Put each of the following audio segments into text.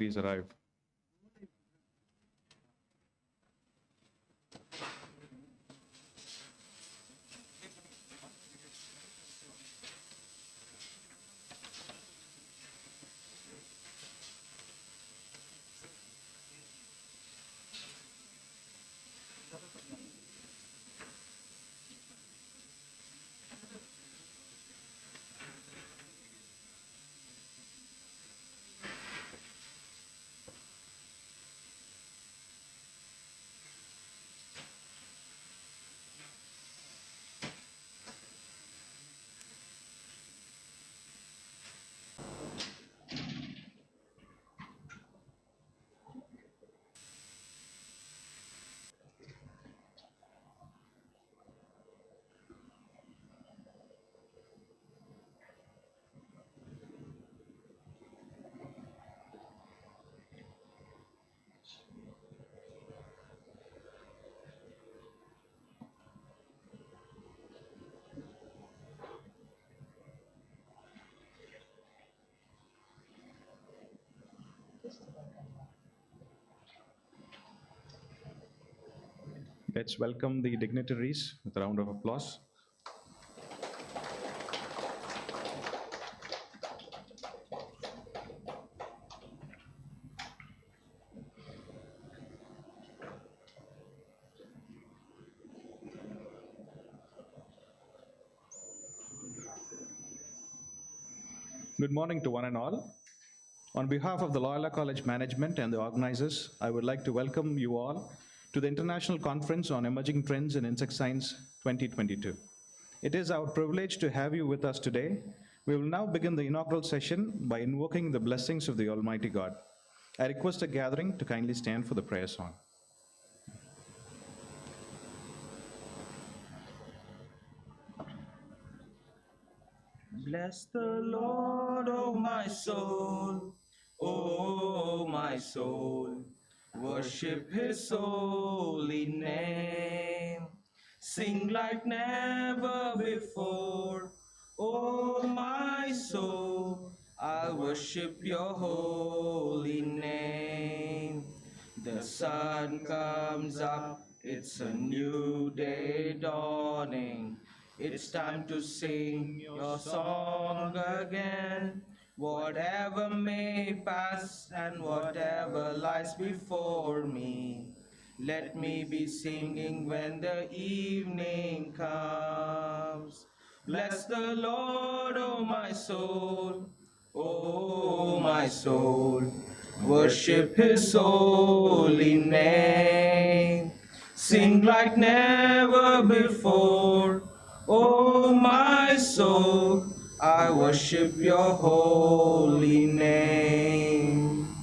Please arrive. Let's welcome the dignitaries with a round of applause. Good morning to one and all. On behalf of the Loyola College management and the organizers, I would like to welcome you all to the International Conference on Emerging Trends in Insect Science 2022. It is our privilege to have you with us today. We will now begin the inaugural session by invoking the blessings of the Almighty God. I request the gathering to kindly stand for the prayer song. Bless the Lord, O my soul, O my soul. Worship his holy name. Sing like never before, O my soul. I'll worship your holy name. The sun comes up, it's a new day dawning. It's time to sing your song again. Whatever may pass and whatever lies before me, let me be singing when the evening comes. Bless the Lord, O my soul, O my soul. Worship his holy name. Sing like never before, O my soul, I worship your holy name.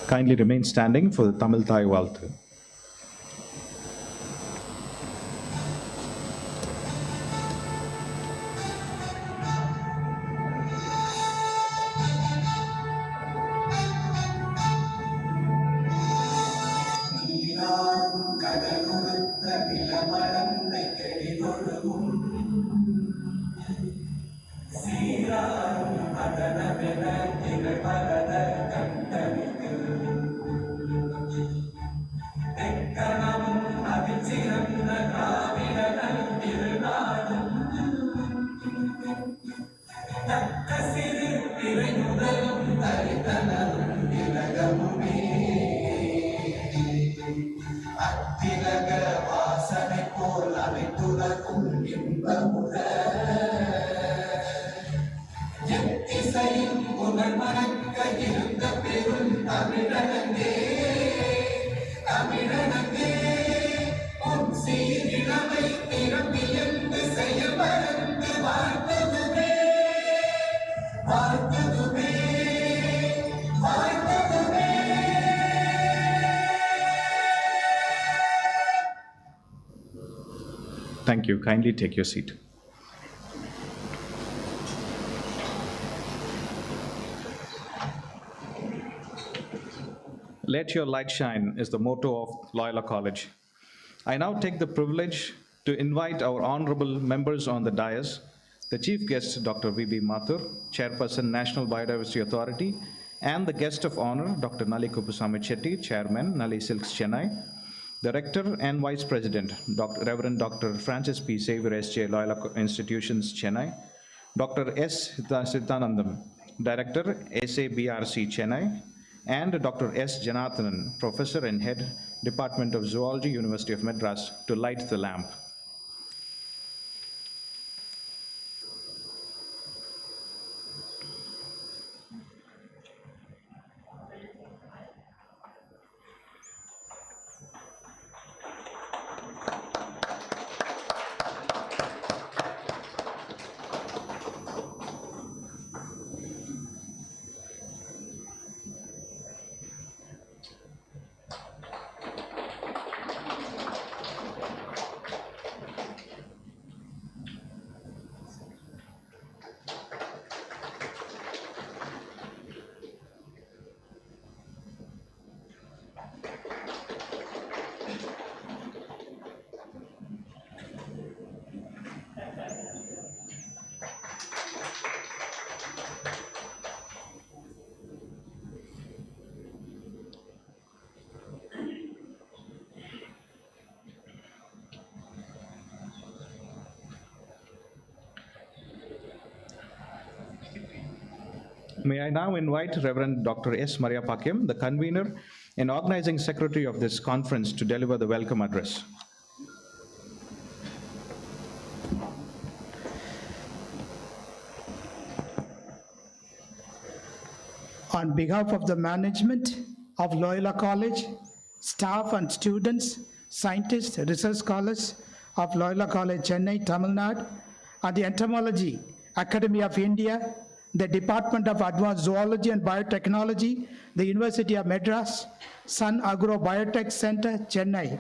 Kindly remain standing for the Tamil Thai Valthu. Thank you. Kindly take your seat. Let your light shine is the motto of Loyola College. I now take the privilege to invite our honorable members on the dais The chief guest, Dr. V.B. Mathur, Chairperson, National Biodiversity Authority, and the guest of honor, Dr. Nalli Kuppusamy Chetty, Chairman, Nalli Silks Chennai. The Rector and Vice President, Reverend Dr. Francis P. Xavier S.J. Loyola Institutions, Chennai. Dr. S. Siddhanandam, Director, SABRC, Chennai. And Dr. S. Janathanan, Professor and Head, Department of Zoology, University of Madras, to light the lamp. May I now invite Reverend Dr. S. Maria Pakim, the convener and organizing secretary of this conference, to deliver the welcome address. On behalf of the management of Loyola College, staff and students, scientists, research scholars of Loyola College, Chennai, Tamil Nadu, and the Entomology Academy of India, the Department of Advanced Zoology and Biotechnology, the University of Madras, Sun Agro Biotech Center, Chennai.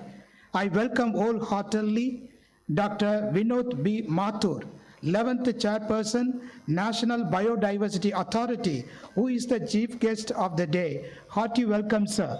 I welcome wholeheartedly Dr. Vinod B. Mathur, 11th Chairperson, National Biodiversity Authority, who is the chief guest of the day. Hearty welcome, sir.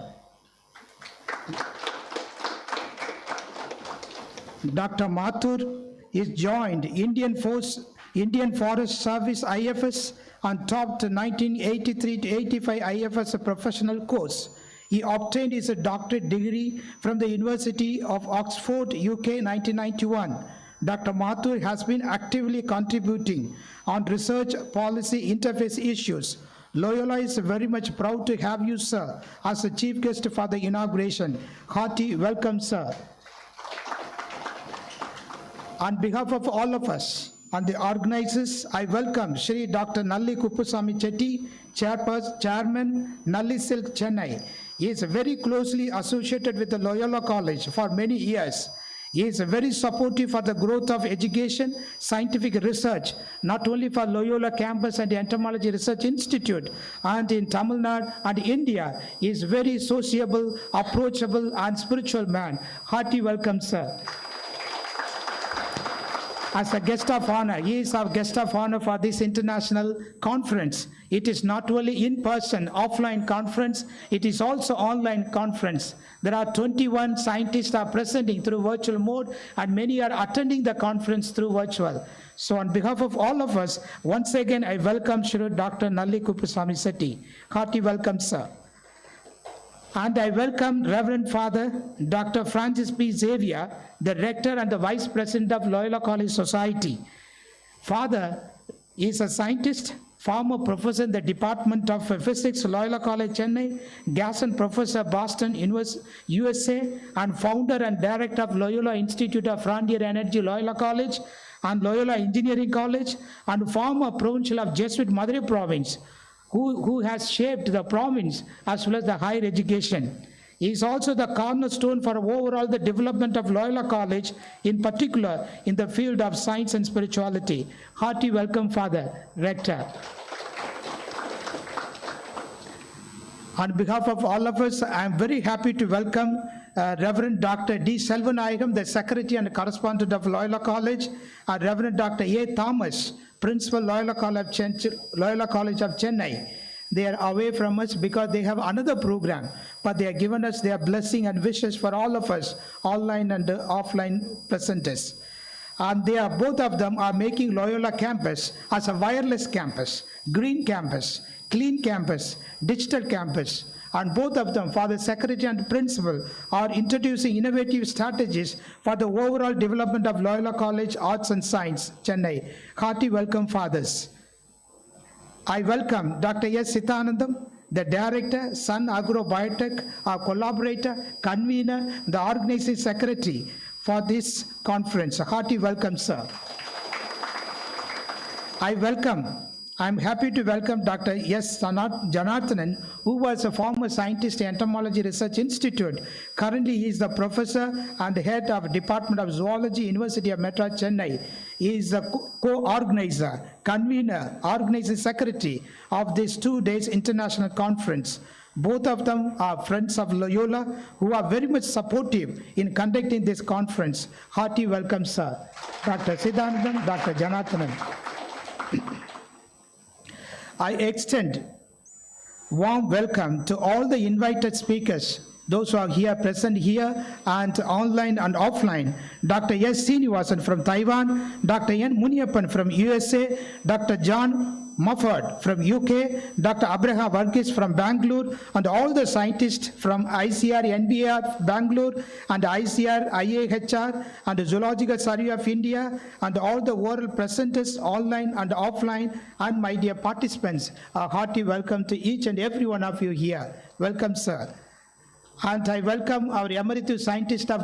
Dr. Mathur is joined Indian Forest Service IFS and topped 1983 to 85 IFS professional course. He obtained his doctorate degree from the University of Oxford, UK, 1991. Dr. Mathur has been actively contributing on research policy interface issues. Loyola is very much proud to have you, sir, as the chief guest for the inauguration. Hearty welcome, sir. On behalf of all of us and the organizers, I welcome Shri Dr. Nalli Kuppusamy Chetty, Chairman, Nalli Silk, Chennai. He is very closely associated with the Loyola College for many years. He is very supportive for the growth of education, scientific research, not only for Loyola campus and the Entomology Research Institute, and in Tamil Nadu and India. He is very sociable, approachable, and spiritual man. Hearty welcome, sir. As a guest of honor, he is our guest of honor for this international conference. It is not only in-person, offline conference, it is also online conference. There are 21 scientists are presenting through virtual mode, and many are attending the conference through virtual. So on behalf of all of us, once again, I welcome Shri Dr. Nalli Kuppusamy Chetty. Hearty welcome, sir. And I welcome Reverend Father Dr. Francis P. Xavier, the Rector and the Vice President of Loyola College Society. Father is a scientist, former professor in the Department of Physics, Loyola College, Chennai, Gasson Professor, Boston, USA, and founder and director of Loyola Institute of Frontier Energy, Loyola College, and Loyola Engineering College, and former provincial of Jesuit Madurai Province, who has shaped the province as well as the higher education. He is also the cornerstone for overall the development of Loyola College, in particular in the field of science and spirituality. Hearty welcome, Father, Rector. On behalf of all of us, I am very happy to welcome Reverend Dr. D. Selvanayagam, the Secretary and Correspondent of Loyola College, and Reverend Dr. A. Thomas, Principal, Loyola College of Chennai. They are away from us because they have another program, but they have given us their blessing and wishes for all of us, online and offline presenters. and both of them are making Loyola campus as a wireless campus, green campus, clean campus, digital campus. And both of them, Father Secretary and Principal, are introducing innovative strategies for the overall development of Loyola College Arts and Science, Chennai. Hearty welcome, Fathers. I welcome Dr. S. Sithanandam, the Director, Sun Agro Biotech, our collaborator, convener, the organizing secretary for this conference. A hearty welcome, sir. I'm happy to welcome Dr. S. Janathanan, who was a former scientist at Entomology Research Institute. Currently, he is the professor and head of Department of Zoology, University of Madras, Chennai. He is the co-organizer, convener, organizing secretary of this 2 days international conference. Both of them are friends of Loyola who are very much supportive in conducting this conference. Hearty welcome, sir. Dr. Siddhanandam, Dr. Janathanan. I extend warm welcome to all the invited speakers, those who are here, present here, and online and offline. Dr. S. Srinivasan from Taiwan, Dr. N. Muniappan from USA, Dr. John Mufford from UK, Dr. Abraham Varghese from Bangalore, and all the scientists from ICR NBR Bangalore and ICR IAHR and the Zoological Survey of India, and all the oral presenters online and offline, and my dear participants, a hearty welcome to each and every one of you here. Welcome, sir. And I welcome our emeritus scientist of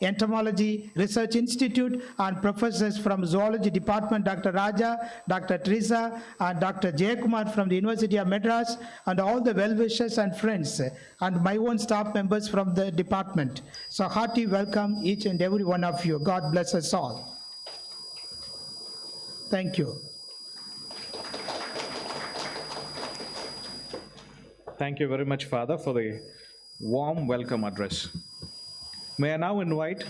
Entomology Research Institute and professors from Zoology Department, Dr. Raja, Dr. Teresa, and Dr. Jayakumar from the University of Madras, and all the well-wishers and friends, and my own staff members from the department. So hearty welcome each and every one of you. God bless us all. Thank you. Thank you very much, Father, for the warm welcome address. May I now invite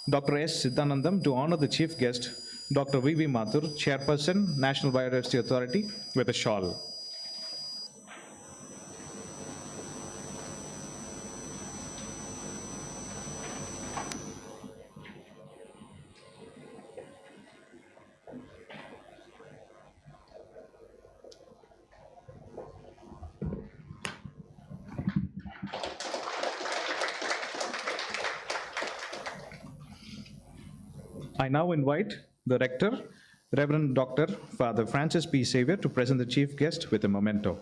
Dr. S. Sithanandam to honor the chief guest, Dr. V.V. Mathur, Chairperson, National Biodiversity Authority, with a shawl. I now invite the Rector, Reverend Dr. Father Francis P. Xavier, to present the chief guest with a memento.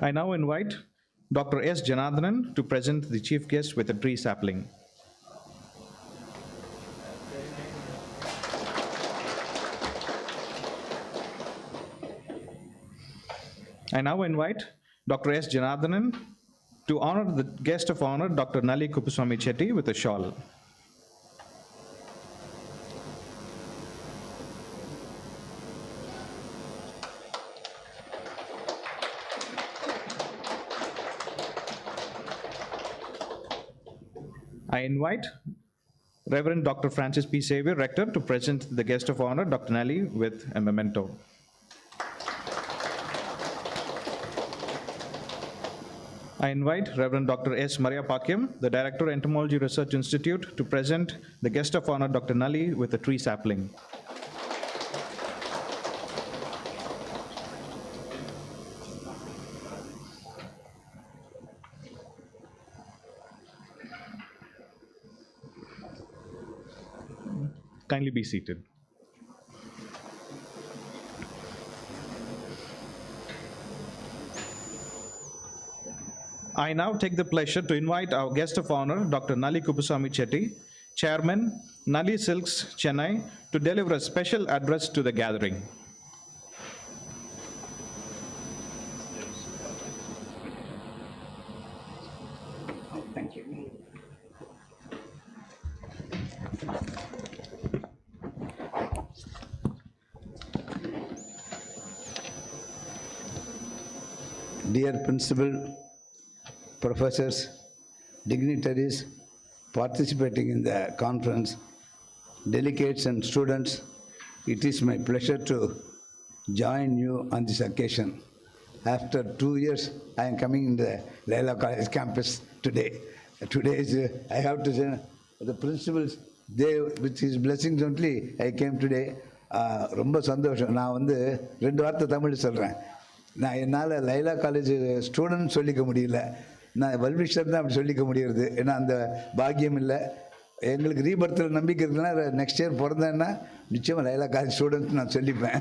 I now invite Dr. S. Janathanan to present the chief guest with a tree sapling. I now invite Dr. S. Janathanan to honor the guest of honor, Dr. Nali Kupuswamy Chetty, with a shawl. I invite Reverend Dr. Francis P. Xavier, Rector, to present the guest of honor, Dr. Nali, with a memento. I invite Reverend Dr. S. Maria Pakyam, the Director, Entomology Research Institute, to present the guest of honor, Dr. Nali, with a tree sapling. Kindly be seated. I now take the pleasure to invite our guest of honor, Dr. Nali Kupuswamy Chetty, Chairman, Nali Silks, Chennai, to deliver a special address to the gathering. Thank you. Dear Principal, professors, dignitaries participating in the conference, delegates and students, it is my pleasure to join you on this occasion. After 2 years, I am coming in the Laila College campus today. Today is, I have to say, the principals, they, with his blessings only, I came today. ரொம்ப சந்தோஷம். நான் வந்து 2 வார்த்தை தமிழ் சொல்கிறேன். நான் என்னால் Laila college student சொல்லிக்க முடியல, நான் வெல்விஷர் தான் அப்படி சொல்லிக்க முடியுது. ஏன்னா அந்த பாக்கியம் இல்லை. எங்களுக்கு ரீபர்த்தில் நம்பிக்கை இருக்குன்னா நெக்ஸ்ட் இயர் பிறந்தேன்னா நிச்சயமாக லைலா காலேஜ் ஸ்டூடெண்ட் நான் சொல்லிப்பேன்.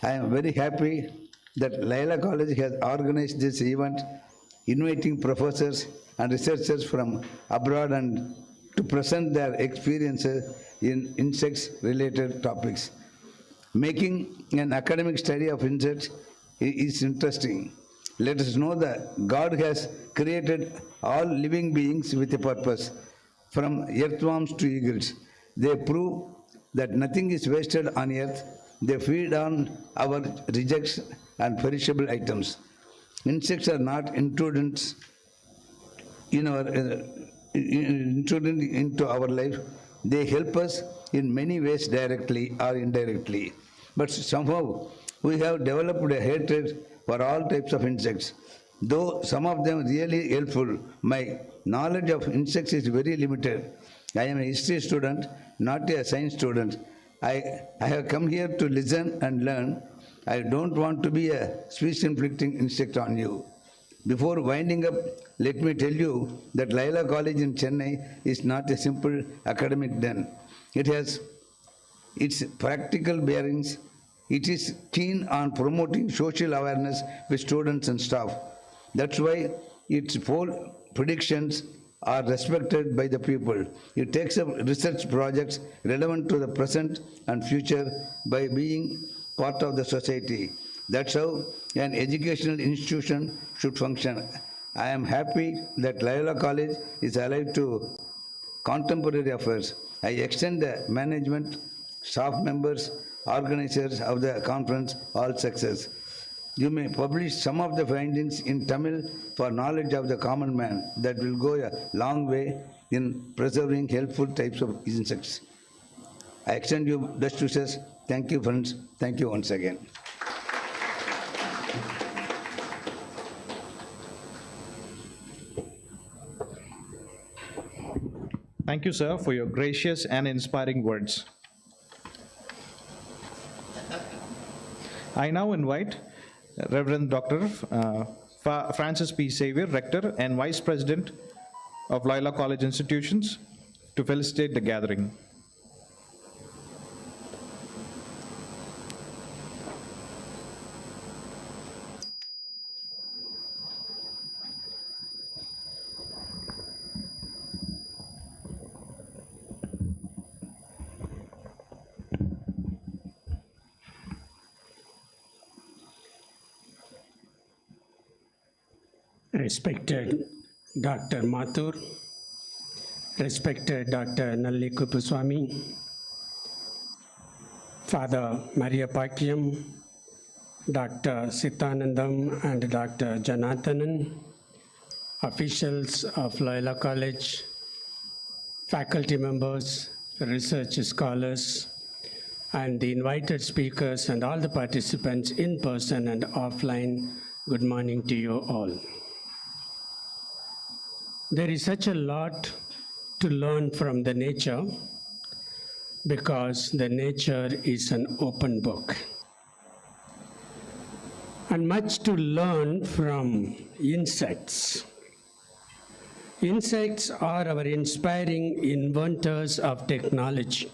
I am very happy that Laila College has organized this event, inviting professors and researchers from abroad and to present their experiences in insects-related topics. Making an academic study of insects is interesting. Let us know that God has created all living beings with a purpose, from earthworms to eagles. They prove that nothing is wasted on earth. They feed on our rejects and perishable items. Insects are not intruders into our life. They help us in many ways directly or indirectly. But somehow we have developed a hatred for all types of insects. Though some of them really helpful, my knowledge of insects is very limited. I am a history student, not a science student. I have come here to listen and learn. I don't want to be a speech-inflicting insect on you. Before winding up, let me tell you that Laila College in Chennai is not a simple academic den. It has its practical bearings. It is keen on promoting social awareness with students and staff. That's why its poll predictions are respected by the people. It takes up research projects relevant to the present and future by being part of the society. That's how an educational institution should function. I am happy that Laila College is alive to contemporary affairs. I extend the management, staff members, organizers of the conference all success. You may publish some of the findings in Tamil for knowledge of the common man. That will go a long way in preserving helpful types of insects. I extend you best wishes. Thank you, friends. Thank you once again. Thank you, sir, for your gracious and inspiring words. I now invite Reverend Dr. Francis P. Xavier, Rector and Vice President of Loyola College Institutions, to felicitate the gathering. Respected Dr. Mathur, respected Dr. Nalli Kupuswamy, Father Maria Pakyam, Dr. Sitanandam and Dr. Janathanan, officials of Loyola College, faculty members, research scholars, and the invited speakers and all the participants in person and offline, good morning to you all. There is such a lot to learn from the nature because the nature is an open book. And much to learn from insects. Insects are our inspiring inventors of technology.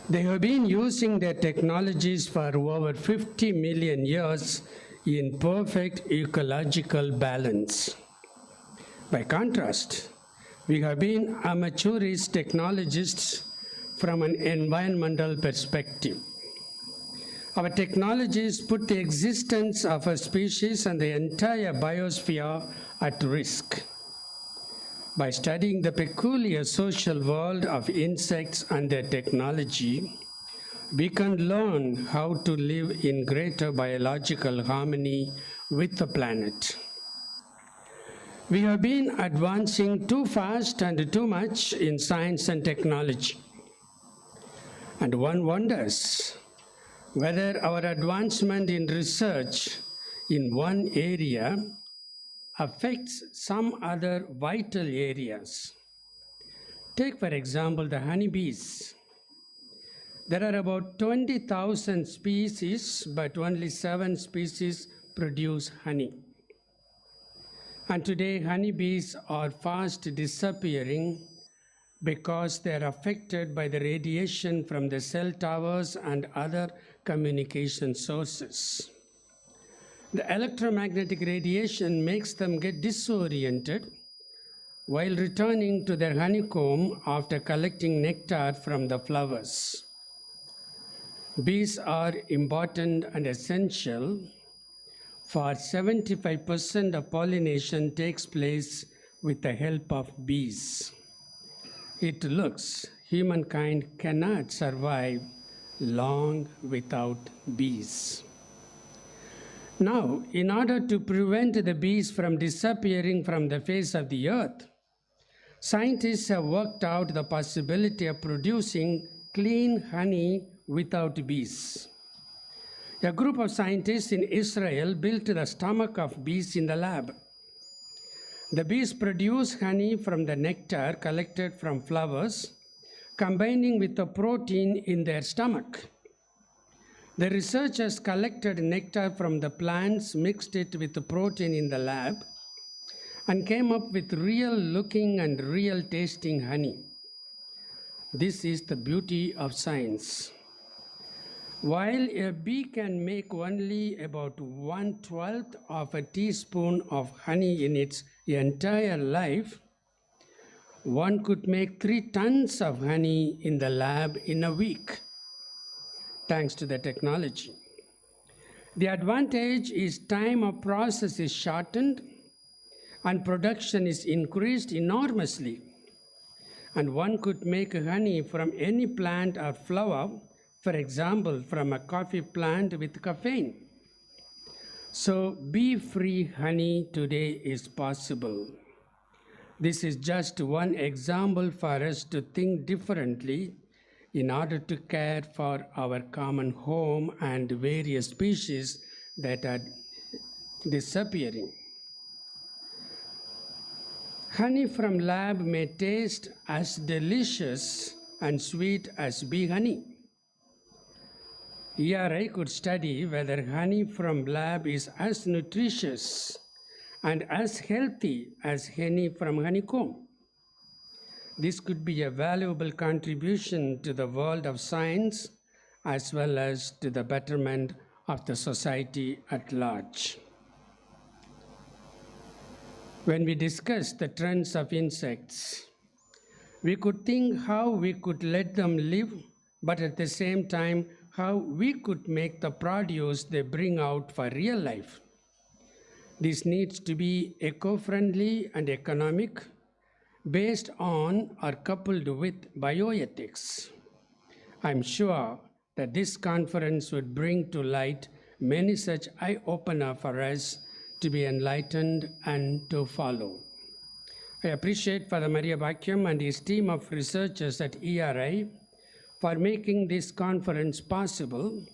They have been using their technologies for over 50 million years in perfect ecological balance. By contrast, we have been amateurist technologists from an environmental perspective. Our technologies put the existence of a species and the entire biosphere at risk. By studying the peculiar social world of insects and their technology, we can learn how to live in greater biological harmony with the planet. We have been advancing too fast and too much in science and technology. And one wonders whether our advancement in research in one area affects some other vital areas. Take, for example, the honeybees. There are about 20,000 species, but only 7 species produce honey. And today, honeybees are fast disappearing because they are affected by the radiation from the cell towers and other communication sources. The electromagnetic radiation makes them get disoriented while returning to their honeycomb after collecting nectar from the flowers. Bees are important and essential, for 75% of pollination takes place with the help of bees. It looks humankind cannot survive long without bees. Now, in order to prevent the bees from disappearing from the face of the earth, scientists have worked out the possibility of producing clean honey without bees. A group of scientists in Israel built the stomach of bees in the lab. The bees produce honey from the nectar collected from flowers, combining with the protein in their stomach. The researchers collected nectar from the plants, mixed it with the protein in the lab, and came up with real looking and real tasting honey. This is the beauty of science. While a bee can make only about 1/12 of a teaspoon of honey in its entire life, one could make 3 tons of honey in the lab in a week, thanks to the technology. The advantage is time of process is shortened and production is increased enormously. And one could make honey from any plant or flower, for example, from a coffee plant with caffeine. So bee-free honey today is possible. This is just one example for us to think differently in order to care for our common home and various species that are disappearing. Honey from lab may taste as delicious and sweet as bee honey. ERI could study whether honey from lab is as nutritious and as healthy as honey from honeycomb. This could be a valuable contribution to the world of science as well as to the betterment of the society at large. When we discuss the trends of insects, we could think how we could let them live, but at the same time, how we could make the produce they bring out for real life. This needs to be eco-friendly and economic, based on or coupled with bioethics. I'm sure that this conference would bring to light many such eye-opener for us to be enlightened and to follow. I appreciate Father Maria Bacchium and his team of researchers at ERI for making this conference possible.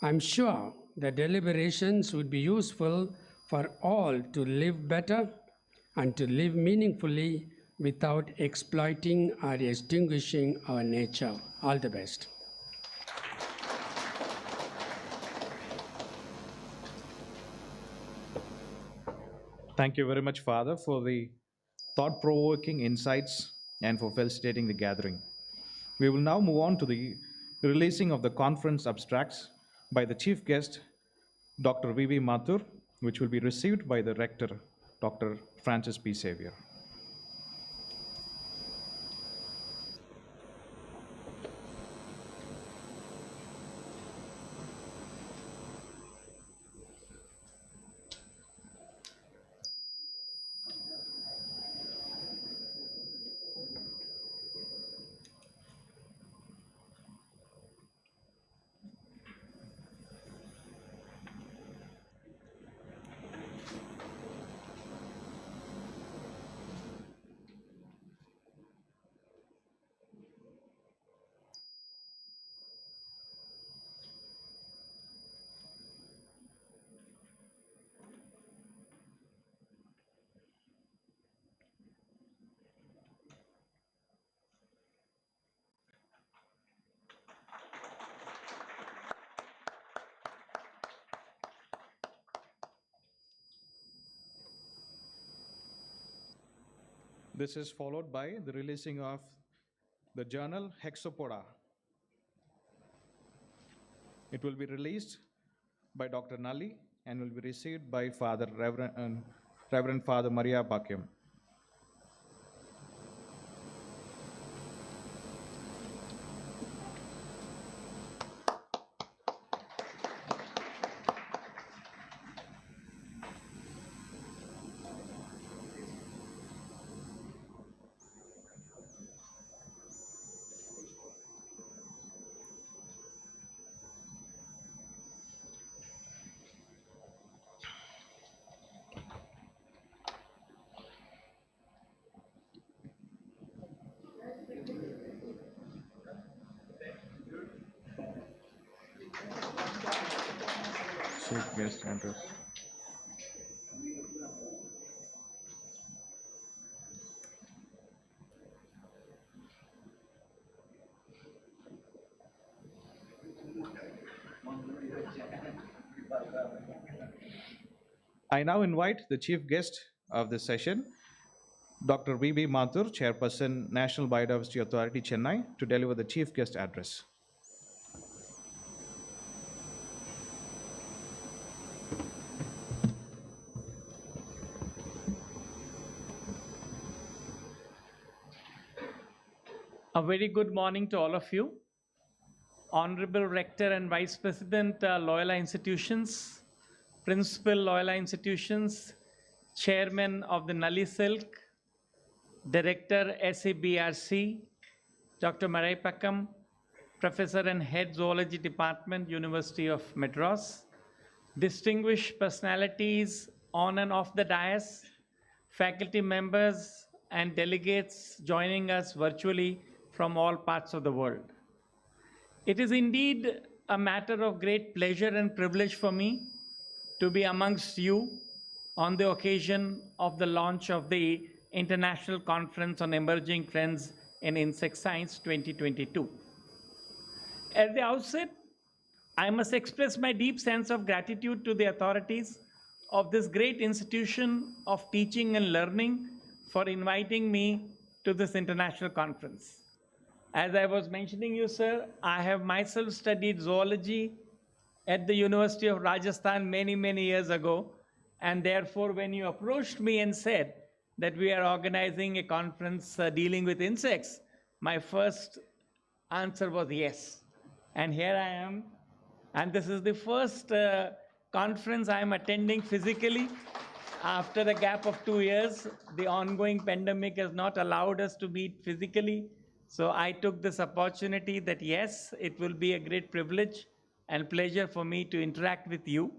I'm sure the deliberations would be useful for all to live better and to live meaningfully without exploiting or extinguishing our nature. All the best. Thank you very much, Father, for the thought-provoking insights and for facilitating the gathering. We will now move on to the releasing of the conference abstracts by the chief guest, Dr. V.V. Mathur, which will be received by the rector, Dr. Francis P. Xavier. This is followed by the releasing of the journal Hexapoda. It will be released by Dr. Nalli and will be received by Reverend Father Maria Bakyam. Chief guest address. I now invite the chief guest of this session, Dr. V.B. Mathur, Chairperson, National Biodiversity Authority, Chennai, to deliver the chief guest address. A very good morning to all of you. Honorable Rector and Vice President, Loyola Institutions, Principal Loyola Institutions, Chairman of the Nalli Silk, Director SABRC, Dr. Marai Pakam, Professor and Head Zoology Department, University of Madras, distinguished personalities on and off the dais, faculty members and delegates joining us virtually from all parts of the world. It is indeed a matter of great pleasure and privilege for me to be amongst you on the occasion of the launch of the International Conference on Emerging Trends in Insect Science 2022. At the outset, I must express my deep sense of gratitude to the authorities of this great institution of teaching and learning for inviting me to this international conference. As I was mentioning you, sir, I have myself studied zoology at the University of Rajasthan many, many years ago. And therefore, when you approached me and said that we are organizing a conference dealing with insects, my first answer was yes. And here I am. And this is the first conference I am attending physically. After a gap of 2 years, the ongoing pandemic has not allowed us to meet physically. So I took this opportunity that yes, it will be a great privilege and pleasure for me to interact with you.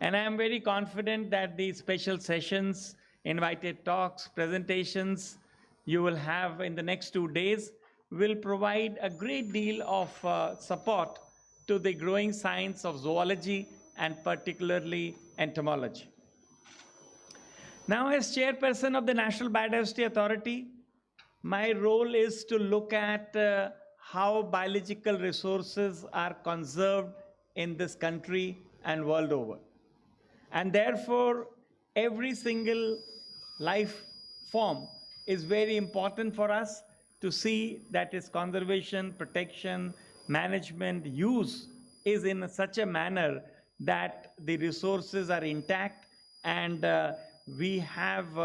And I am very confident that the special sessions, invited talks, presentations you will have in the next 2 days will provide a great deal of support to the growing science of zoology and particularly entomology. Now, as chairperson of the National Biodiversity Authority, my role is to look at how biological resources are conserved in this country and world over. And therefore, every single life form is very important for us to see that its conservation, protection, management, use is in such a manner that the resources are intact and we have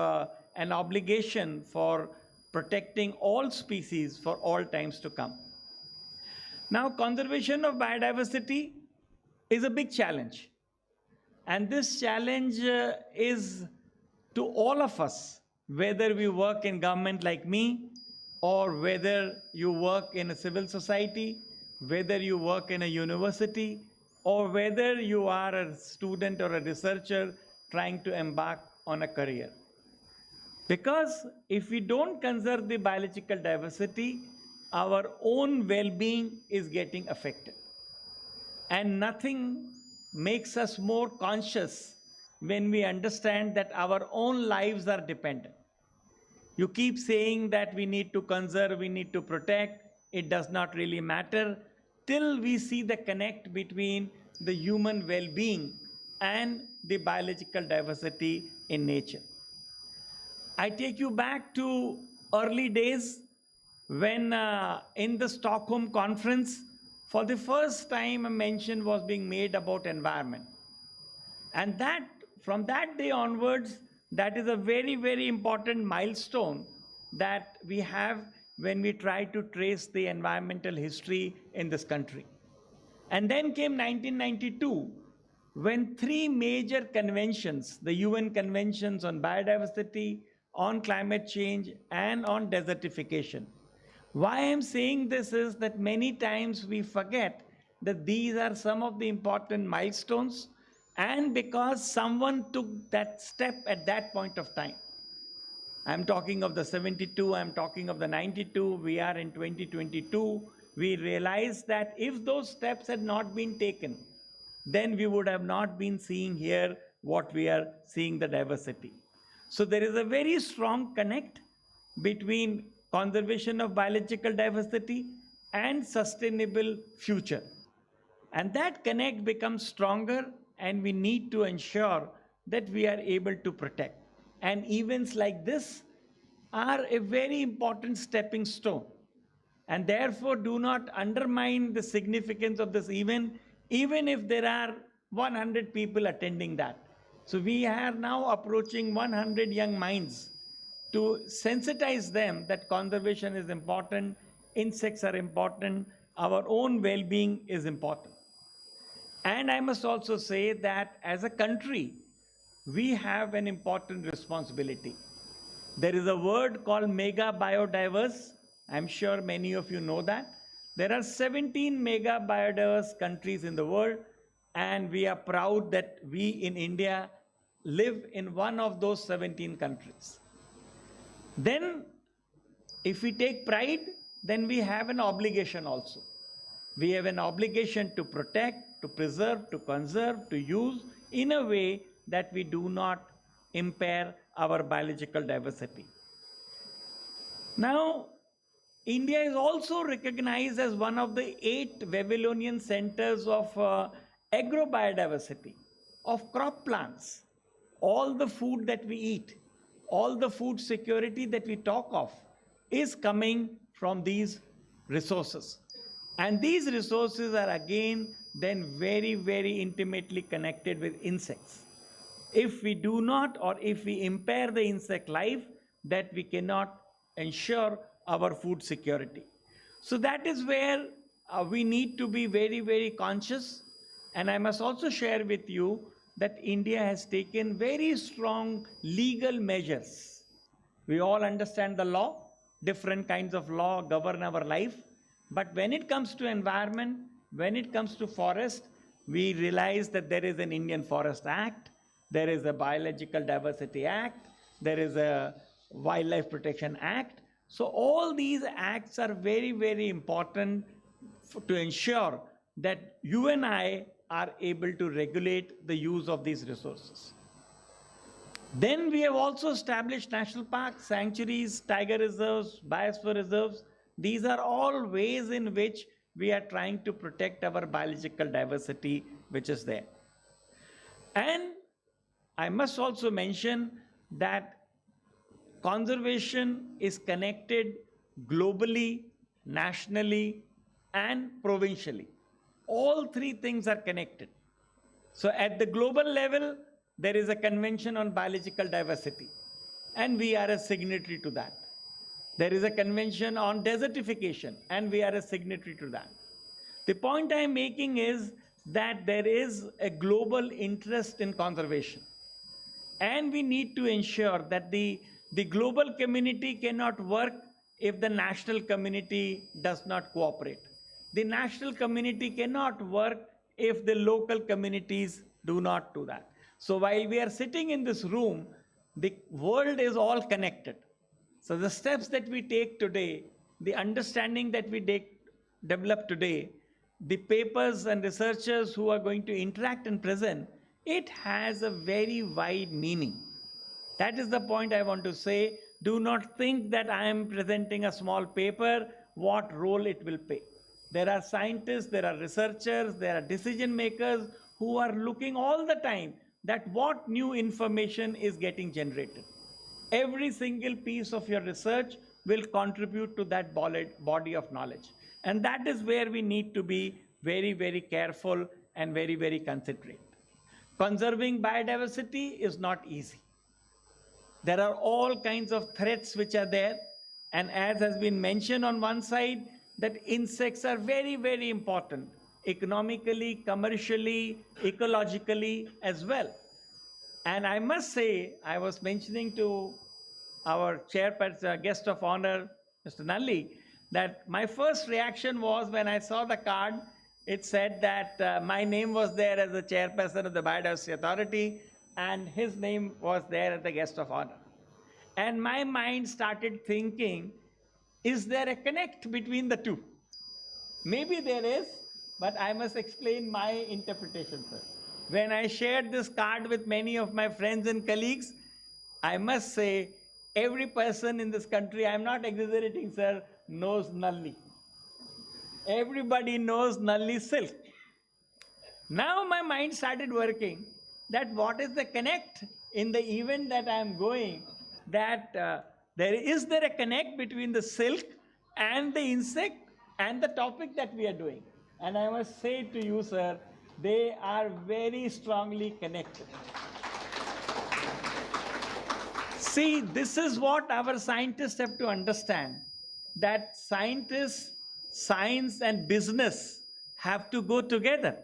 an obligation for protecting all species for all times to come. Now, conservation of biodiversity is a big challenge. And this challenge is to all of us, whether we work in government like me, or whether you work in a civil society, whether you work in a university, or whether you are a student or a researcher trying to embark on a career. Because if we don't conserve the biological diversity, our own well-being is getting affected. And nothing makes us more conscious when we understand that our own lives are dependent. You keep saying that we need to conserve, we need to protect. It does not really matter till we see the connect between the human well-being and the biological diversity in nature. I take you back to early days when in the Stockholm conference, for the first time a mention was being made about environment. And that from that day onwards, that is a very, very important milestone that we have when we try to trace the environmental history in this country. And then came 1992, when three major conventions, the UN conventions on biodiversity, on climate change, and on desertification. Why I'm saying this is that many times we forget that these are some of the important milestones, and because someone took that step at that point of time. I'm talking of the 72, I'm talking of the 92, we are in 2022. We realize that if those steps had not been taken, then we would have not been seeing here what we are seeing, the diversity. So there is a very strong connect between conservation of biological diversity and sustainable future. And that connect becomes stronger, and we need to ensure that we are able to protect. And events like this are a very important stepping stone. And therefore, do not undermine the significance of this event, even if there are 100 people attending that. So we are now approaching 100 young minds to sensitize them that conservation is important, insects are important, our own well-being is important. And I must also say that as a country, we have an important responsibility. There is a word called mega biodiverse. I'm sure many of you know that. There are 17 mega biodiverse countries in the world, and we are proud that we in India live in one of those 17 countries. Then, if we take pride, then we have an obligation also. We have an obligation to protect, to preserve, to conserve, to use in a way that we do not impair our biological diversity. Now, India is also recognized as one of the 8 Babylonian centers of agrobiodiversity, of crop plants. All the food that we eat, all the food security that we talk of is coming from these resources. And these resources are again then very, very intimately connected with insects. If we do not, or if we impair the insect life, that we cannot ensure our food security. So that is where we need to be very, very conscious. And I must also share with you that India has taken very strong legal measures. We all understand the law, different kinds of law govern our life. But when it comes to environment, when it comes to forest, we realize that there is an Indian Forest Act, there is a Biological Diversity Act, there is a Wildlife Protection Act. So all these acts are very, very important to ensure that you and I are able to regulate the use of these resources. Then we have also established national parks, sanctuaries, tiger reserves, biosphere reserves. These are all ways in which we are trying to protect our biological diversity which is there. And I must also mention that conservation is connected globally, nationally, and provincially. All three things are connected. So at the global level, there is a convention on biological diversity, and we are a signatory to that. There is a convention on desertification, and we are a signatory to that. The point I am making is that there is a global interest in conservation, and we need to ensure that the global community cannot work if the national community does not cooperate. The national community cannot work if the local communities do not do that. So while we are sitting in this room, the world is all connected. So the steps that we take today, the understanding that we develop today, the papers and researchers who are going to interact and present, it has a very wide meaning. That is the point I want to say. Do not think that I am presenting a small paper, what role it will play. There are scientists, there are researchers, there are decision makers who are looking all the time that what new information is getting generated. Every single piece of your research will contribute to that body of knowledge. And that is where we need to be very, very careful and very, very considerate. Conserving biodiversity is not easy. There are all kinds of threats which are there. And as has been mentioned on one side, that insects are very, very important, economically, commercially, ecologically as well. And I must say, I was mentioning to our chairperson, guest of honor, Mr. Nalli, that my first reaction was when I saw the card, it said that my name was there as the chairperson of the Biodiversity Authority, and his name was there as the guest of honor. And my mind started thinking, is there a connect between the two? Maybe there is, but I must explain my interpretation first. When I shared this card with many of my friends and colleagues, I must say, every person in this country, I'm not exaggerating, sir, knows Nalli. Everybody knows Nalli silk. Now my mind started working that what is the connect in the event that I am going, that is there a connect between the silk and the insect and the topic that we are doing? And I must say to you, sir, they are very strongly connected. See, this is what our scientists have to understand, that scientists, science and business have to go together.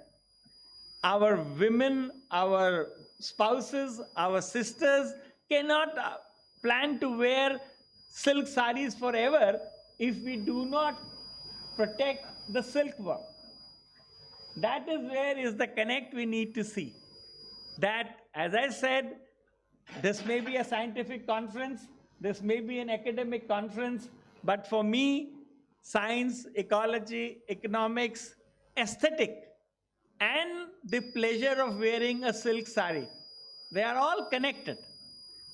Our women, our spouses, our sisters cannot plan to wear silk saris forever if we do not protect the silkworm. That is where is the connect we need to see. That, as I said, this may be a scientific conference, this may be an academic conference, but for me, science, ecology, economics, aesthetic, and the pleasure of wearing a silk sari, they are all connected.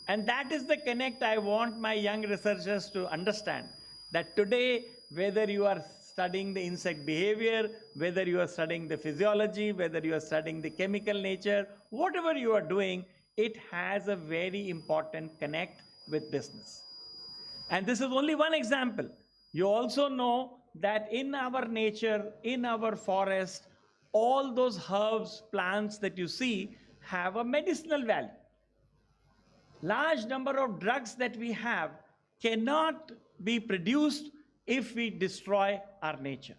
And that is the connect I want my young researchers to understand, that today, whether you are studying the insect behavior, whether you are studying the physiology, whether you are studying the chemical nature, whatever you are doing, it has a very important connect with business. And this is only one example. You also know that in our nature, in our forest, all those herbs, plants that you see have a medicinal value. Large number of drugs that we have cannot be produced if we destroy our nature.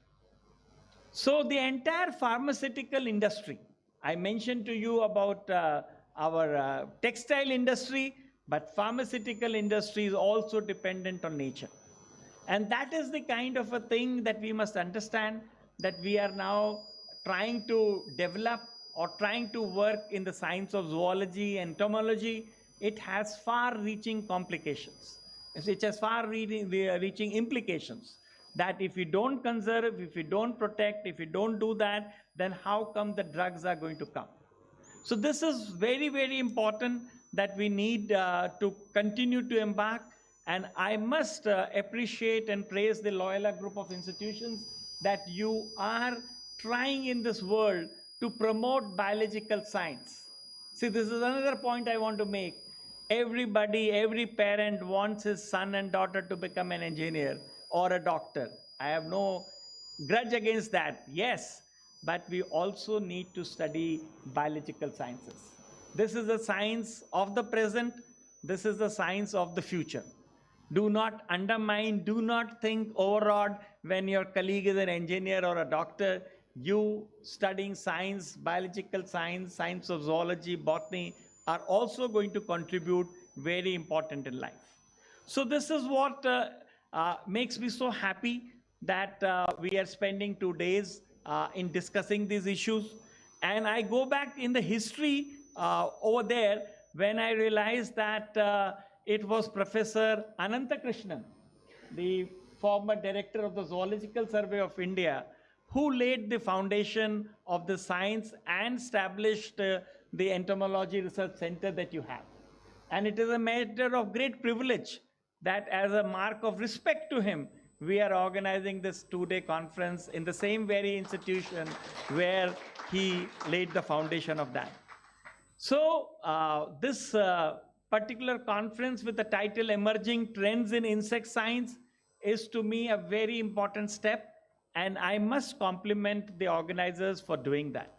So the entire pharmaceutical industry, I mentioned to you about our textile industry, but pharmaceutical industry is also dependent on nature. And that is the kind of a thing that we must understand, that we are now trying to develop or trying to work in the science of zoology and entomology. It has far-reaching complications. It has far-reaching implications, that if you don't conserve, if you don't protect, if you don't do that, then how come the drugs are going to come? So this is very, very important that we need to continue to embark. And I must appreciate and praise the Loyola group of institutions that you are trying in this world to promote biological science. See, this is another point I want to make. Everybody, every parent wants his son and daughter to become an engineer or a doctor. I have no grudge against that, yes, but we also need to study biological sciences. This is the science of the present. This is the science of the future. Do not undermine, do not think overawed when your colleague is an engineer or a doctor. You studying science, biological science, science of zoology, botany are also going to contribute very important in life. So this is what makes me so happy that we are spending 2 days in discussing these issues. And I go back in the history over there when I realized that it was Professor Ananthakrishnan, the former director of the Zoological Survey of India, who laid the foundation of the science and established the Entomology Research Center that you have. And it is a matter of great privilege that as a mark of respect to him, we are organizing this 2-day conference in the same very institution where he laid the foundation of that. So this particular conference with the title Emerging Trends in Insect Science is to me a very important step, and I must compliment the organizers for doing that.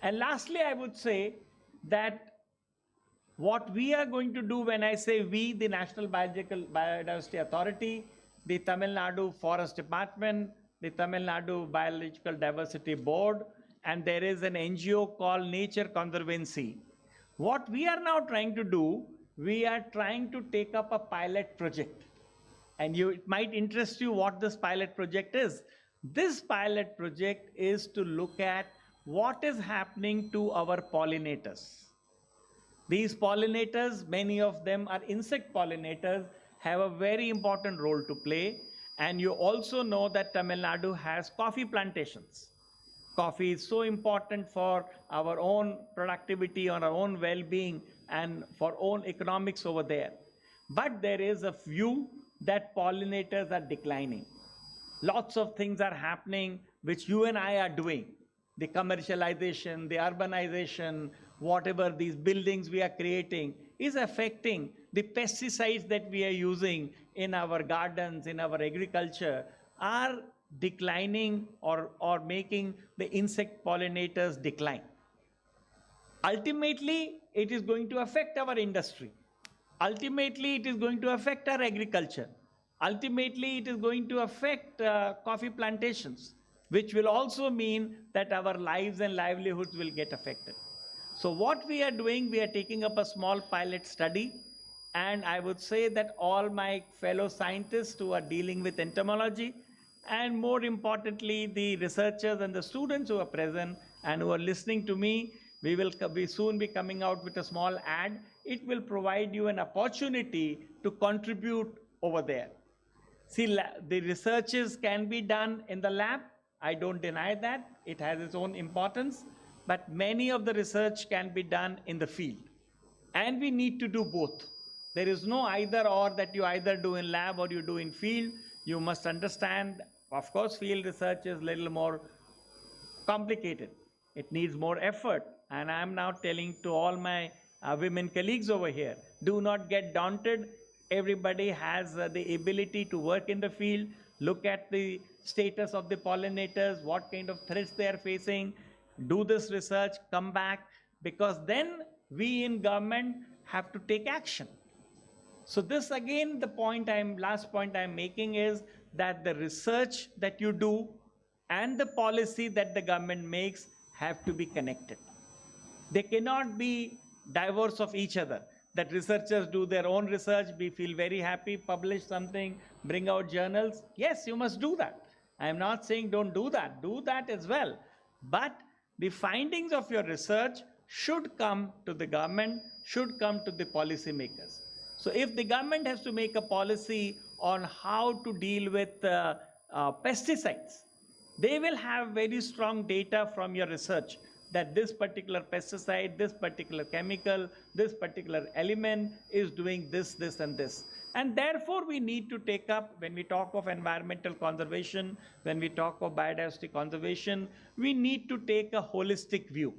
And lastly, I would say that what we are going to do, when I say we, the National Biodiversity Authority, the Tamil Nadu Forest Department, the Tamil Nadu Biological Diversity Board, and there is an NGO called Nature Conservancy. What we are now trying to do, we are trying to take up a pilot project. And it might interest you what this pilot project is. This pilot project is to look at what is happening to our pollinators. These pollinators, many of them are insect pollinators, have a very important role to play. And you also know that Tamil Nadu has coffee plantations. Coffee is so important for our own productivity, on our own well-being, and for own economics over there. But there is a view that pollinators are declining. Lots of things are happening which you and I are doing. The commercialization, the urbanization, whatever these buildings we are creating is affecting the pesticides that we are using in our gardens, in our agriculture, are declining or making the insect pollinators decline. Ultimately, it is going to affect our industry. Ultimately, it is going to affect our agriculture. Ultimately, it is going to affect coffee plantations, which will also mean that our lives and livelihoods will get affected. So what we are doing, we are taking up a small pilot study, and I would say that all my fellow scientists who are dealing with entomology, and more importantly, the researchers and the students who are present and who are listening to me, we will soon be coming out with a small ad. It will provide you an opportunity to contribute over there. See, the researches can be done in the lab. I don't deny that. It has its own importance. But many of the research can be done in the field. And we need to do both. There is no either or, that you either do in lab or you do in field. You must understand, of course, field research is a little more complicated. It needs more effort. And I'm now telling to all my women colleagues over here, do not get daunted. Everybody has the ability to work in the field, look at the status of the pollinators, what kind of threats they are facing, do this research, come back, because then we in government have to take action. So this again, last point I'm making is that the research that you do and the policy that the government makes have to be connected. They cannot be diverse of each other. That researchers do their own research, we feel very happy, publish something, bring out journals. Yes, you must do that. I'm not saying don't do that as well. But the findings of your research should come to the government, should come to the policymakers. So if the government has to make a policy on how to deal with pesticides, they will have very strong data from your research that this particular pesticide, this particular chemical, this particular element is doing this, this, and this. And therefore, we need to take up, when we talk of environmental conservation, when we talk of biodiversity conservation, we need to take a holistic view.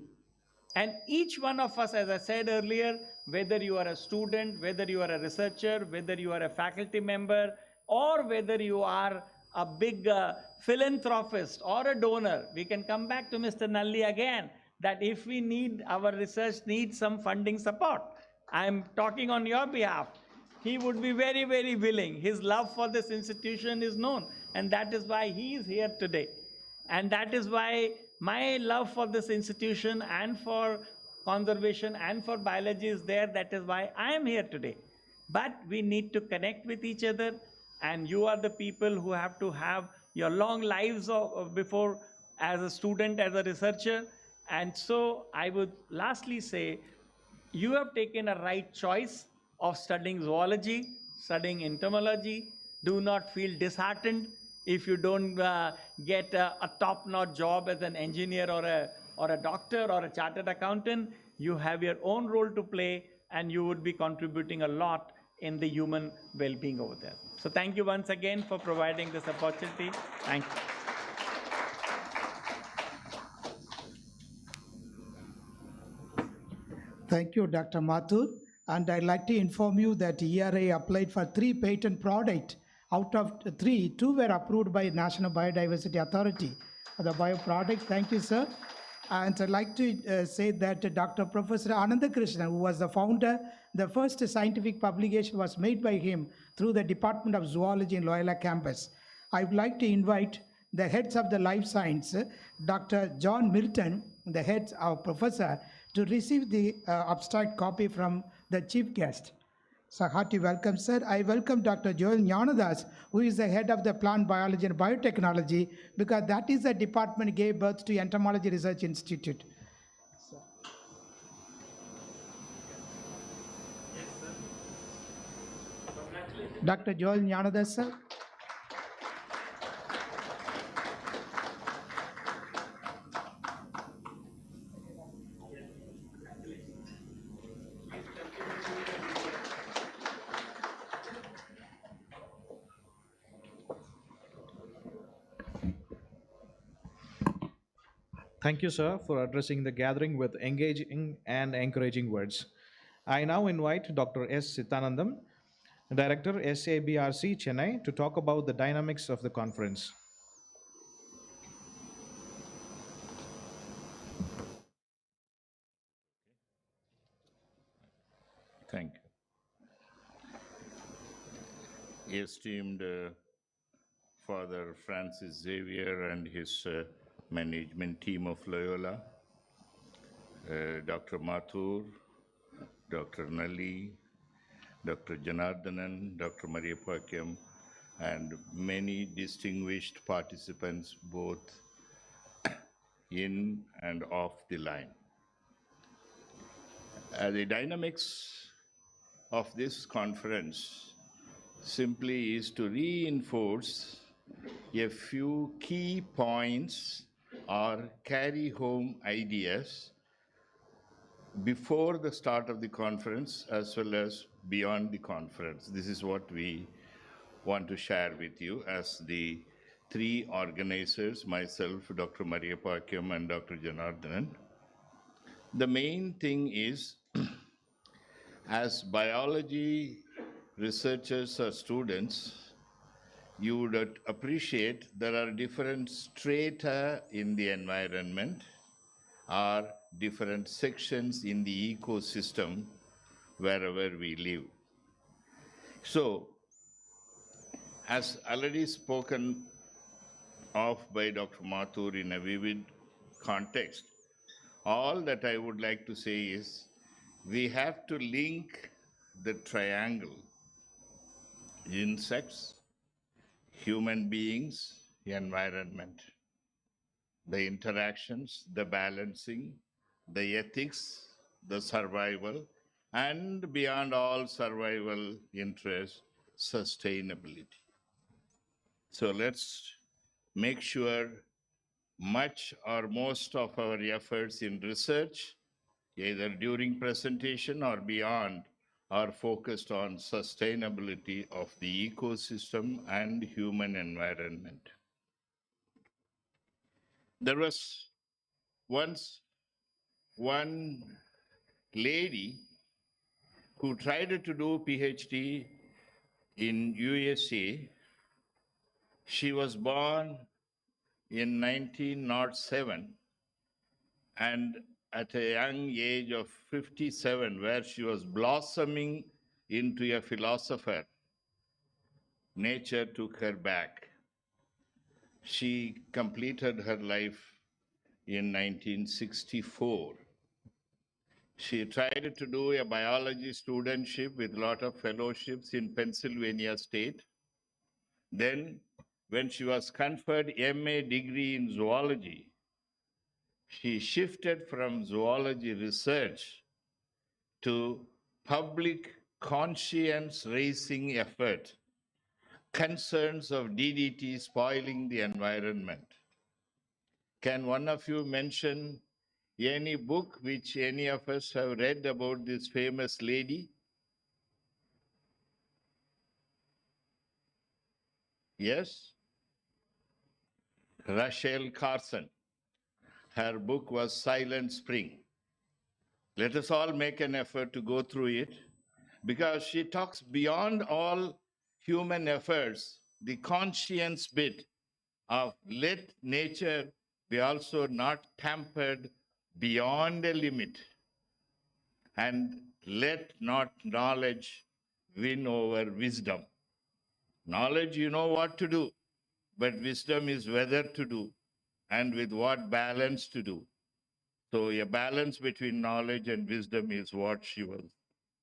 And each one of us, as I said earlier, whether you are a student, whether you are a researcher, whether you are a faculty member, or whether you are a big philanthropist or a donor, we can come back to Mr. Nalli again, that if we need, our research needs some funding support. I'm talking on your behalf. He would be very, very willing. His love for this institution is known, and that is why he is here today. And that is why my love for this institution and for conservation and for biology is there. That is why I am here today. But we need to connect with each other, and you are the people who have to have your long lives before, as a student, as a researcher. And so I would lastly say, you have taken a right choice of studying zoology, studying entomology. Do not feel disheartened if you don't get a top-notch job as an engineer or a doctor or a chartered accountant. You have your own role to play, and you would be contributing a lot in the human well-being over there. So thank you once again for providing this opportunity. Thank you. Thank you, Dr. Mathur. And I'd like to inform you that ERA applied for 3 patent products. Out of 3, 2 were approved by National Biodiversity Authority. The bioproduct, thank you, sir. And I'd like to say that Dr. Professor Anandakrishnan, who was the founder, the first scientific publication was made by him through the Department of Zoology in Loyola campus. I would like to invite the heads of the life science, Dr. John Milton, the head of professor, to receive the abstract copy from the chief guest. So hearty welcome, sir. I welcome Dr. Joel Jnanadas, who is the head of the plant biology and biotechnology, because that is the department gave birth to Entomology Research Institute. Dr. Joel Jnanadas, sir. Thank you, sir, for addressing the gathering with engaging and encouraging words. I now invite Dr. S. Sitanandam, Director, SABRC, Chennai, to talk about the dynamics of the conference. Thank you. Esteemed Father Francis Xavier and his management team of Loyola, Dr. Mathur, Dr. Nalli, Dr. Janardhanan, Dr. Mariapakyam, and many distinguished participants both in and off the line. The dynamics of this conference simply is to reinforce a few key points or carry home ideas before the start of the conference as well as beyond the conference. This is what we want to share with you as the 3 organizers, myself, Dr. Mariapakyam, and Dr. Janardhanan. The main thing is, as biology researchers or students, you would appreciate there are different strata in the environment or different sections in the ecosystem wherever we live. So, as already spoken of by Dr. Mathur in a vivid context, all that I would like to say is we have to link the triangle: insects, human beings, environment. The interactions, the balancing, the ethics, the survival, and beyond all survival interests, sustainability. So let's make sure much or most of our efforts in research, either during presentation or beyond, are focused on sustainability of the ecosystem and human environment. There was once one lady who tried to do PhD in USA. She was born in 1907, and at a young age of 57, where she was blossoming into a philosopher, nature took her back. She completed her life in 1964. She tried to do a biology studentship with a lot of fellowships in Pennsylvania State. Then, when she was conferred MA degree in zoology, she shifted from zoology research to public conscience raising effort, concerns of DDT spoiling the environment. Can one of you mention any book which any of us have read about this famous lady? Yes? Rachel Carson. Her book was Silent Spring. Let us all make an effort to go through it because she talks beyond all human efforts, the conscience bit of let nature be also not tampered beyond a limit, and let not knowledge win over wisdom. Knowledge, you know what to do, but wisdom is whether to do and with what balance to do. So, a balance between knowledge and wisdom is what she was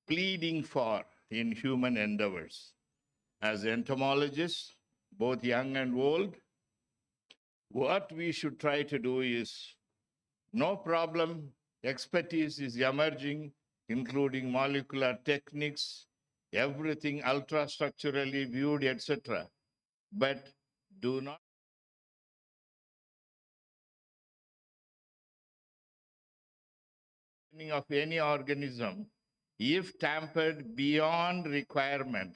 pleading for in human endeavors. As entomologists, both young and old, what we should try to do is no problem, expertise is emerging, including molecular techniques, everything ultrastructurally viewed, etc. But do not of any organism, if tampered beyond requirement,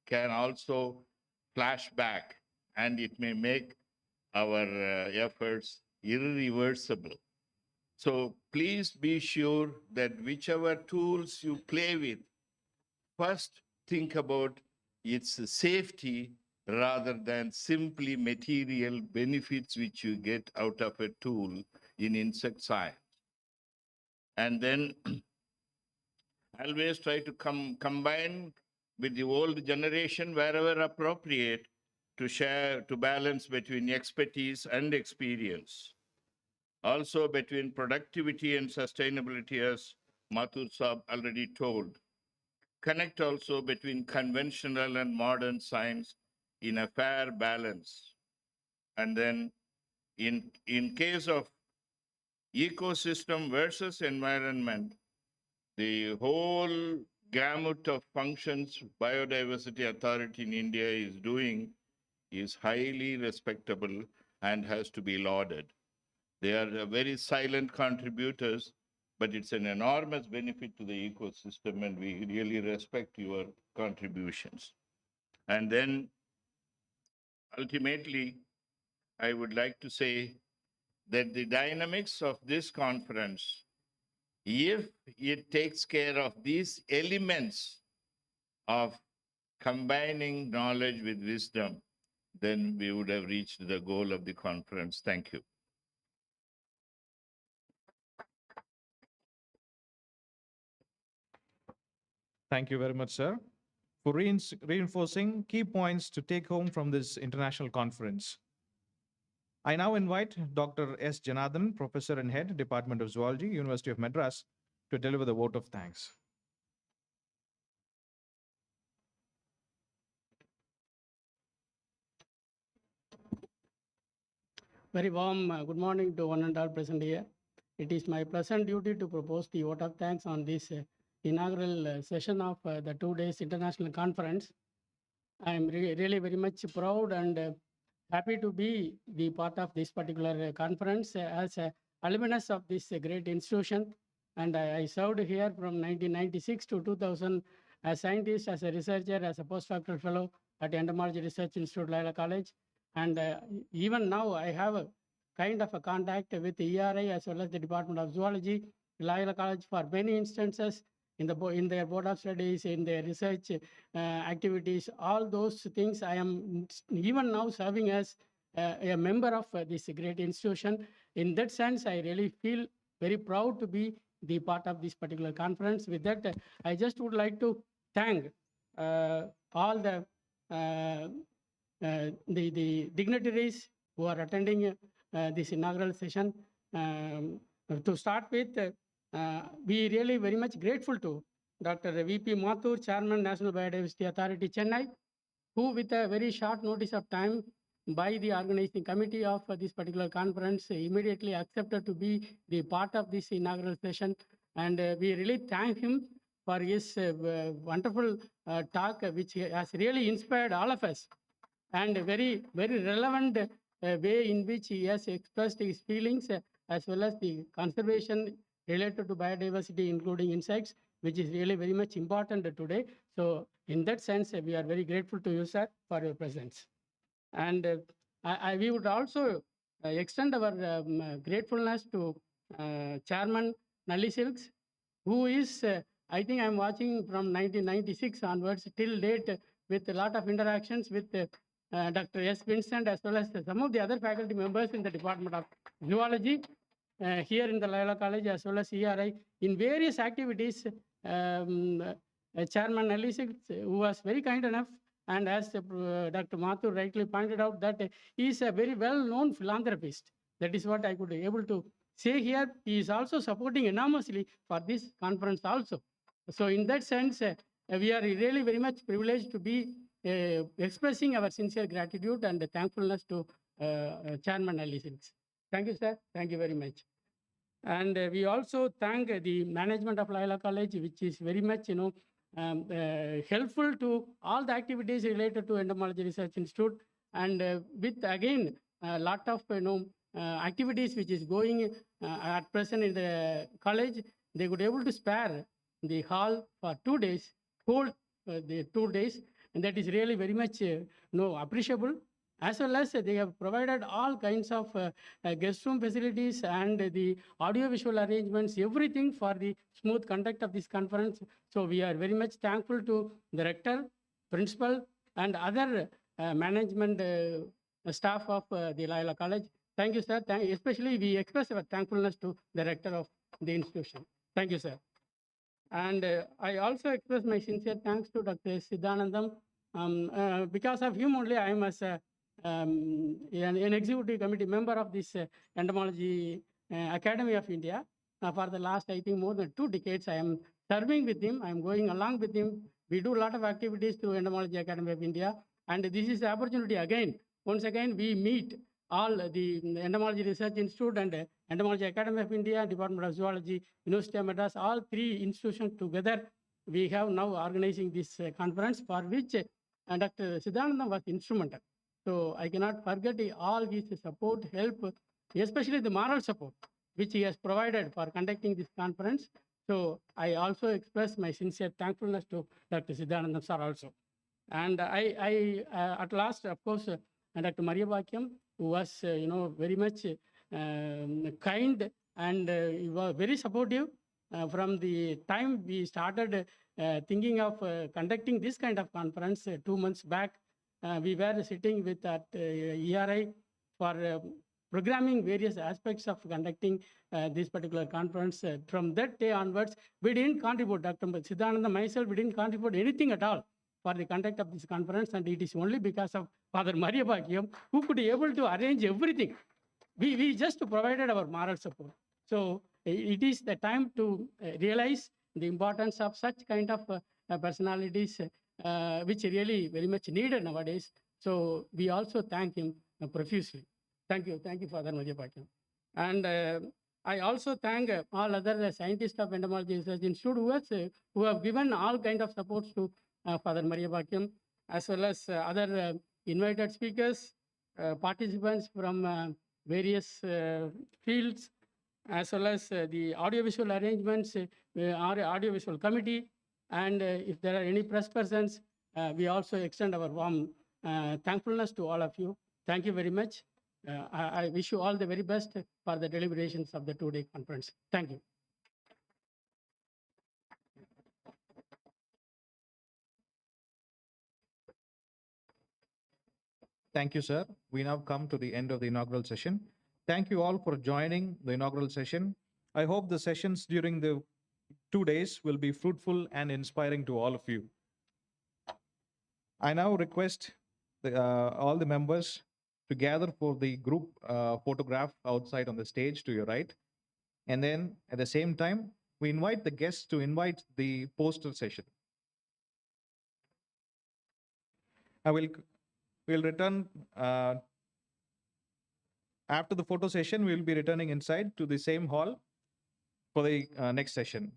can also flash back, and it may make our efforts irreversible. So please be sure that whichever tools you play with, first think about its safety rather than simply material benefits which you get out of a tool in insect science. And then always try to combine with the old generation wherever appropriate to share, to balance between expertise and experience. Also between productivity and sustainability, as Mathur Saab already told. Connect also between conventional and modern science in a fair balance. And then in case of ecosystem versus environment, the whole gamut of functions Biodiversity Authority in India is doing is highly respectable and has to be lauded. They are very silent contributors, but it's an enormous benefit to the ecosystem, and we really respect your contributions. And then ultimately, I would like to say that the dynamics of this conference, if it takes care of these elements of combining knowledge with wisdom, then we would have reached the goal of the conference. Thank you. Thank you very much, sir, for reinforcing key points to take home from this international conference. I now invite Dr. S. Janardhan, Professor and Head, Department of Zoology, University of Madras, to deliver the vote of thanks. Very warm good morning to one and all present here. It is my pleasant duty to propose the vote of thanks on this inaugural session of the 2 days international conference. I am really very much proud and happy to be the part of this particular conference as a alumnus of this great institution. And I served here from 1996 to 2000 as scientist, as a researcher, as a postdoctoral fellow at Entomology Research Institute, Loyola College. And even now, I have a kind of a contact with the ERI as well as the Department of Zoology, Loyola College for many instances in their board of studies, in their research activities, all those things. I am even now serving as a member of this great institution. In that sense, I really feel very proud to be the part of this particular conference. With that, I just would like to thank all the dignitaries who are attending this inaugural session. To start with, we really very much grateful to Dr. V.P. Mathur, Chairman, National Biodiversity Authority, Chennai, who with a very short notice of time by the organizing committee of this particular conference immediately accepted to be the part of this inaugural session. And we really thank him for his wonderful talk, which has really inspired all of us, and a very relevant way in which he has expressed his feelings as well as the conservation related to biodiversity, including insects, which is really very much important today. So in that sense, we are very grateful to you, sir, for your presence. And we would also extend our gratefulness to Chairman Nalli Silks, who is I think I'm watching from 1996 onwards till date with a lot of interactions with Dr. S. Vincent as well as some of the other faculty members in the Department of Zoology here in the Loyola College as well as ERI in various activities. Chairman L.S. who was very kind enough, and as Dr. Mathur rightly pointed out, that he is a very well-known philanthropist. That is what I could be able to say here. He is also supporting enormously for this conference also. So in that sense, we are really very much privileged to be expressing our sincere gratitude and thankfulness to Chairman L.S. Thank you, sir. Thank you very much. And we also thank the management of Loyola College, which is very much, helpful to all the activities related to Entomology Research Institute. And with, again, a lot of, activities which is going at present in the college, they could able to spare the hall for 2 days, hold the 2 days, and that is really very much, appreciable. As well as they have provided all kinds of guest room facilities and the audio-visual arrangements, everything for the smooth conduct of this conference. So we are very much thankful to the rector, principal, and other management staff of the Loyola College. Thank you, sir. Especially we express our thankfulness to the rector of the institution. Thank you, sir. And I also express my sincere thanks to Dr. Siddhanandam. Because of him only, I am as an executive committee member of this Entomology Academy of India. For the last, I think, more than 2 decades, I am serving with him. I am going along with him. We do a lot of activities through Entomology Academy of India. And this is the opportunity again. Once again, we meet all the Entomology Research Institute and Entomology Academy of India, Department of Zoology, University of Madras, all 3 institutions together. We have now organizing this conference, for which Dr. Siddhanandam was instrumental. So I cannot forget all his support, help, especially the moral support, which he has provided for conducting this conference. So I also express my sincere thankfulness to Dr. Siddhanandam sir also. And I at last, of course, Dr. Maria Bhakyam, who was, very much kind, and he was very supportive from the time we started thinking of conducting this kind of conference 2 months back. We were sitting with at ERI for programming various aspects of conducting this particular conference. From that day onwards, we didn't contribute, Dr. Siddhananda, myself, we didn't contribute anything at all for the conduct of this conference, and it is only because of Father Maria Bhakyam, who could be able to arrange everything. We just provided our moral support. So it is the time to realize the importance of such kind of personalities, which really very much needed nowadays. So we also thank him profusely. Thank you, Father Maria Bhakyam. And I also thank all other scientists of Entomology Research Institute who have given all kind of supports to Father Maria Bhakyam, as well as other invited speakers, participants from various fields, as well as the audiovisual arrangements, audiovisual committee, and if there are any press persons, we also extend our warm thankfulness to all of you. Thank you very much. I wish you all the very best for the deliberations of the 2-day conference. Thank you. Thank you, sir. We now come to the end of the inaugural session. Thank you all for joining the inaugural session. I hope the sessions during the 2 days will be fruitful and inspiring to all of you. I now request all the members to gather for the group photograph outside on the stage to your right. And then at the same time, we invite the guests to invite the poster session. We'll return after the photo session. We'll be returning inside to the same hall for the next session.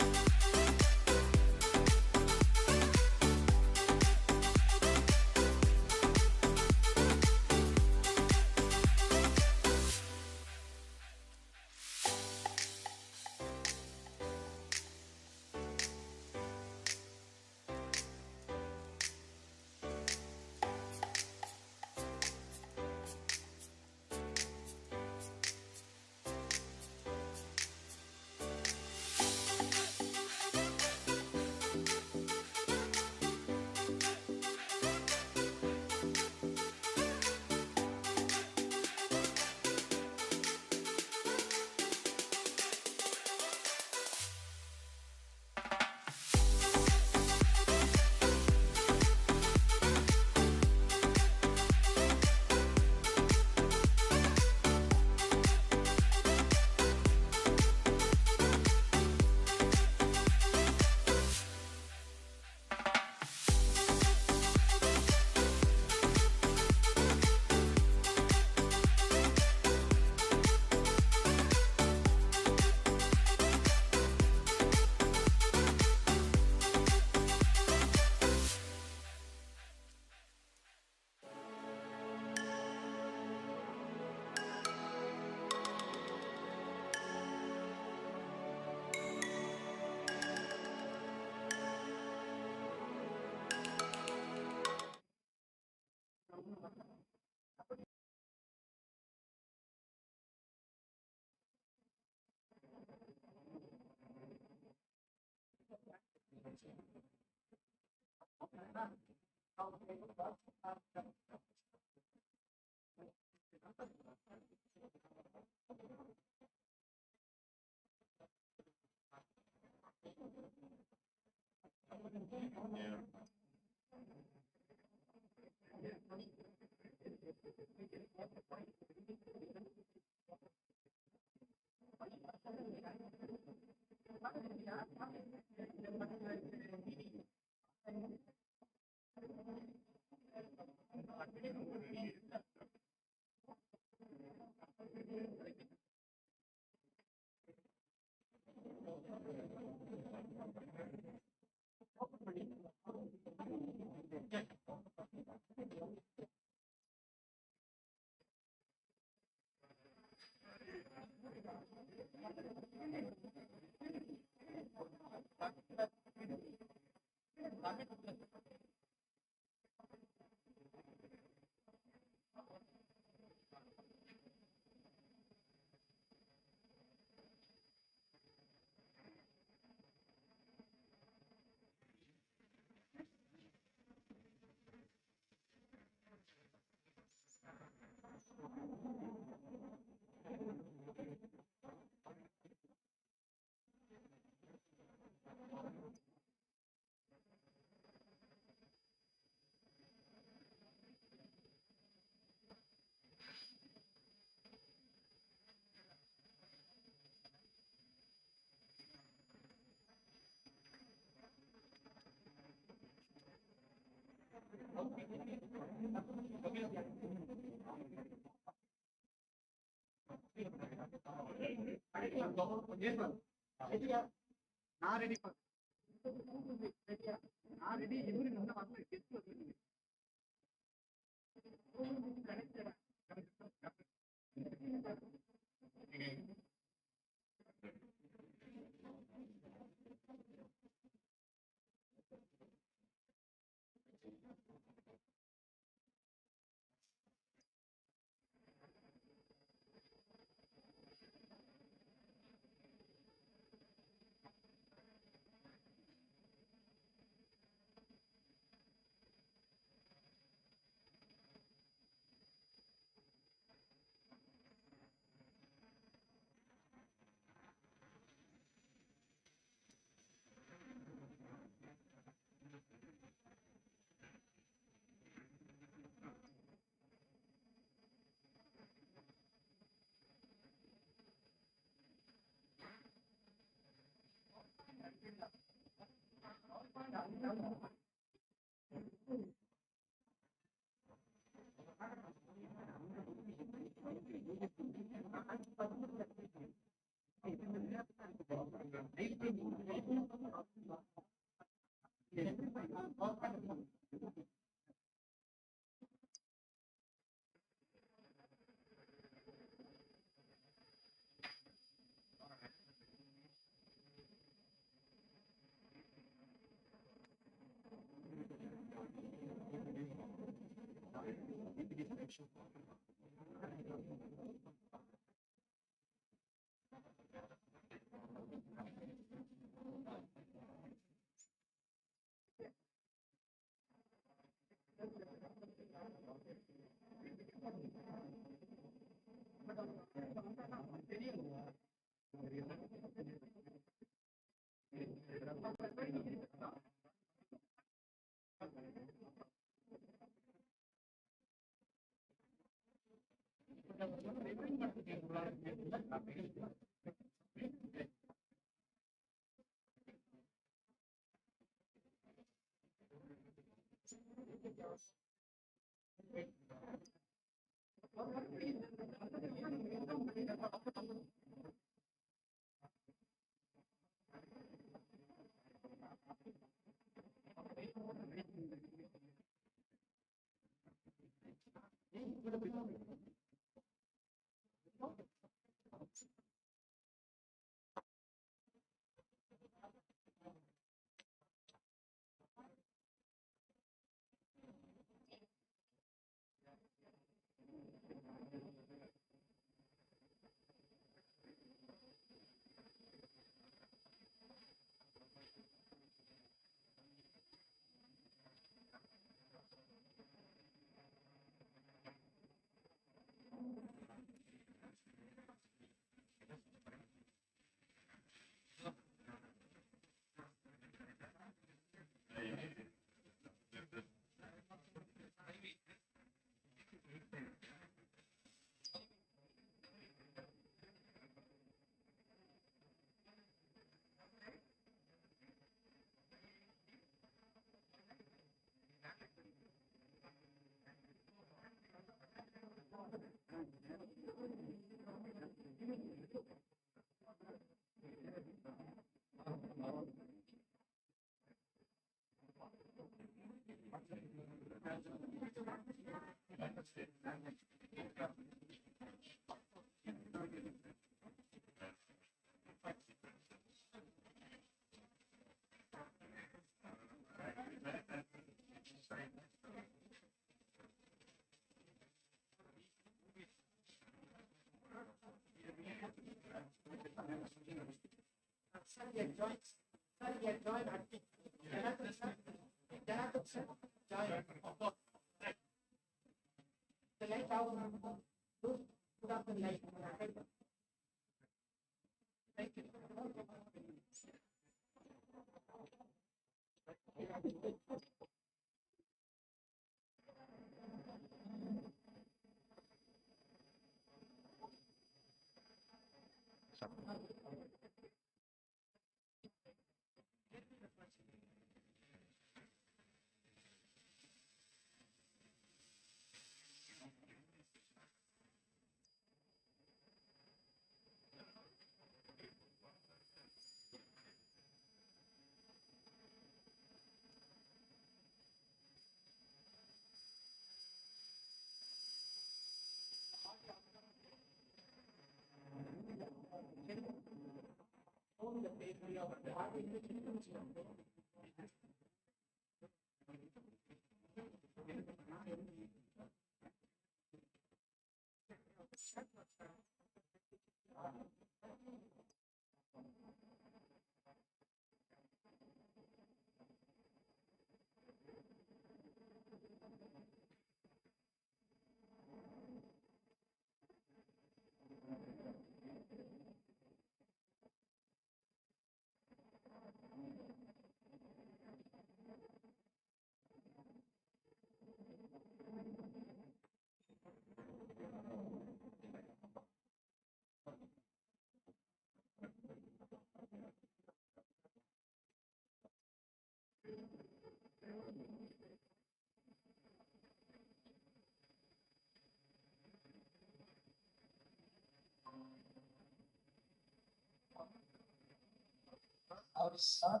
Sir,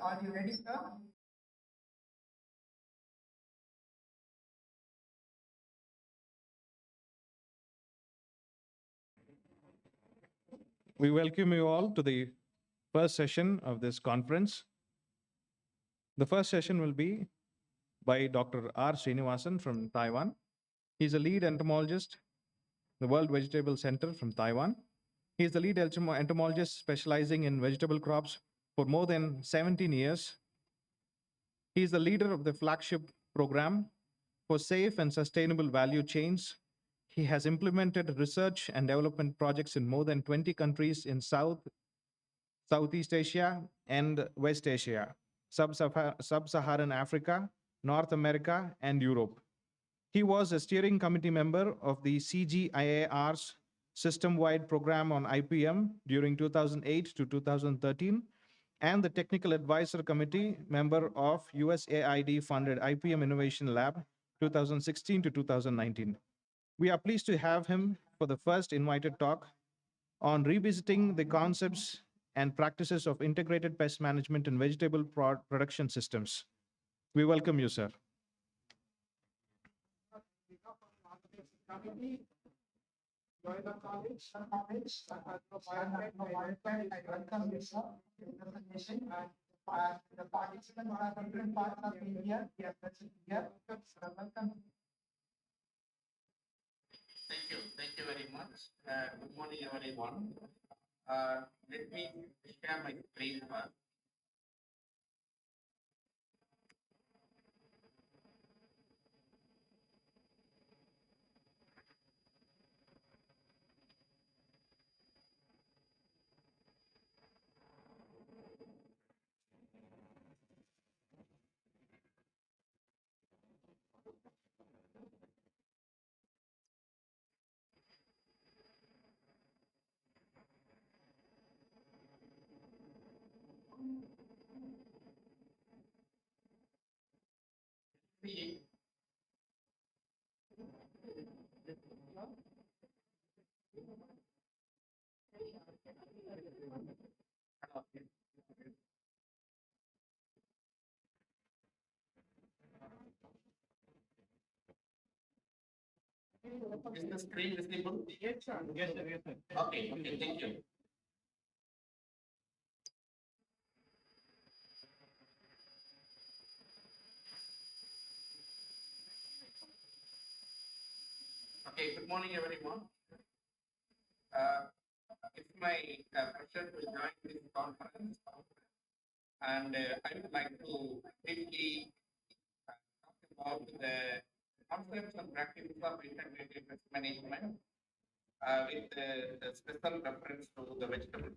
are you ready, sir? We welcome you all to the first session of this conference. The first session will be by Dr. R. Srinivasan from Taiwan. He's a lead entomologist, the World Vegetable Center from Taiwan. He is the lead entomologist specializing in vegetable crops for more than 17 years. He is the leader of the flagship program for safe and sustainable value chains. He has implemented research and development projects in more than 20 countries in Southeast Asia and West Asia, Sub-Saharan Africa, North America, and Europe. He was a steering committee member of the CGIAR's system-wide program on IPM during 2008 to 2013, and the technical advisor committee member of USAID-funded IPM Innovation Lab 2016 to 2019. We are pleased to have him for the first invited talk on revisiting the concepts and practices of integrated pest management in vegetable production systems. We welcome you, sir. Loyola College, I welcome you, sir, to the presentation, and the participants are from different parts of India. We are present here. Welcome. Thank you very much. Good morning, everyone. Let me share my screen first. See, Is the screen visible? Yes, sir. Yes, sir. Yes, sir. Okay, okay, thank you. Okay, good morning, everyone. Uh, it's my pleasure to join this conference, and I would like to briefly talk about the concepts and practices of integrated risk management with the special reference to the vegetable.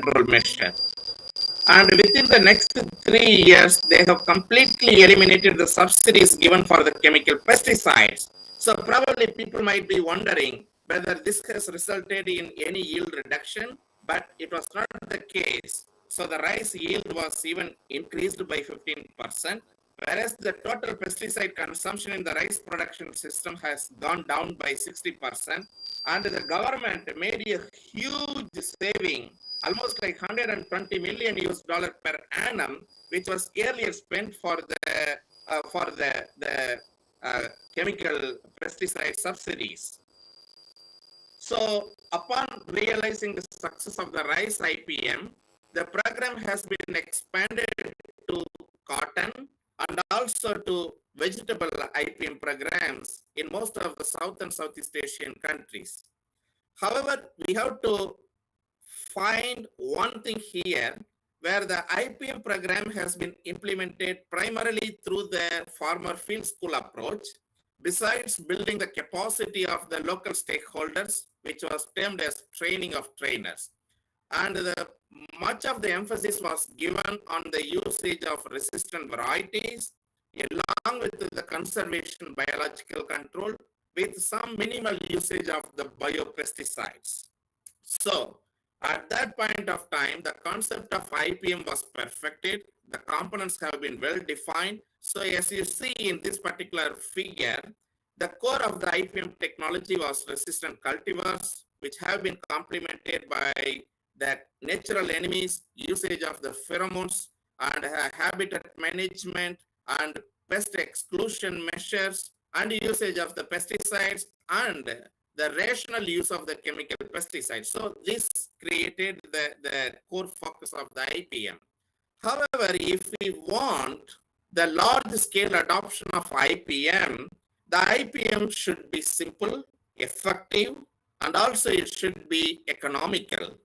control measure. And within the next 3 years, they have completely eliminated the subsidies given for the chemical pesticides. So probably people might be wondering whether this has resulted in any yield reduction, but it was not the case. So the rice yield was even increased by 15%, whereas the total pesticide consumption in the rice production system has gone down by 60%, and the government made a huge saving, almost like 120 million US dollar per annum, which was earlier spent for the chemical pesticide subsidies. So upon realizing the success of the rice IPM, the program has been expanded to cotton and also to vegetable IPM programs in most of the South and Southeast Asian countries. However, we have to find one thing here where the IPM program has been implemented primarily through the farmer field school approach, besides building the capacity of the local stakeholders, which was termed as training of trainers. And much of the emphasis was given on the usage of resistant varieties, along with the conservation biological control, with some minimal usage of the biopesticides. So at that point of time, the concept of IPM was perfected. The components have been well defined. So as you see in this particular figure, the core of the IPM technology was resistant cultivars, which have been complemented by the natural enemies, usage of the pheromones, and habitat management, and pest exclusion measures, and usage of the pesticides, and the rational use of the chemical pesticides. So this created the core focus of the IPM. However, if we want the large scale adoption of IPM, the IPM should be simple, effective, and also it should be economical.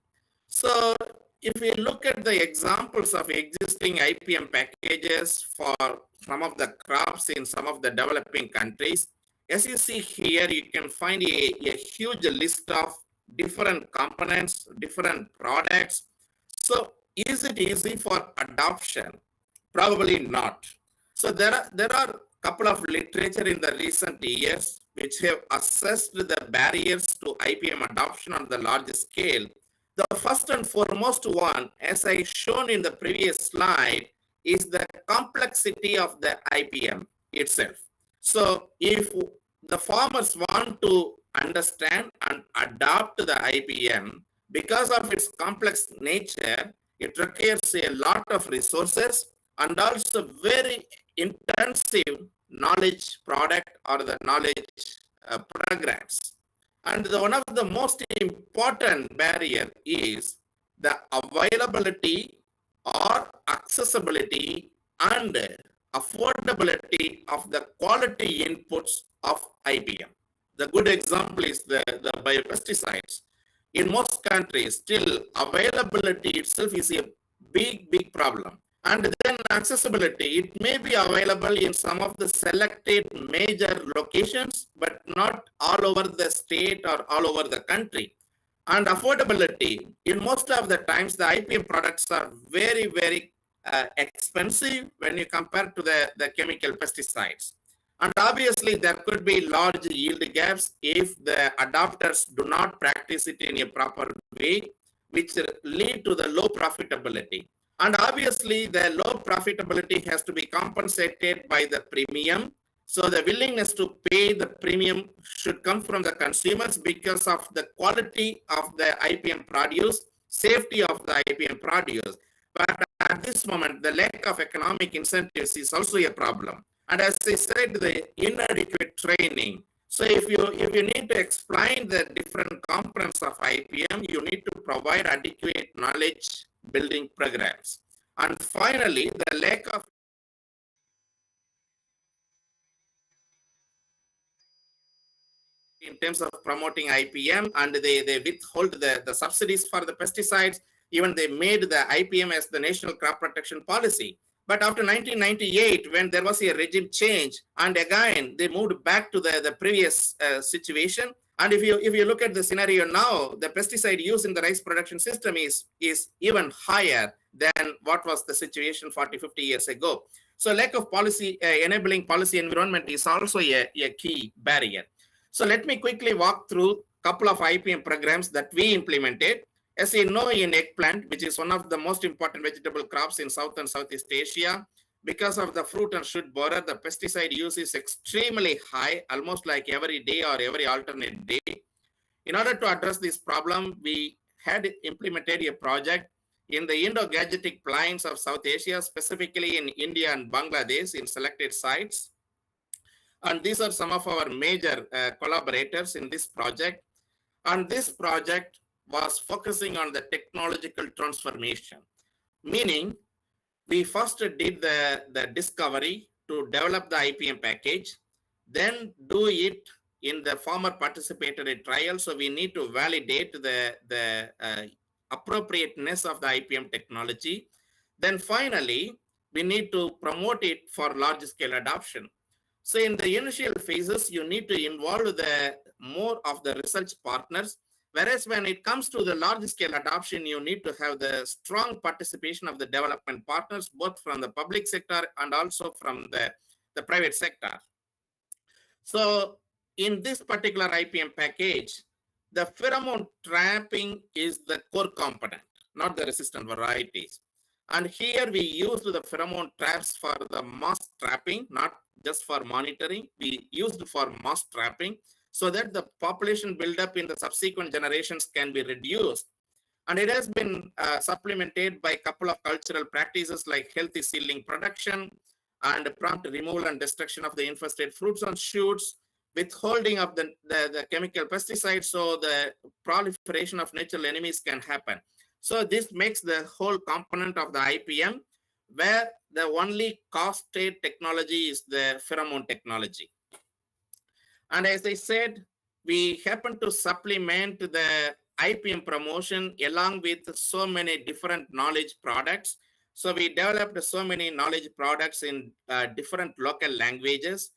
So if we look at the examples of existing IPM packages for some of the crops in some of the developing countries, as you see here, you can find a huge list of different components, different products. So is it easy for adoption? Probably not. So there are a couple of literature in the recent years which have assessed the barriers to IPM adoption on the large scale. The first and foremost one, as I shown in the previous slide, is the complexity of the IPM itself. So if the farmers want to understand and adopt the IPM, because of its complex nature, it requires a lot of resources and also very intensive knowledge product or the knowledge programs. And one of the most important barrier is the availability or accessibility and affordability of the quality inputs of IPM. The good example is the biopesticides. In most countries, still availability itself is a big problem. And then accessibility, it may be available in some of the selected major locations, but not all over the state or all over the country. And affordability, in most of the times, the IPM products are very expensive when you compare to the chemical pesticides. And obviously, there could be large yield gaps if the adopters do not practice it in a proper way, which lead to the low profitability. And obviously, the low profitability has to be compensated by the premium. So the willingness to pay the premium should come from the consumers because of the quality of the IPM produce, safety of the IPM produce. But at this moment, the lack of economic incentives is also a problem. And as I said, the inadequate training. So if you need to explain the different components of IPM, you need to provide adequate knowledge building programs. And finally, the lack of in terms of promoting IPM, and they withhold the subsidies for the pesticides. Even they made the IPM as the national crop protection policy. But after 1998, when there was a regime change, and again, they moved back to the previous situation, And if you look at the scenario now, the pesticide use in the rice production system is even higher than what was the situation 40, 50 years ago. So lack of policy, enabling policy environment is also a key barrier. So let me quickly walk through a couple of IPM programs that we implemented. As you know, in eggplant, which is one of the most important vegetable crops in South and Southeast Asia, because of the fruit and shoot borer, the pesticide use is extremely high, almost like every day or every alternate day. In order to address this problem, we had implemented a project in the Indo-Gangetic plains of South Asia, specifically in India and Bangladesh in selected sites. And these are some of our major collaborators in this project. And this project was focusing on the technological transformation, meaning we first did the discovery to develop the IPM package, then do it in the farmer participatory trial. So we need to validate the appropriateness of the IPM technology. Then finally, we need to promote it for large scale adoption. So in the initial phases, you need to involve the more of the research partners. Whereas when it comes to the large scale adoption, you need to have the strong participation of the development partners, both from the public sector and also from the private sector. So in this particular IPM package, the pheromone trapping is the core component, not the resistant varieties. And here we used the pheromone traps for the mass trapping, not just for monitoring. We used for mass trapping so that the population buildup in the subsequent generations can be reduced. And it has been supplemented by a couple of cultural practices like healthy seedling production and prompt removal and destruction of the infested fruits and shoots, withholding of the chemical pesticides so the proliferation of natural enemies can happen. So this makes the whole component of the IPM where the only costed technology is the pheromone technology. And as I said, we happen to supplement the IPM promotion along with so many different knowledge products. So we developed so many knowledge products in different local languages.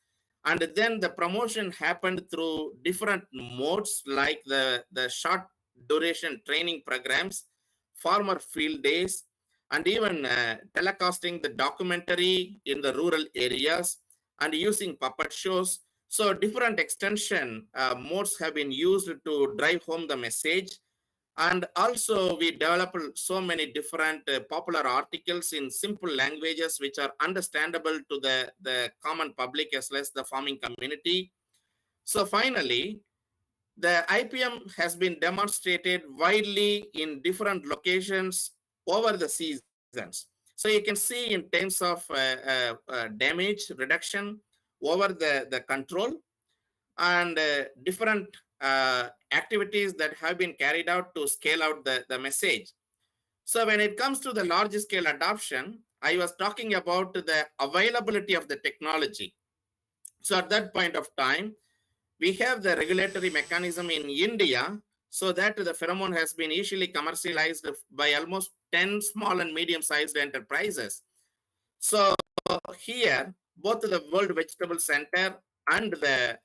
And then the promotion happened through different modes like the short duration training programs, farmer field days, and even telecasting the documentary in the rural areas and using puppet shows. So different extension modes have been used to drive home the message. And also we developed so many different popular articles in simple languages which are understandable to the common public as well as the farming community. So finally, the IPM has been demonstrated widely in different locations over the seasons. So you can see in terms of damage reduction over the control and different activities that have been carried out to scale out the message. So when it comes to the large scale adoption, I was talking about the availability of the technology. So at that point of time, we have the regulatory mechanism in India so that the pheromone has been easily commercialized by almost 10 small and medium-sized enterprises. So here, both the World Vegetable Center and the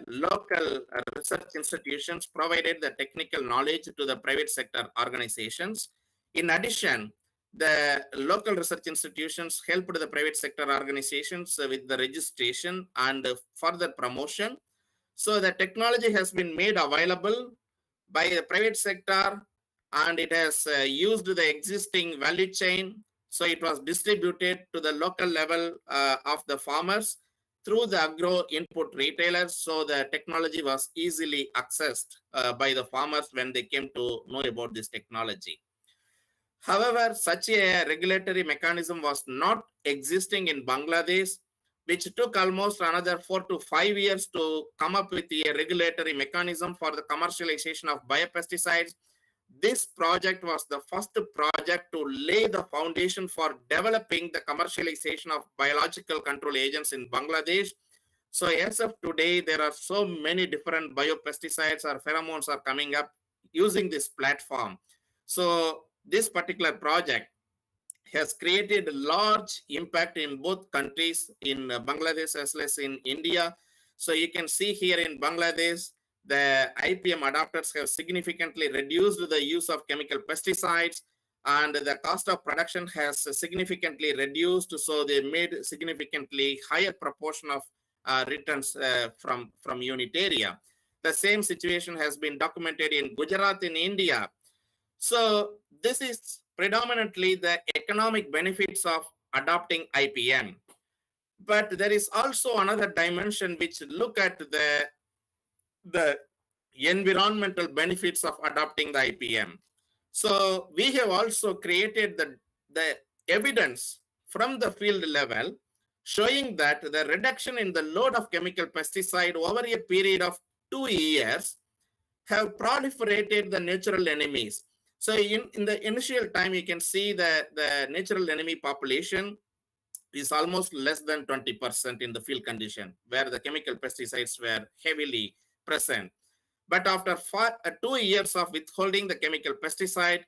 local research institutions provided the technical knowledge to the private sector organizations. In addition, the local research institutions helped the private sector organizations with the registration and further promotion. So the technology has been made available by the private sector and it has used the existing value chain. So it was distributed to the local level of the farmers through the agro input retailers. So the technology was easily accessed by the farmers when they came to know about this technology. However, such a regulatory mechanism was not existing in Bangladesh, which took almost another 4 to 5 years to come up with a regulatory mechanism for the commercialization of biopesticides. This project was the first project to lay the foundation for developing the commercialization of biological control agents in Bangladesh. So as of today, there are so many different biopesticides or pheromones are coming up using this platform. So this particular project has created a large impact in both countries, in Bangladesh as well as in India. So you can see here in Bangladesh, the IPM adopters have significantly reduced the use of chemical pesticides, and the cost of production has significantly reduced. So they made significantly higher proportion of returns from unit area. The same situation has been documented in Gujarat in India. So this is predominantly the economic benefits of adopting IPM. But there is also another dimension which look at the environmental benefits of adopting the IPM. So we have also created the evidence from the field level showing that the reduction in the load of chemical pesticide over a period of 2 years have proliferated the natural enemies. So in the initial time, you can see the natural enemy population is almost less than 20% in the field condition where the chemical pesticides were heavily present. But after 2 years of withholding the chemical pesticide,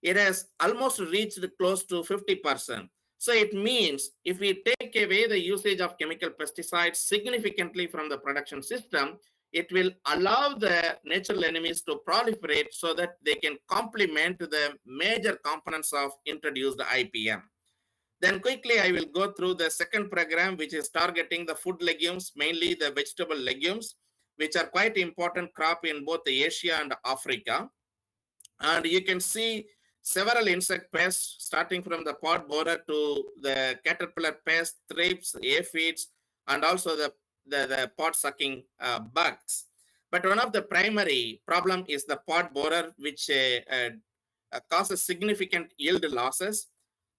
it has almost reached close to 50%. So it means if we take away the usage of chemical pesticides significantly from the production system, it will allow the natural enemies to proliferate so that they can complement the major components of introduced IPM. Then quickly, I will go through the second program, which is targeting the food legumes, mainly the vegetable legumes, which are quite important crop in both Asia and Africa. And you can see several insect pests, starting from the pod borer to the caterpillar pest, thrips, aphids, and also the pod sucking bugs. But one of the primary problem is the pod borer, which causes significant yield losses.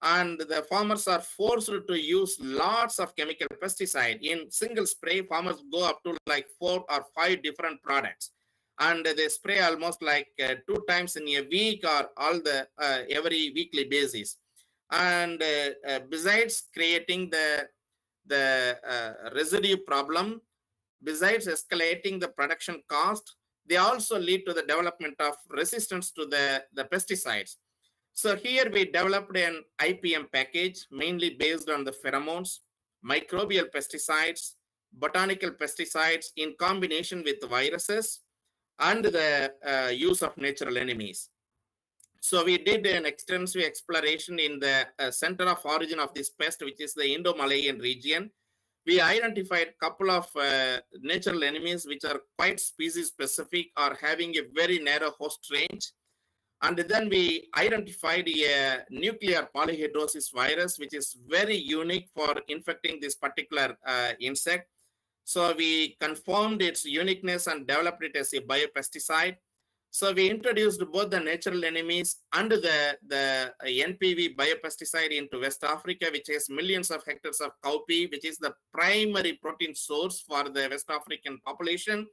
And the farmers are forced to use lots of chemical pesticide. In single spray, farmers go up to like 4 or 5 different products, and they spray almost like 2 times in a week or every weekly basis. And besides creating the residue problem, besides escalating the production cost, they also lead to the development of resistance to the pesticides. So here we developed an IPM package mainly based on the pheromones, microbial pesticides, botanical pesticides in combination with viruses, and the use of natural enemies. So we did an extensive exploration in the center of origin of this pest, which is the Indo-Malayan region. We identified a couple of natural enemies which are quite species specific or having a very narrow host range. And then we identified a nuclear polyhedrosis virus, which is very unique for infecting this particular insect. So we confirmed its uniqueness and developed it as a biopesticide. So we introduced both the natural enemies and the NPV biopesticide into West Africa, which has millions of hectares of cowpea, which is the primary protein source for the West African population.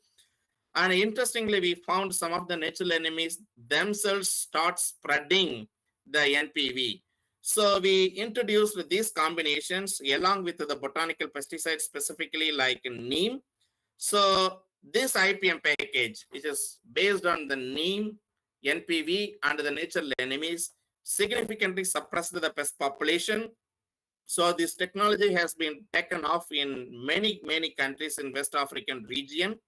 And interestingly, we found some of the natural enemies themselves start spreading the NPV. So we introduced these combinations along with the botanical pesticides, specifically like neem. So this IPM package, which is based on the neem, NPV, and the natural enemies, significantly suppressed the pest population. So this technology has been taken off in many countries in West African region.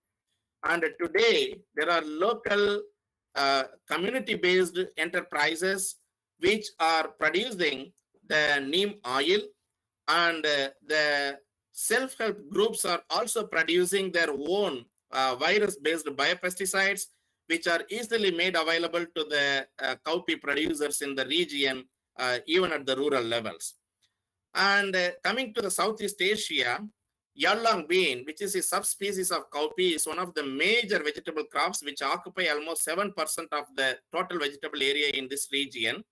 And today, there are local community-based enterprises which are producing the neem oil, and the self-help groups are also producing their own virus-based biopesticides, which are easily made available to the cowpea producers in the region, even at the rural levels. And coming to the Southeast Asia, yellow bean, which is a subspecies of cowpea, is one of the major vegetable crops which occupy almost 7% of the total vegetable area in this region.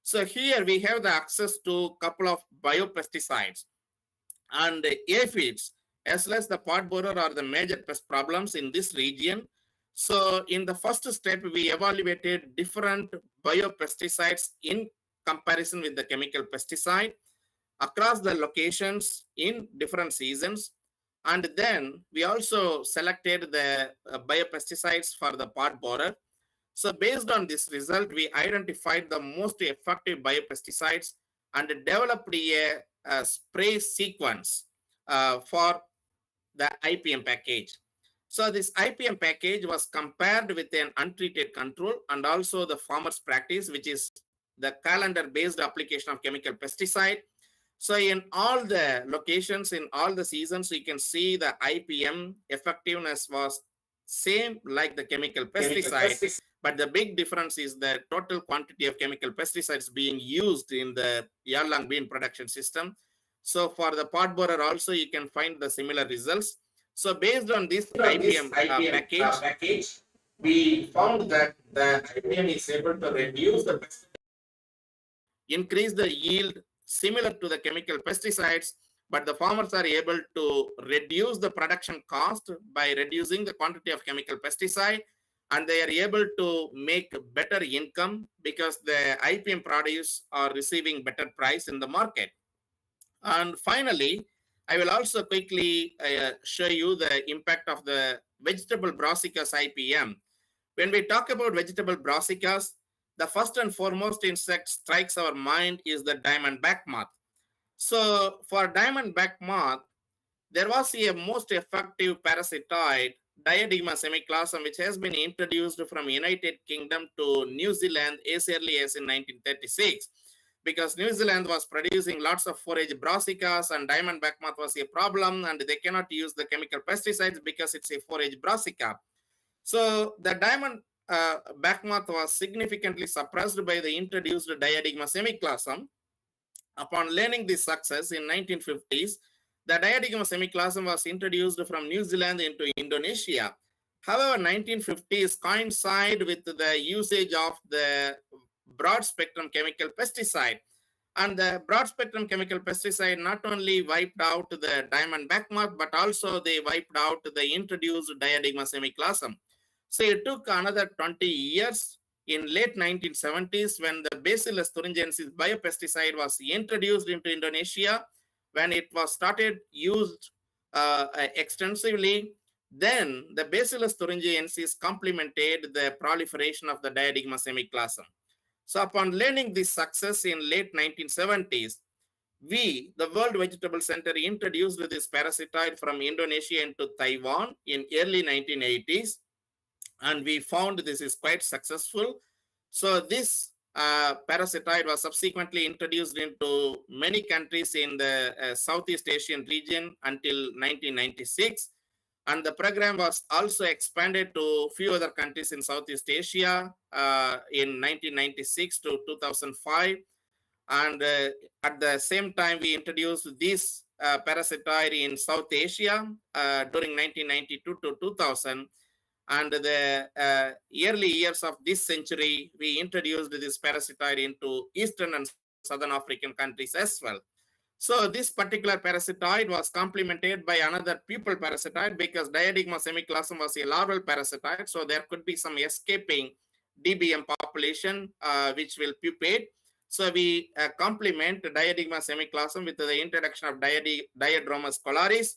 So here we have the access to a couple of biopesticides, and aphids as well as the pod borer are the major pest problems in this region. So in the first step, we evaluated different biopesticides in comparison with the chemical pesticide across the locations in different seasons. And then we also selected the biopesticides for the pod borer. So based on this result, we identified the most effective biopesticides and developed a spray sequence for the IPM package. So this IPM package was compared with an untreated control and also the farmer's practice, which is the calendar-based application of chemical pesticide. So in all the locations, in all the seasons, you can see the IPM effectiveness was same like the chemical pesticide, but the big difference is the total quantity of chemical pesticides being used in the yearling bean production system. So for the pod borer also, you can find the similar results. So based on this IPM package, we found that the IPM is able to reduce the increase the yield similar to the chemical pesticides, but the farmers are able to reduce the production cost by reducing the quantity of chemical pesticide, and they are able to make better income because the IPM produce are receiving better price in the market. And finally, I will also quickly show you the impact of the vegetable brassicas IPM. When we talk about vegetable brassicas, the first and foremost insect strikes our mind is the diamondback moth. So for diamondback moth, there was a most effective parasitoid, Diadema semiclassum, which has been introduced from United Kingdom to New Zealand as early as in 1936. Because New Zealand was producing lots of forage brassicas and diamondback moth was a problem, and they cannot use the chemical pesticides because it's a forage brassica. So the diamond back moth was significantly suppressed by the introduced Diadema semiclassum. Upon learning this success in 1950s, the Diadema semiclassum was introduced from New Zealand into Indonesia. However, 1950s coincide with the usage of the broad spectrum chemical pesticide. And the broad spectrum chemical pesticide not only wiped out the diamondback moth, but also they wiped out the introduced Diadema semiclassum. So it took another 20 years. In late 1970s, when the Bacillus thuringiensis biopesticide was introduced into Indonesia, when it was started used extensively, then the Bacillus thuringiensis complemented the proliferation of the Diadema semiclassum. So upon learning this success in late 1970s, we, the World Vegetable Center, introduced this parasitoid from Indonesia into Taiwan in early 1980s. And we found this is quite successful. So this parasitoid was subsequently introduced into many countries in the Southeast Asian region until 1996. And the program was also expanded to a few other countries in Southeast Asia in 1996 to 2005. And at the same time, we introduced this parasitoid in South Asia during 1992 to 2000. And the early years of this century, we introduced this parasitoid into Eastern and Southern African countries as well. So this particular parasitoid was complemented by another pupal parasitoid because Diadema semiclassum was a larval parasitoid. So there could be some escaping DBM population which will pupate. So we complement Diadema semiclassum with the introduction of Diadromus scholaris,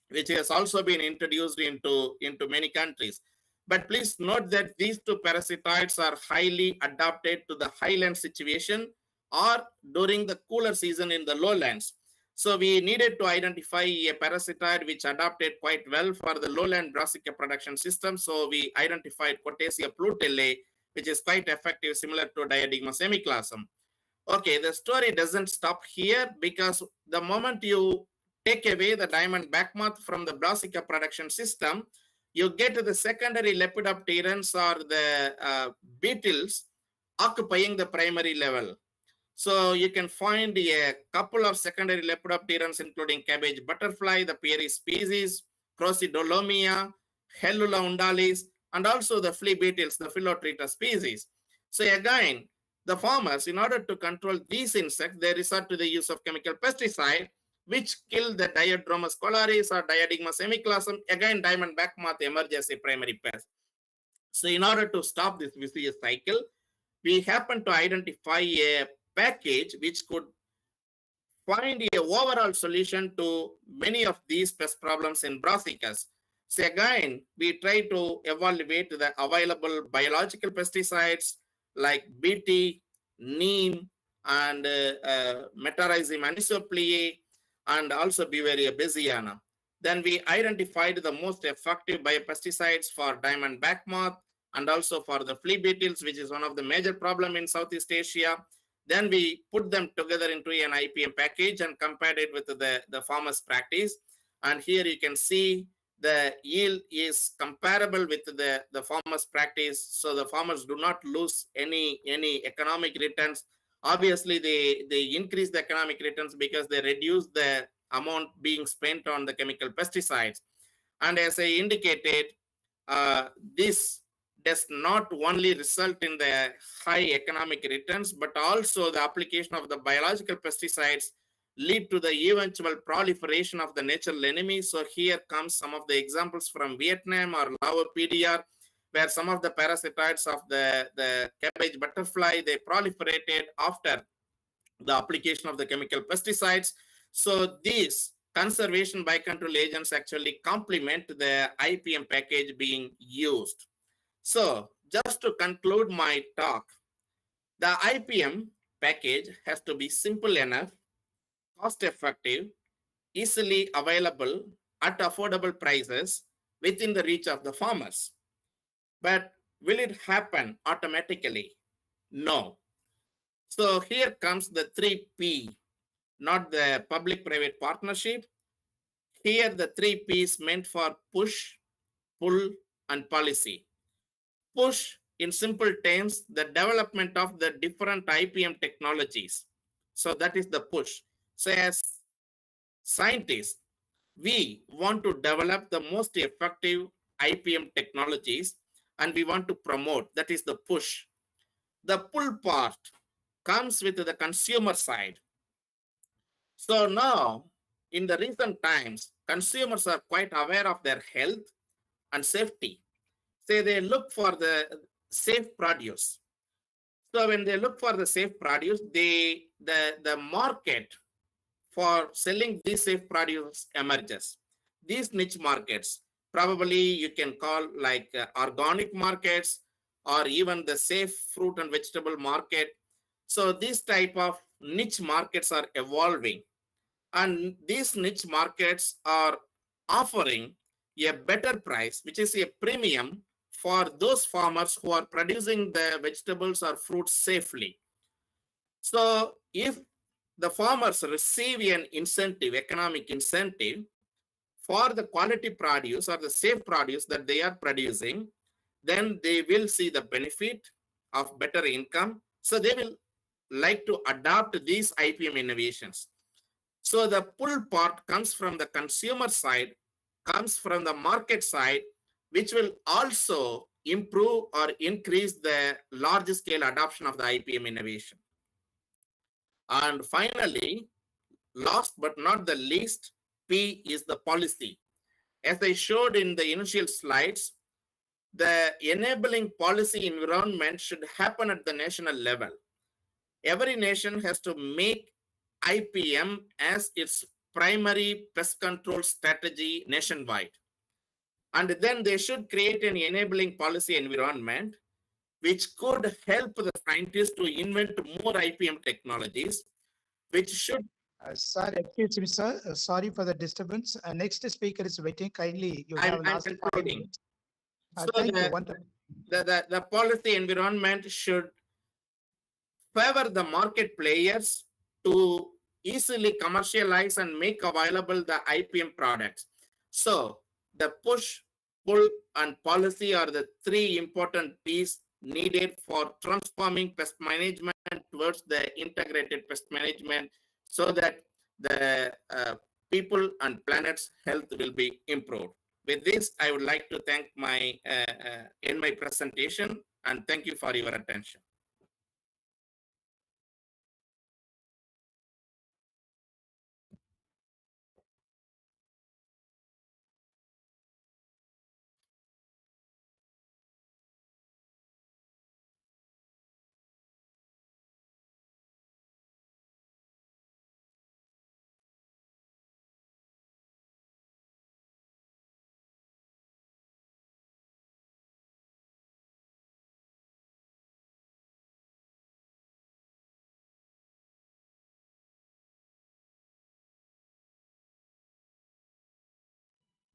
which has also been introduced into many countries. But please note that these two parasitoids are highly adapted to the highland situation or during the cooler season in the lowlands. So we needed to identify a parasitoid which adapted quite well for the lowland brassica production system. So we identified Cotesia plutellae, which is quite effective, similar to Diadema semiclassum. Okay, the story doesn't stop here because the moment you take away the diamondback moth from the brassica production system, you get the secondary lepidopterans or the beetles occupying the primary level. So you can find a couple of secondary lepidopterans, including cabbage butterfly, the Peary species, Crocidolomia, Hellula undalis, and also the flea beetles, the Philotrita species. So again, the farmers, in order to control these insects, they resort to the use of chemical pesticide, which kill the Diadromus scholaris or Diadema semiclassum. Again, diamondback moth emerges as a primary pest. So in order to stop this vicious cycle, we happen to identify a package which could find a overall solution to many of these pest problems in brassicas. So again, we try to evaluate the available biological pesticides like BT, neem, and Metarrhizum anisopliae, and also Beauveria bassiana. Then we identified the most effective biopesticides for diamond back moth and also for the flea beetles, which is one of the major problem in Southeast Asia. Then we put them together into an IPM package and compared it with the farmer's practice. And here you can see the yield is comparable with the farmer's practice. So the farmers do not lose any economic returns. Obviously, they increase the economic returns because they reduce the amount being spent on the chemical pesticides. And as I indicated, this does not only result in the high economic returns, but also the application of the biological pesticides lead to the eventual proliferation of the natural enemies. So here comes some of the examples from Vietnam or Lao PDR, where some of the parasitoids of the cabbage butterfly, they proliferated after the application of the chemical pesticides. So these conservation biocontrol agents actually complement the IPM package being used. So just to conclude my talk, the IPM package has to be simple enough, cost effective, easily available at affordable prices within the reach of the farmers. But will it happen automatically? No. So here comes the 3P, not the public-private partnership. Here the 3Ps meant for push, pull, and policy. Push, in simple terms, the development of the different IPM technologies. So that is the push. So as scientists, we want to develop the most effective IPM technologies and we want to promote, that is the push. The pull part comes with the consumer side. So now, in the recent times, consumers are quite aware of their health and safety. Say they look for the safe produce. So when they look for the safe produce, the market for selling these safe produce emerges. These niche markets, probably you can call like organic markets or even the safe fruit and vegetable market. So these type of niche markets are evolving, and these niche markets are offering a better price, which is a premium for those farmers who are producing the vegetables or fruits safely. So if the farmers receive an incentive, economic incentive for the quality produce or the safe produce that they are producing, then they will see the benefit of better income. So they will like to adopt these IPM innovations. So the pull part comes from the consumer side, comes from the market side, which will also improve or increase the large scale adoption of the IPM innovation. And finally, last but not the least, P is the policy. As I showed in the initial slides, the enabling policy environment should happen at the national level. Every nation has to make IPM as its primary pest control strategy nationwide. And then they should create an enabling policy environment which could help the scientists to invent more IPM technologies, which should. Sir, excuse me, sir. Sorry for the disturbance. Next speaker is waiting. Kindly, you have I'm last 5 concluding. minutes. So Thank you. Wonderful. the policy environment should favor the market players to easily commercialize and make available the IPM products. So the push, pull, and policy are the three important pieces needed for transforming pest management towards the integrated pest management so that the people and planet's health will be improved. With this, I would like to thank end my presentation and thank you for your attention.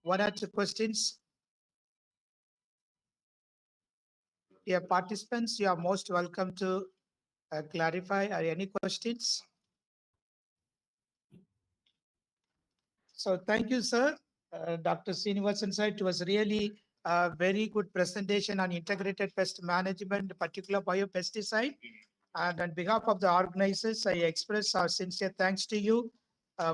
one or two questions. Dear participants, you are most welcome to clarify or any questions. So thank you, sir. Dr. Srinivasan sir, it was really a very good presentation on integrated pest management, particular biopesticide. And on behalf of the organizers, I express our sincere thanks to you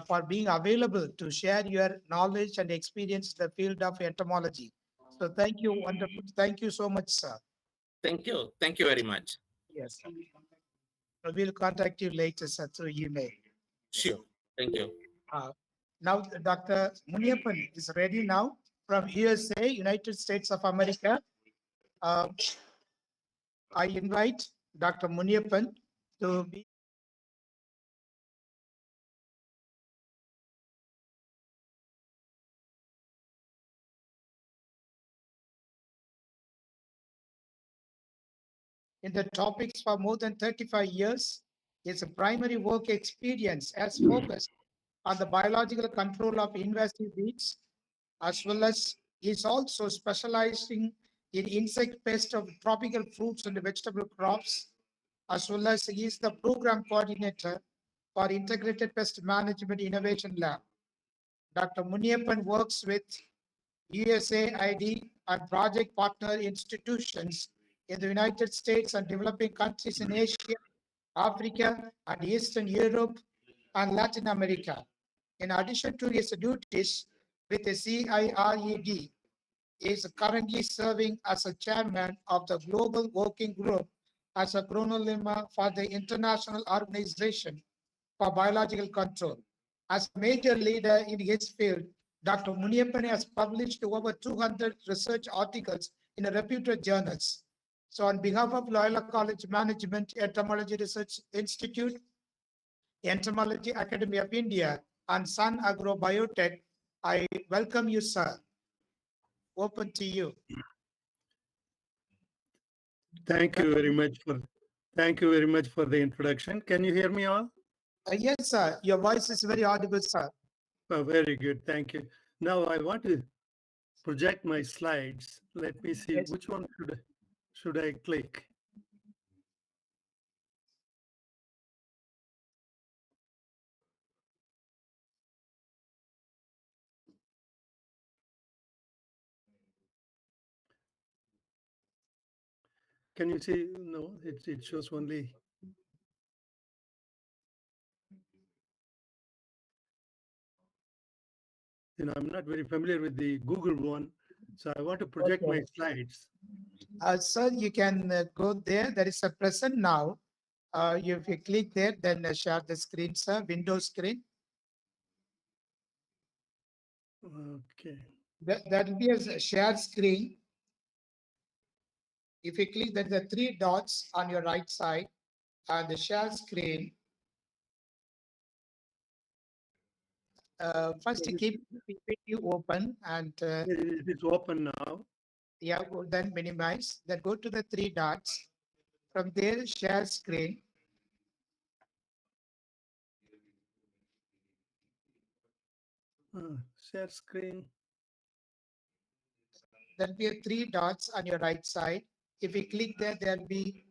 for being available to share your knowledge and experience in the field of entomology. So thank you, wonderful. Thank you so much, sir. Thank you. Thank you very much. Yes. We'll contact you later, sir, through email. Sure. Thank you. Now, Dr. Muniappan is ready now from USA, United States of America. I invite Dr. Muniappan to be. In the topics for more than 35 years. His primary work experience has focused on the biological control of invasive weeds, as well as is also specializing in insect pest of tropical fruits and vegetable crops, as well as he is the program coordinator for Integrated Pest Management Innovation Lab. Dr. Muniappan works with USAID and project partner institutions in the United States and developing countries in Asia, Africa, and Eastern Europe and Latin America. In addition to his duties with the CIRED, he is currently serving as a chairman of the Global Working Group as a chronolema for the International Organization for Biological Control. As a major leader in his field, Dr. Muniappan has published over 200 research articles in reputed journals. So on behalf of Loyola College Management Entomology Research Institute, Entomology Academy of India, and Sun Agro Biotech, I welcome you, sir. Open to you. Thank you very much for the introduction. Can you hear me all? Yes, sir. Your voice is very audible, sir. Oh, very good. Thank you. Now I want to project my slides. Let me see Yes. which one should I click. Can you see? No, it shows only. I'm not very familiar with the Google one, so I want to project my slides. Sir, you can go there. There is a present now. If you click there, then share the screen, sir. Windows screen. Okay. That will be a share screen. If you click, there are three dots on your right side and the share screen. First, keep PPT open and It is open now. yeah, then minimize. Then go to the three dots. From there, share screen. Share screen. There'll be three dots on your right side. If you click there, there'll be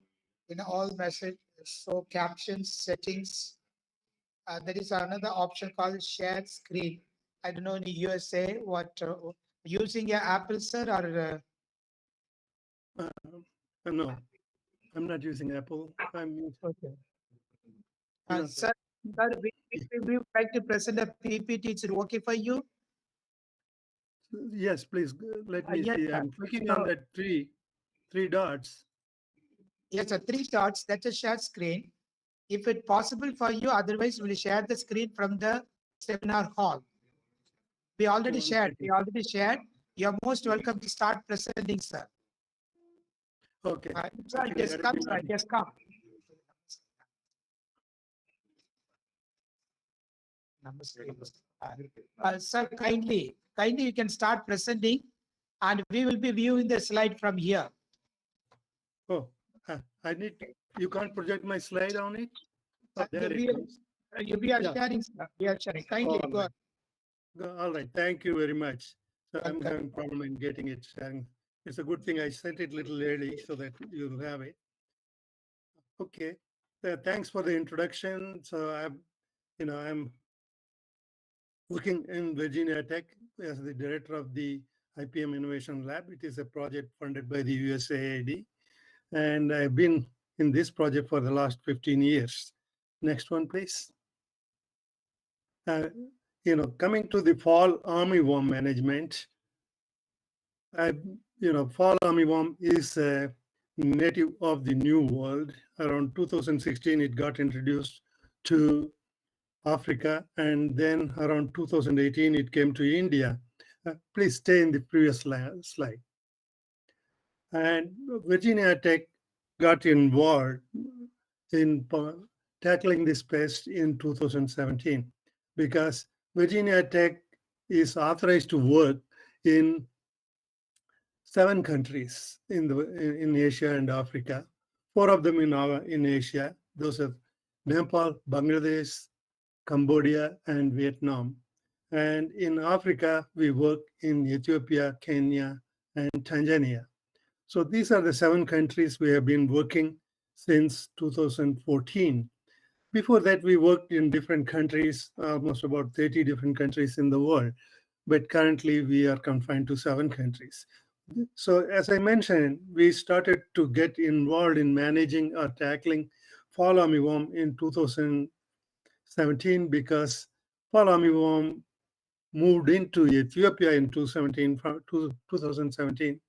in all message, so captions, settings. There is another option called share screen. I don't know in the USA what using your Apple, sir, or No, I'm not using Apple. I'm using. okay. No, Sir, we would like to present a PPT. Is it okay for you? Yes, please let me Yes, see. sir. I'm clicking on that three dots. Yes, sir. Three dots. That's a share screen. If it's possible for you, otherwise we'll share the screen from the seminar hall. We already shared. You're most welcome to start presenting, sir. Okay. Sir, just come, sir. Just come. Sir, kindly you can start presenting and we will be viewing the slide from here. Oh, I need, you can't project my slide on it? Oh, there it comes. We are sharing, sir. We are sharing. Kindly go. All right. Thank you very much. So I'm having problem in getting it. And it's a good thing I sent it a little early so that you'll have it. Okay. Thanks for the introduction. So I'm working in Virginia Tech as the director of the IPM Innovation Lab. It is a project funded by the USAID. And I've been in this project for the last 15 years. Next one, please. Coming to the fall armyworm management, fall armyworm is a native of the New World. Around 2016, it got introduced to Africa, and then around 2018, it came to India. Please stay in the previous slide. And Virginia Tech got involved in tackling this pest in 2017 because Virginia Tech is authorized to work in 7 countries in Asia and Africa. 4 of them in Asia. Those are Nepal, Bangladesh, Cambodia, and Vietnam. And in Africa, we work in Ethiopia, Kenya, and Tanzania. So these are the 7 countries we have been working since 2014. Before that, we worked in different countries, almost about 30 different countries in the world. But currently, we are confined to 7 countries. So as I mentioned, we started to get involved in managing or tackling fall armyworm in 2017 because fall armyworm moved into Ethiopia in 2017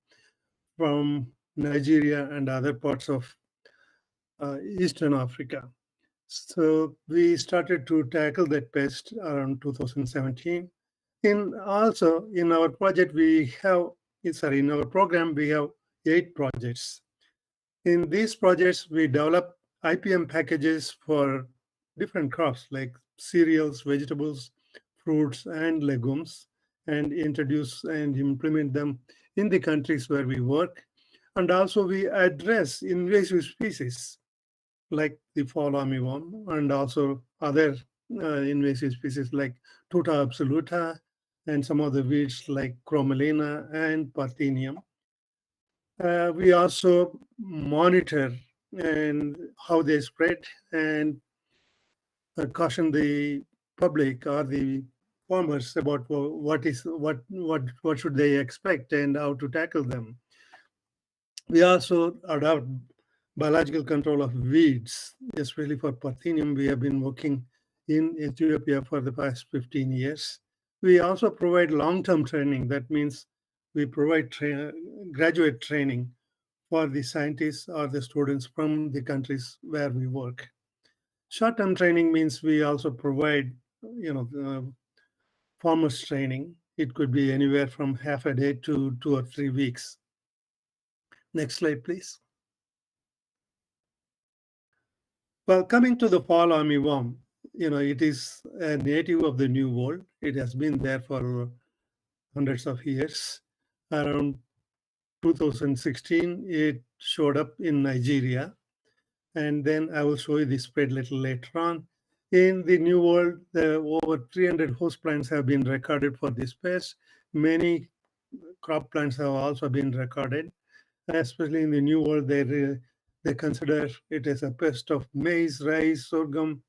from Nigeria and other parts of Eastern Africa. So we started to tackle that pest around 2017. In our project, in our program, we have 8 projects. In these projects, we develop IPM packages for different crops like cereals, vegetables, fruits, and legumes, and introduce and implement them in the countries where we work. And also we address invasive species like the fall armyworm and also other invasive species like Tuta absoluta and some of the weeds like Chromalina and Parthenium. We also monitor and how they spread and caution the public or the farmers about what should they expect and how to tackle them. We also adopt biological control of weeds, especially for Parthenium. We have been working in Ethiopia for the past 15 years. We also provide long-term training. That means we provide graduate training for the scientists or the students from the countries where we work. Short-term training means we also provide, farmers training. It could be anywhere from half a day to 2 or 3 weeks. Next slide, please. Well, coming to the fall armyworm, it is a native of the New World. It has been there for hundreds of years. Around 2016, it showed up in Nigeria. And then I will show you the spread a little later on. In the New World, over 300 host plants have been recorded for this pest. Many crop plants have also been recorded. Especially in the New World, they consider it as a pest of maize, rice, sorghum,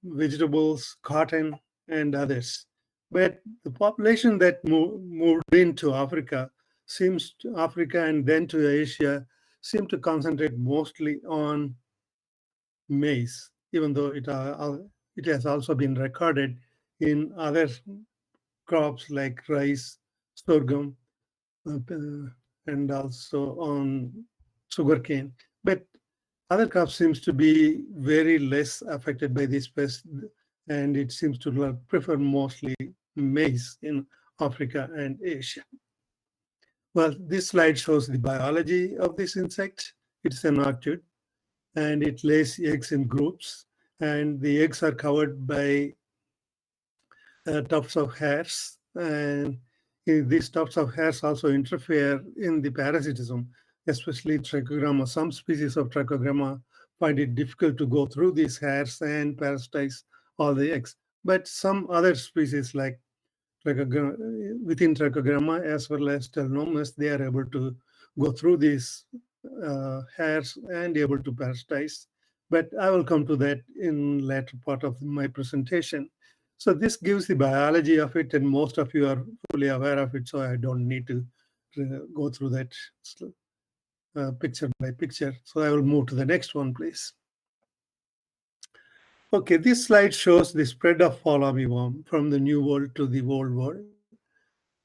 vegetables, cotton, and others. But the population that moved into Africa and then to Asia seem to concentrate mostly on maize, even though it has also been recorded in other crops like rice, sorghum, and also on sugarcane. But other crops seems to be very less affected by this pest, and it seems to prefer mostly maize in Africa and Asia. Well, this slide shows the biology of this insect. It's an orchid, and it lays eggs in groups, and the eggs are covered by tufts of hairs, and these tufts of hairs also interfere in the parasitism, especially trichogramma. Some species of trichogramma find it difficult to go through these hairs and parasitize all the eggs. But some other species like within trichogramma as well as telnomus, they are able to go through these hairs and able to parasitize. But I will come to that in later part of my presentation. So this gives the biology of it, and most of you are fully aware of it, so I don't need to go through that picture by picture. So I will move to the next one, please. Okay, this slide shows the spread of fall armyworm from the New World to the Old World.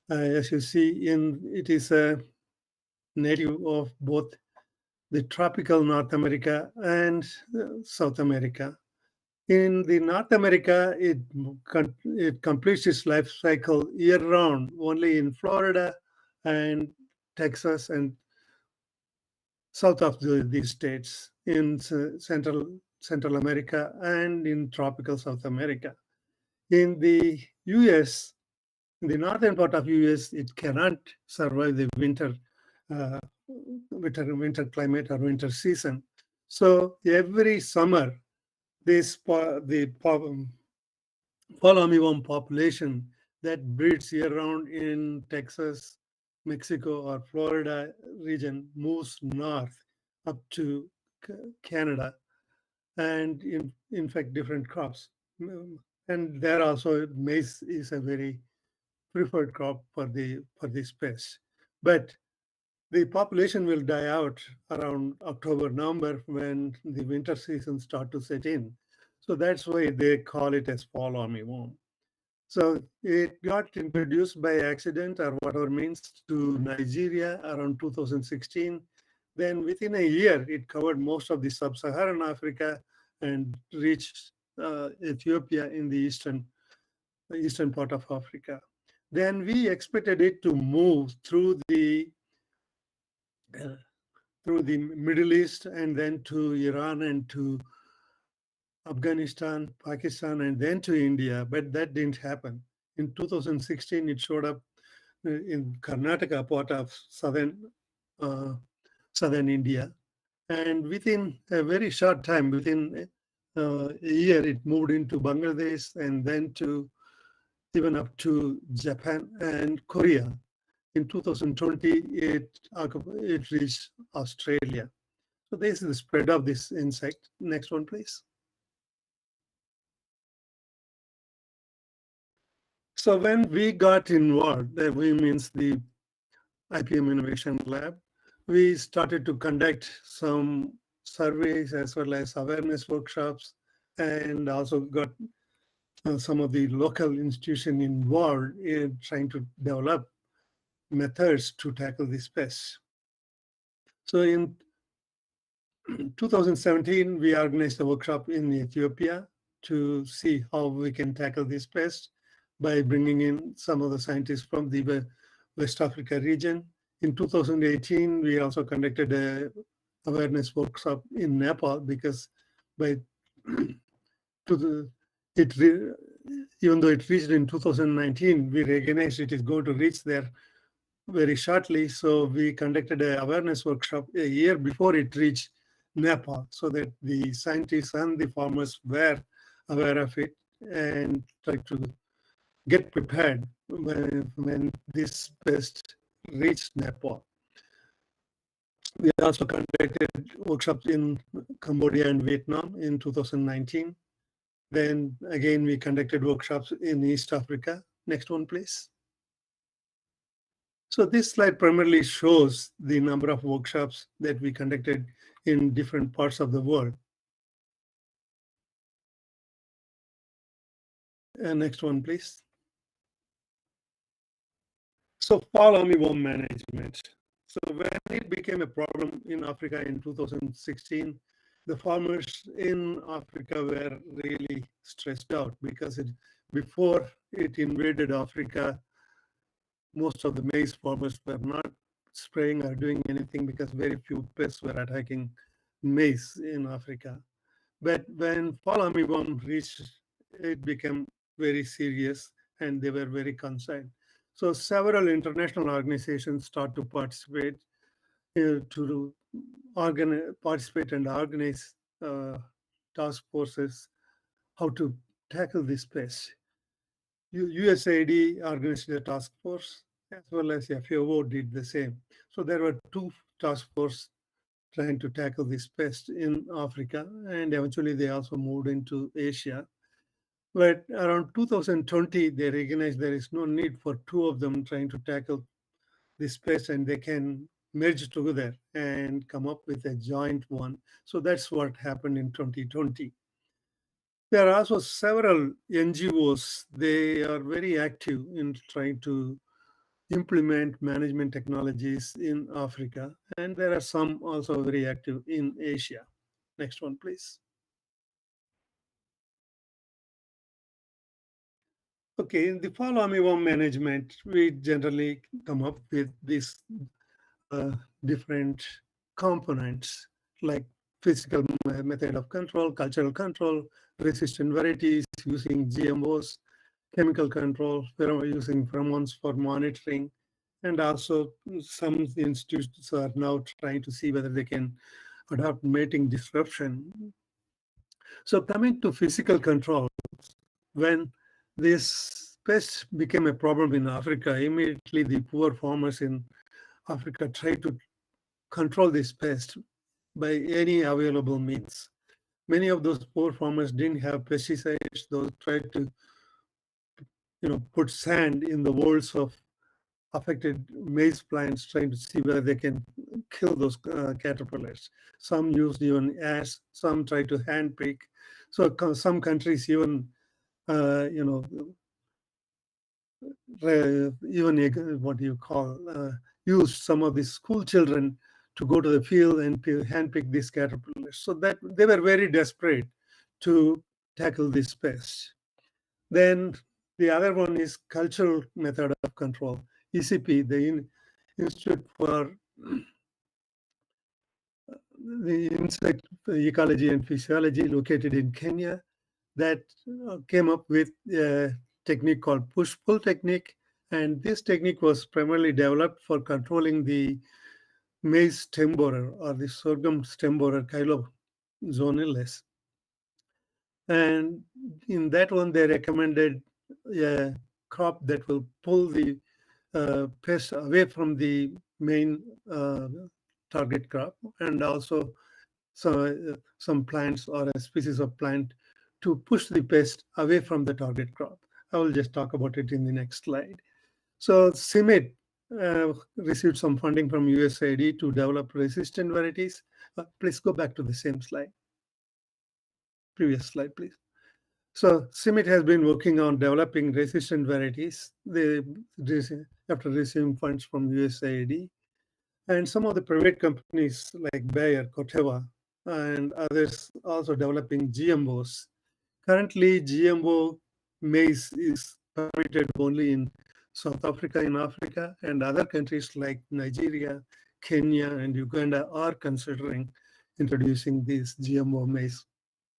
As you see, it is a native of both the tropical North America and South America. In the North America, it completes its life cycle year-round, only in Florida and Texas and south of these states, in Central America and in tropical South America. In the US, in the northern part of US, it cannot survive the winter climate or winter season. So every summer, the fall armyworm population that breeds year-round in Texas, Mexico, or Florida region moves north up to Canada and infect different crops. And there also maize is a very preferred crop for this pest. But the population will die out around October, November when the winter season start to set in. So that's why they call it as fall armyworm. So it got introduced by accident or whatever means to Nigeria around 2016. Then within a year, it covered most of the sub-Saharan Africa and reached Ethiopia in the eastern part of Africa. Then we expected it to move through the Middle East and then to Iran and to Afghanistan, Pakistan, and then to India, but that didn't happen. In 2016, it showed up in Karnataka, part of southern India, and within a very short time, within a year, it moved into Bangladesh and then to even up to Japan and Korea. In 2020, it reached Australia. So this is the spread of this insect. Next one, please. So when we got involved, that we means the IPM Innovation Lab, we started to conduct some surveys as well as awareness workshops, and also got some of the local institutions involved in trying to develop methods to tackle this pest. So in 2017, we organized a workshop in Ethiopia to see how we can tackle this pest by bringing in some of the scientists from the West Africa region. In 2018, we also conducted a awareness workshop in Nepal because even though it reached in 2019, we recognized it is going to reach there very shortly. So we conducted an awareness workshop a year before it reached Nepal, so that the scientists and the farmers were aware of it and tried to get prepared when this pest reached Nepal. We also conducted workshops in Cambodia and Vietnam in 2019. Then again, we conducted workshops in East Africa. Next one, please. So this slide primarily shows the number of workshops that we conducted in different parts of the world. Next one, please. So fall armyworm management. So when it became a problem in Africa in 2016, the farmers in Africa were really stressed out because before it invaded Africa, most of the maize farmers were not spraying or doing anything because very few pests were attacking maize in Africa. But when fall armyworm reached, it became very serious and they were very concerned. So several international organizations start to participate participate and organize task forces how to tackle this pest. USAID organized a task force as well as FAO did the same. So there were two task forces trying to tackle this pest in Africa, and eventually they also moved into Asia. But around 2020, they recognized there is no need for two of them trying to tackle this pest, and they can merge together and come up with a joint one. So that's what happened in 2020. There are also several NGOs. They are very active in trying to implement management technologies in Africa, and there are some also very active in Asia. Next one, please. Okay, in the fall armyworm management, we generally come up with these different components like physical method of control, cultural control, resistant varieties using GMOs, chemical control, using pheromones for monitoring, and also some institutes are now trying to see whether they can adopt mating disruption. So coming to physical control, when this pest became a problem in Africa, immediately the poor farmers in Africa tried to control this pest by any available means. Many of those poor farmers didn't have pesticides. Those tried to, put sand in the walls of affected maize plants, trying to see whether they can kill those caterpillars. Some used even ash. Some tried to hand pick. So some countries even, what do you call, used some of the school children to go to the field and handpick these caterpillars. So that they were very desperate to tackle this pest. Then the other one is cultural method of control, ECP, the Institute for the Insect Ecology and Physiology, located in Kenya, that came up with a technique called push-pull technique. And this technique was primarily developed for controlling the maize stem borer or the sorghum stem borer zone illness. And in that one, they recommended a crop that will pull the pest away from the main target crop, and also some plants or a species of plant to push the pest away from the target crop. I will just talk about it in the next slide. So CIMMYT received some funding from USAID to develop resistant varieties. Please go back to the same slide. Previous slide, please. So CIMMYT has been working on developing resistant varieties after receiving funds from USAID. And some of the private companies like Bayer, Corteva, and others also developing GMOs. Currently, GMO maize is permitted only in South Africa, in Africa, and other countries like Nigeria, Kenya, and Uganda are considering introducing these GMO maize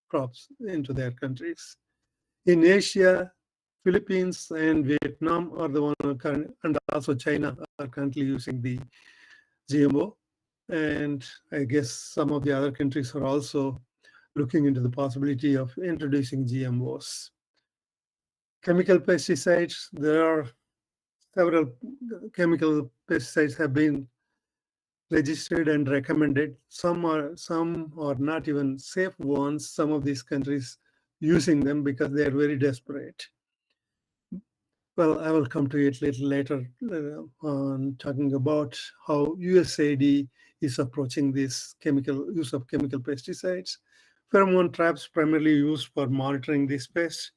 crops into their countries. In Asia, Philippines and Vietnam are the one and also China are currently using the GMO. And I guess some of the other countries are also looking into the possibility of introducing GMOs. Chemical pesticides, there are several chemical pesticides have been registered and recommended. Some are not even safe ones. Some of these countries using them because they are very desperate. Well, I will come to it a little later on talking about how USAID is approaching this use of chemical pesticides. Pheromone traps primarily used for monitoring this pest,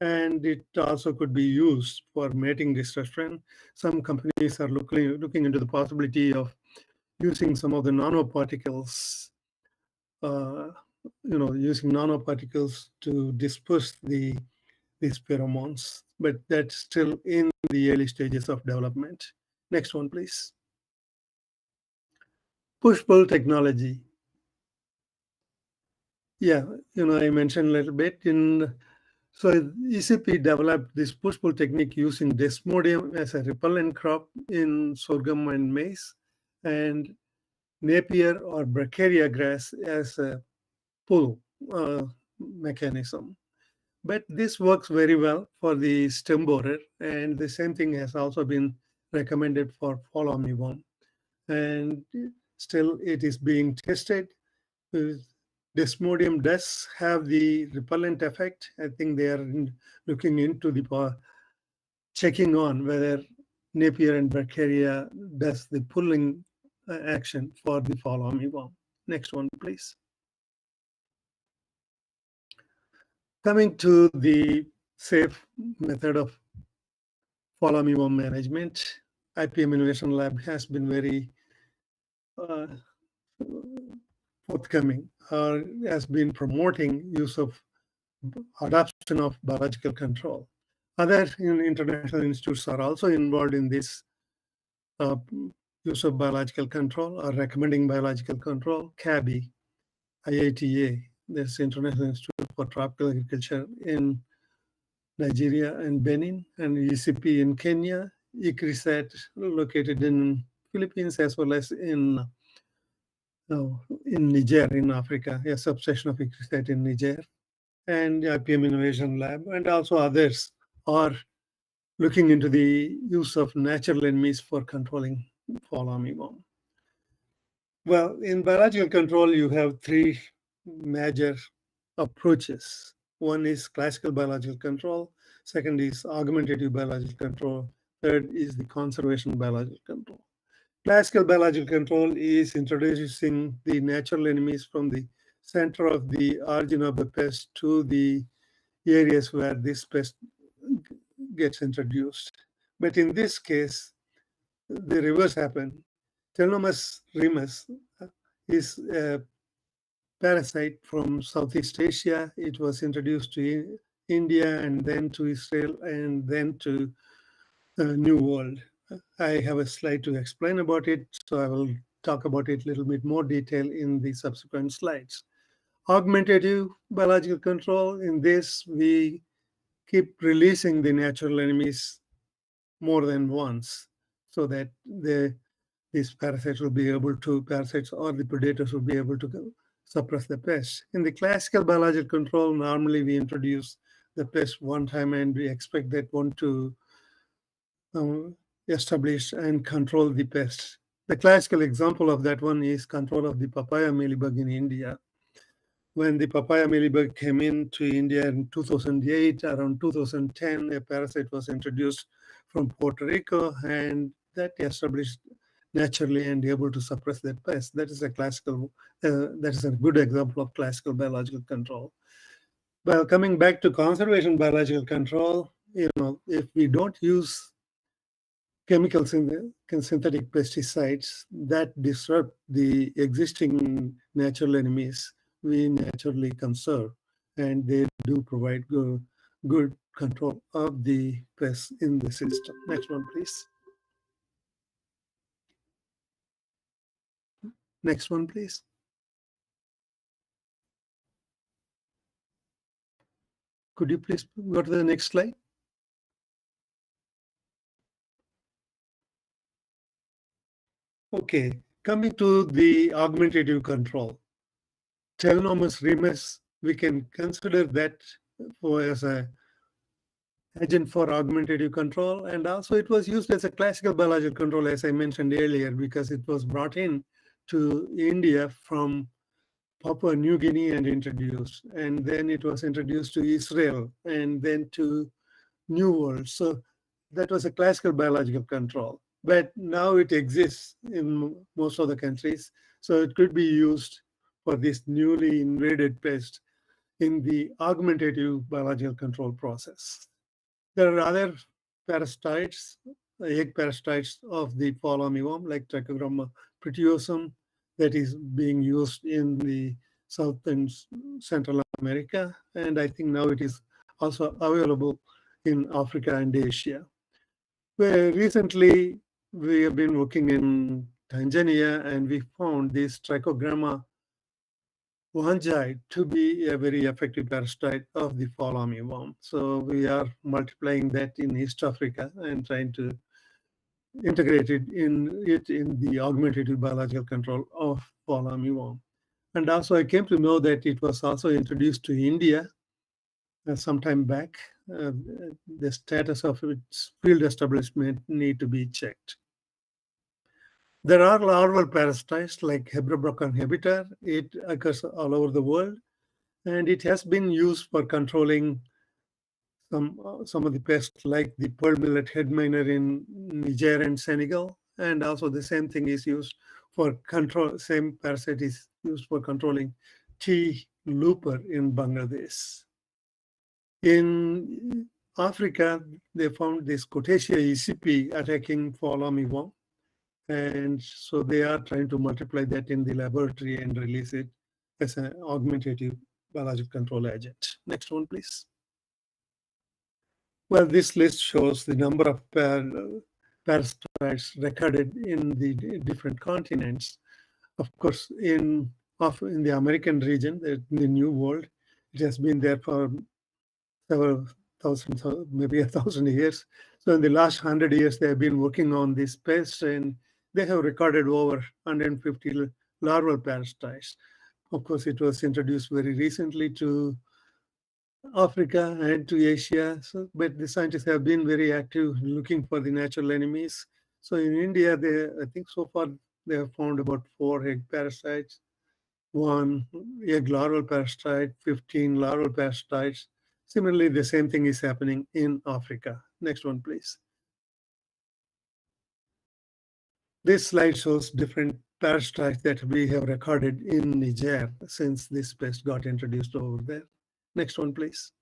and it also could be used for mating disruption. Some companies are looking into the possibility of using some of the nanoparticles, using nanoparticles to disperse these pheromones, but that's still in the early stages of development. Next one, please. Push-pull technology. Yeah, I mentioned a little bit so ECP developed this push-pull technique using desmodium as a repellent crop in sorghum and maize, and Napier or Bracharia grass as a pull mechanism. But this works very well for the stem borer, and the same thing has also been recommended for fall armyworm. And still it is being tested. Desmodium does have the repellent effect. I think they are looking into the checking on whether Napier and Bracharia does the pulling action for the fall armyworm. Next one, please. Coming to the safe method of fall armyworm management, IPM Innovation Lab has been very forthcoming, has been promoting use of adoption of biological control. Other international institutes are also involved in this use of biological control or recommending biological control. CABI, IITA, this International Institute for Tropical Agriculture in Nigeria and Benin, and ECP in Kenya, ICRISAT located in Philippines as well as in Niger, in Africa, a subsection of ICRISAT in Niger, and IPM Innovation Lab, and also others are looking into the use of natural enemies for controlling fall armyworm. Well, in biological control, you have three major approaches. One is classical biological control, second is augmentative biological control, third is the conservation biological control. Classical biological control is introducing the natural enemies from the center of the origin of the pest to the areas where this pest gets introduced. But in this case, the reverse happened. Telnomus remus is a parasite from Southeast Asia. It was introduced to India and then to Israel and then to New World. I have a slide to explain about it, so I will talk about it a little bit more detail in the subsequent slides. Augmentative biological control, in this we keep releasing the natural enemies more than once so that these parasites will be able to, parasites or the predators will be able to suppress the pest. In the classical biological control, normally we introduce the pest one time and we expect that one to establish and control the pest. The classical example of that one is control of the papaya mealybug in India. When the papaya mealybug came into India in 2008, around 2010, a parasite was introduced from Puerto Rico, and that established naturally and able to suppress that pest. That is a classical, that is a good example of classical biological control. Well, coming back to conservation biological control, if we don't use chemicals in synthetic pesticides that disrupt the existing natural enemies, we naturally conserve, and they do provide good control of the pests in the system. Next one, please. Next one, please. Could you please go to the next slide? Okay, coming to the augmentative control. Telnomus remus, we can consider that as a agent for augmentative control, and also it was used as a classical biological control, as I mentioned earlier, because it was brought in to India from Papua New Guinea and introduced, and then it was introduced to Israel and then to New World. So that was a classical biological control, but now it exists in most of the countries, so it could be used for this newly invaded pest in the augmentative biological control process. There are other parasites, egg parasites of the fall armyworm, like Trichogramma prettiosum, that is being used in the South and Central America. And I think now it is also available in Africa and Asia. Where recently we have been working in Tanzania and we found this Trichogramma fungi to be a very effective parasite of the fall armyworm. So we are multiplying that in East Africa and trying to integrate it in the augmentative biological control of fall armyworm. And also I came to know that it was also introduced to India some time back. The status of its field establishment need to be checked. There are larval parasites like Hebrobrocan hebeter. It occurs all over the world, and it has been used for controlling some of the pests like the pearl millet head miner in Niger and Senegal, and also the same thing is used for control. Same parasite is used for controlling tea looper in Bangladesh. In Africa, they found this Cotesia ECP attacking fall armyworm, and so they are trying to multiply that in the laboratory and release it as an augmentative biological control agent. Next one, please. Well, this list shows the number of parasites recorded in the different continents. Of course, in the American region, the New World, it has been there for several thousand, maybe 1,000 years. So in the last 100 years, they have been working on this pest, and they have recorded over 150 larval parasites. Of course, it was introduced very recently to Africa and to Asia, but the scientists have been very active looking for the natural enemies. So in India, I think so far they have found about 4 egg parasites, 1 egg larval parasite, 15 larval parasites. Similarly, the same thing is happening in Africa. Next one, please. This slide shows different parasites that we have recorded in Niger since this pest got introduced over there. Next one, please.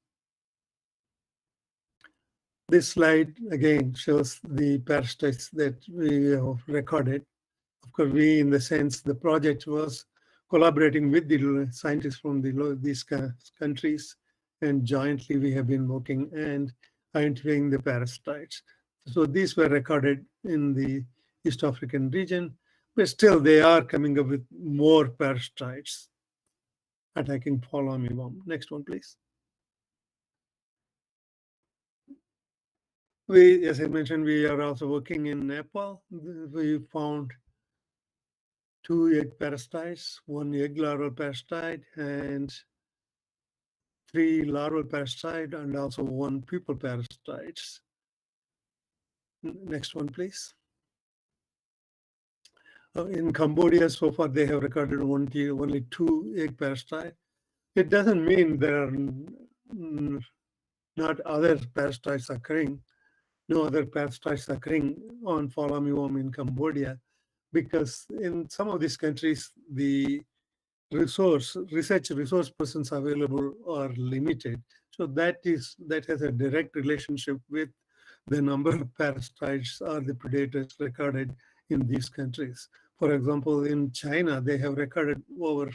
This slide again shows the parasites that we have recorded. Of course, we, in the sense, the project was collaborating with the scientists from these countries, and jointly we have been working and identifying the parasites. So these were recorded in the East African region, but still they are coming up with more parasites attacking fall armyworm. Next one, please. As I mentioned, we are also working in Nepal. We found 2 egg parasites, 1 egg larval parasite, and 3 larval parasite, and also 1 pupal parasites. Next one, please. In Cambodia, so far they have recorded only 2 egg parasite. It doesn't mean there are not other parasites occurring. No other parasites occurring on fall armyworm in Cambodia, because in some of these countries, the research resource persons available are limited. So that has a direct relationship with the number of parasites or the predators recorded in these countries. For example, in China, they have recorded over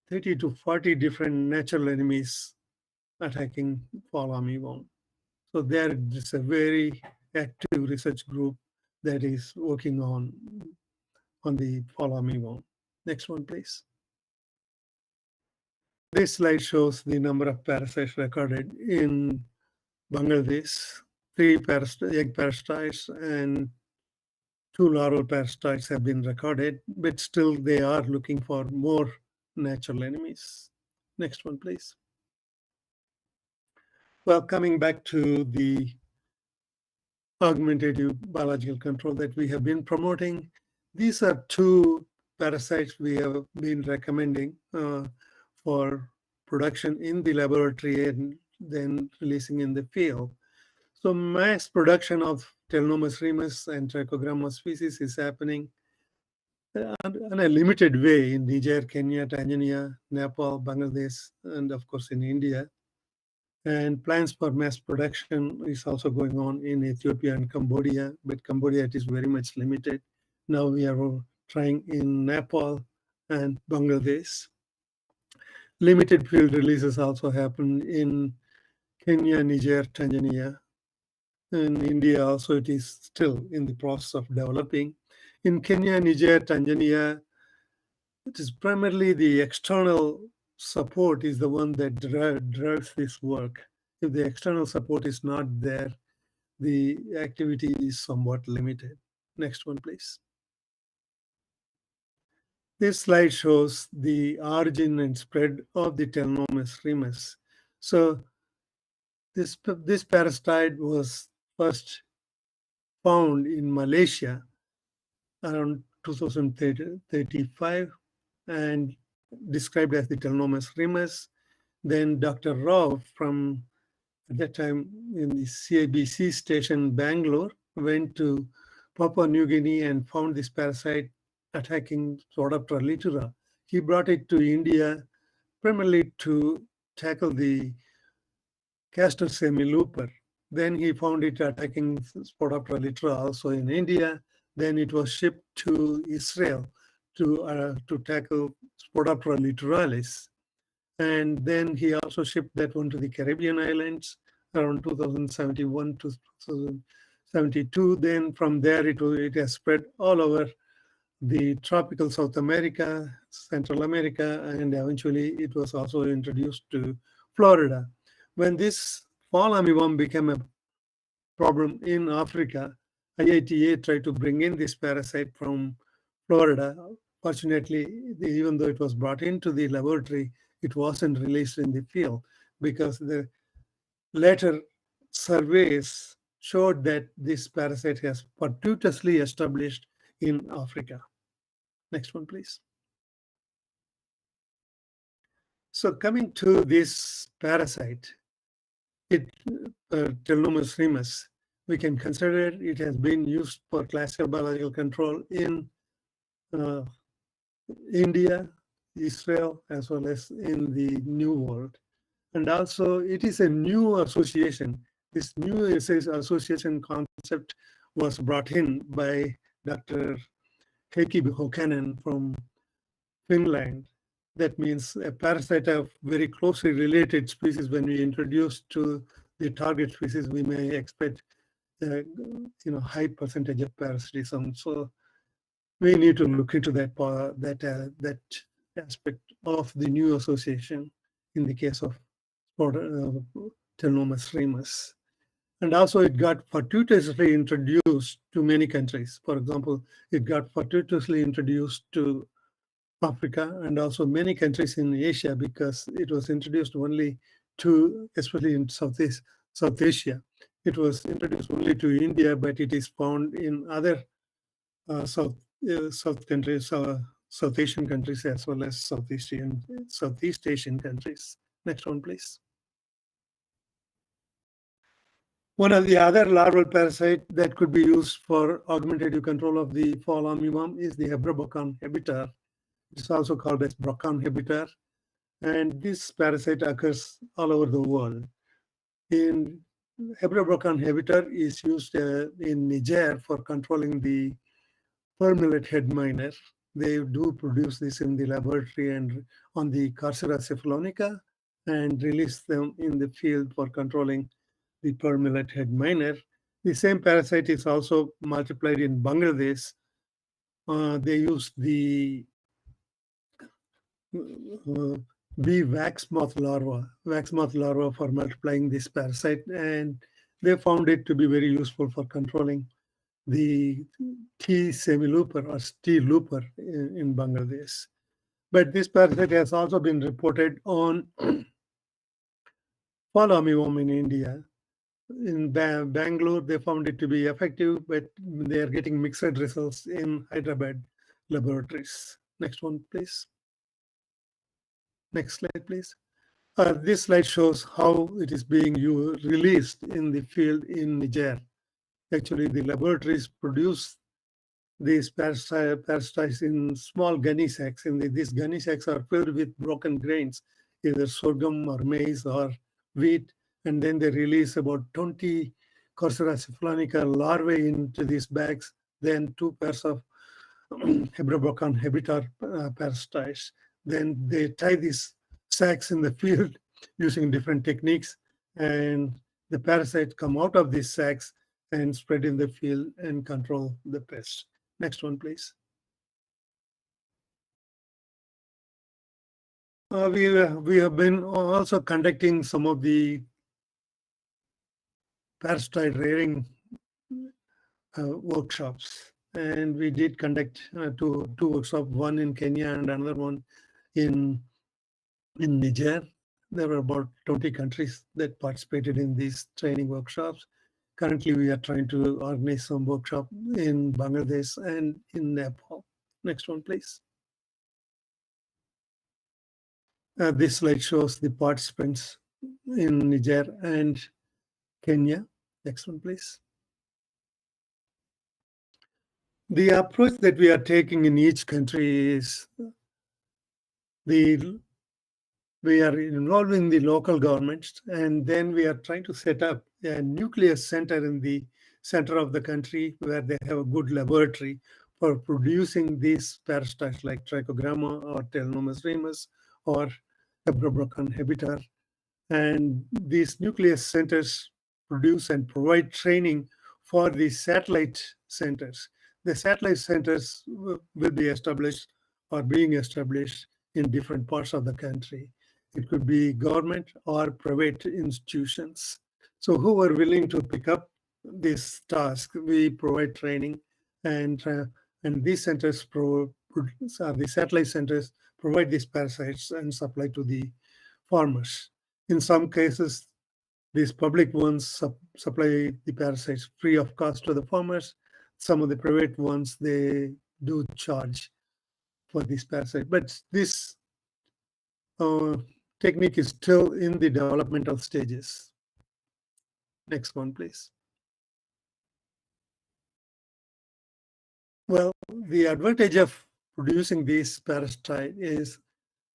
30 to 40 different natural enemies attacking fall armyworm. So there is a very active research group that is working on the fall armyworm. Next one, please. This slide shows the number of parasites recorded in Bangladesh. 3 egg parasites and 2 larval parasites have been recorded, but still they are looking for more natural enemies. Next one, please. Well, coming back to the augmentative biological control that we have been promoting, these are 2 parasites we have been recommending for production in the laboratory and then releasing in the field. So mass production of Telnomus remus and Trichogramma species is happening in a limited way in Niger, Kenya, Tanzania, Nepal, Bangladesh, and of course in India. And plans for mass production is also going on in Ethiopia and Cambodia, but Cambodia it is very much limited. Now we are trying in Nepal and Bangladesh. Limited field releases also happen in Kenya, Niger, Tanzania. In India also it is still in the process of developing. In Kenya, Niger, Tanzania, it is primarily the external support is the one that drives this work. If the external support is not there, the activity is somewhat limited. Next one, please. This slide shows the origin and spread of the Telnomus remus. So This parasite was first found in Malaysia around 2035 and described as the Telnomus remus. Then Dr. Rao from at that time in the CIBC station Bangalore went to Papua New Guinea and found this parasite attacking Rhodoptera litura. He brought it to India primarily to tackle the castor semilooper. Then he found it attacking Rhodoptera litura also in India. Then it was shipped to Israel to tackle Rhodoptera littoralis. And then he also shipped that one to the Caribbean islands around 2071 to 2072. Then from there, it has spread all over the tropical South America, Central America, and eventually it was also introduced to Florida. When this fall armyworm became a problem in Africa, IITA tried to bring in this parasite from Florida. Fortunately, even though it was brought into the laboratory, it wasn't released in the field because the later surveys showed that this parasite has fortuitously established in Africa. Next one, please. So coming to this parasite, Telnomus remus, we can consider it has been used for classical biological control in India, Israel, as well as in the New World. And also it is a new association. This new association concept was brought in by Dr. Heikki Hokkanen from Finland. That means a parasite of very closely related species. When we introduce to the target species, we may expect high percentage of parasitism. So we need to look into that aspect of the new association in the case of Telnomus remus. And also it got fortuitously introduced to many countries. For example, it got fortuitously introduced to Africa and also many countries in Asia because it was introduced only to, especially in South Asia. It was introduced only to India, but it is found in other South countries, South Asian countries, as well as Southeast Asian countries. Next one, please. One of the other larval parasite that could be used for augmentative control of the fall armyworm is the Hebrobocon hebitar. It's also called as Brocon hebitar, and this parasite occurs all over the world. In Hebrobocon hebitar is used in Niger for controlling the permulate head miner. They do produce this in the laboratory and on the Carcera cephalonica and release them in the field for controlling the permulate head miner. The same parasite is also multiplied in Bangladesh. They use the bee wax moth larva for multiplying this parasite, and they found it to be very useful for controlling the T semilooper or T looper in Bangladesh. But this parasite has also been reported on fall armyworm in India. In Bangalore, they found it to be effective, but they are getting mixed results in Hyderabad laboratories. Next one, please. Next slide, please. This slide shows how it is being released in the field in Niger. Actually, the laboratories produce these parasites in small gunny sacks. These gunny sacks are filled with broken grains, either sorghum or maize or wheat, and then they release about 20 Carcera cephalonica larvae into these bags, then 2 pairs of Hebrobocon hebitar parasites. Then they tie these sacks in the field using different techniques, and the parasites come out of these sacks and spread in the field and control the pest. Next one, please. We have been also conducting some of the parasite rearing workshops, and we did conduct two workshops, one in Kenya and another one in Niger. there were about 20 countries that participated in these training workshops. Currently, we are trying to organize some workshop in Bangladesh and in Nepal. Next one, please. This slide shows the participants in Niger and Kenya. Next one, please. The approach that we are taking in each country is we are involving the local governments, and then we are trying to set up a nucleus center in the center of the country where they have a good laboratory for producing these parasites like trichogramma or Telnomus remus or Abrobrocan hebitor. And these nucleus centers produce and provide training for the satellite centers. The satellite centers will be established or being established in different parts of the country. It could be government or private institutions. So who are willing to pick up this task, we provide training, and these centers the satellite centers provide these parasites and supply to the farmers. In some cases, these public ones supply the parasites free of cost to the farmers. Some of the private ones, they do charge for these parasites. But this technique is still in the developmental stages. Next one, please. Well, the advantage of producing these parasite is,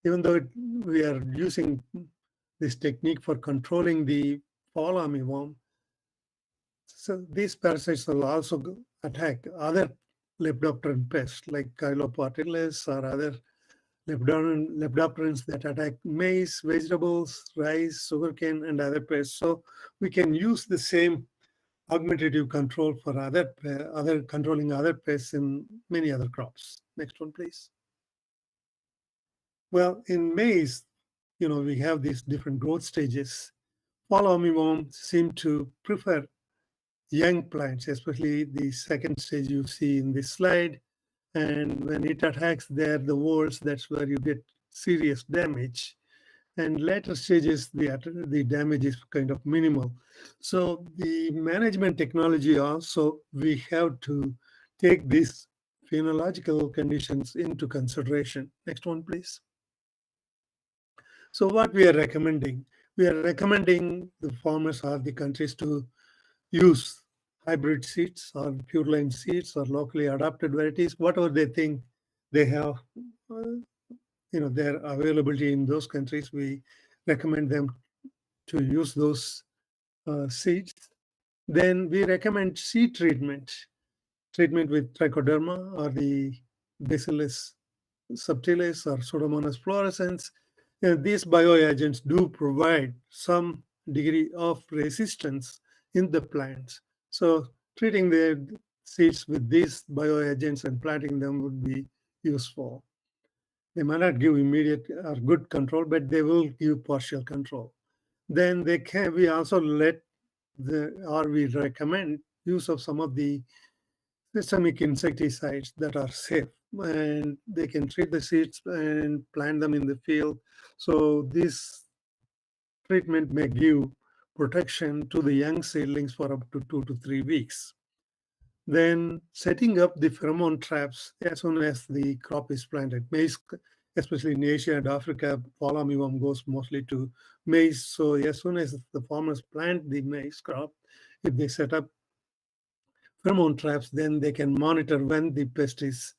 even though we are using this technique for controlling the fall armyworm, so these parasites will also attack other lepidopteran pests like Chilopartilis or other lepidopterans that attack maize, vegetables, rice, sugarcane, and other pests. So we can use the same augmentative control for other controlling other pests in many other crops. Next one, please. Well, in maize, we have these different growth stages. Fall armyworm seem to prefer young plants, especially the second stage you see in this slide. And when it attacks there, the whorls, that's where you get serious damage. And later stages, the damage is kind of minimal. So the management technology also, we have to take these phenological conditions into consideration. Next one, please. So what we are recommending the farmers or the countries to use hybrid seeds or pure line seeds or locally adapted varieties, whatever they think they have, their availability in those countries. We recommend them to use those seeds. Then we recommend seed treatment with trichoderma or the Bacillus subtilis or Pseudomonas fluorescens. These bioagents do provide some degree of resistance in the plants. So treating the seeds with these bioagents and planting them would be useful. They might not give immediate or good control, but they will give partial control. Then we also we recommend use of some of the systemic insecticides that are safe, and they can treat the seeds and plant them in the field. So this treatment may give protection to the young seedlings for up to 2 to 3 weeks. Then setting up the pheromone traps as soon as the crop is planted. Maize, especially in Asia and Africa, fall armyworm goes mostly to maize. So as soon as the farmers plant the maize crop, if they set up pheromone traps, then they can monitor when the pest is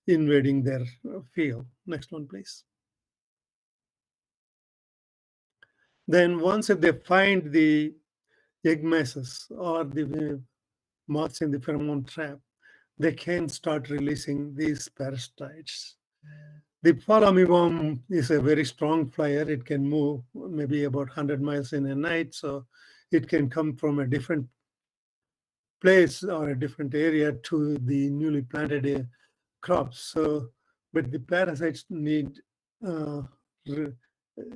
invading their field. Next one, please. Then once if they find the egg masses or the moths in the pheromone trap, they can start releasing these parasites. The fall armyworm is a very strong flyer. It can move maybe about 100 miles in a night, so it can come from a different place or a different area to the newly planted crops. So, but the parasites need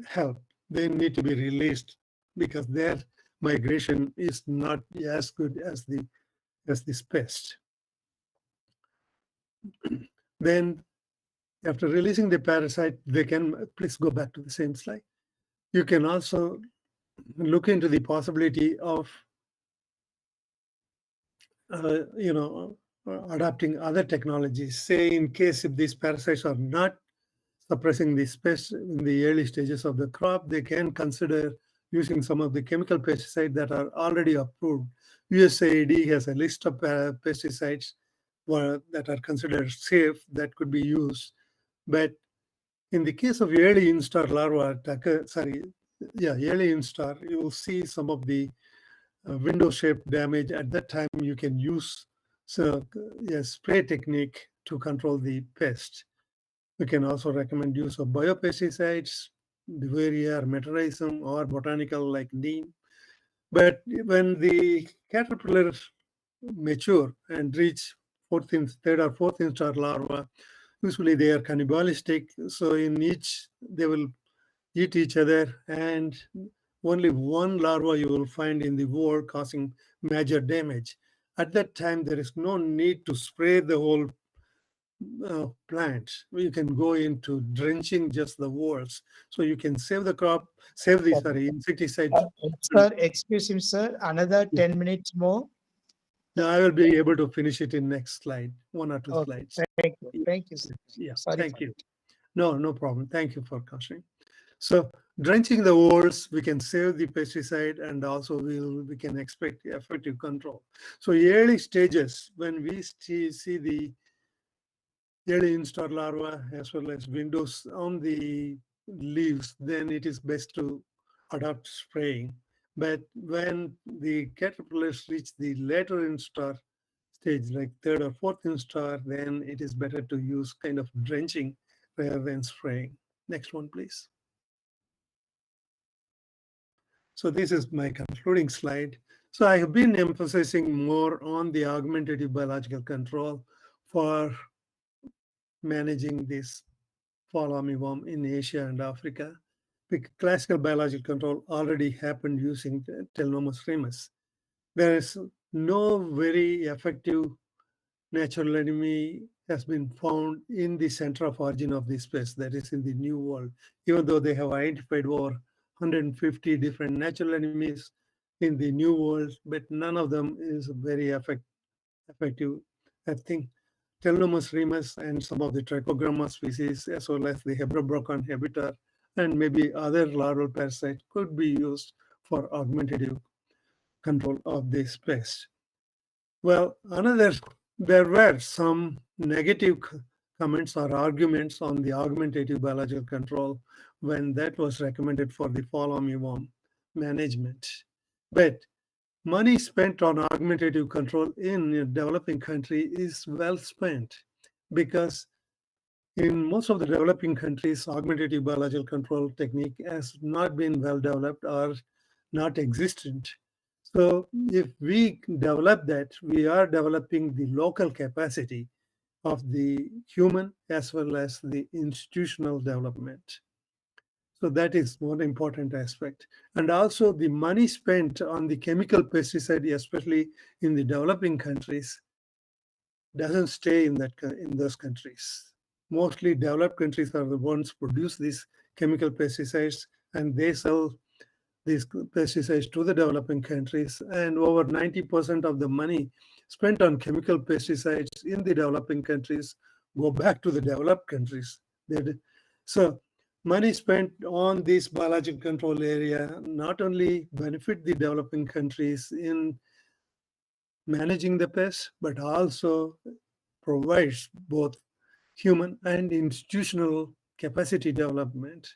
help. They need to be released because their migration is not as good as this pest. Then after releasing the parasite, they can, please go back to the same slide. You can also look into the possibility of adopting other technologies. Say, in case if these parasites are not suppressing the pest in the early stages of the crop, they can consider using some of the chemical pesticides that are already approved. USAID has a list of pesticides that are considered safe that could be used. But in the case of early instar larva, early instar, you will see some of the window-shaped damage. At that time, you can use a spray technique to control the pest. We can also recommend use of biopesticides, Beauveria or metarrhizum, or botanical like neem. But when the caterpillars mature and reach third or fourth instar larva, usually they are cannibalistic. So in each, they will eat each other, and only one larva you will find in the wall causing major damage. At that time, there is no need to spray the whole plant. You can go into drenching just the walls. So you can save the crop, save the insecticide. Sir, excuse me, sir. Another 10 minutes more. Now I will be able to finish it in next slide, one or two Okay, slides. thank you. Thank you, sir. Yeah, Sorry thank for you. No problem. Thank you for cautioning. So drenching the walls, we can save the pesticide, and also we can expect effective control. So early stages, when we see the early instar larva as well as windows on the leaves, then it is best to adopt spraying. But when the caterpillars reach the later instar stage, like third or fourth instar, then it is better to use kind of drenching rather than spraying. Next one, please. So this is my concluding slide. So I have been emphasizing more on the augmentative biological control for managing this fall armyworm in Asia and Africa. The classical biological control already happened using Telnomus remus. There is no very effective natural enemy has been found in the center of origin of this pest, that is in the New World, even though they have identified over 150 different natural enemies in the New World, but none of them is very effective. I think Telnomus remus and some of the Trichogramma species, as well as the Hebrobrochon habitat, and maybe other larval parasites could be used for augmentative control of this pest. Well, there were some negative comments or arguments on the augmentative biological control when that was recommended for the fall armyworm management. But money spent on augmentative control in a developing country is well spent, because in most of the developing countries, augmentative biological control technique has not been well developed or not existent. So if we develop that, we are developing the local capacity of the human as well as the institutional development. So that is one important aspect. And also the money spent on the chemical pesticide, especially in the developing countries, doesn't stay in those countries. Mostly developed countries are the ones who produce these chemical pesticides, and they sell these pesticides to the developing countries. And over 90% of the money spent on chemical pesticides in the developing countries go back to the developed countries. So money spent on this biological control area not only benefit the developing countries in managing the pests, but also provides both human and institutional capacity development.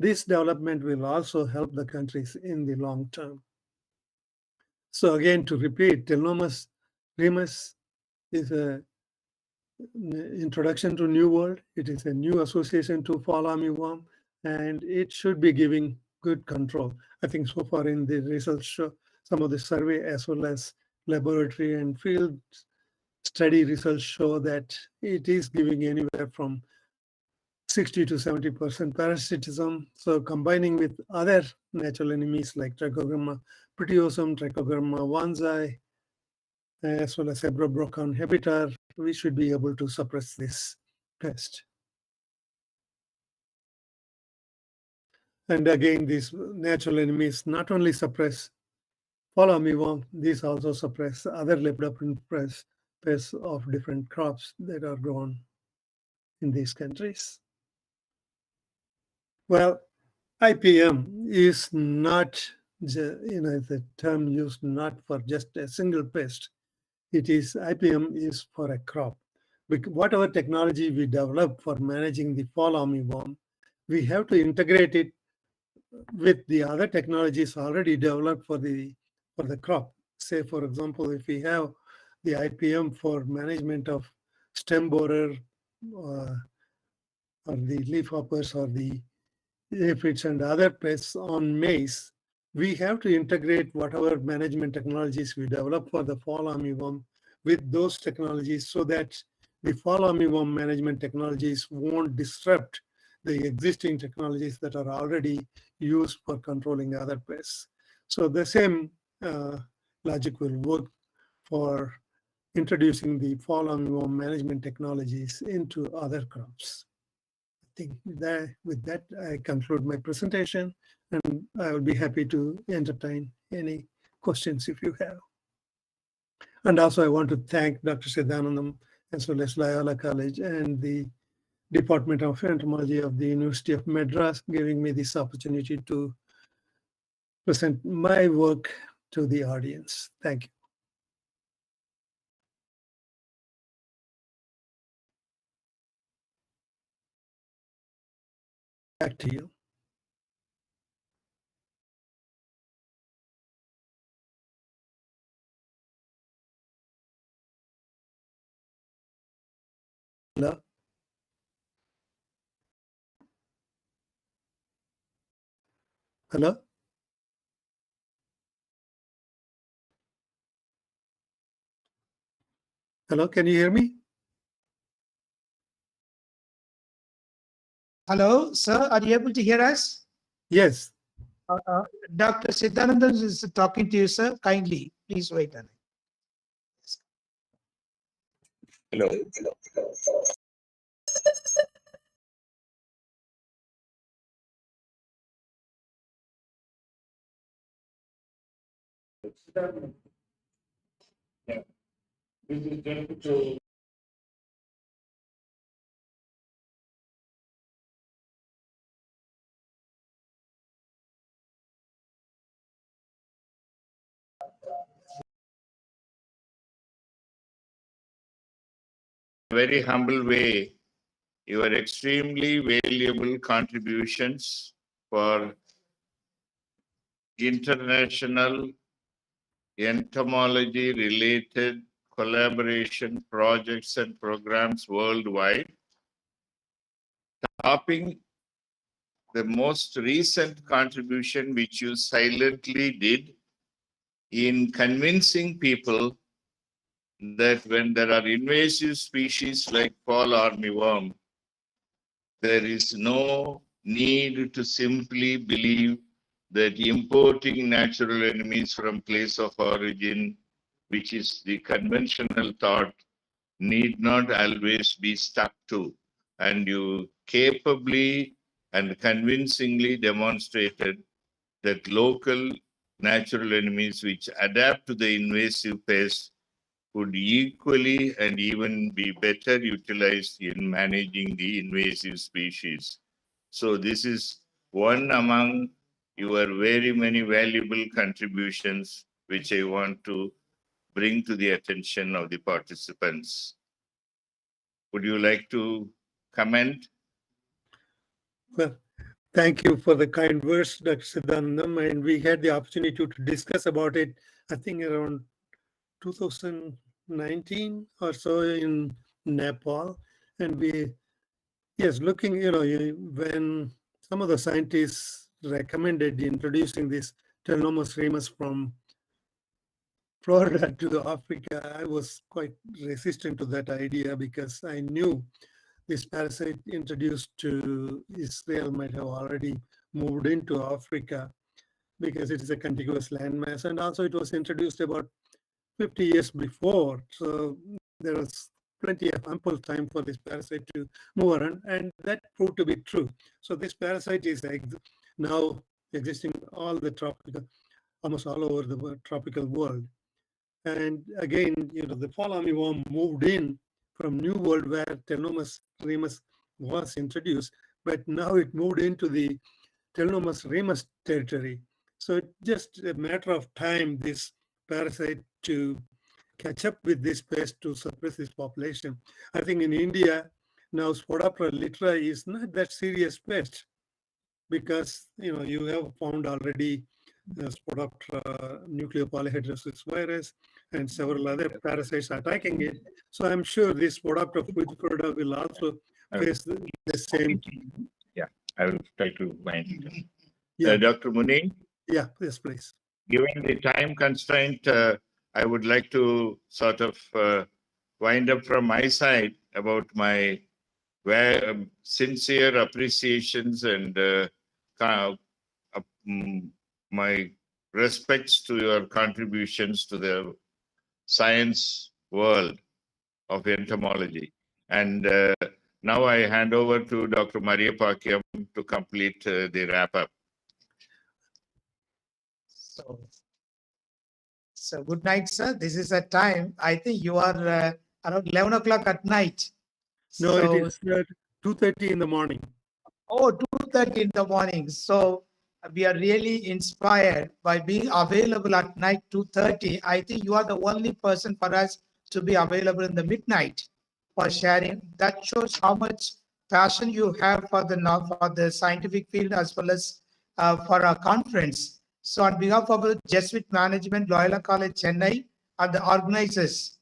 This development will also help the countries in the long term. So again, to repeat, Telnomus remus is an introduction to New World. It is a new association to fall armyworm, and it should be giving good control. I think so far in the results show, some of the survey as well as laboratory and field study results show that it is giving anywhere from 60 to 70% parasitism. So combining with other natural enemies like Trichogramma prettiosum, Trichogramma vanzai, as well as Hebrobrochon habitat, we should be able to suppress this pest. And again, these natural enemies not only suppress fall armyworm, these also suppress other lepidopteran pests of different crops that are grown in these countries. Well, IPM is not, the term used not for just a single pest. IPM is for a crop. Whatever technology we develop for managing the fall armyworm, we have to integrate it with the other technologies already developed for the crop. Say, for example, if we have the IPM for management of stem borer or the leafhoppers or the aphids and other pests on maize, we have to integrate whatever management technologies we develop for the fall armyworm with those technologies so that the fall armyworm management technologies won't disrupt the existing technologies that are already used for controlling other pests. So the same logic will work for introducing the fall armyworm management technologies into other crops. I think that with that, I conclude my presentation, and I will be happy to entertain any questions if you have. And also, I want to thank Dr. Siddhanandam as well as Loyola College and the Department of Entomology of the University of Madras giving me this opportunity to present my work to the audience. Thank you. Back to you. Hello? Hello? Hello, can you hear me? Hello, sir, are you able to hear us? Yes. Dr. Siddhanandan is talking to you, sir. Kindly, please wait a minute. Hello. Yeah. This is just to Very humble way, your extremely valuable contributions for international entomology related collaboration projects and programs worldwide, topping the most recent contribution which you silently did in convincing people that when there are invasive species like fall armyworm, there is no need to simply believe that importing natural enemies from place of origin, which is the conventional thought, need not always be stuck to. And you capably and convincingly demonstrated that local natural enemies which adapt to the invasive pest could equally and even be better utilized in managing the invasive species. So this is one among your very many valuable contributions which I want to bring to the attention of the participants. Would you like to comment? Well, thank you for the kind words, Dr. Siddhanandam. And we had the opportunity to discuss about it, I think around 2019 or so in Nepal. And looking, when some of the scientists recommended introducing this Telnomus ramus from Florida to Africa, I was quite resistant to that idea because I knew this parasite introduced to Israel might have already moved into Africa because it is a contiguous landmass. And also it was introduced about 50 years before. So there was plenty of ample time for this parasite to move around, and that proved to be true. So this parasite is now existing all the tropical, almost all over the tropical world. And again, the fall armyworm moved in from New World where Telomeres remus was introduced, but now it moved into the Telomeres remus territory. So it's just a matter of time, this parasite to catch up with this pest to suppress this population. I think in India, now Spodoptera litera is not that serious pest because, you have found already Spodoptera nucleopolyhedrosis virus and several other parasites attacking it. So I'm sure this Spodoptera fruitiferida will also face the same. Yeah, I will try to wind it up. Yeah. Dr. Muni, Yeah, yes, please. given the time constraint, I would like to sort of wind up from my side about my sincere appreciations and my respects to your contributions to the science world of entomology. And now I hand over to Dr. Maria Pakyam to complete the wrap-up. So good night, sir. This is a time. I think you are around 11 o'clock at night. No, So, it is 2:30 in the morning. Oh, 2:30 in the morning. So we are really inspired by being available at night 2:30. I think you are the only person for us to be available in the midnight for sharing. That shows how much passion you have for the scientific field as well as for our conference. So on behalf of the Jesuit Management, Loyola College, Chennai, and the organizers,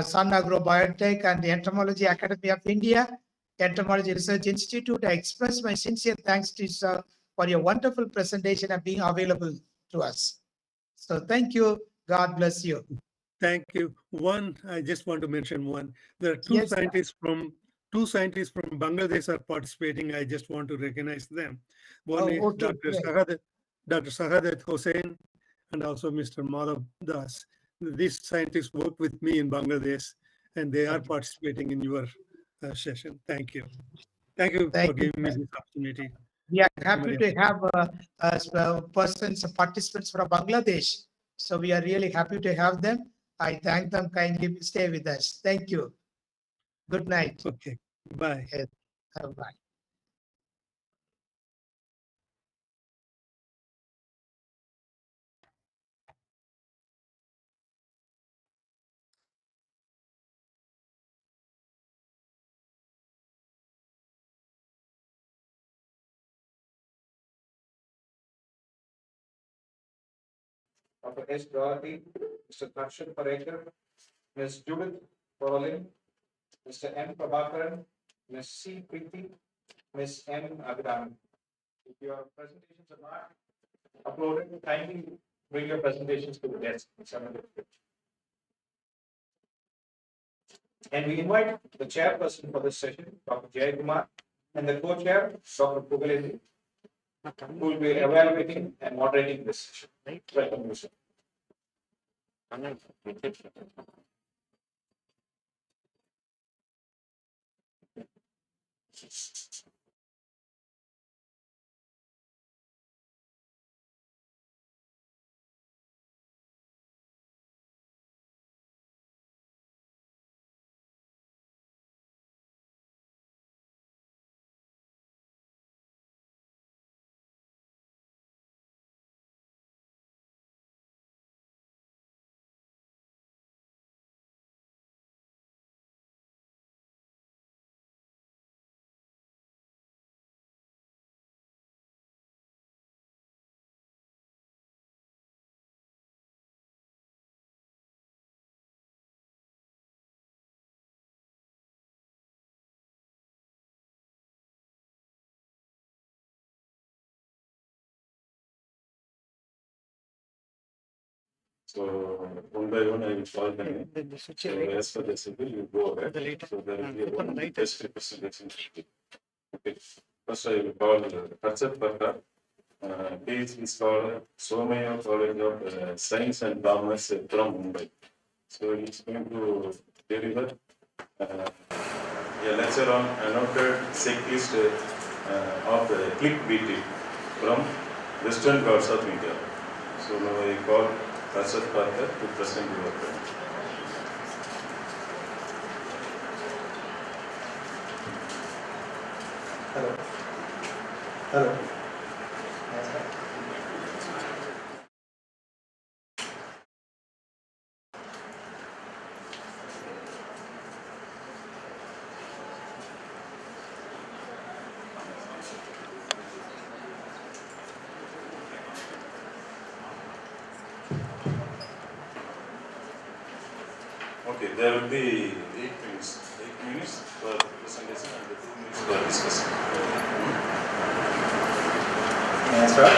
Sun Agro Biotech and the Entomology Academy of India, Entomology Research Institute, I express my sincere thanks to you, sir, for your wonderful presentation and being available to us. So thank you. God bless you. Thank you. I just want to mention one. There are two Yes, sir. scientists from Bangladesh are participating. I just want to recognize them. One is okay, Dr. Sahadat Hossain and also Mr. Madhav Das. These scientists work with me in Bangladesh and they are participating in your session. Thank you. Thank you for giving me this opportunity. We are happy to have participants from Bangladesh. So we are really happy to have them. I thank them kindly. Stay with us. Thank you. Good night. Okay. Bye. Bye. Dr. S. Dorothy, Mr. Darshan Parekar, Ms. Judith Berlin, Mr. M. Prabhakaran, Ms. C. Preeti, Ms. M. Abhiram. If your presentations are not uploaded, kindly bring your presentations to the desk. And we invite the chairperson for this session, Dr. Jay Kumar, and the co-chair, Dr. Pugaledi, who will be evaluating and moderating this session. Welcome, you, sir. So one by one, I will call them. So as per the symbol, you go ahead. So there will be a one test representation. Okay. First, I will call Prasad Parkar. He is called Somaya College of Science and Commerce from Mumbai. So he is going to deliver a lecture on annotated checklist of click beating. from Western Ghats of India. So now I call Karsat Parker to present your plan. Hello. Hello. Okay, there will be 8 minutes. 8 minutes for presentation and 2 minutes for discussion. May I start?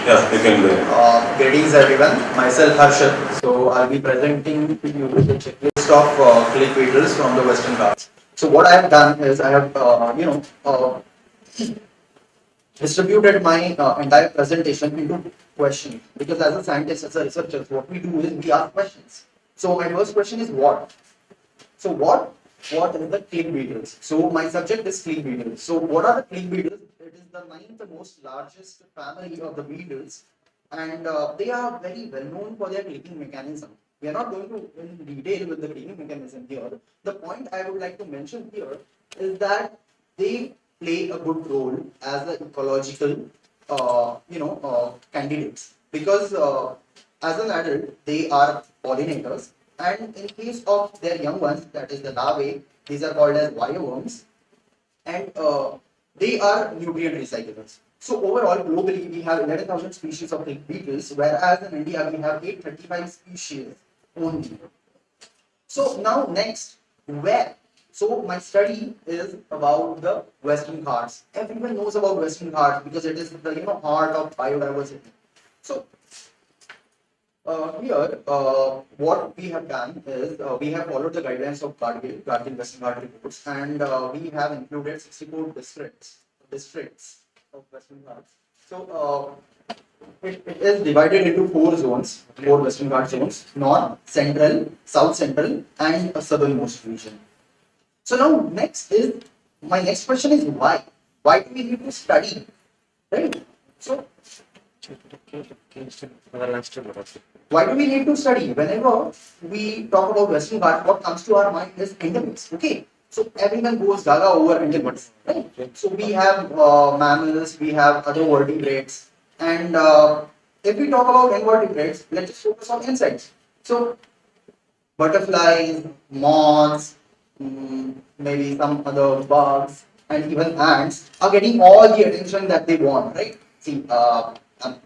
Yeah, you can go ahead. Greetings everyone, myself Harshad. So I'll be presenting to you the checklist of click videos from the Western Ghats. So what I have done is I have, distributed my entire presentation into questions because as a scientist, as a researcher, what we do is we ask questions. So my first question is what? So what is the click beetles? So my subject is click beetles. So what are the click beetles? It is the ninth most largest family of the beetles, and they are very well known for their clicking mechanism. We are not going to in detail with the clicking mechanism here. The point I would like to mention here is that they play a good role as an ecological, candidates because as an adult they are pollinators, and in case of their young ones, that is the larvae, these are called as wireworms, and they are nutrient recyclers. So overall, globally, we have 11,000 species of beetles, whereas in India we have 835 species only. So now next, where? So my study is about the Western Ghats. Everyone knows about Western Ghats because it is the heart of biodiversity. So here, what we have done is we have followed the guidelines of Gargill Western Ghats reports, and we have included 64 districts of Western Ghats. So it is divided into 4 Western Ghats zones: North, Central, South Central, and a southernmost region. So now my next question is why? Why do we need to study, right? So why do we need to study? Whenever we talk about Western Ghats, what comes to our mind is endemics. Okay, so everyone goes gaga over endemics, right? So we have mammals, we have other vertebrates, and if we talk about invertebrates, let's just focus on insects. So butterflies, moths, maybe some other bugs, and even ants are getting all the attention that they want, right? See,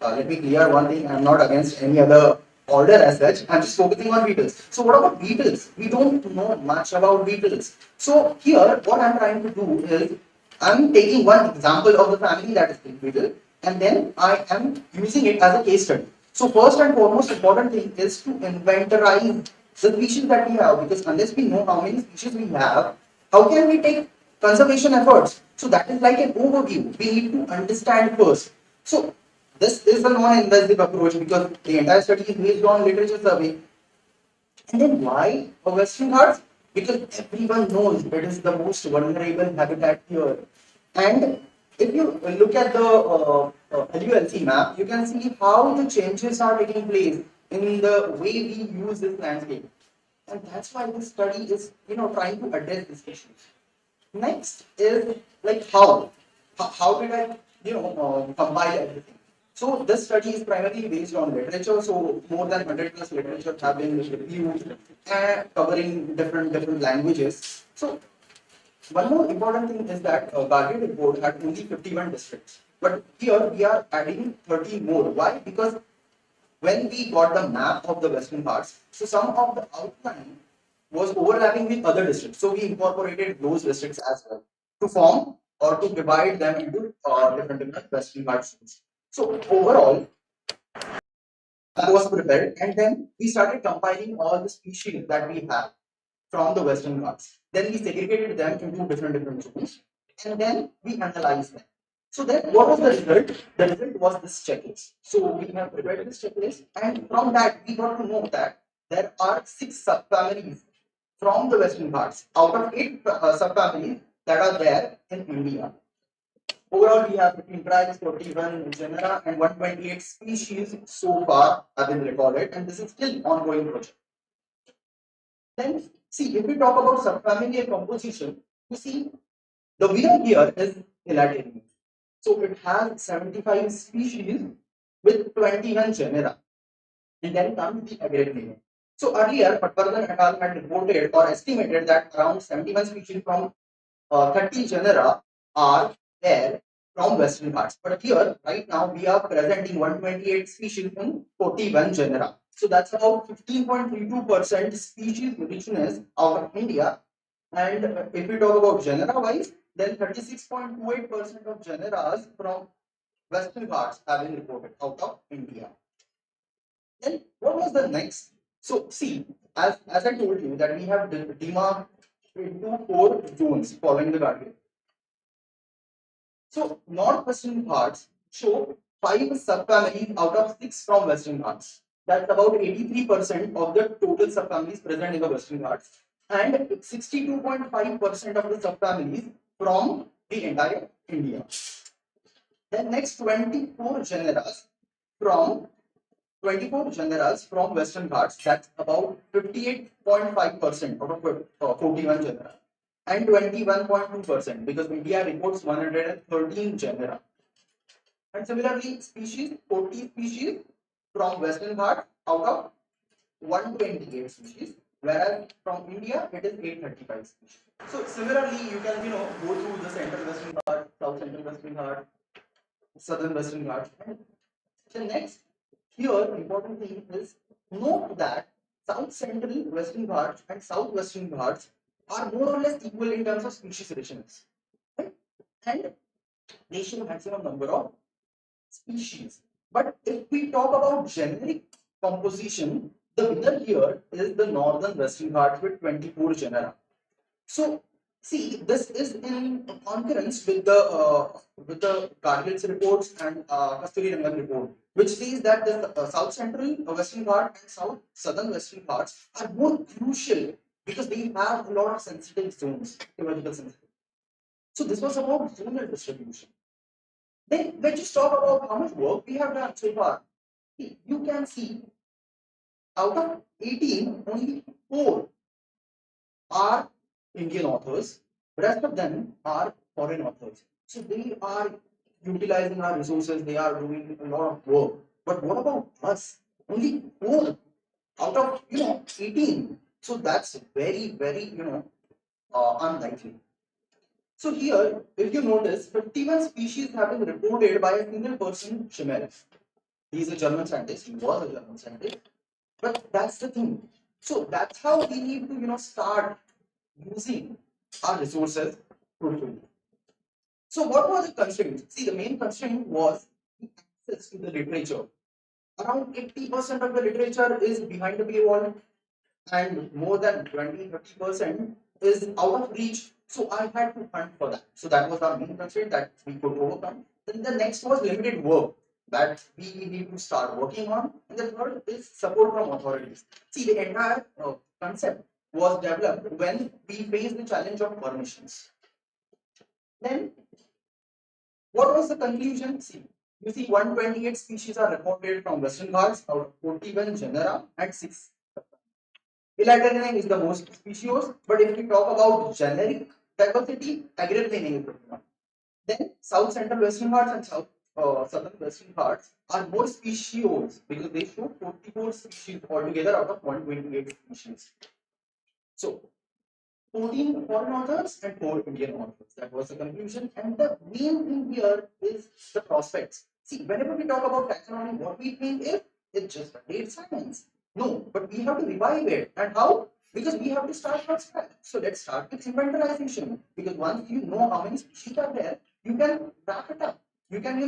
let me clear one thing, I'm not against any other order as such, I'm just focusing on beetles. So what about beetles? We don't know much about beetles. So here, what I'm trying to do is, I'm taking one example of the family, that is the beetle, and then I am using it as a case study. So first and foremost important thing is to inventorize the species that we have, because unless we know how many species we have, how can we take conservation efforts? So that is like an overview. We need to understand first. So this is a non-invasive approach because the entire study is based on literature survey. And then why a Western Ghats? Because everyone knows it is the most vulnerable habitat here. And if you look at the LULC map, you can see how the changes are taking place in the way we use this landscape. And that's why this study is, trying to address these issues. Next is like how. How did I, compile everything? So this study is primarily based on literature. So more than 100 plus literature have been reviewed and covering different languages. So one more important thing is that Gargi report had only 51 districts, but here we are adding 30 more. Why? Because when we got the map of the Western Ghats, so some of the outline was overlapping with other districts. So we incorporated those districts as well to form or to divide them into different Western Ghats. So overall, that was prepared, and then we started compiling all the species that we have from the Western Ghats. Then we segregated them into different zones, and then we analyzed them. So then, what was the result? The result was this checklist. So we have prepared this checklist, and from that we got to know that there are 6 subfamilies from the Western Ghats out of 8 subfamilies that are there in India. Overall, we have 15 tribes, 41 genera, and 128 species so far have been recorded, and this is still ongoing project. Then, see, if we talk about subfamily and composition, you see, the winner here is Elaterium. So it has 75 species with 21 genera. And then comes the agrarian. So earlier, Patwardhan et al. Had reported or estimated that around 71 species from 30 genera are there from Western Ghats. But here, right now, we are presenting 128 species in 41 genera. So that's about 15.32% species richness out of India. And if we talk about genera wise, then 36.28% of genera from Western Ghats have been reported out of India. Then what was the next? So see, as I told you that we have demarked into 4 zones following the guardian. So northwestern Ghats show 5 subfamilies out of 6 from Western Ghats. That's about 83% of the total subfamilies present in the Western Ghats, and 62.5% of the subfamilies from the entire India. Then next 24 genera from Western Ghats, that's about 58.5% out of 41 genera, and 21.2% because India reports 113 genera. And similarly, 40 species from Western Ghats out of 128 species, whereas from India it is 835 species. So similarly, you can go through the Central Western Ghats, South Central Western Ghats, Southern Western Ghats. And the next here important thing is note that South Central Western Ghats and Southwestern Ghats are more or less equal in terms of species richness, right? And they show maximum number of species. But if we talk about generic composition, the winner here is the Northern Western Ghats with 24 genera. So see, this is in concurrence with the Gargill's reports and Kasturi Rangan report, which says that the South Central Western Ghats and Southern Western Ghats are more crucial because they have a lot of sensitive zones, ecological sensitive. So this was about zonal distribution. Then let's just talk about how much work we have done so far. You can see out of 18, only 4 are Indian authors, rest of them are foreign authors. So they are utilizing our resources, they are doing a lot of work. But what about us? Only 4 out of 18. So that's very, very unlikely. So here, if you notice, 51 species have been reported by a single person, Schimel. He is a German scientist, he was a German scientist. But that's the thing. So that's how we need to start using our resources fruitfully. So what was the constraint? See, the main constraint was access to the literature. Around 80% of the literature is behind the paywall, and more than 20-30% is out of reach. So I had to hunt for that. So that was our main constraint that we could overcome. Then the next was limited work that we need to start working on. And the third is support from authorities. See, the entire concept was developed when we faced the challenge of permissions. Then, what was the conclusion? See, you see 128 species are reported from Western Ghats out of 41 genera and 6. Elaterium is the most species, but if we talk about generic diversity, agrarian is the one. Then South Central Western Ghats and Southern Western Ghats are more species because they show 44 species altogether out of 128 species. So 14 foreign authors and 4 Indian authors. That was the conclusion. And the main thing here is the prospects. See, whenever we talk about taxonomy, what we think is it's just a great science. No, but we have to revive it. And how? Because we have to start from scratch. So let's start with inventorization. Because once you know how many species are there, you can wrap it up. You can,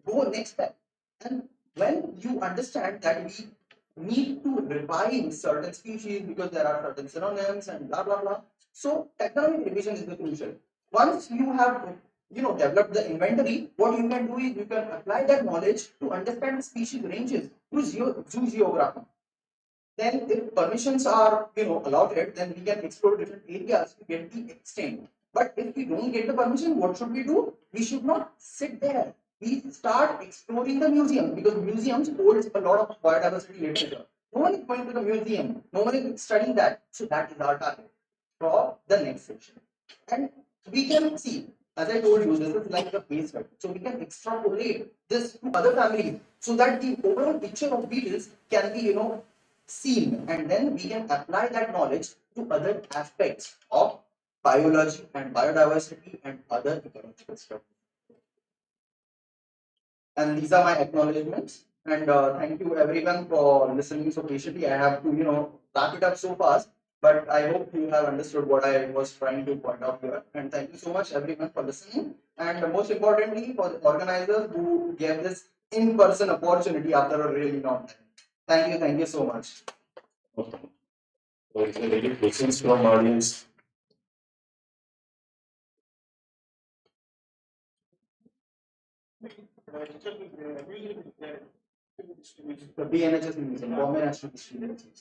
go next step. And when you understand that we need to revive certain species because there are certain synonyms and blah blah blah. So taxonomic revision is the crucial. Once you have developed the inventory, what you can do is you can apply that knowledge to understand species ranges through zoo geography. Then if permissions are allotted, then we can explore different areas to get the extent. But if we don't get the permission, what should we do? We should not sit there. We start exploring the museum, because museums holds a lot of biodiversity literature. No one is going to the museum. No one is studying that. So that is our target for the next section. And we can see, as I told you, this is like the case study. So we can extrapolate this to other families so that the overall picture of beetles can be, seen, and then we can apply that knowledge to other aspects of biology and biodiversity and other ecological stuff. And these are my acknowledgements. And thank you everyone for listening so patiently. I have to, wrap it up so fast, but I hope you have understood what I was trying to point out here. And thank you so much everyone for listening. And most importantly, for the organizers who gave this in-person opportunity after a really long time. Thank you so much. Is there any questions from audience? The BNHS museum, Bombay National History Museum.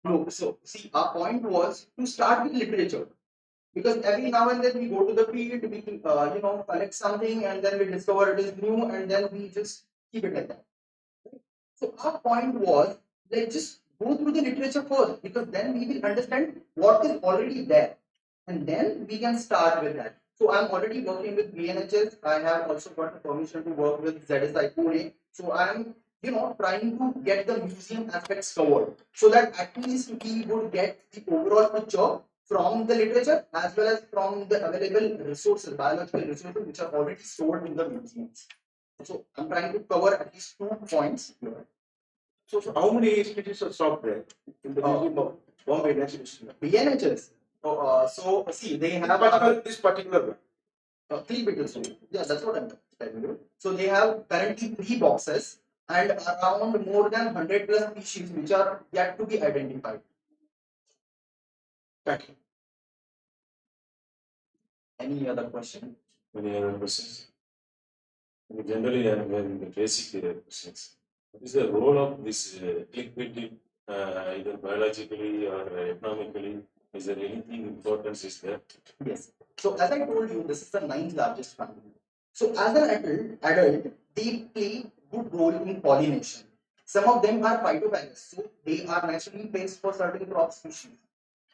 No, so see, our point was to start with literature, because every now and then we go to the field, we collect something, and then we discover it is new, and then we just keep it like that. So our point was, let's just go through the literature first, because then we will understand what is already there, and then we can start with that. So I'm already working with BNHS. I have also got the permission to work with ZSI Pune. So I'm trying to get the museum aspects covered, so that at least we would get the overall picture from the literature as well as from the available resources, biological resources, which are already stored in the museums. So I'm trying to cover at least 2 points here. So how many species are stocked there in the museum of Bombay National History? BNHS. So see, they have This particular one. 3 beetles. Yeah, that's what I'm telling you. So they have currently 3 boxes and around more than 100 plus species which are yet to be identified. Thank you. Any other question? Any other questions? Generally, I'm having the basic questions. What is the role of this liquidity, either biologically or economically? Is there anything importance is there? Yes. So as I told you, this is the 9th largest family. So as an adult, they play good role in pollination. Some of them are phytophagous, so they are naturally placed for certain crop species.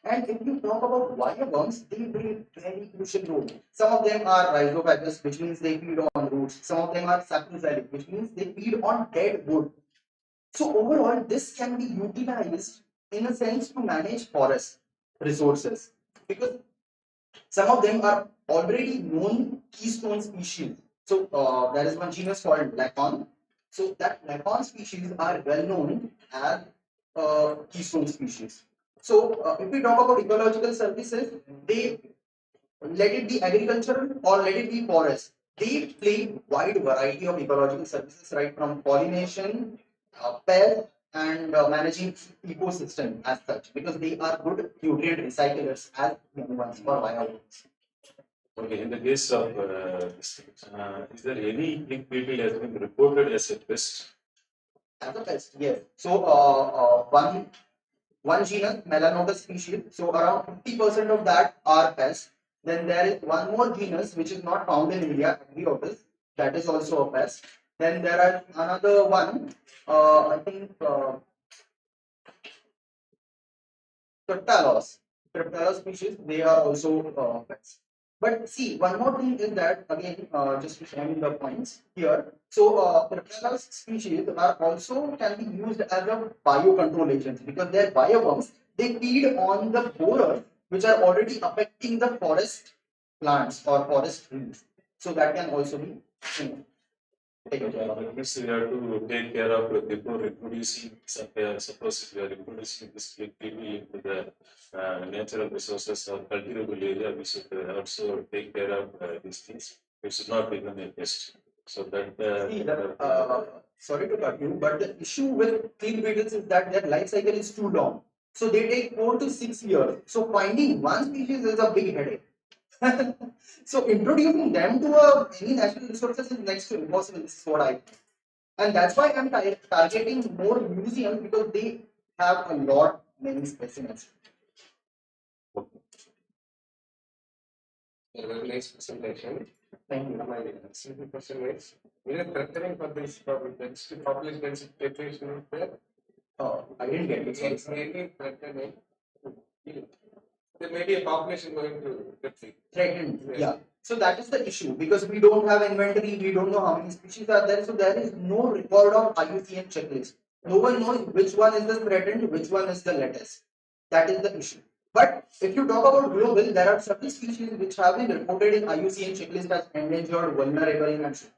And if you talk about wire worms, they play very crucial role. Some of them are rhizophagous, which means they feed on roots. Some of them are saprophytic, which means they feed on dead wood. So overall, this can be utilized in a sense to manage forest resources, because some of them are already known keystone species. So there is one genus called Lacon. So that Lacon species are well known as keystone species. So if we talk about ecological services, they, let it be agricultural or let it be forest, they play wide variety of ecological services, right from pollination, pest, and managing ecosystem as such, because they are good nutrient recyclers as humans or biomes. Okay, in the case of this, is there any big beetle has been reported as a pest? As a pest, yes. So one genus, Melanotus species, so around 50% of that are pests. Then there is one more genus which is not found in India, Agriotis, that is also a pest. Then there are another one, I think Cryptalos species, they are also pests. But see, one more thing is that, again, just to show you the points here. So, Cryptalos species are also can be used as a biocontrol agents, because their bioworms, they feed on the borers which are already affecting the forest plants or forest trees. So that can also be taken care of. That means we have to take care of before introducing, suppose if we are introducing this big beetle into the natural resources or cultivable area, we should also take care of these things. It should not become a pest. So that. Sorry to cut you, but the issue with clean beetles is that their life cycle is too long. So they take 4 to 6 years. So finding one species is a big headache. So introducing them to any natural resources is next to impossible. This is what I think. And that's why I'm targeting more museums, because they have a lot many specimens. A very nice presentation. Thank you. My simple question is, we are preparing for this public density preparation is there. I didn't get it. Sorry. It's mainly threatening. There may be a population going to Threatened. Yeah. So that is the issue because we don't have inventory, we don't know how many species are there. So there is no record of IUCN checklist. No one knows which one is the threatened, which one is the latest. That is the issue. But if you talk about global, there are several species which have been reported in IUCN checklist as endangered, vulnerable, and so on.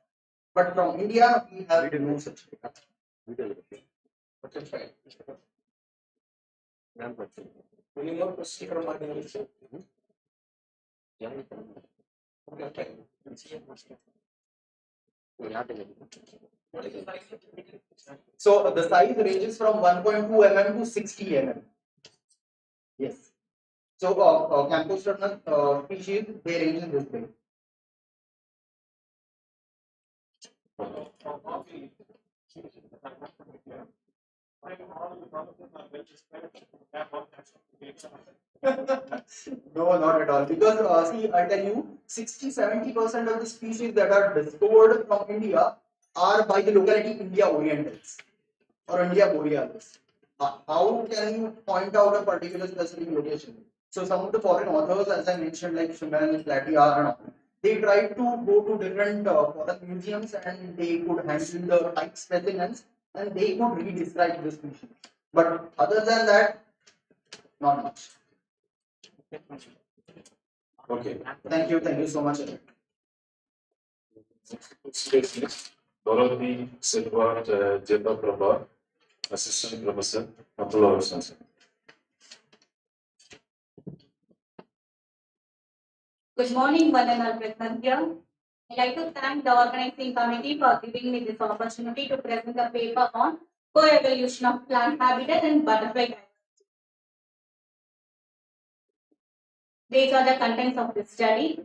But from India, we have no such record. Okay, fine. Any more questions from my audience? Okay, So the size ranges from 1.2 mm to 60 mm. Yes. So Camposternus species, they range in this way. No, not at all. Because see, I tell you, 60-70% of the species that are discovered from India are by the locality India Orientals or India Borealis. How can you point out a particular specific location? So some of the foreign authors, as I mentioned, like Schumann, Platia, and all, they tried to go to different foreign museums and they could handle the type specimens and they could re-describe the species. But other than that, not much. okay. Thank you so much. Dorothy Silva Jeta Prabha, Assistant Professor, Apollo Research. Good morning, one and all present here. I'd like to thank the organizing committee for giving me this opportunity to present a paper on co-evolution of plant habitat and butterfly diversity. These are the contents of this study.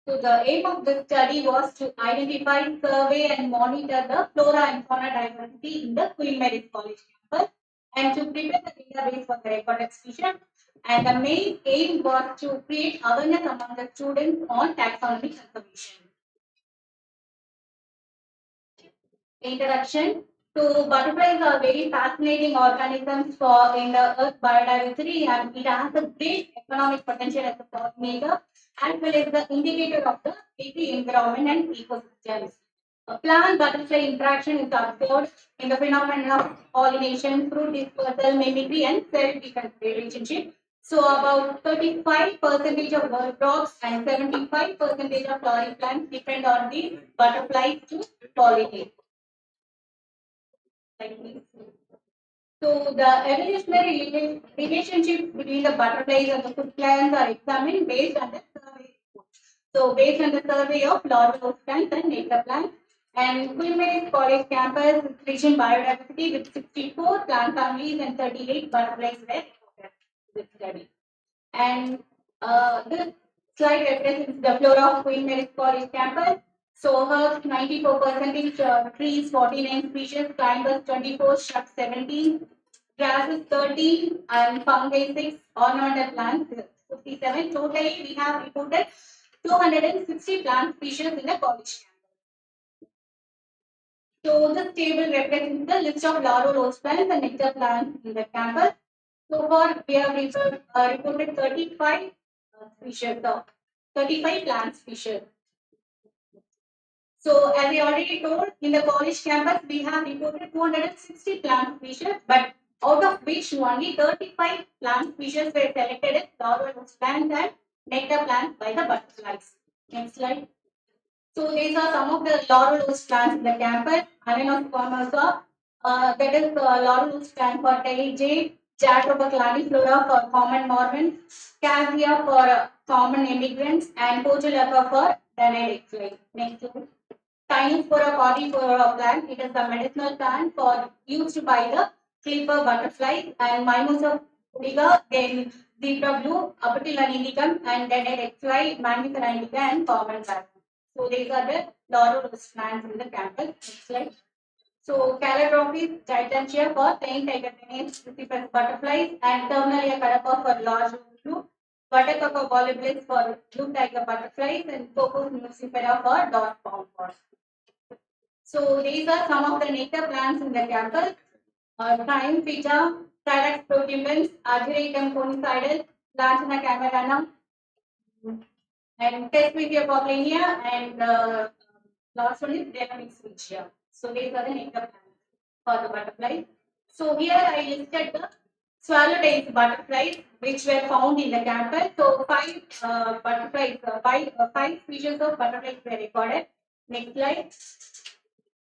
So the aim of this study was to identify, survey and monitor the flora and fauna diversity in the Queen Mary's College campus and to prepare the database for the recorded species. And the main aim was to create awareness among the students on taxonomy conservation. Introduction. So butterflies are very fascinating organisms for in the earth biodiversity and it has a great economic potential as a pollinator as well as the indicator of the healthy environment and ecosystems. A plant butterfly interaction is observed in the phenomenon of pollination, fruit dispersal, mimicry, and cell-defense relationship. So about 35% of bird crops and 75% of flowering plants depend on the butterflies to pollinate. So the evolutionary relationship between the butterflies and the food plants are examined based on the survey. So based on the survey of larval plants and nectar plants, and Queen Mary's College campus is rich in biodiversity with 64 plant families and 38 butterflies were reported in this study. And this slide represents the flora of Queen Mary's College campus. So herbs 94%, trees 49 species, climbers 24, shrubs 17, grasses 13, and fungi 6, ornamental plants 57. Totally, we have reported 260 plant species in the college campus. So this table represents the list of laurel rose plants and nectar plants in the campus. So far, we have reported 35 species, 35 plant species. So as I already told, in the college campus, we have reported 260 plant species, but out of which only 35 plant species were selected as laurel rose plants and nectar plants by the butterflies. Next slide. So these are some of the laurel rose plants in the campus. Ananas formosa, that is laurel rose plant for tail jay, Jatropha cladiflora for common Mormons, Cassia for common immigrants, and Pochulaka for Danaic. Next slide. Cyanospora caudiflora plant. It is a medicinal plant for used by the clipper butterfly and Mimosa pudica, then zebra blue, Apatilla indicum, and then XY, Magnifera indica, and common plant. So these are the laurel plants in the campus. Next slide. So Calotropis gigantea for plain tiger butterflies and Terminalia carapa for large blue. Buttercup volubilis for blue tiger butterflies, and Cocos nucifera for dot palm moths. So these are some of the native plants in the campus. Triumphyta, Thylax protuberans, Ageratum conicidal, Lantana camerana, and Tesmithia poplania, and last one is Dynamics Vigia. So these are the native plants for the butterfly. So here I listed the swallow-tailed butterflies which were found in the campus. So five species of butterflies were recorded. Next slide.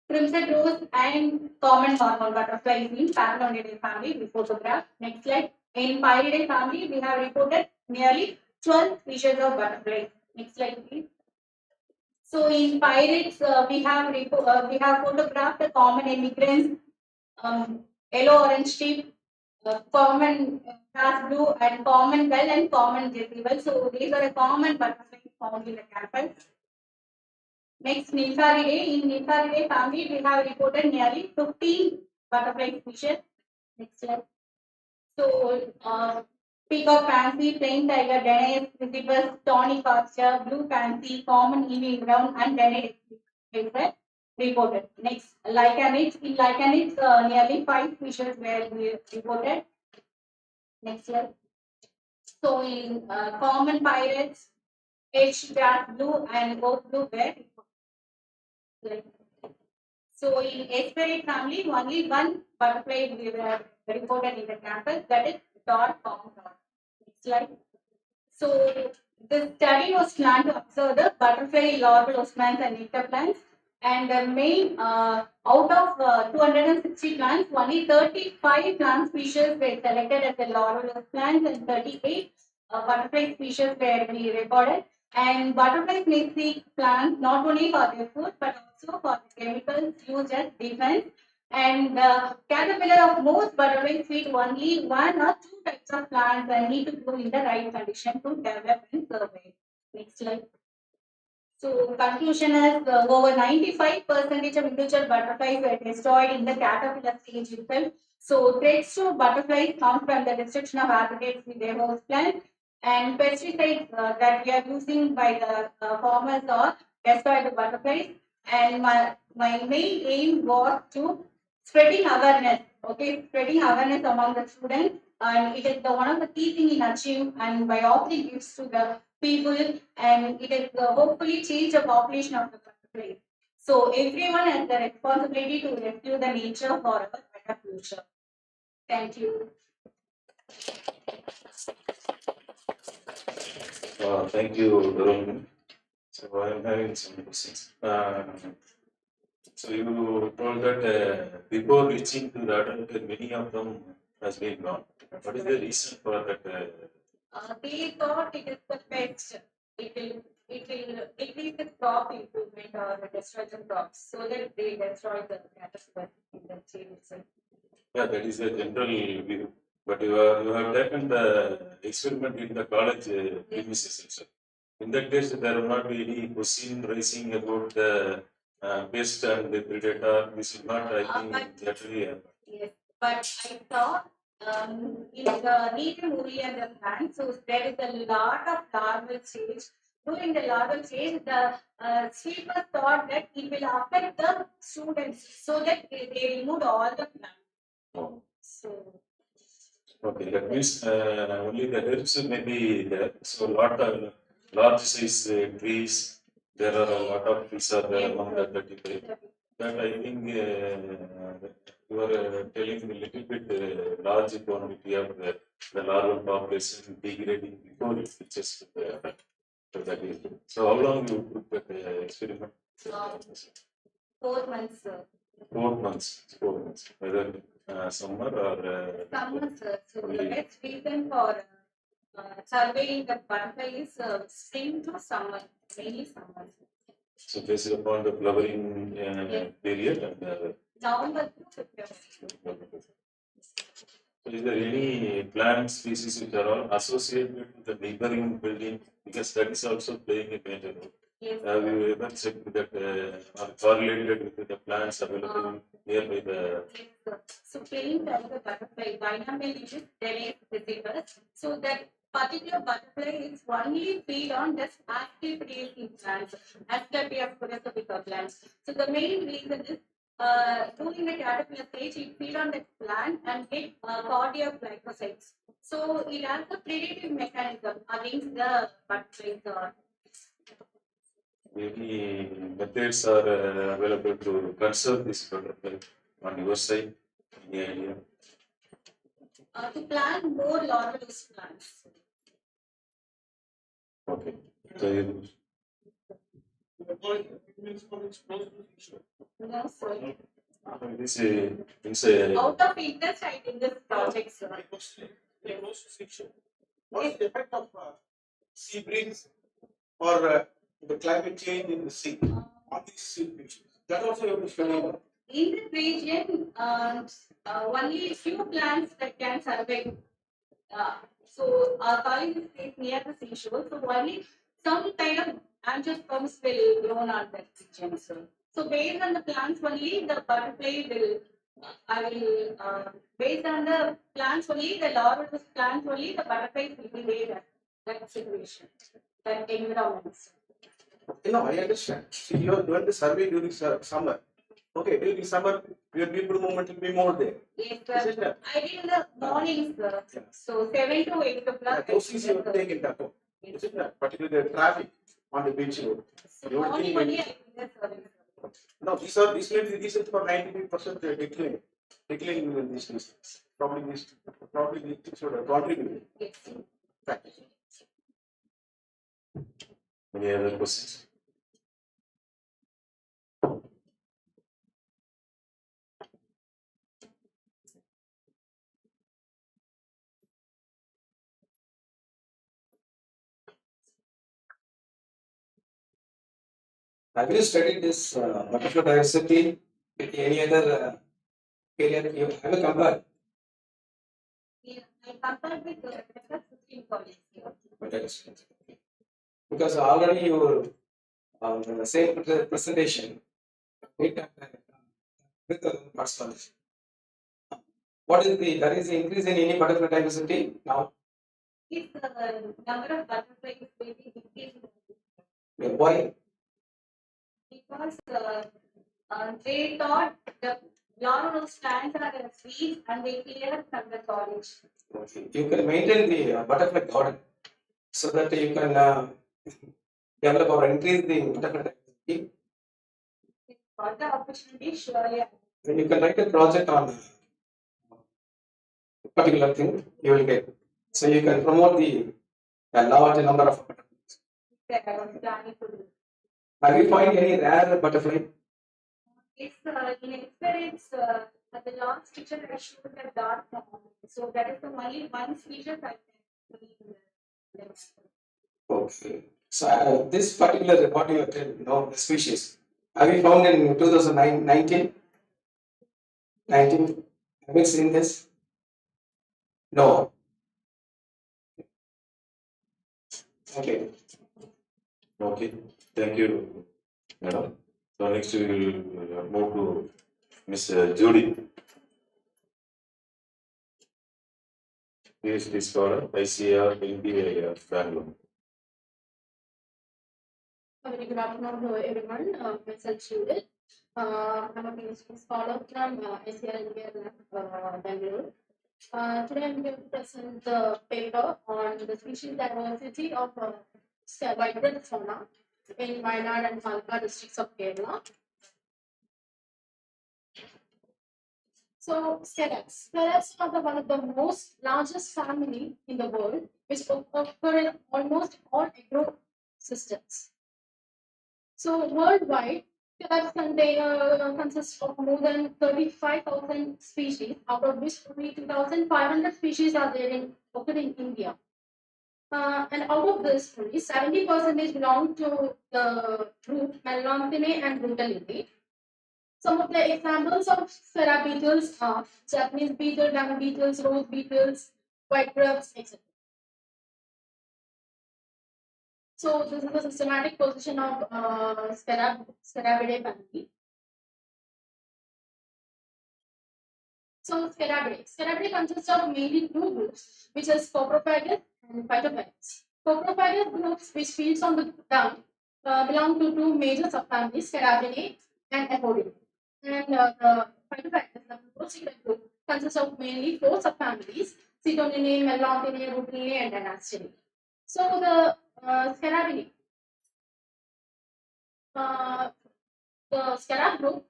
Crimson rose and common normal butterflies in Papilonidae family we photographed. Next slide. In Pyridae family, we have reported nearly 12 species of butterflies. Next slide, please. So in pirates, we have photographed the common immigrants, yellow orange tip, common grass blue, and common bell and common jezebel. So these are the common butterflies found in the campus. Next, Nymphalidae. In Nymphalidae family, we have reported nearly 15 butterfly species. Next slide. So, peacock pansy, plain tiger, Danaeus visibus, tawny castor, blue pansy, common evening brown, and Danaeus were reported. Next, lichenids. In lichenids, nearly 5 species were reported. Next slide. So, in common pirates, H grass blue and oak blue were reported. So in Esperate family, only one butterfly we were reported in the campus, that is dot palm dot. Next slide. So the study was planned to observe the butterfly larval osmans and nectar plants, and the main out of 260 plants, only 35 plant species were selected as the larval plants, and 38 butterfly species were recorded. And butterflies may seek plants not only for their food but also for the chemicals used as defense. And caterpillar of most butterflies feed only one or two types of plants and need to grow in the right condition to develop and survive. Next slide. So conclusion is over 95% of individual butterflies were destroyed in the caterpillar stage itself. So threats to butterflies come from the destruction of habitats with their host plants, and pesticides that we are using by the farmers or destroy the butterflies. And my main aim was to spreading awareness, spreading awareness among the students, and it is one of the key thing in achieve, and by offering gifts to the people, and it is hopefully change the population of the butterflies. So everyone has the responsibility to rescue the nature for a better future. Thank you. Thank you, Doreen. So I'm having some questions. So you told that before reaching to the adult, many of them has been gone. What is the reason for that? They thought it is the pest. It will decrease the crop improvement or destroy the crops, so that they destroy the caterpillar in the chain itself. Yeah, that is a general view. But you have taken the experiment in the college premises itself. In that case, there will not be any question raising about the pest and the predator. This is not, I think, naturally happen. Yes, but I saw in the medium movie and the plant, so there is a lot of larval stage. During the larval stage, the sweepers thought that it will affect the students, so that they removed all the plants. Oh. So. Okay, that means only the herbs may be there. So lot of large size trees. There are a lot of trees are there among the 35. That I think you are telling a little bit large quantity of the larval population degrading before it reaches that age. So how long you took that experiment? 4 months, sir. 4 months. 4 months. Whether summer or summer, sir. So the best reason for surveying the butterfly is spring to summer, mainly summer. So based upon the flowering period and November to February. So is there any plant species which are all associated with the neighboring building? Because that is also playing a major role. Yes. Have you ever checked that are correlated with the plants available nearby the? Yes, sir. So plain tiger butterfly binomial is Danaeus visibus. So that particular butterfly is only feed on this active creating plants, Asclepias phototropica plants. So the main reason is during the caterpillar stage, it feed on that plant and get cardiac glycocytes. So it has a predative mechanism against the butterflies. Maybe methods are available to conserve this butterfly on your side. Any idea? To plant more larvalous plants. Okay. So you, No, sir. this is Out of interest, I did this project, sir. What's the effect of sea breeze or the climate change in the sea on these sea breezes? That also you have to study. In this region, only few plants that can survive. So our college is near the seashore, so only some kind of angiosperms will grow on that region. So based on the plants only, the butterfly will. I will based on the plants only, the larval plants only, the butterflies will be there. That situation, that environment. No, I understand. See, you are doing the survey during summer. Okay, during summer, your people movement will be more there. Yes, Isn't sir. that? I did in the mornings, sir. So 7 to 8 o'clock. Those things you have to take into account. Isn't that? Particularly the traffic on the beach road. So You would morning think only I maybe- did the survey. No, these are the reasons for 95% decline. Decline in these things. Probably these things should have contributed. Yes. Thank you. any other questions? Have you studied this butterfly diversity with any other area? Have you compared? Yeah, I compared with the 15 colleges here. Because already you the same presentation with parts. What is there is increase in any butterfly diversity now? If the number of butterflies is very decreasing. Why? Because they thought the larval stands are the trees and they clear from the college. You can maintain the butterfly garden so that you can develop or increase the butterfly diversity. Got the opportunity, surely. When you can write a project on a particular thing, you will get. So you can promote the large number of. I was planning to do. Have you found any rare butterfly? If in experience, at the last picture I showed the dark brown. So that is the only one species I can. Okay. So this particular what you know the species. Have you found in 2019? 19? Have you seen this? No. Okay. Okay, thank you, madam. So next we will move to Miss Judy. PhD scholar, ICR, LBA, Bangalore. Very good afternoon to everyone. Myself Judith. I'm a PhD scholar from ICR Bangalore. Today I'm going to present the paper on the species diversity of vibrant fauna in Wayanad and Malappuram districts of Kerala. So, scarabs. Scarabs are one of the most largest family in the world, which occur in almost all ecosystems. So, worldwide, scarabs consist of more than 35,000 species, out of which only 2,500 species are there occur in India. And out of this, only 70% belong to the group Melanophinae and Brutalidae. Some of the examples of scarab beetles are Japanese beetle, dung beetles, rose beetles, white grubs, etc. So this is the systematic position of Scarabidae family. So Scarabidea consists of mainly two groups, which is coprophagous and phytophagous. Coprophagous groups, which feeds on the dung, belong to two major subfamilies, Scarabinae and Apodidae. And the phytophagous, the proceeded group, consists of mainly four subfamilies, Cetonidae, Melanthinae, Rutinae, and Anastinae. So the Scarabinae, the scarab group,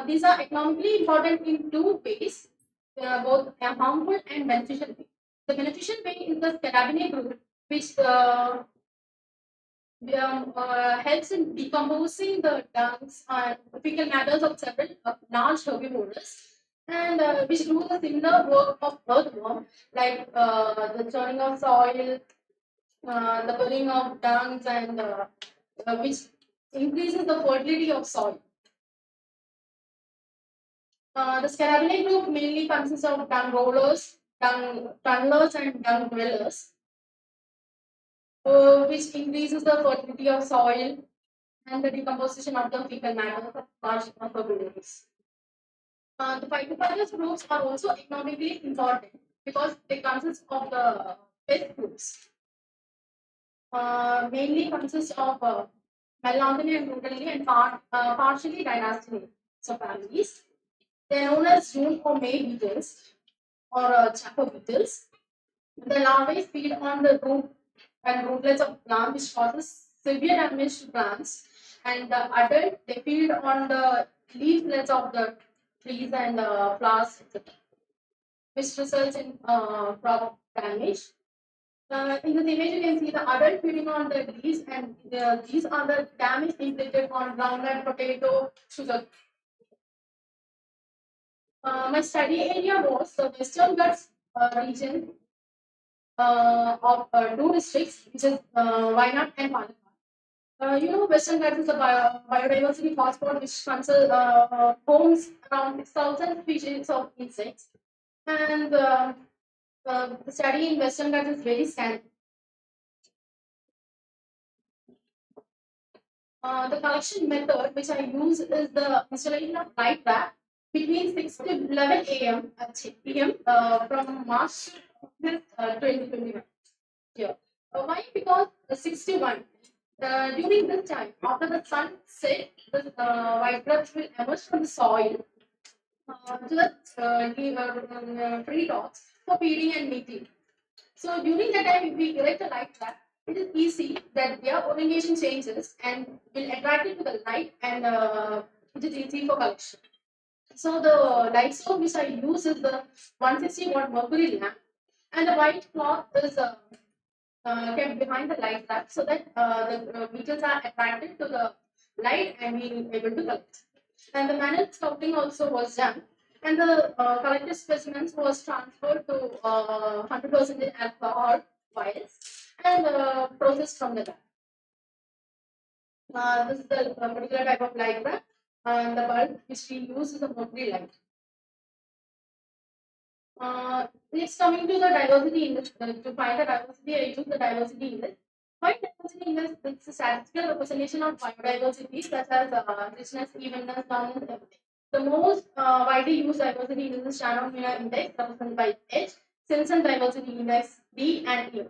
these are economically important in two ways, both harmful and beneficial way. The beneficial way is the Scarabinae group, which helps in decomposing the dungs and fecal matters of several large herbivores, and which do the similar work of earthworm, like the churning of soil, the pulling of dungs, and which increases the fertility of soil. The Scarabinae group mainly consists of dung rollers, dung tunnelers, and dung dwellers, which increases the fertility of soil and the decomposition of the fecal matter of large herbivores. The phytophagous groups are also economically important because they consist of the pest groups. Mainly consist of Melanthinae and Rutinae and partially Dynastinae subfamilies. They are known as June or May beetles or chafer beetles. The larvae feed on the root and rootlets of plants, which causes severe damage to plants. And the adult, they feed on the leaflets of the trees and flowers, etc., which results in crop damage. In this image, you can see the adult feeding on the leaves, and these are the damage inflicted on groundnut, potato, sugar. My study area was the Western Ghats region of two districts, which is Wayanad and Palakkad. Western Ghats is a biodiversity hotspot which homes around 6,000 species of insects, and the study in Western Ghats is very scanty. The collection method which I use is the installation of light wrap between 6 to 11 a.m. p.m. From March 2021. Here. Why? Because 61. During this time, after the sun set, the white grubs will emerge from the soil to the tree tops for feeding and mating. So during that time, if we erect a light trap, it is easy that their orientation changes and will attract it to the light, and it is easy for collection. So the light source which I use is the 160-watt mercury lamp, and the white cloth is kept behind the light trap so that the beetles are attracted to the light and we are able to collect. And the manual scouting also was done, and the collected specimens was transferred to 100% alcohol vials and processed from the lab. This is the particular type of light trap, and the bulb which we use is a mercury light. Next, coming to the diversity index, to find the diversity, I use the diversity index. Why diversity index? It's a statistical representation of biodiversity, such as richness, evenness, dominance, everything. The most widely used diversity index is Shannon-Miller index, represented by H, Simpson diversity index D, and E.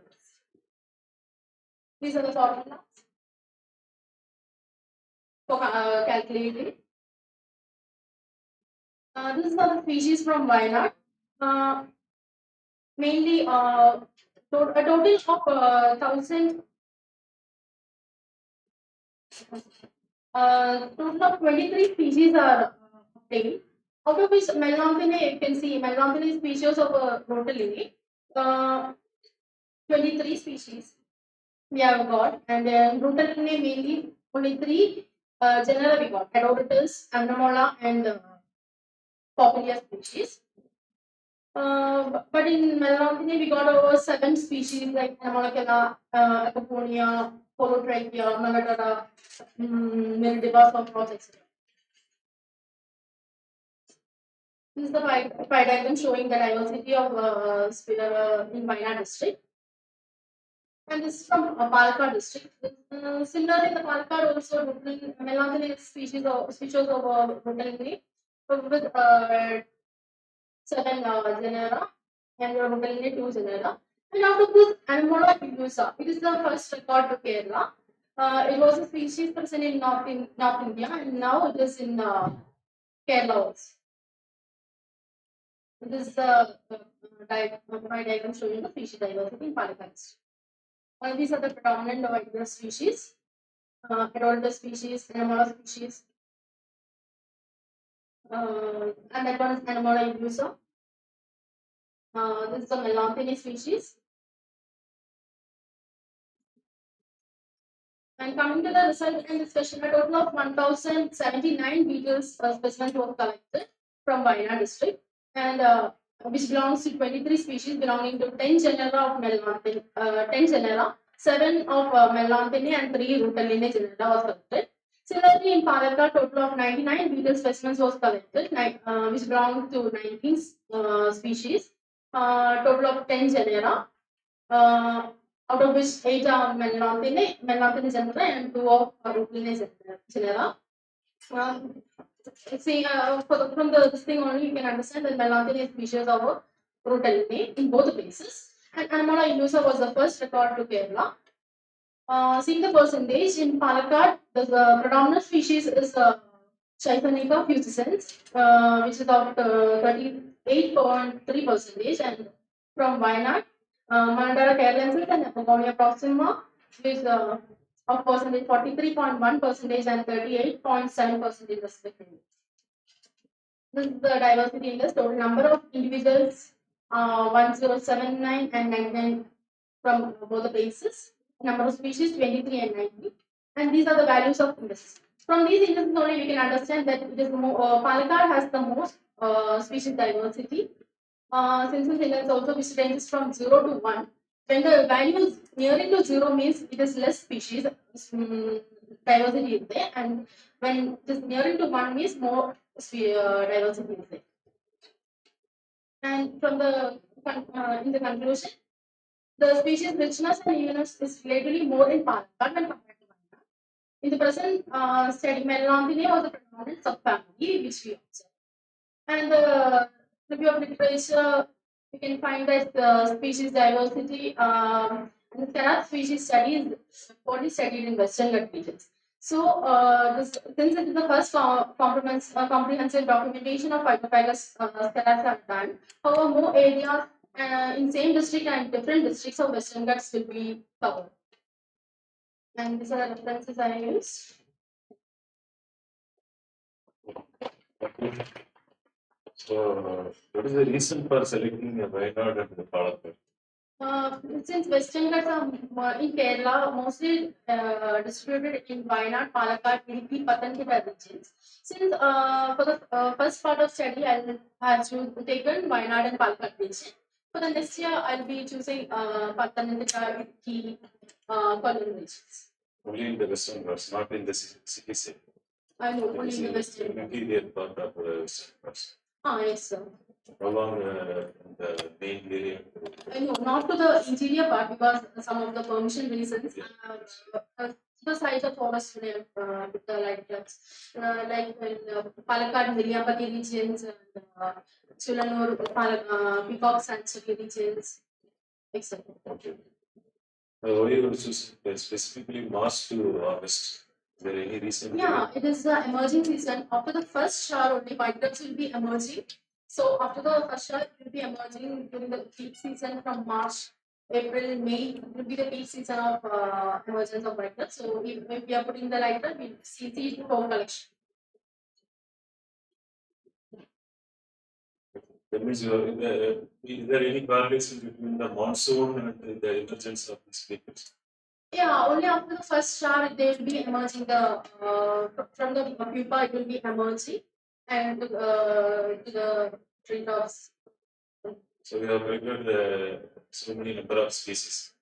These are the formulas for calculating. This are the species from Wayanad. Mainly a total of 1,000. Total of 23 species are obtained, out of which Melanthinae, you can see Melanthinae species of Rotulinae, 23 species we have got, and then Rotulinae mainly only 3 genera we got, Adoratus, Amnemola, and Populia species. But in Melanthinae we got over 7 species like Anemolacula, Apoponia, Holotrachea, Megatara, Mildiva, Sophros, etc. This is the pie diagram showing the diversity of in Wayanad district. And this is from Palakkad district. Similarly, the Palakkad also Melanthinae species of Rotulinae with 7 genera, and Rutellinae 2 genera. And out of this, Anemola illusa, it is the first record to Kerala. It was a species present in North India, and now it is in Kerala also. This is my diagram showing the species diversity in Palakkad. These are the predominant Aedolis species, Aedolis species, Anemola species, and that one is Anemola illusa. This is the Melanthini species. And coming to the result and discussion, a total of 1,079 beetles specimens were collected from Wayanad district, and which belongs to 23 species belonging to 10 genera of Melanthini, 10 genera, 7 of Melanthini and 3 Rutellinae genera was collected. Similarly, in Palakkad, total of 99 beetle specimens was collected, which belong to 19 species, total of 10 genera. Out of which 8 are Melanthini genera and 2 of Rutellinae genera. From this thing only you can understand that Melanthini species of Rutellinae in both places. And Anemola illusa was the first record to Kerala. Seeing the percentage in Palakkad, the predominant species is Chithanica fuscescens, which is of 38.3%, and from Wayanad, Mandara carelensis and Apogonia proxima, which of percentage 43.1% and 38.7% respectively. This is the diversity index. Total number of individuals 1079 and 99 from both the places. Number of species 23 and 90. And these are the values of indices. From these indices only we can understand that it is Palakkad has the most species diversity. Census index also which ranges from 0 to 1. When the value is nearing to 0 means it is less species diversity is there, and when it is nearing to 1 means more diversity is there. And from the in the conclusion, the species richness and evenness is relatively more in Palakkad when compared to Wayanad. In the present study, Melanthini was the predominant subfamily which we observe. And the review of literature, you can find that species diversity and the Karate species study is only studied in Western Ghats regions. So, since it is the first comprehensive documentation of Phytophagous Karate are done, however, more areas in same district and different districts of Western Ghats will be covered. And these are the references I use. So, what is the reason for selecting a Wayanad and the Palakkad? Since Western Ghats are in Kerala mostly distributed in Wayanad, Palakkad, Idukki, Pathanamthitta regions. Since for the first part of study, I have taken Wayanad and Palakkad region. For the next year, I'll be choosing Pathanamthitta, Idukki, Kollam regions. Only in the Western Ghats, not in the city side. I know, only in the Western Ghats. Interior part of the Western Ghats. Yes, sir. Along the main area. No, not to the interior part because some of the permission reasons. The side of forest with the light trucks, like in Palakkad, Niriyapati regions, and Chulanur, Peacock Sanctuary regions, etc. Why you choose specifically March to August? Is there any reason? Yeah, it is the emerging season. After the first shower, only white ducks will be emerging. So after the first shower, it will be emerging during the peak season from March, April, May. It will be the peak season of emergence of white ducks. So if we are putting the light bulb, we'll see the whole collection. That means is there any correlation between the monsoon and the emergence of these speakers? Yeah, only after the first shower they will be emerging. From the pupa it will be emerging and to the treetops. So we have recorded so many number of species.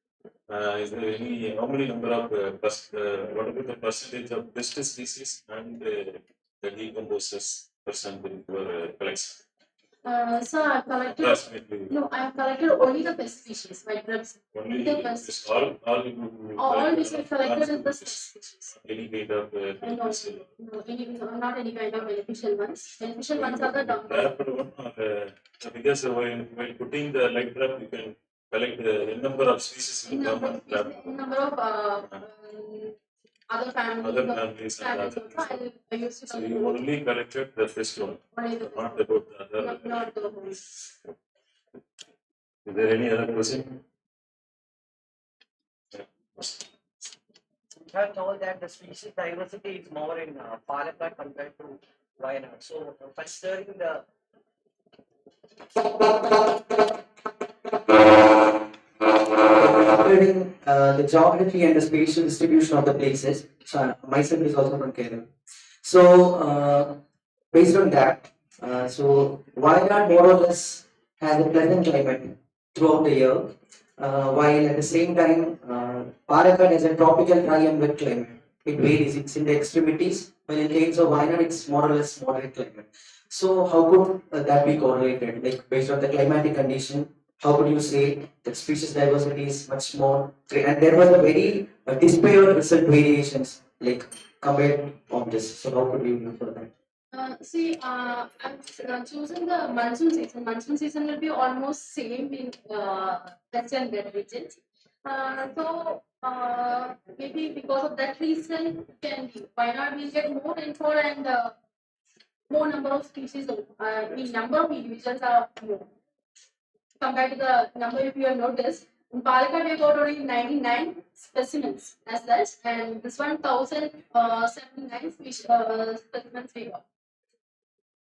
Is there any how many number of what about the percentage of best species and the decomposers percent in your collection? So I've collected. Approximately. No, I've collected only the pest species, white grubs. Only The pest. this all you All which collected I collected is the pest pest species. any kind of No, beneficial. not any kind of beneficial ones. Beneficial ones are the dump. Trapped one because while putting the light trap, you can collect the number of species will come and trap. Number of other families. Other families and families other also, I used to So you only collected the first one, Only the not about the other. not the whole. Is there any other question? You have told that the species diversity is more in Palakkad compared to Wayanad. So, considering the geography and the spatial distribution of the places, so myself is also from Kerala. So, based on that, so Wayanad more or less has a pleasant climate throughout the year, while at the same time, Palakkad has a tropical dry and wet climate. It varies, it's in the extremities, while in case of Wayanad, it's more or less moderate climate. So, how could that be correlated? Like, based on the climatic condition, how would you say that species diversity is much more great? And there was a very disparate result variations, like compared on this. So, how could you infer that? I'm choosing the monsoon season. Monsoon season will be almost same in west and red regions. Maybe because of that reason, can be. Why not we get more rainfall and more number of species? The number of individuals are more compared to the number if you have noticed. In Palakkad, we got only 99 specimens as such, and this 1,079 specimens we got.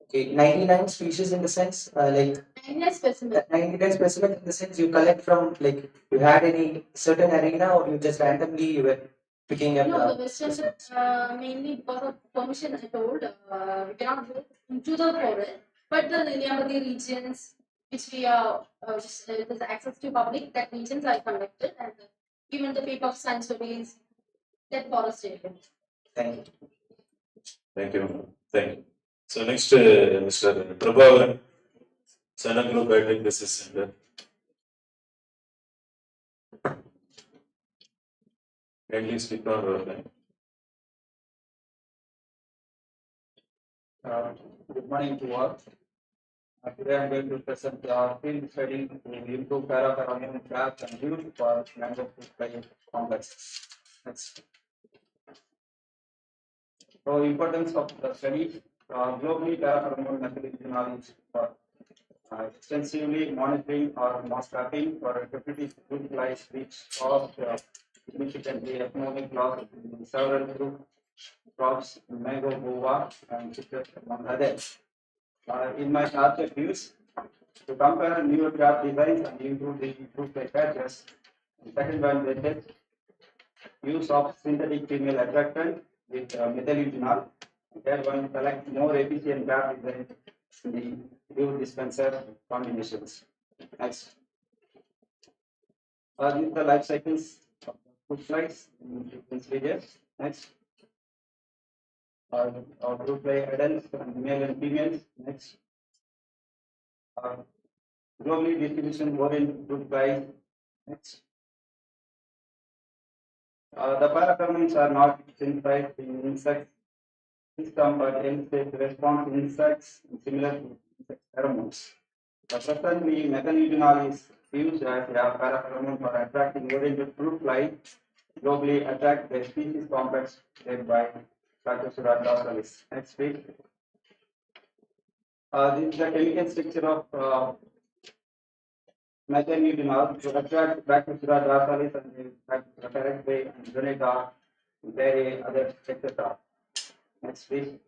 Okay, 99 species in the sense, like 99 specimens. 99 specimens in the sense you collect from, like, you had any certain arena or you just randomly you were picking up? No, the Western mainly because of permission I told, we cannot go into the forest, but the Niliyamati regions which we are, there's access to public, that regions are conducted, and even the peak of sanctuaries, that forest area. Thank you. Thank you. Thank you. So next, Mr. Prabhavan, Sana Group Biotech Research Center. Kindly speak on your line. Good morning to all. Today I am going to present our field study to improve paraparamount traps and use for mango food fly complex. Next. So, importance of the study. Globally, paraparamount method is used for extensively monitoring or mass trapping for deputy food flies which cause significantly economic loss in several fruit crops, mango, guava, and citrus, among others. In my chapter views, to compare new trap designs and improve the fruit fly catches. The second one is use of synthetic female attractant with methylutinol. Third one, select more efficient trap design in the new dispenser combinations. Next. These are the life cycles of fruit flies in different stages. Next. Fruit fly adults and male and females. Next. Globally distribution oriented fruit flies. Next. The parapheromones are not synthesized in insect system but instead respond to insects similar to insect pheromones. Presently, methylutinol is used as a parapheromone for attracting oriented fruit fly. Globally attract the species complex led by Brachyura dorsalis. Next page. This is the chemical structure of methylutinol to attract Brachyura dorsalis and Brachyura carex and Zoneta, very other etc. Next page.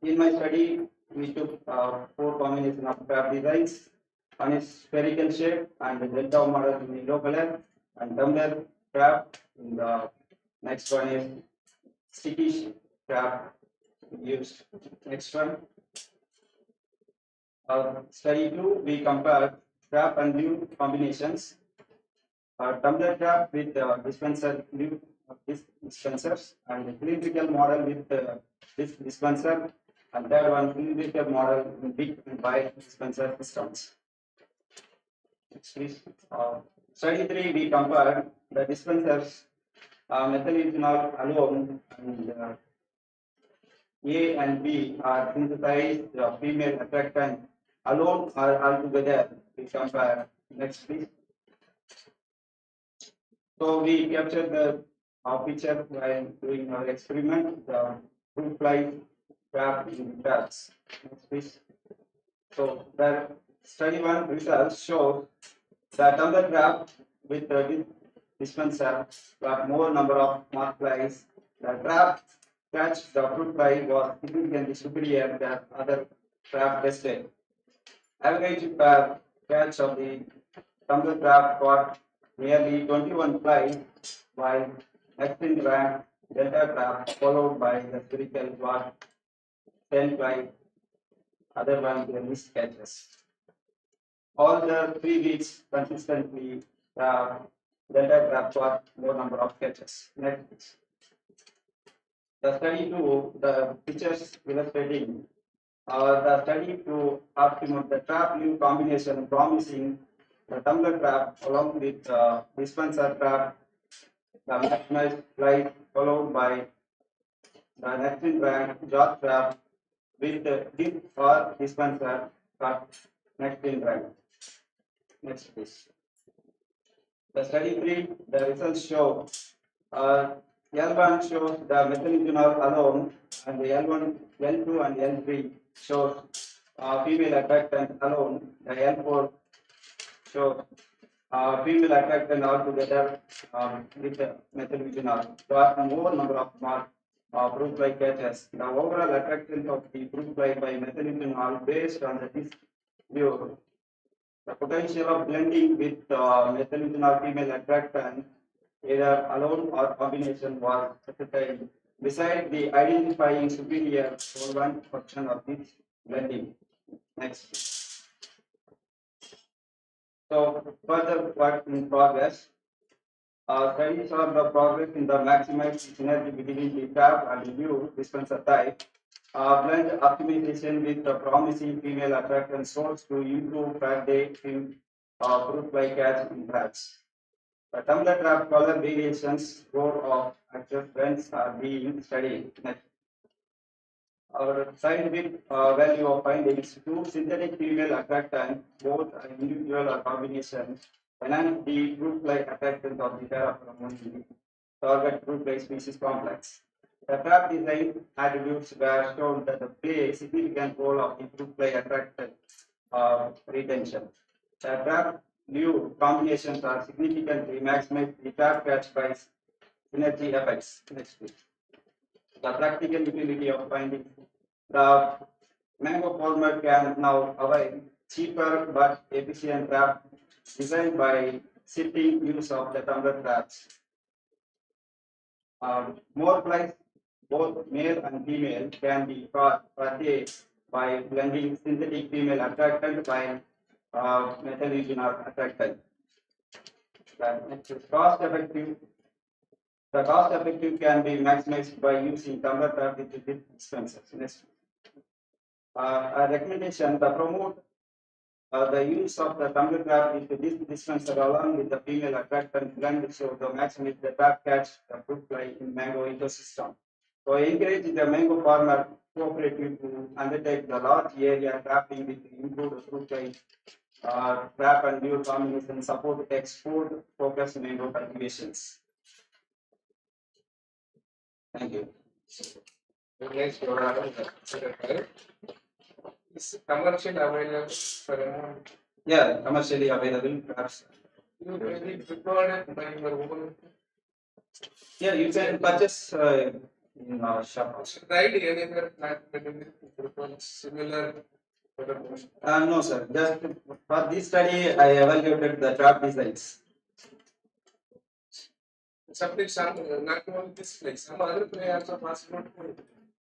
In my study, we took 4 combinations of trap designs. One is spherical shape and the delta model in yellow color, and tumbler trap in the next one is sticky trap used. Next one. Study 2, we compare trap and lure combinations. Tumbler trap with dispenser lure dispensers and cylindrical model with this dispenser And third one, integrated model in big and wide dispenser systems. Next, please. Study 3, we compared the dispensers methylenol alone and A and B are synthesized female attractant alone or altogether. We compare. Next, please. So we capture the picture while doing our experiment. The fruit fly trap in traps. Next, please. So the study 1 results show the tumbler trap with the dispenser got more number of mark flies. The trap catch the fruit fly was significantly superior than other trap tested. Average catch of the tumbler trap got nearly 21 flies, while next in rank delta trap followed by the spherical got 10 flies. Other one the missed catches. All the 3 weeks consistently delta trap got more number of catches. Next. The study 2, the pictures illustrating the study to optimum the trap new combination promising the tumbler trap along with dispenser trap, the maximized flight followed by the next in rank jaw trap with the dip or dispenser trap next in rank. Next please. The study 3, the results show L1 shows the methylenol alone, and the L1, L2, and L3 shows female attractant alone. The L4 shows female attractant altogether with the methylenol. Got more number of mark fruit fly catches. The overall attractant of the fruit fly by methylenol based on this view. The potential of blending with methylenol female attractant either alone or combination was ascertained. Besides the identifying superior solvent function of this blending. Next. So further work in progress. Studies on the progress in the maximized synergy between the trap and the new dispenser type. Blend optimization with the promising female attractant source to improve per day fruit fly catch in traps. The tumbler trap color variations score of actual trends are being studied. Next. Our scientific value of findings: 2 synthetic female attractant, both individual or combination, enhance the fruit fly attractant of the parapheromone target fruit fly species complex. The trap design attributes were shown that play a significant role of the fruit fly attractant retention. The trap new combinations are significantly maximize the trap catch by synergy effects. Next please. The practical utility of finding the mango format can now avoid cheaper but efficient trap designed by shifting use of the tumbler traps. More flies, both male and female, can be caught per day by blending synthetic female attractant by methylenol attractant. Cost effective. The cost effective can be maximized by using tumbler trap with dispensers. Next. A recommendation: the promote the use of the tumbler trap with this dispenser along with the female attractant blend so the maximize the trap catch the fruit fly in mango ecosystem. So encourage the mango farmer cooperative to undertake the large area trapping with improved fruit fly trap and new combination support export focused mango cultivations. Thank you. Next, is commercial available for anyone? Yeah, commercially available traps. You can be prepared by your own. Yeah, you can purchase in our shop. Tried anywhere plant similar. No, sir. Just for this study, I evaluated the trap designs. Sometimes not only this place, some other players are possible.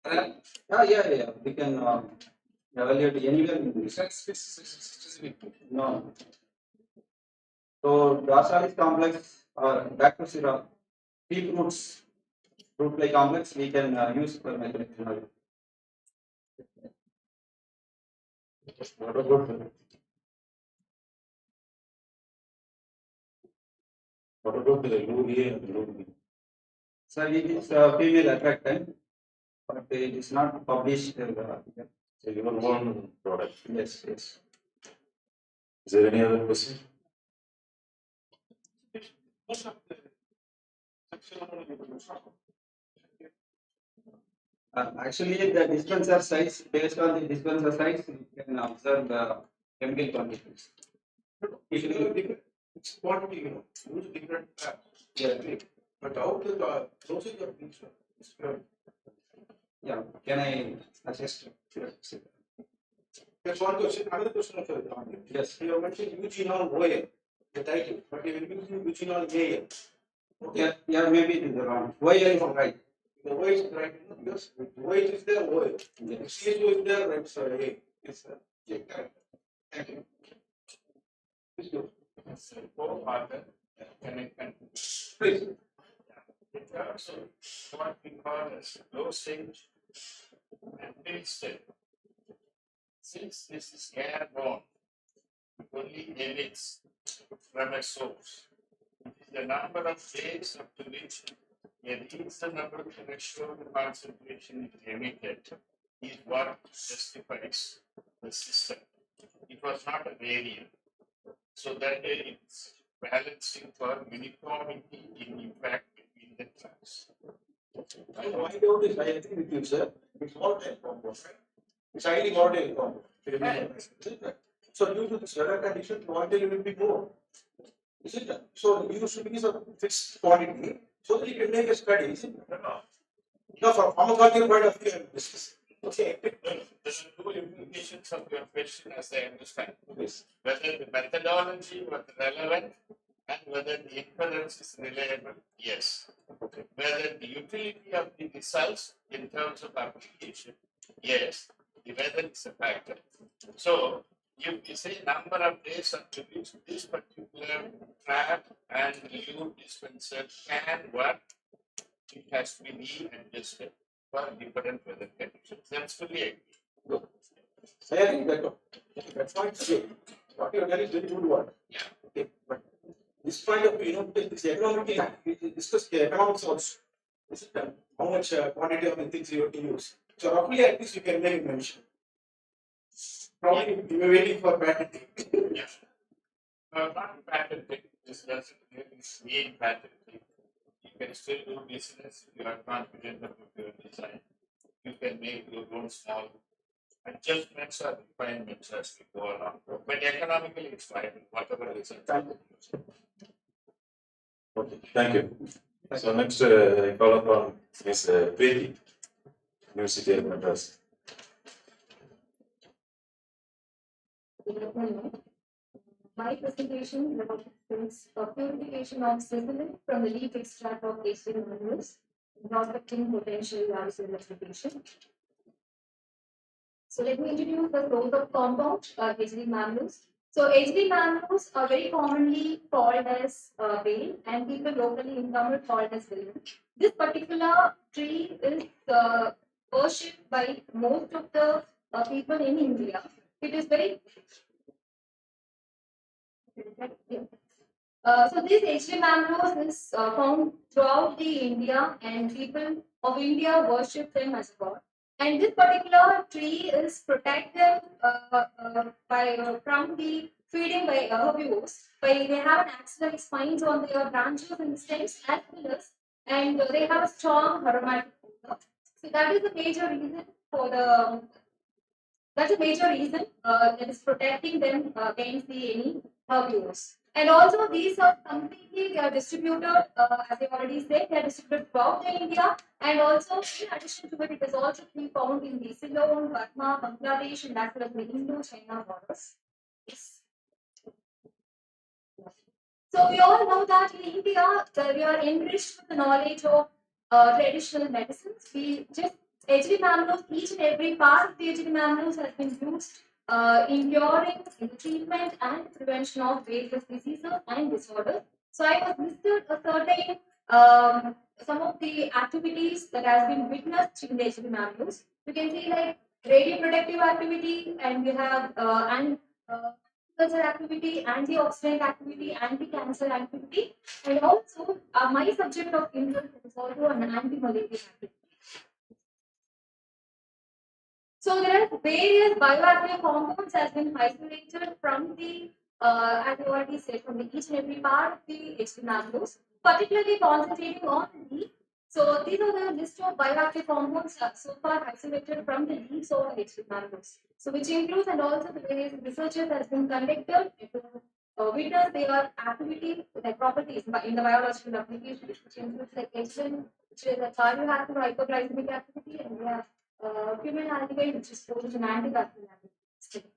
Yeah. We can evaluate anywhere in this. No. So Darsalis complex or Bactocera, pea roots, fruit fly complex, we can use for methylenol. What about the Louis and Louis? So it is female attractant, but it is not published. So you have one product. Yes, yes. Is there any other question? Most of the section Actually, the dispenser size, based on the dispenser size, you can observe the chemical quantities. it's quantity, use different traps. Yeah. But how the dosage of each one is different. Yeah, can I assist? That's one question. Another question of Yes. You have mentioned eugenol OA, the title, but you are using eugenol AL. Yeah, yeah, maybe it is wrong. Why are you right? The OA is right because OA is there, OA. Yes. CHO is there, right? So A is yeah, correct. Thank you. Please do. Please. So what we call as dosage and wastage. Since this is airborne, it only emits from a source. It is the number of days up to which a reasonable threshold concentration is emitted is what justifies the system. It was not a variant. So that it's balancing for uniformity in impact between the drugs. My doubt is, I agree with you, sir. It's volatile compound, right? It's highly volatile compound. So due to this weather condition, volatility will be more. Is it? So you should use a fixed quantity so that you can make a study. Is it? No, from pharmacological point of view, I'm discussing. Okay. There are two implications of your question as I understand. Yes. Whether the methodology was relevant and whether the inference is reliable, yes. Okay. Whether the utility of the results in terms of application, yes. The whether is a factor. So if you say number of days up to which this particular trap and new dispenser can work, it has to be readjusted for different weather conditions. That's fully agree. I agree that that's why it's good. What you are telling is very good one. Yeah. Okay. But this point of view, this economic, we discussed the economics also. Is it how much quantity of the things you have to use? So roughly at least you can make a mention. Probably you were waiting for patenting. Yes. Not patenting. This doesn't really mean patenting. You can still do business if you are confident of your design. You can make your own small adjustments or refinements as we go along. But economically, it's viable, whatever it is. Okay, thank you. So next, I call upon Ms. Preeti, University of Madras. My presentation is about purification of cinnamon from the leaf extract of Asian minerals, prospecting potential values in application. So let me introduce the source of compound, HD mangroves. So HD mangroves are very commonly called as bale, and people locally in Tamil call it as villan. This particular tree is worshipped by most of the people in India. It is very so these HD mangroves is found throughout the India, and people of India worship them as God. And this particular tree is protected from the feeding by herbivores. By they have an axillary spines on their branches and stems as well as, and they have a strong aromatic odor. So that is the major reason for the. That's a major reason that is protecting them against any herbivores. And also these are completely they are distributed, as I already said, they are distributed throughout the India. And also in addition to it, it is also to be found in the Ceylon, Burma, Bangladesh, and as well as the Indo-China borders. Yes. So we all know that in India, we are enriched with the knowledge of traditional medicines. We just HD mangroves, each and every part of the HD mangroves has been used in curing, in treatment, and prevention of various diseases and disorders. So I was listed a certain some of the activities that has been witnessed in the HD mangroves. You can see like radioprotective activity, and we have agriculture activity, antioxidant activity, anti-cancer activity, and also my subject of interest is also an anti-malaria activity. So there are various bioactive compounds has been isolated from the, as I already said, from the each and every part of the externals, particularly concentrating on the leaf. So these are the list of bioactive compounds so far isolated from the leaves or externals. So which includes, and also the various researches has been conducted to witness their activity, their properties in the biological applications, which includes like H1, which is a cardiovascular hyperglycemic activity, and we have human aldehyde, which is posed an antibacterial activity.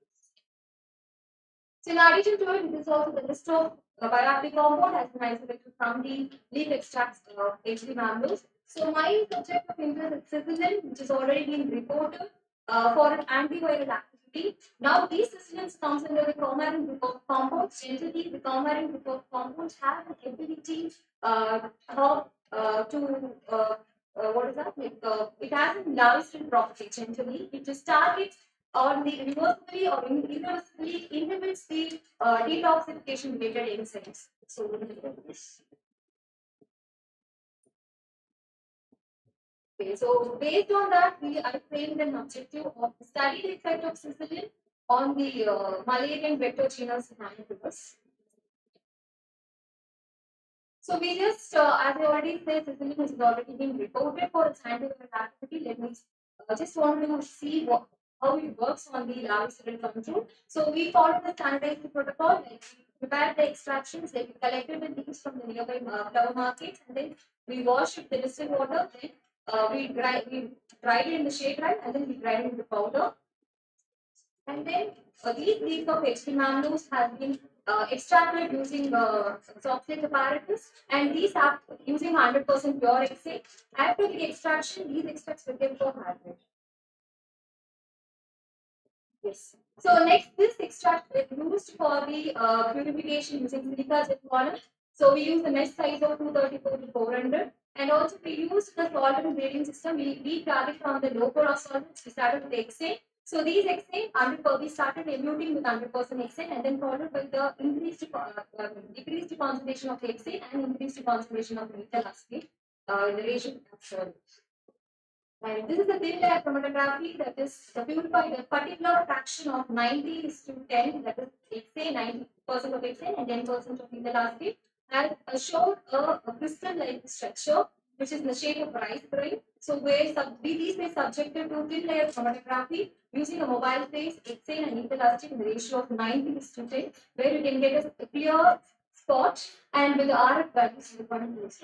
So in addition to it, this is also the list of bioactive compound has been isolated from the leaf extracts of HB mammals. So my subject of interest is cicillin, which has already been reported for an antiviral activity. Now these cicillins comes under the coumarin group of compounds. Generally, the coumarin group of compounds have the ability what is that? Like, it has a large property generally. It just targets or the reversibly or irreversibly inhibits the detoxification related enzymes. So, okay, so based on that, I framed an objective of study the effect of cicillin on the Malarian vector genus Haemophilus. So we just, as I already said, cicillin has already been reported for its antiviral activity. Let me just want to see how it works on the larvicidal control. So we followed the standardized protocol. Like we prepared the extractions, like we collected the leaves from the nearby flower markets, and then we washed it with distilled water. Then we dried it in the shade dry, and then we dried it into powder. And then these leaves of HT mangroves have been extracted using soft-stage apparatus, and these are using 100% pure extract. After the extraction, these extracts will get for hardware. Yes. So next, this extract is used for the purification using silica gel column. So we use the mesh size of 234 to 400, and also we use the solvent grading system. We target on the low porous solvents. We started with the hexane. So these hexane, we started eluting with 100% hexane, and then followed by the decreased concentration of hexane and increased concentration of methyl acetate in the ratio of and this is the thin layer chromatography that is purified a particular fraction of 90:10, that is say 90% of hexane and 10% of methyl acetate, has shown a crystal-like structure which is in the shape of rice grain. So where these were subjected to thin layer chromatography using a mobile phase, hexane and methyl acetate in the ratio of 90:10, where you can get a clear spot and with the RF values you can use.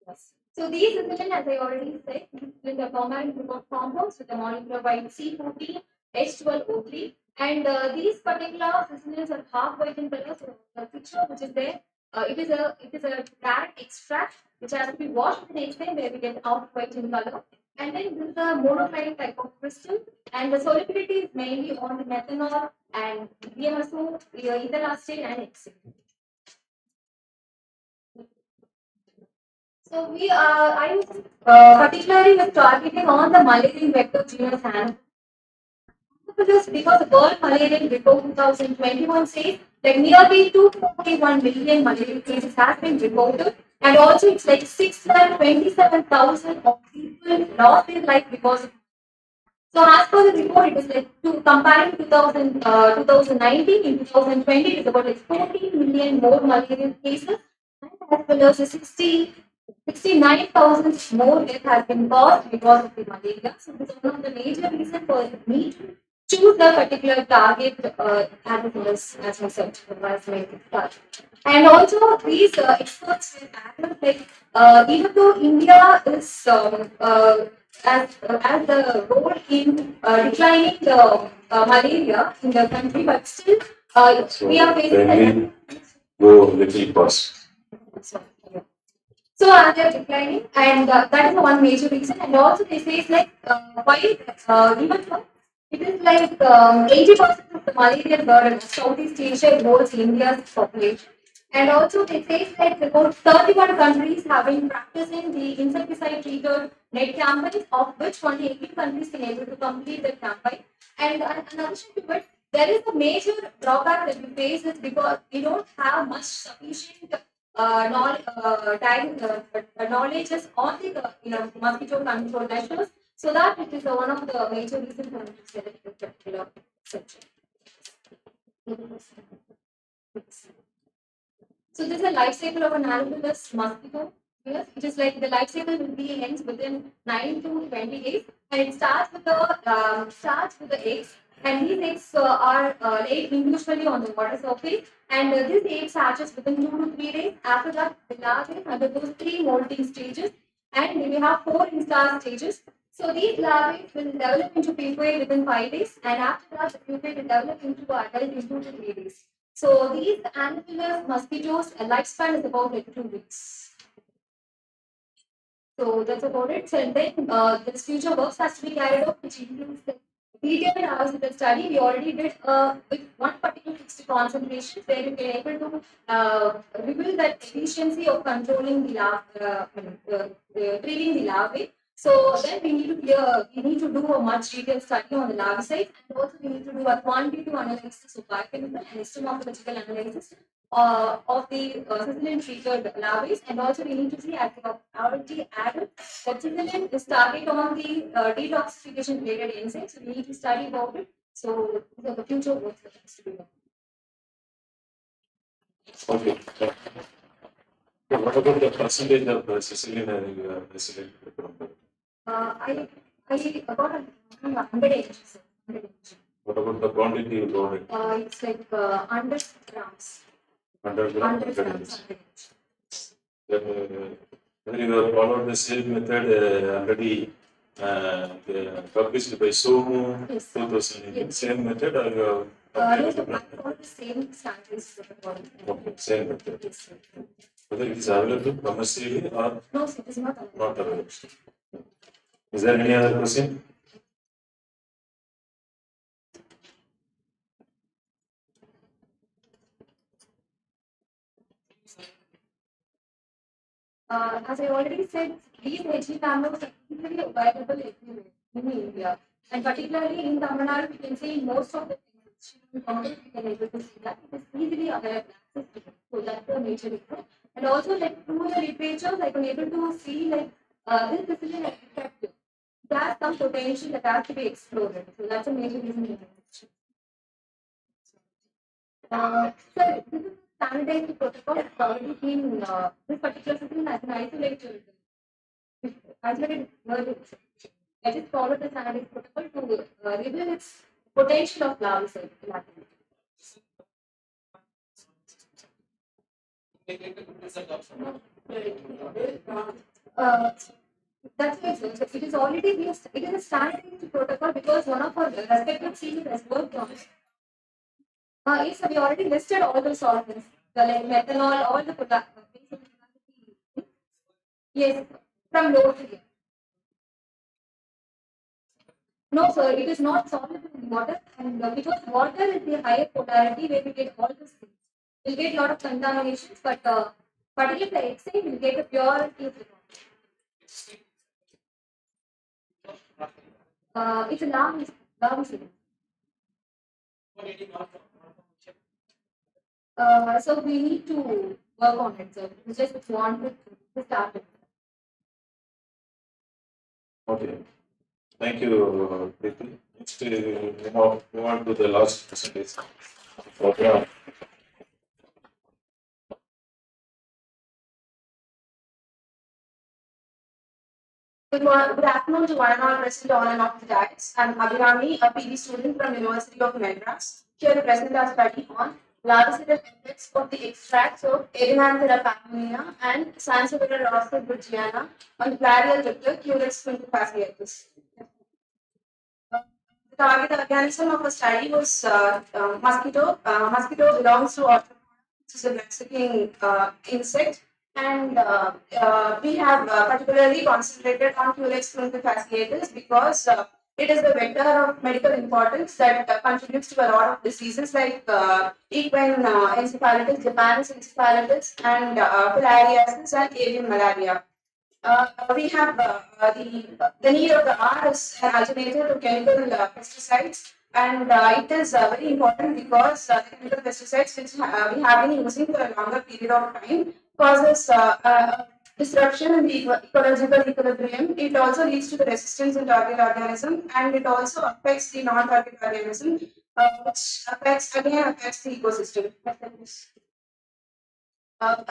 Yes. So these cicillin, as I already said, with the coumarin group of compounds with the molecular weight C14, H12O3, and these particular cicillins are half white in color. So the picture which is there, it is a direct extract which has to be washed with hexane where we get out white in color. And then this is a monoclinic type of crystal, and the solubility is mainly on the methanol and DMSO, ethyl acetate, and hexane. So I was particularly was targeting on the Malarian vector genus Haemophilus because the World Malarian Report 2021 says that nearly 241 million malaria cases have been reported, and also it's like 627,000 of people lost their life because of. So as per the report, it is like comparing 2019 in 2020, it is about like 14 million more malaria cases, as well as 69,000 more death has been caused because of the malaria. So this is one of the major reasons for me to choose the particular target Haemophilus as my search as my target. And also these experts will add like even though India is as the role in declining the malaria in the country, but still we are facing. Go little past. So they are declining, and that is the one major reason. And also they say it's like why even though it is like 80% of the malaria burden of Southeast Asia holds India's population, And also it says like about 31 countries have been practicing the insecticide treated net campaigns, of which only 18 countries can able to complete the campaign. And in addition to it, there is a major drawback that we face is because we don't have much sufficient knowledge on the mosquito control measures, so that it is one of the major reasons for this particular section. So this is a life cycle of an anopheles mosquito. Yes, it is like the life cycle will be ends within 9 to 20 days, and it starts with the eggs, and these eggs are laid individually on the water surface, and this egg hatches within 2 to 3 days. After that, the larvae undergoes 3 molting stages, and we have 4 instar stages. So these larvae will develop into pupae within 5 days, and after that, the pupae will develop into adult in 2 to 3 days. So these anopheles mosquitoes, a lifespan is about like 2 weeks. So that's about it. So and then this future works has to be carried out, which includes the detailed analysis of the study. We already did with one particular fixed concentration where you can able to reveal that efficiency of controlling the treating the larvae. So then we need to do a much detailed study on the larvae side, and also we need to do a quantitative analysis of biochemical and histomorphological analysis of the cecilian treated larvae, and also we need to see, as we have already added, that cecilian is target on the detoxification related enzymes. So we need to study about it. So the future work that has to be done. Okay. So what about the percentage of Sicilian and Sicilian? I got 100 inches. What about the quantity you got it? It's like 100 grams. 100 grams? 100 grams. When you have followed the same method already published by SOMO 2018, same method, or you have No, so I followed the same standards protocol. okay, same method. Whether it is available commercially or No, it is not available. not available. Is there any other question? As I already said, these HG cameras are easily available everywhere in India. And particularly in Tamil Nadu, we can see most of the things we can able to see that it is easily available. So that's the major reason. And also, like through the literature, I can able to see like this is really effective. It has some potential that has to be explored. So that's a major reason. So this is standardized protocol. It's already been this particular system has been isolated. I just followed the standardized protocol to reveal its potential of larval cell activity. That's why it is already been, it is a standardized protocol because one of our respected seniors has worked on it. Yes, we already listed all the solvents, the like methanol, all the products. Yes, from low to high. No, sir, it is not soluble in water, and because water is the higher polarity where we get all these things. We'll get a lot of contaminations, but particularly the X-ray will get a purity of the water. It's a larval cell. So we need to work on it, sir. We just wanted to start it. Okay. Thank you, Preeti. Next, we now move on to the last percentage. Okay. Good afternoon to one and all present on and off the dais. I'm Abhirami, a PG student from University of Madras. Here to present our study on larvicidal effects of the extracts of Erinanthera pamina and Sansevieria rostrobridgiana on the clarial vector Culex quinquefasciatus. The target organism of the study was mosquito. Mosquito belongs to which is a blood-sucking insect, and we have particularly concentrated on Culex quinquefasciatus because It is the vector of medical importance that contributes to a lot of diseases like equine encephalitis, Japanese encephalitis, and filariasis and avian malaria. We have the need of the R is an alternative to chemical pesticides, and it is very important because the chemical pesticides which we have been using for a longer period of time causes disruption in the ecological equilibrium. It also leads to the resistance in target organism, and it also affects the non-target organism, which affects the ecosystem. For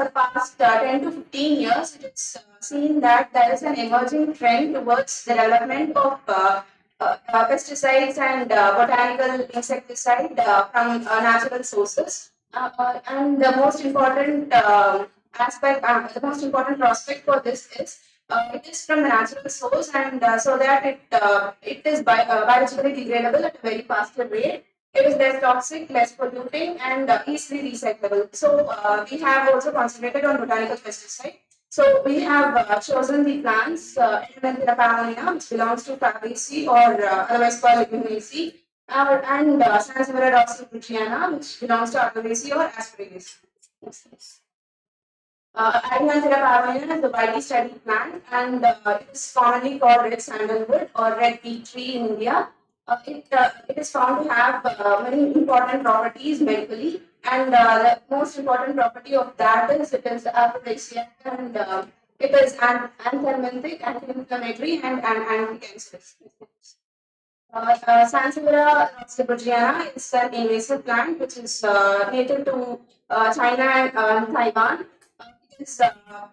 the past 10 to 15 years, it is seen that there is an emerging trend towards the development of pesticides and botanical insecticide from natural sources. And the most important the most important prospect for this is it is from the natural source, and so that it is biologically degradable at a very faster rate. It is less toxic, less polluting, and easily recyclable. So we have also concentrated on botanical pesticide. So we have chosen the plants Echinacea pavonina, which belongs to Fabaceae or otherwise called Leguminaceae, and Sansevieria doxybutyriana, which belongs to Agaveaceae or Asparagus. Echinacea pavonina is a widely studied plant, and it is commonly called red sandalwood or red tea tree in India. It is found to have many important properties medically, and the most important property of that is it is aphrodisiac, and it is anthelmintic, anti-inflammatory, and anti-cancerous. Sansevieria roxburghiana is an invasive plant which is native to China and Taiwan. It is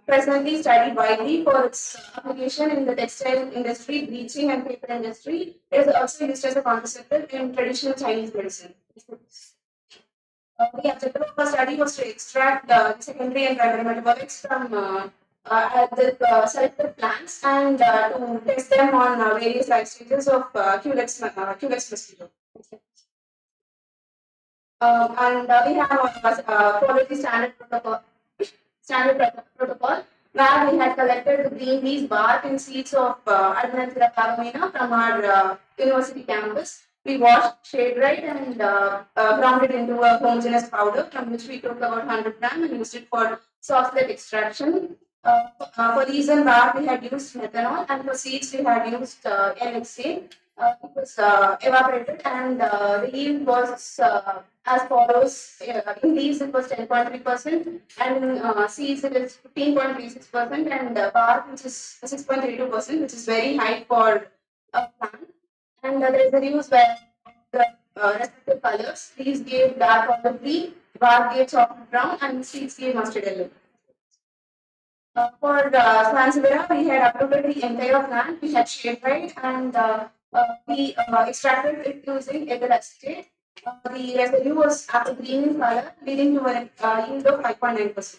presently studied widely for its application in the textile industry, bleaching, and paper industry. It is also used as a contraceptive in traditional Chinese medicine. The objective of our study was to extract secondary and primary metabolites from the selected plants and to test them on various life stages of Culex mosquito. And we have followed the standard protocol where we had collected the green leaves, bark, and seeds of Echinacea pavonina from our university campus. We washed, shade dried, and ground it into a homogeneous powder from which we took about 100 grams and used it for soft lead extraction. For leaves and bark, we had used methanol, and for seeds, we had used NXA. It was evaporated, and the yield was as follows. In leaves, it was 10.3%, and in seeds, it is 15.36%, and bark, which is 6.32%, which is very high for a plant. And the residues were the respective colors. Leaves gave dark olive green, bark gave chocolate brown, and seeds gave mustard yellow. For Sansevieria, we had uprooted the entire plant. We had shade dried, and we extracted it using ethyl acetate. The residue was green in color, leading to a yield of 5.9%.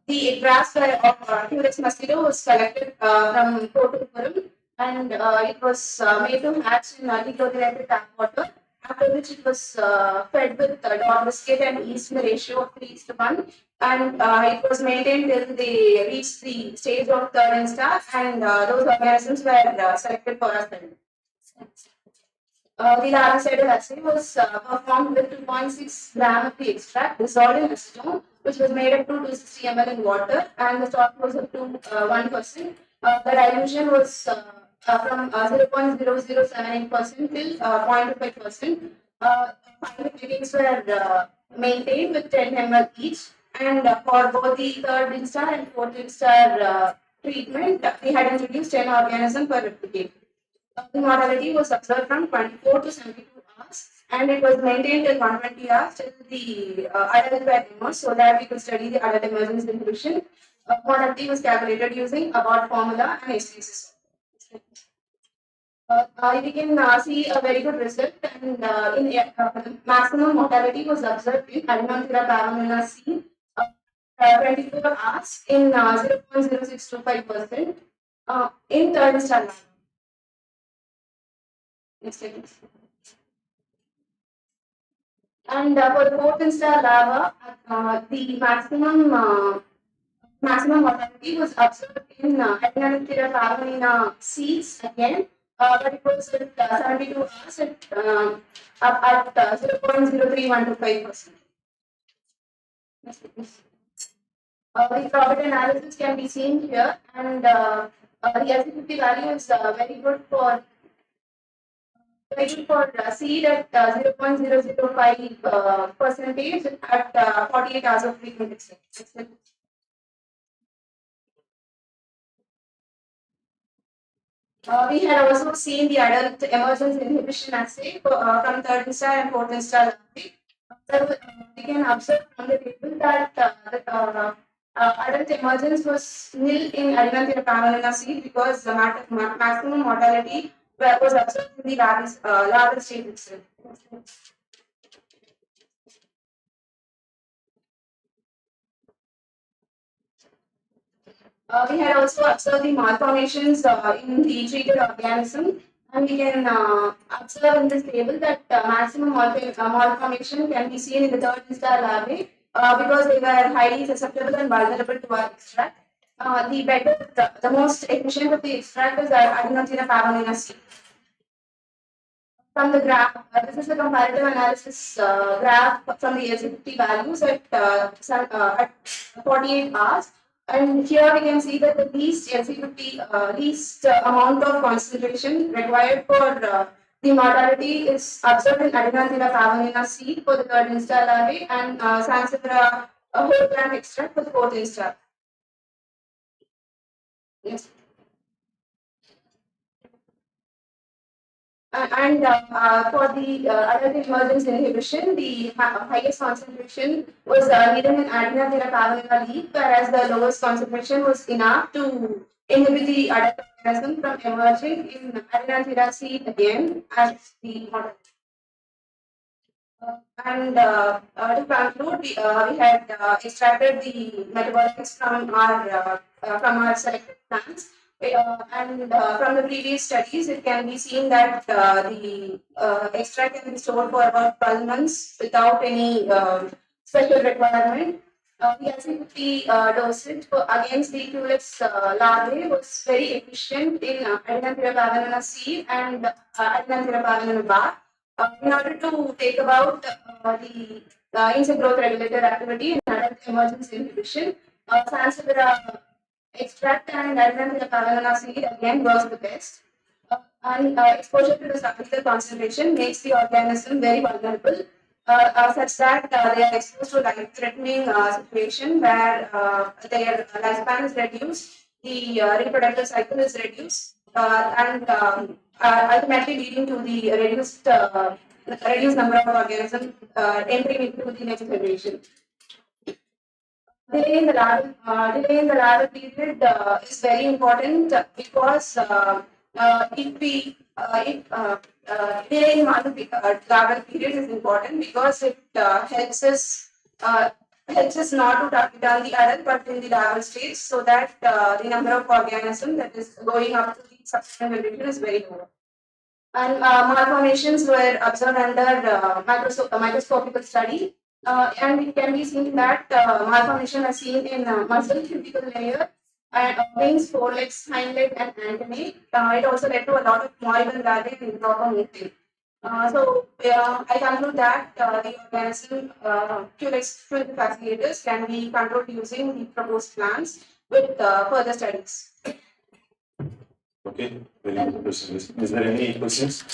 The grass of Culex mosquito was collected from Kotupuram, and it was made to hatch in dechlorated tap water, after which it was fed with dog biscuit and yeast in the ratio of 3:1, and it was maintained till they reached the stage of third instar, and those organisms were selected for our study. The larvicidal assay was performed with 2.6 gram of the extract dissolved in acetone, which was made up to 260 ml in water, and the stock was up to 1%. The dilution was from 0.0078% till 0.5%. 5 meetings were maintained with 10 ml each, and for both the third instar and fourth instar treatment, we had introduced 10 organisms per replicate. The mortality was observed from 24 to 72 hours, and it was maintained till 120 hours till the adult were immersed, so that we could study the adult emergence distribution. Mortality was calculated using Abbott formula and HCC. We can see a very good result, and maximum mortality was observed in Echinacea pavonina C, 24 hours in 0.0625% in third instar. Next slide, please. And for the fourth instar larva, the maximum maximum mortality was observed in Adenylactida pavonina seeds again, but it was at 72 hours at 0.03125%. The probability analysis can be seen here, and the LC50 value is very good for seed at 0.005 percentage at 48 hours of treatment itself. We had also seen the adult emergence inhibition assay from third instar and fourth instar. So we can observe from the table that adult emergence was nil in Adenylactida pavonina seed because the maximum mortality was observed in the larval stage itself. We had also observed the malformations in the treated organism, and we can observe in this table that maximum malformation can be seen in the third instar larvae because they were highly susceptible and vulnerable to our extract. The most efficient of the extract is Adenylactida pavonina seed. From the graph, this is the comparative analysis graph from the LC50 values at 48 hours. And here we can see that the least LC50, least amount of concentration required for the mortality is observed in Adenylactida pavonina seed for the third instar larvae and Sansevieria whole plant extract for the fourth instar. Yes. For the adult emergence inhibition, the highest concentration was needed in Adenylactida pavonina leaf, whereas the lowest concentration was enough to inhibit the adult organism from emerging in Adenylactida seed again as the model. To conclude, we had extracted the metabolites from our selected plants. From the previous studies, it can be seen that the extract can be stored for about 12 months without any special requirement. The LC50 dosage against the Culex larvae was very efficient in Adenylactida pavonina seed and Adenylactida pavonina bar. In order to take about the insect growth regulator activity and adult emergence inhibition, Sansevieria extract and Adenylactida pavonina seed again works the best. Exposure to the submitted concentration makes the organism very vulnerable, such that they are exposed to life-threatening situation where their lifespan is reduced, the reproductive cycle is reduced, and ultimately leading to the reduced number of organisms entering into the next generation. Delay in the larval period is very important because delay in larval period is important because it helps us not to target on the adult but in the larval stage, so that the number of organisms that is going up to the subsequent generation is very low. And malformations were observed under microscopical study. And it can be seen that malformation is seen in muscle cuticle layer and wings, forelegs, hind leg, and antennae. It also led to a lot of moribund larvae and improper movement. I conclude that the organism Culex facilitators can be controlled using the proposed plans with further studies. Okay, very good question. Is there any questions?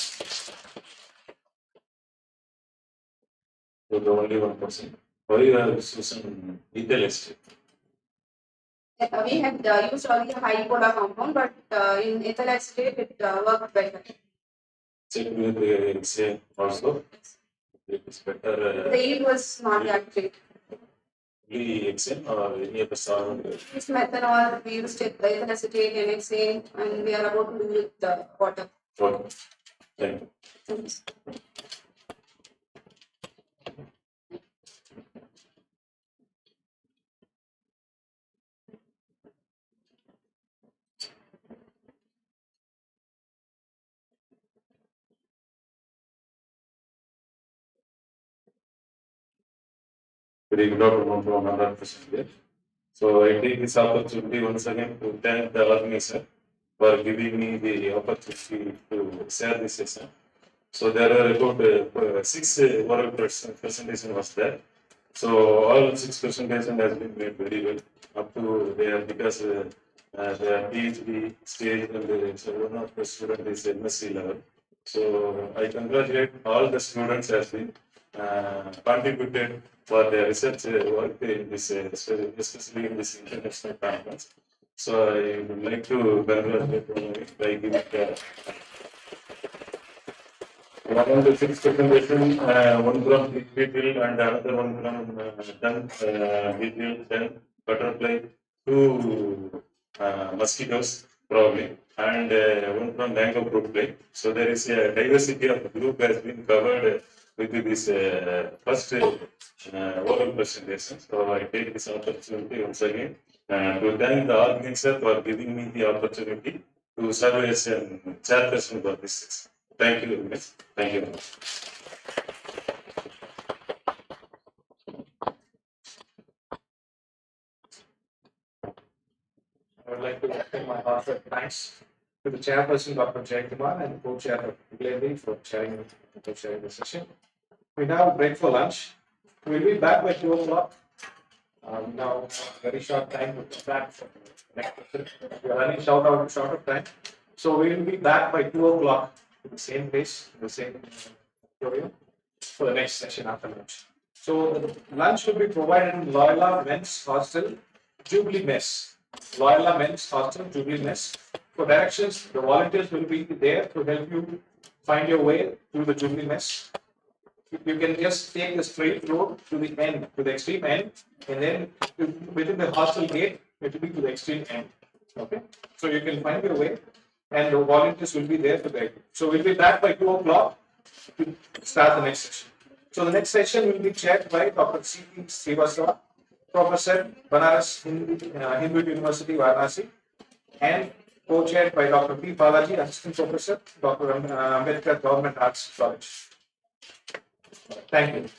You're the only one person. Why you have chosen ethyl estate? We had used only a high polar compound, but in ethyl acetate it worked better. Check with the XA also. It is better. The yield was not that great. Only XA or any other solvent? This methanol, we used it, ethyl acetate, NXA, and we are about to do with the water. Okay. Thank you. Thanks. Very good afternoon to another person here. So I take this opportunity once again to thank the organizer for giving me the opportunity to share this session. So there are about 6 oral presentation was there. So all 6 presentation has been made very well up to there because the PhD stage and so one of the student is MSc level. So I congratulate all the students has been contributed for their research work in this, especially in this international conference. So I would like to congratulate them by giving one of the 6 presentation, one from beetle and another one from beetle, then butterfly, 2 mosquitoes probably, and one from mango fruit fly. So there is a diversity of group has been covered with this first oral presentation. So I take this opportunity once again to thank the organizer for giving me the opportunity to serve as a chairperson for this session. Thank you very much. Thank you very much. I would like to extend my heartfelt thanks to the chairperson, Dr. Jaykumar, and co-chair, Dr. Glevi, for chairing the session. We now break for lunch. We'll be back by 2 o'clock. Now, very short time to come back for the next session. We are running short of time. So we will be back by 2 o'clock to the same place, the same auditorium for the next session after lunch. So the lunch will be provided in Loyola Men's Hostel, Jubilee Mess. Loyola Men's Hostel, Jubilee Mess. For directions, the volunteers will be there to help you find your way to the Jubilee Mess. You can just take the straight road to the end, to the extreme end, and then within the hostel gate, it will be to the extreme end. Okay, so you can find your way, and the volunteers will be there to guide you. So we'll be back by 2 o'clock to start the next session. So the next session will be chaired by Dr. C.P. Srivastava, Professor, Banaras Hindu University, Varanasi, and co-chaired by Dr. P. Balaji, Assistant Professor, Dr. Ambedkar Government Arts College. Thank you.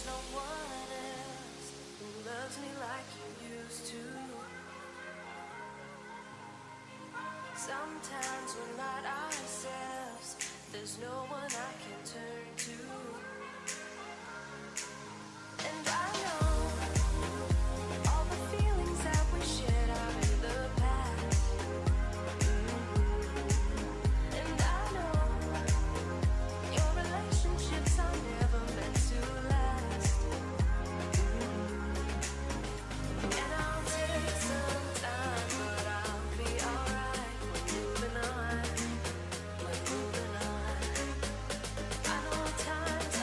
no one else who loves me like you used to. Sometimes we're not ourselves, there's no one I can turn to. And I know all the feelings that we shared are in the past. And I know your relationships are never meant to last. And I'll take some time, but I'll be alright. We're moving on. I know times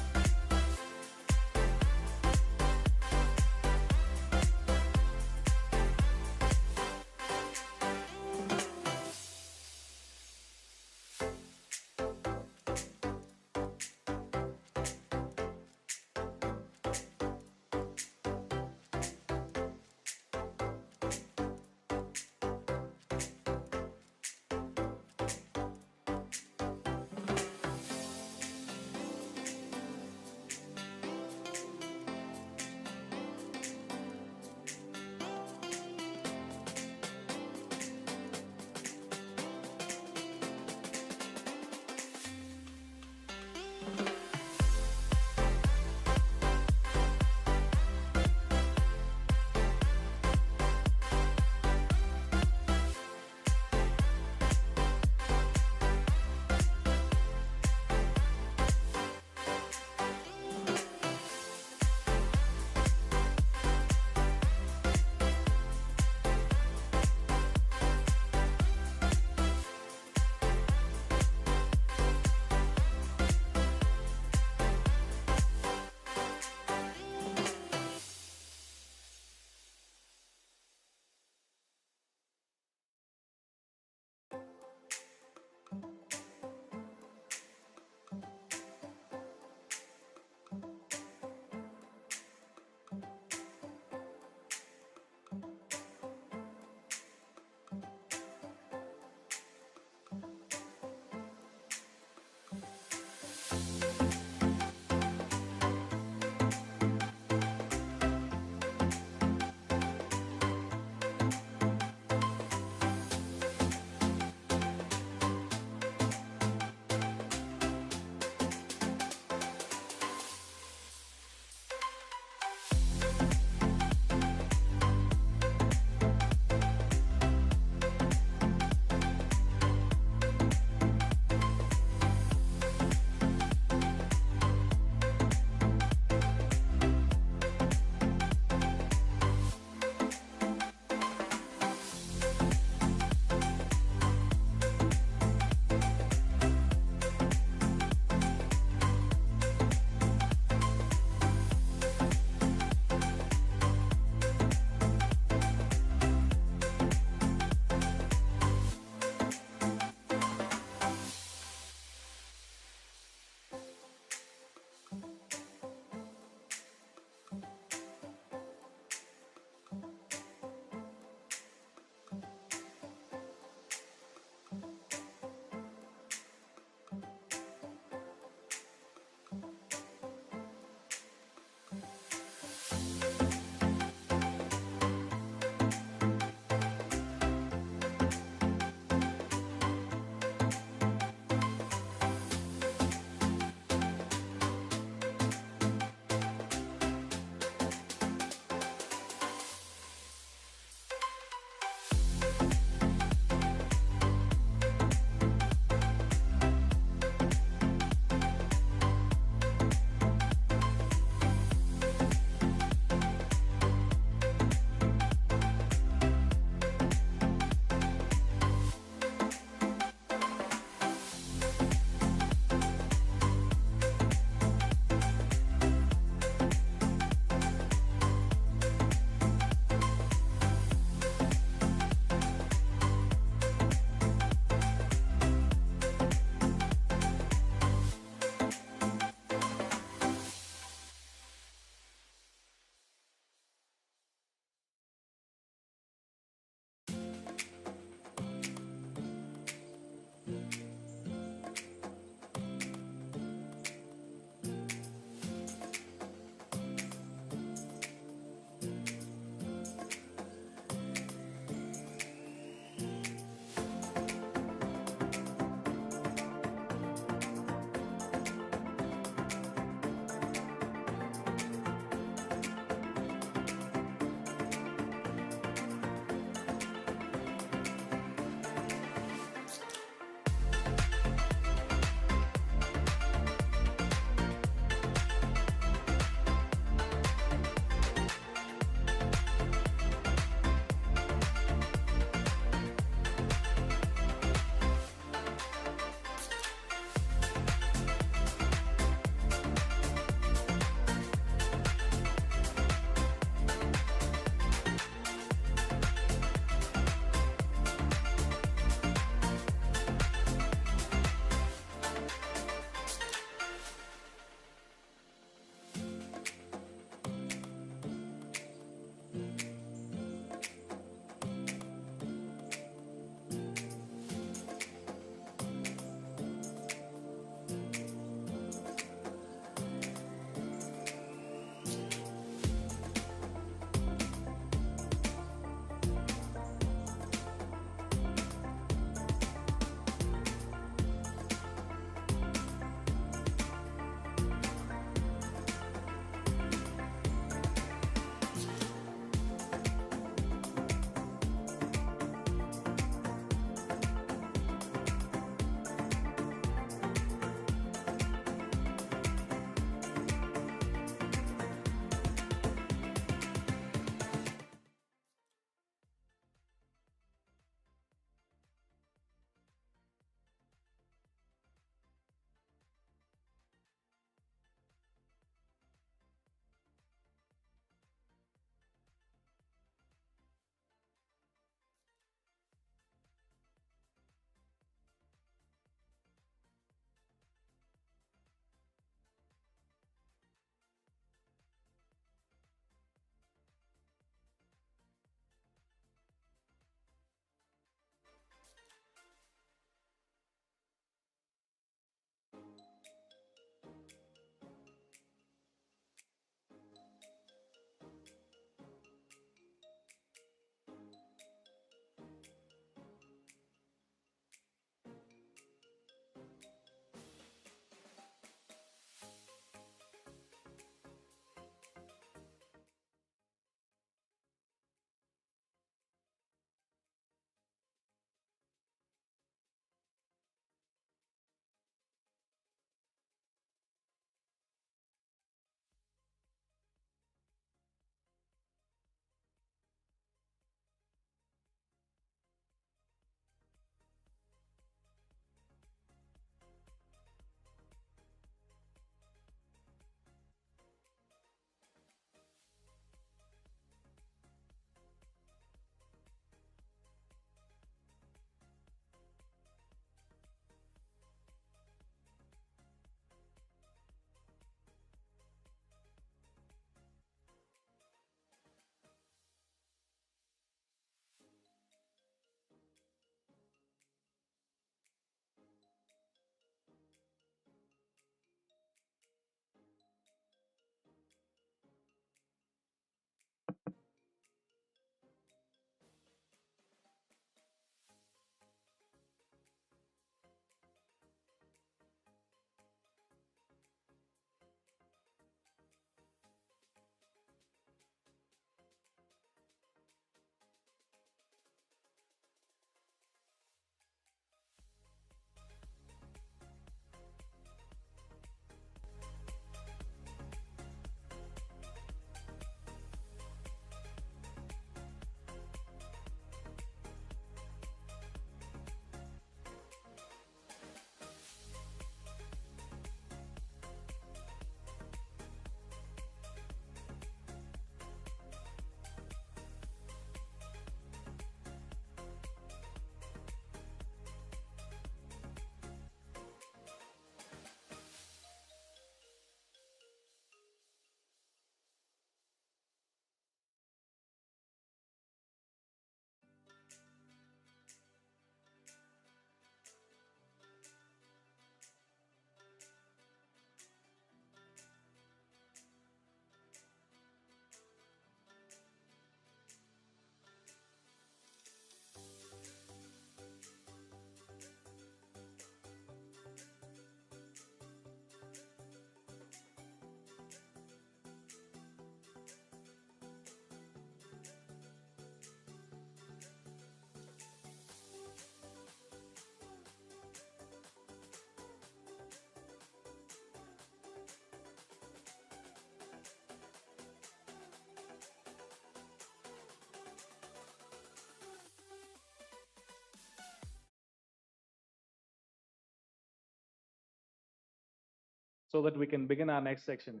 so that we can begin our next section.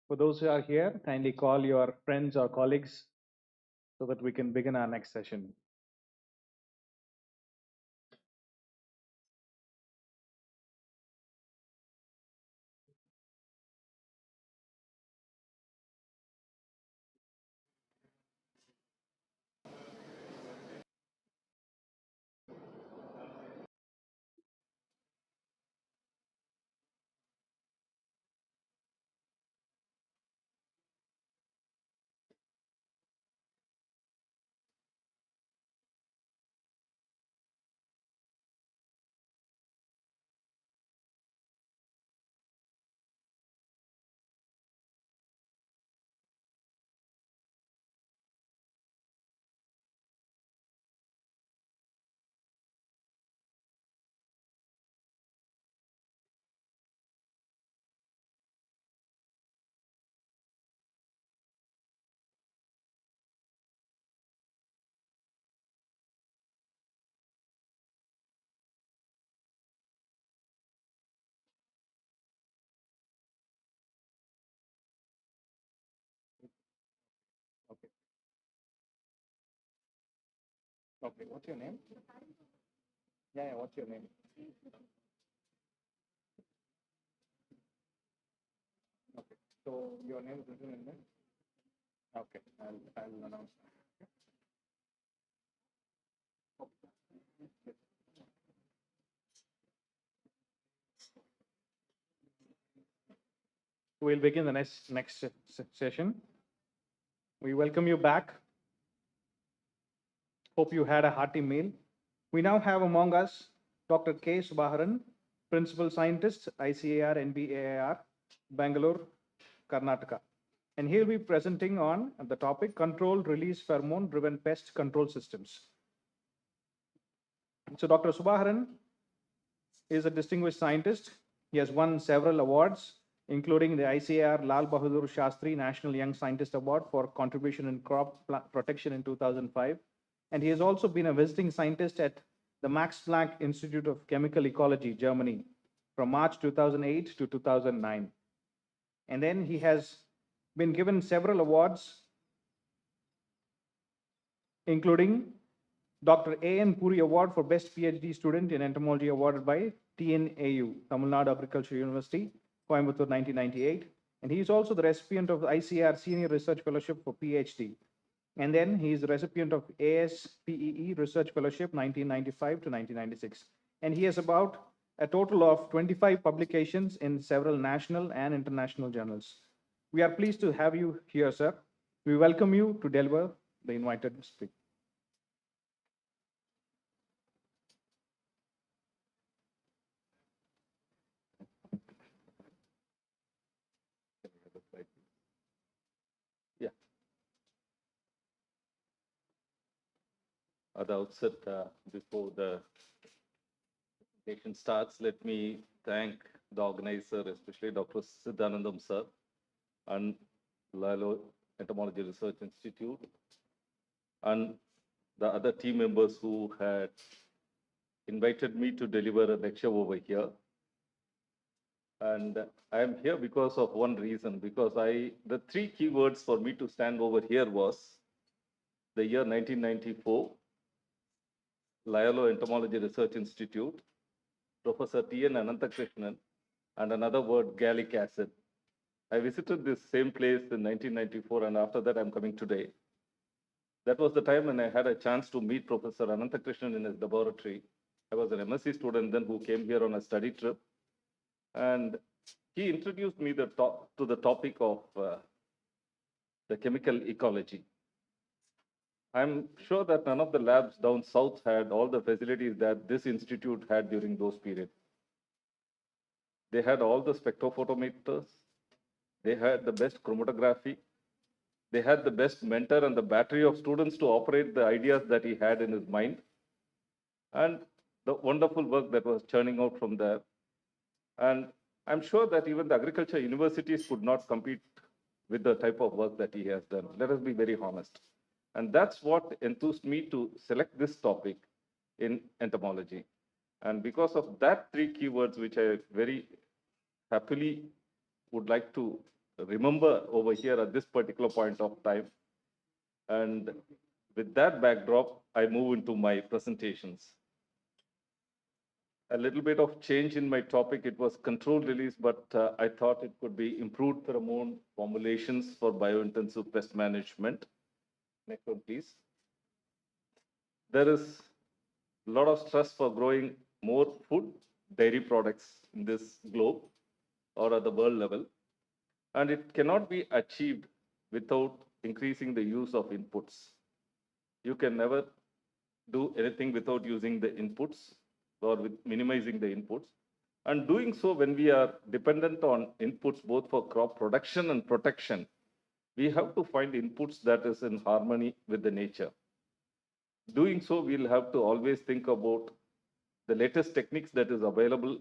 For those who are here, kindly call your friends or colleagues so that we can begin our next session. Okay. Okay. What's your name? Yeah. What's your name? Okay. So your name is written in there. Okay. I'll announce. We'll begin the next session. We welcome you back. Hope you had a hearty meal. We now have among us Dr. K. Subaharan, Principal Scientist, ICAR NBAIR, Bangalore, Karnataka. And he'll be presenting on the topic Controlled Release Pheromone Driven Pest Control Systems. So Dr. Subaharan is a distinguished scientist. He has won several awards, including the ICAR Lal Bahadur Shastri National Young Scientist Award for contribution in crop protection in 2005. And he has also been a visiting scientist at the Max Planck Institute of Chemical Ecology, Germany, from March 2008 to 2009. And then he has been given several awards, including Dr. A.N. Puri Award for Best PhD Student in Entomology awarded by TNAU, Tamil Nadu Agricultural University, Coimbatore, 1998. And he is also the recipient of the ICR Senior Research Fellowship for PhD. And then he is the recipient of ASPEE Research Fellowship 1995 to 1996. And he has about a total of 25 publications in several national and international journals. We are pleased to have you here, sir. We welcome you to deliver the invited speaker. Yeah. At the outset, before the presentation starts, let me thank the organizer, especially Dr. Siddhanandam sir and Lalo Entomology Research Institute, and the other team members who had invited me to deliver a lecture over here. And I am here because of one reason, because the three keywords for me to stand over here was the year 1994, Lyolo Entomology Research Institute, Professor T.N. Ananthakrishnan, and another word, gallic acid. I visited this same place in 1994, and after that, I'm coming today. That was the time when I had a chance to meet Professor Ananthakrishnan in his laboratory. I was an MSc student then who came here on a study trip, and he introduced me to the topic of the chemical ecology. I'm sure that none of the labs down south had all the facilities that this institute had during those periods. They had all the spectrophotometers. They had the best chromatography. They had the best mentor and the battery of students to operate the ideas that he had in his mind. And the wonderful work that was churning out from there. And I'm sure that even the agriculture universities could not compete with the type of work that he has done. Let us be very honest. And that's what enthused me to select this topic in entomology. And because of that three keywords, which I very happily would like to remember over here at this particular point of time. And with that backdrop, I move into my presentations. A little bit of change in my topic. It was controlled release, but I thought it could be improved pheromone formulations for biointensive pest management. Next one, please. There is a lot of stress for growing more food, dairy products in this globe or at the world level. And it cannot be achieved without increasing the use of inputs. You can never do anything without using the inputs or with minimizing the inputs. And doing so when we are dependent on inputs both for crop production and protection, we have to find inputs that is in harmony with the nature. Doing so, we'll have to always think about the latest techniques that is available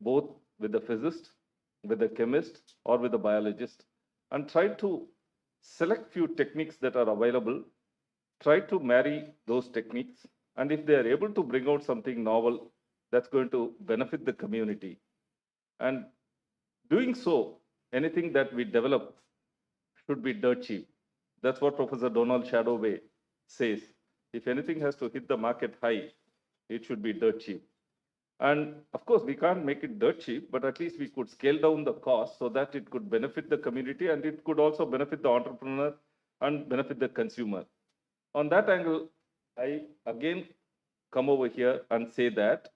both with the physicist, with the chemist, or with the biologist, and try to select few techniques that are available, try to marry those techniques, and if they are able to bring out something novel, that's going to benefit the community. And doing so, anything that we develop should be dirt cheap. That's what Professor Donald Shadoway says. If anything has to hit the market high, it should be dirt cheap. And of course, we can't make it dirt cheap, but at least we could scale down the cost so that it could benefit the community and it could also benefit the entrepreneur and benefit the consumer. On that angle, I again come over here and say that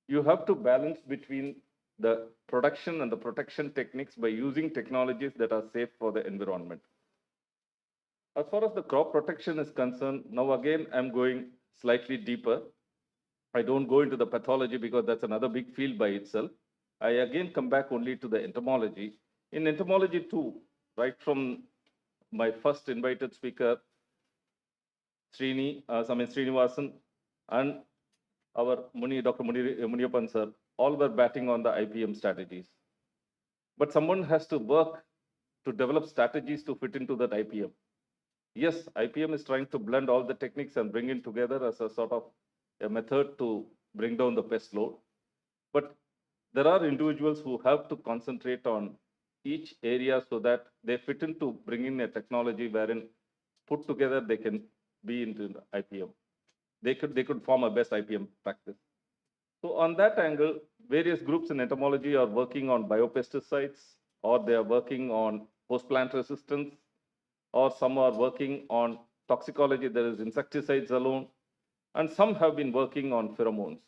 you have to balance between the production and the protection techniques by using technologies that are safe for the environment. As far as the crop protection is concerned, now again, I'm going slightly deeper. I don't go into the pathology because that's another big field by itself. I again come back only to the entomology. In entomology too, right from my first invited speaker, Srinivasan, and our Dr. Muniappan sir, all were batting on the IPM strategies. But someone has to work to develop strategies to fit into that IPM. Yes, IPM is trying to blend all the techniques and bring it together as a sort of a method to bring down the pest load. But there are individuals who have to concentrate on each area so that they fit into bringing a technology wherein put together they can be into the IPM. They could form a best IPM practice. So on that angle, various groups in entomology are working on biopesticides, or they are working on post-plant resistance, or some are working on toxicology, there is insecticides alone, and some have been working on pheromones.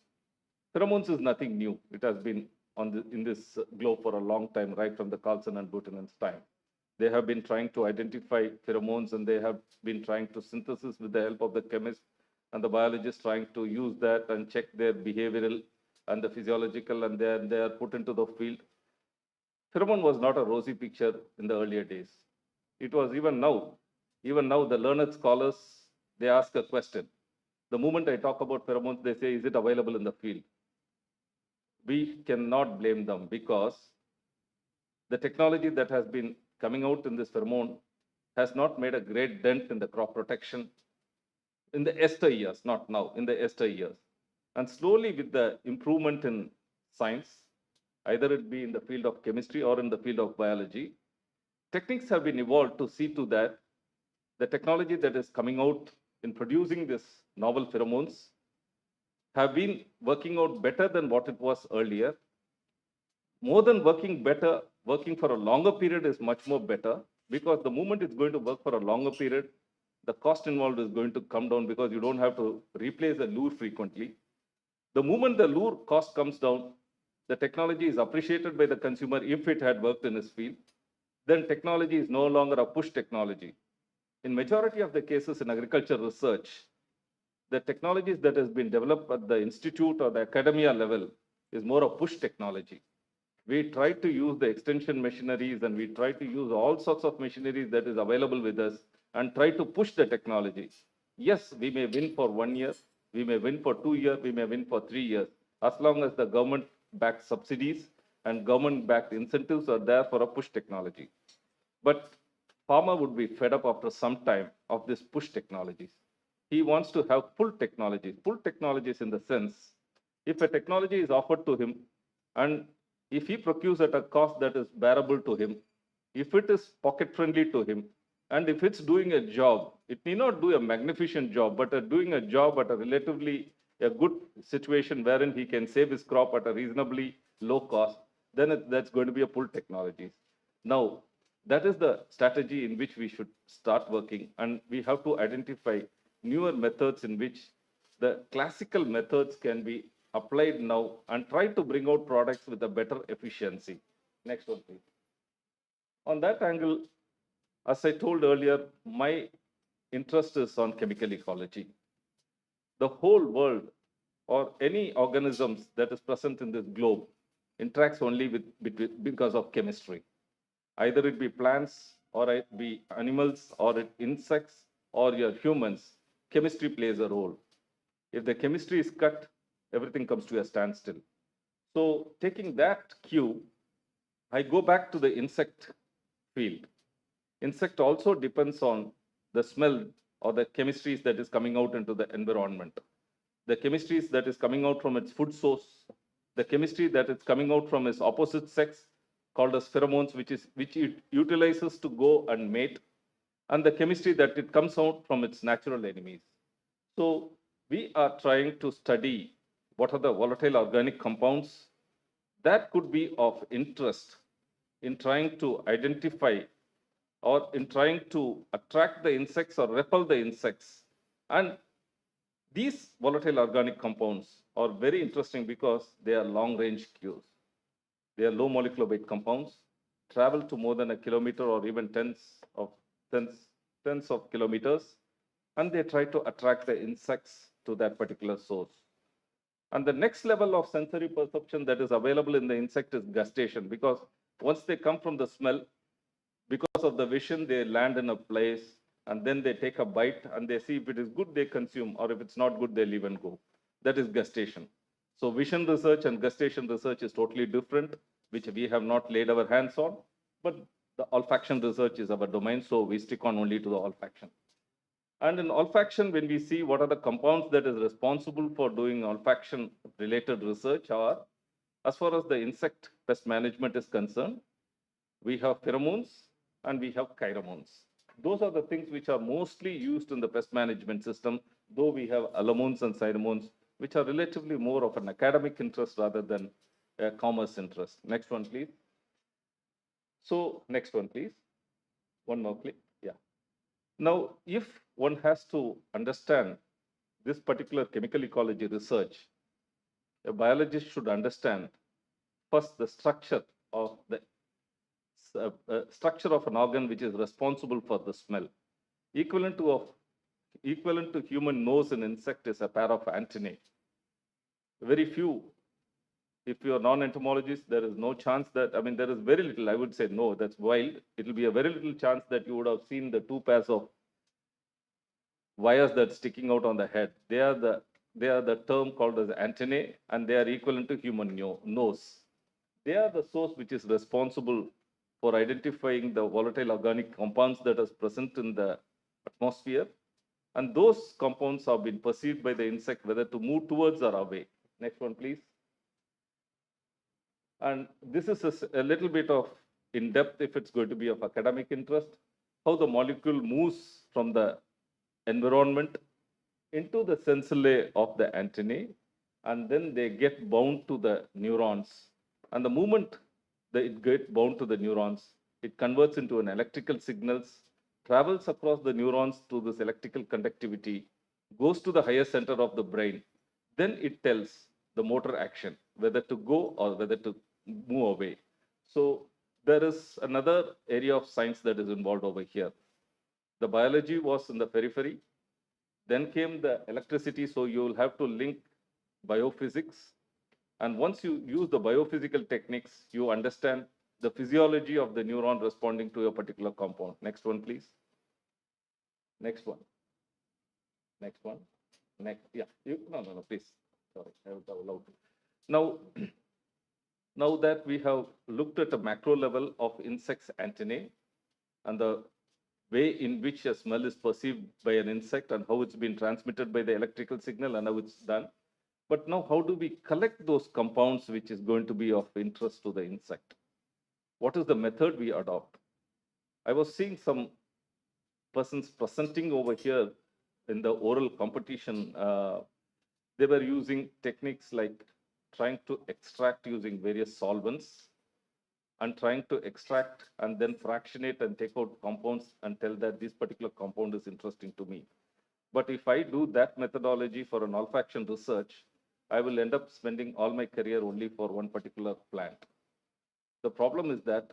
Pheromones is nothing new. It has been in this globe for a long time, right from the Carlson and Buchanan's time. They have been trying to identify pheromones and they have been trying to synthesis with the help of the chemist and the biologists trying to use that and check their behavioral and the physiological, and then they are put into the field. Pheromone was not a rosy picture in the earlier days. It was even now the learned scholars, they ask a question. The moment I talk about pheromones, they say, is it available in the field? We cannot blame them because the technology that has been coming out in this pheromone has not made a great dent in the crop protection in the ester years, not now, in the ester years. And slowly with the improvement in science, either it be in the field of chemistry or in the field of biology, techniques have been evolved to see to that the technology that is coming out in producing this novel pheromones have been working out better than what it was earlier. More than working better, working for a longer period is much more better, because the moment it's going to work for a longer period, the cost involved is going to come down because you don't have to replace the lure frequently. The moment the lure cost comes down, the technology is appreciated by the consumer if it had worked in his field. Then technology is no longer a push technology. In majority of the cases in agriculture research, the technologies that has been developed at the institute or the academia level is more a push technology. We try to use the extension machineries and we try to use all sorts of machineries that is available with us and try to push the technology. Yes, we may win for 1 year, we may win for 2 years, we may win for 3 years, as long as the government-backed subsidies and government-backed incentives are there for a push technology. But farmer would be fed up after some time of this push technologies. He wants to have pull technologies in the sense If a technology is offered to him, and if he procures at a cost that is bearable to him, if it is pocket friendly to him, and if it's doing a job, it need not do a magnificent job, but doing a job at a relatively a good situation wherein he can save his crop at a reasonably low cost, then that's going to be a pull technology. Now, that is the strategy in which we should start working, and we have to identify newer methods in which the classical methods can be applied now and try to bring out products with a better efficiency. Next one, please. On that angle, as I told earlier, my interest is on chemical ecology. The whole world or any organisms that is present in this globe interacts only because of chemistry. Either it be plants or it be animals or insects or your humans, chemistry plays a role. If the chemistry is cut, everything comes to a standstill. So taking that cue, I go back to the insect field. Insect also depends on the smell or the chemistries that is coming out into the environment. The chemistries that is coming out from its food source, the chemistry that is coming out from its opposite sex, called as pheromones, which it utilizes to go and mate, and the chemistry that it comes out from its natural enemies. So we are trying to study what are the volatile organic compounds that could be of interest in trying to identify or in trying to attract the insects or repel the insects. And these volatile organic compounds are very interesting because they are long range cues. They are low molecular weight compounds, travel to more than a kilometer or even tens of kilometers, and they try to attract the insects to that particular source. And the next level of sensory perception that is available in the insect is gustation, because once they come from the smell, because of the vision, they land in a place and then they take a bite and they see if it is good, they consume, or if it's not good, they leave and go. That is gustation. So vision research and gustation research is totally different, which we have not laid our hands on, but the olfaction research is our domain, so we stick on only to the olfaction. And in olfaction, when we see what are the compounds that is responsible for doing olfaction related research are, as far as the insect pest management is concerned, we have pheromones and we have pheromones. Those are the things which are mostly used in the pest management system, though we have alomones and pheromones, which are relatively more of an academic interest rather than a commerce interest. Next one, please. So next one, please. One more, please. Yeah. Now, if one has to understand this particular chemical ecology research, a biologist should understand first the structure of an organ which is responsible for the smell. Equivalent to human nose in insect is a pair of antennae. Very few, if you are non-entomologist, there is no chance that, I mean, there is very little, I would say no, that's wild. It will be a very little chance that you would have seen the two pairs of wires that's sticking out on the head. They are the term called as antennae, and they are equivalent to human nose. They are the source which is responsible for identifying the volatile organic compounds that are present in the atmosphere. And those compounds have been perceived by the insect whether to move towards or away. Next one, please. And this is a little bit of in depth, if it's going to be of academic interest, how the molecule moves from the environment into the sensillae of the antennae, and then they get bound to the neurons. And the moment that it gets bound to the neurons, it converts into an electrical signals, travels across the neurons to this electrical conductivity, goes to the higher center of the brain. Then it tells the motor action, whether to go or whether to move away. So there is another area of science that is involved over here. The biology was in the periphery. Then came the electricity, so you will have to link biophysics. And once you use the biophysical techniques, you understand the physiology of the neuron responding to a particular compound. Next one, please. Next one. Next one. Next. Yeah. No, please. Sorry, I was allowed. Now, now that we have looked at a macro level of insects antennae and the way in which a smell is perceived by an insect and how it's been transmitted by the electrical signal and how it's done, But now, how do we collect those compounds which is going to be of interest to the insect? What is the method we adopt? I was seeing some persons presenting over here in the oral competition. They were using techniques like trying to extract using various solvents and trying to extract and then fractionate and take out compounds and tell that this particular compound is interesting to me. But if I do that methodology for an olfaction research, I will end up spending all my career only for one particular plant. The problem is that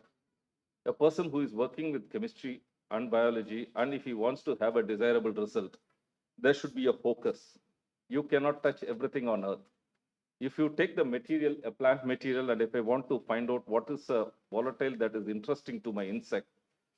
a person who is working with chemistry and biology, and if he wants to have a desirable result, there should be a focus. You cannot touch everything on earth. If you take the material, a plant material, and if I want to find out what is a volatile that is interesting to my insect,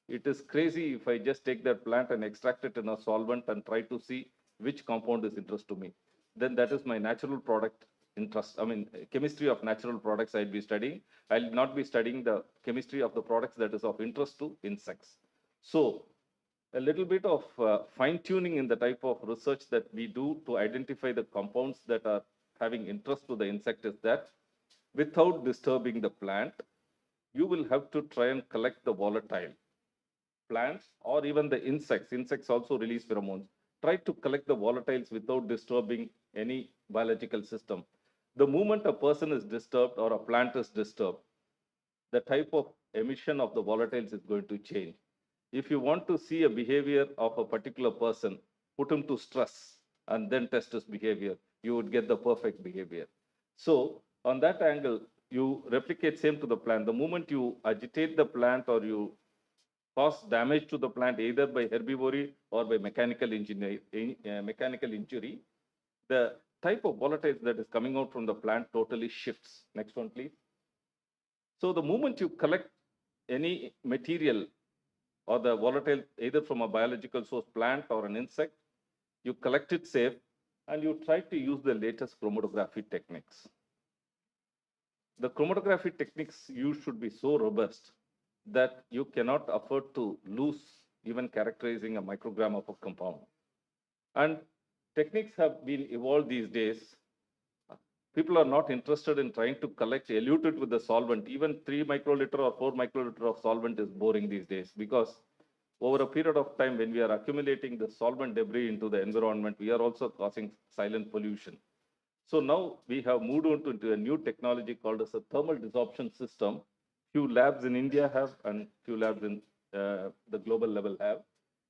it is crazy if I just take that plant and extract it in a solvent and try to see which compound is interest to me. Then that is my natural product interest. I mean, chemistry of natural products I'd be studying. I'll not be studying the chemistry of the products that is of interest to insects. So a little bit of fine tuning in the type of research that we do to identify the compounds that are having interest to the insect is that without disturbing the plant, you will have to try and collect the volatile plants or even the insects. Insects also release pheromones. Try to collect the volatiles without disturbing any biological system. The moment a person is disturbed or a plant is disturbed, the type of emission of the volatiles is going to change. If you want to see a behavior of a particular person, put him to stress and then test his behavior. You would get the perfect behavior. So on that angle, you replicate same to the plant. The moment you agitate the plant or you cause damage to the plant either by herbivory or by mechanical injury, the type of volatiles that is coming out from the plant totally shifts. Next one, please. So the moment you collect any material or the volatile either from a biological source, plant or an insect, you collect it safe and you try to use the latest chromatography techniques. The chromatography techniques used should be so robust that you cannot afford to lose even characterizing a microgram of a compound. And techniques have been evolved these days. People are not interested in trying to collect elute with the solvent. Even 3 microliter or 4 microliter of solvent is boring these days because over a period of time when we are accumulating the solvent debris into the environment, we are also causing silent pollution. So now we have moved on to a new technology called as a thermal desorption system. Few labs in India have and few labs in the global level have.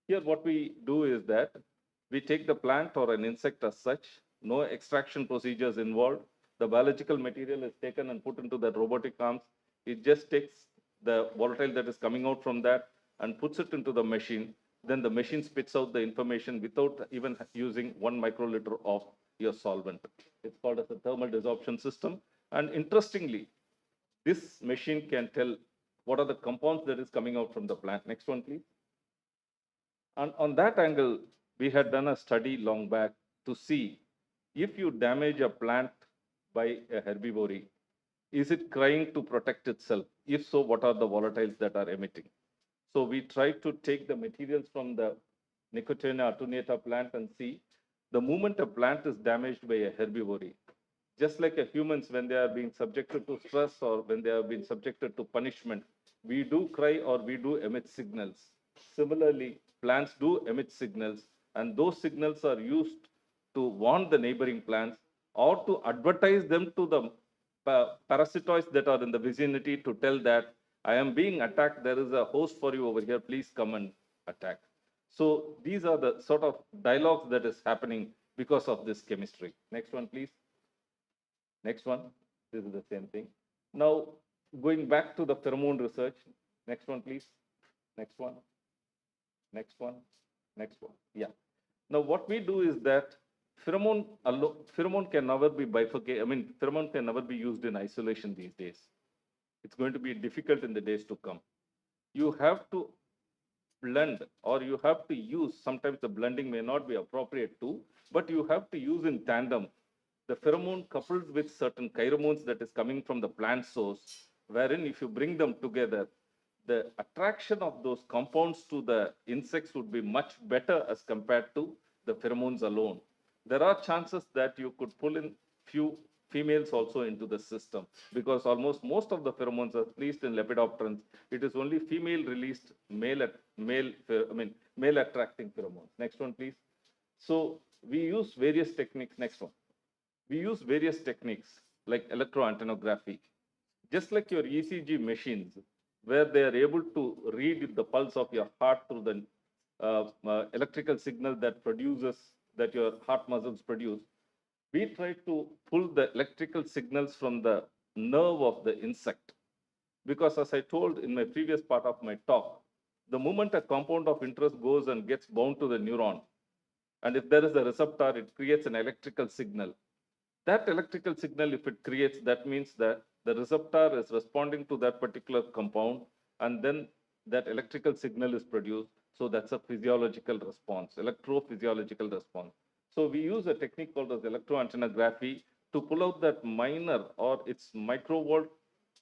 Here what we do is that we take the plant or an insect as such, no extraction procedures involved. The biological material is taken and put into the robotic arms. It just takes the volatile that is coming out from that and puts it into the machine. Then the machine spits out the information without even using 1 microliter of your solvent. It's called as a thermal desorption system. And interestingly, this machine can tell what are the compounds that is coming out from the plant. Next one, please. And on that angle, we had done a study long back to see if you damage a plant by a herbivory, is it trying to protect itself? If so, what are the volatiles that are emitting? So we tried to take the materials from the Nicotiana attenuata plant and see the moment a plant is damaged by a herbivory, just like a humans when they are being subjected to stress or when they have been subjected to punishment, we do cry or we do emit signals. Similarly, plants do emit signals, and those signals are used to warn the neighboring plants or to advertise them to the parasitoids that are in the vicinity to tell that I am being attacked, there is a host for you over here, please come and attack. So these are the sort of dialogues that is happening because of this chemistry. Next one, please. Next one. This is the same thing. Now, going back to the pheromone research. Next one, please. Next one. Next one. Next one. Yeah. Now, what we do is that pheromone can never be bifurcated. I mean, pheromone can never be used in isolation these days. It's going to be difficult in the days to come. You have to blend or you have to use, sometimes the blending may not be appropriate too, but you have to use in tandem the pheromone coupled with certain pheromones that is coming from the plant source, wherein if you bring them together, the attraction of those compounds to the insects would be much better as compared to the pheromones alone. There are chances that you could pull in few females also into the system, because almost most of the pheromones, at least in Lepidopterans, it is only female released male attracting pheromones. Next one, please. So we use various techniques. Next one. We use various techniques like electroantenography, just like your ECG machines, where they are able to read the pulse of your heart through the electrical signal that your heart muscles produce. We try to pull the electrical signals from the nerve of the insect. Because as I told in my previous part of my talk, the moment a compound of interest goes and gets bound to the neuron, and if there is a receptor, it creates an electrical signal. That electrical signal, if it creates, that means that the receptor is responding to that particular compound, and then that electrical signal is produced. So that's a physiological response, electrophysiological response. So we use a technique called as electroantenography to pull out that minor, or it's microvolt,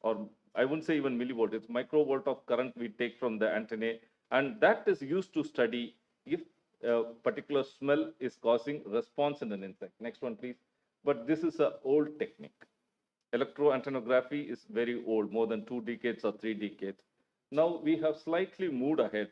or I wouldn't say even millivolt, it's microvolt of current we take from the antennae, and that is used to study if a particular smell is causing response in an insect. Next one, please. But this is an old technique. Electroantenography is very old, more than 2 decades or 3 decades. Now we have slightly moved ahead.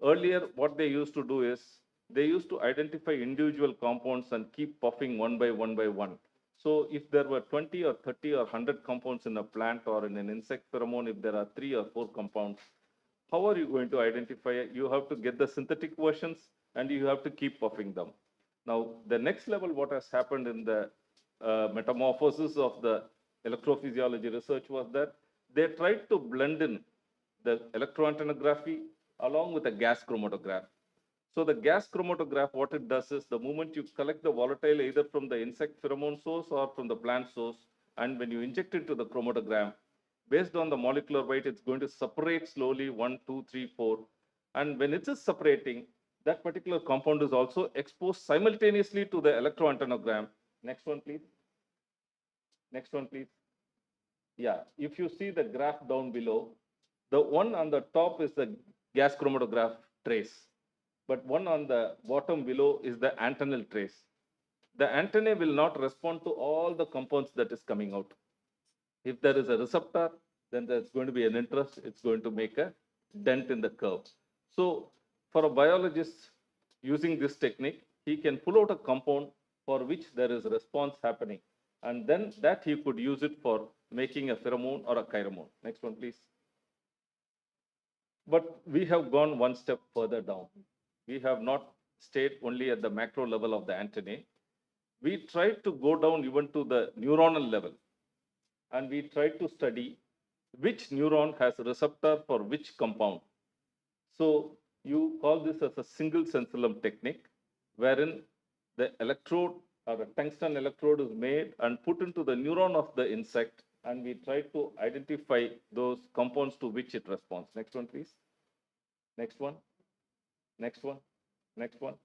Earlier, what they used to do is they used to identify individual compounds and keep puffing one by one by one. So if there were 20 or 30 or 100 compounds in a plant or in an insect pheromone, if there are 3 or 4 compounds, how are you going to identify it? You have to get the synthetic versions and you have to keep puffing them. Now, the next level, what has happened in the metamorphosis of the electrophysiology research was that they tried to blend in the electroantenography along with a gas chromatograph. So the gas chromatograph, what it does is the moment you collect the volatile either from the insect pheromone source or from the plant source, and when you inject it to the chromatogram, based on the molecular weight, it's going to separate slowly 1, 2, 3, 4. And when it is separating, that particular compound is also exposed simultaneously to the electroantennogram. Next one, please. Next one, please. Yeah, if you see the graph down below, the one on the top is the gas chromatograph trace, but one on the bottom below is the antennal trace. The antennae will not respond to all the compounds that is coming out. If there is a receptor, then there's going to be an interest. It's going to make a dent in the curve. So for a biologist using this technique, he can pull out a compound for which there is a response happening. And then that he could use it for making a pheromone or a chiromone. Next one, please. But we have gone one step further down. We have not stayed only at the macro level of the antennae. We tried to go down even to the neuronal level. And we tried to study which neuron has a receptor for which compound. So you call this as a single sensillum technique, wherein the electrode or a tungsten electrode is made and put into the neuron of the insect, and we try to identify those compounds to which it responds. Next one, please. Next one. Next one. Next one.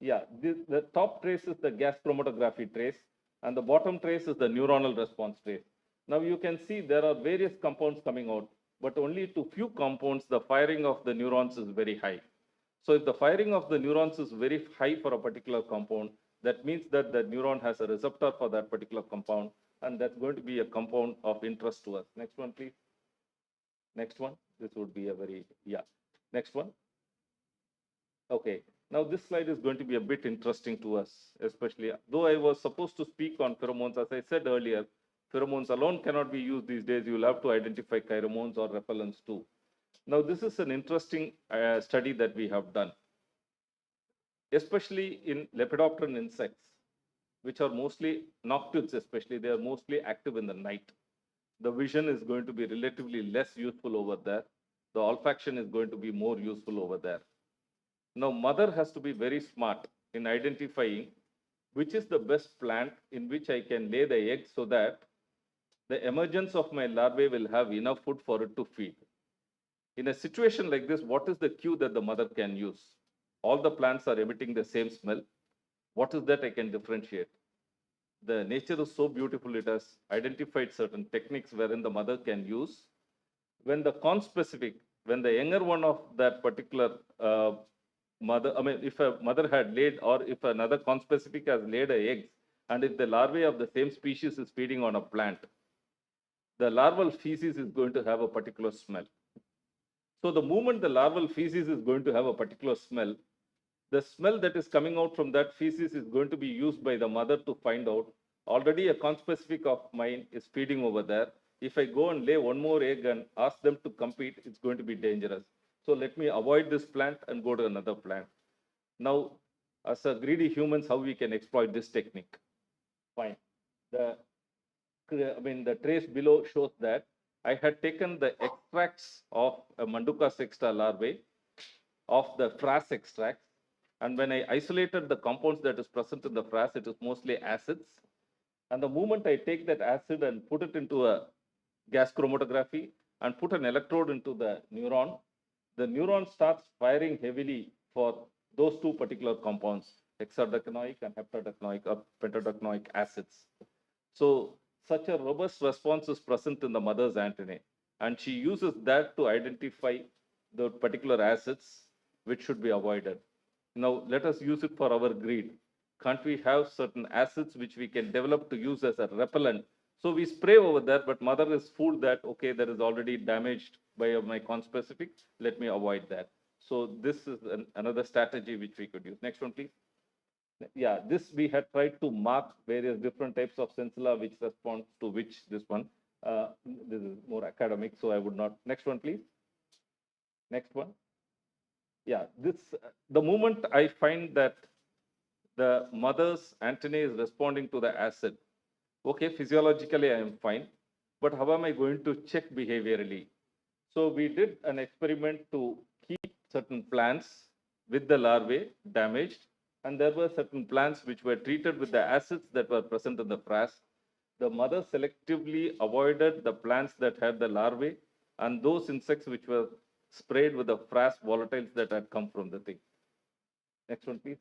Yeah, the top trace is the gas chromatography trace, and the bottom trace is the neuronal response trace. Now you can see there are various compounds coming out, but only to few compounds the firing of the neurons is very high. So if the firing of the neurons is very high for a particular compound, that means that the neuron has a receptor for that particular compound, and that's going to be a compound of interest to us. Next one, please. Next one. This would be a very, yeah. Next one. Okay. Now this slide is going to be a bit interesting to us, especially though I was supposed to speak on pheromones. As I said earlier, pheromones alone cannot be used these days. You'll have to identify pheromones or repellents too. Now this is an interesting study that we have done, especially in Lepidopteran insects, which are mostly noctuids, especially they are mostly active in the night. The vision is going to be relatively less useful over there. The olfaction is going to be more useful over there. Now, mother has to be very smart in identifying which is the best plant in which I can lay the egg so that the emergence of my larvae will have enough food for it to feed. In a situation like this, what is the cue that the mother can use? All the plants are emitting the same smell. What is that I can differentiate? The nature is so beautiful, it has identified certain techniques wherein the mother can use. When the conspecific, when the younger one of that particular mother, if a mother had laid or if another conspecific has laid an egg And if the larvae of the same species is feeding on a plant, the larval feces is going to have a particular smell. So the moment the larval feces is going to have a particular smell, the smell that is coming out from that feces is going to be used by the mother to find out already a conspecific of mine is feeding over there. If I go and lay one more egg and ask them to compete, it's going to be dangerous. So let me avoid this plant and go to another plant. Now, as a greedy humans, how we can exploit this technique? Fine. The trace below shows that I had taken the extracts of a Manduca sexta larvae of the frass extracts. And when I isolated the compounds that is present in the frass, it is mostly acids. And the moment I take that acid and put it into a gas chromatography and put an electrode into the neuron starts firing heavily for those two particular compounds, hexadecanoic and heptadecanoic or pentadecanoic acids. So such a robust response is present in the mother's antennae, and she uses that to identify the particular acids which should be avoided. Now let us use it for our greed. Can't we have certain acids which we can develop to use as a repellent? So we spray over there, but mother is fooled that, okay, that is already damaged by my conspecific, let me avoid that. So this is another strategy which we could use. Next one, please. Yeah, this we had tried to mark various different types of sensilla which respond to which this one. This is more academic, so I would not. Next one, please. Next one. Yeah, the moment I find that the mother's antennae is responding to the acid, okay, physiologically I am fine, but how am I going to check behaviorally? So we did an experiment to keep certain plants with the larvae damaged, and there were certain plants which were treated with the acids that were present in the frass. The mother selectively avoided the plants that had the larvae and those insects which were sprayed with the frass volatiles that had come from the thing. Next one, please.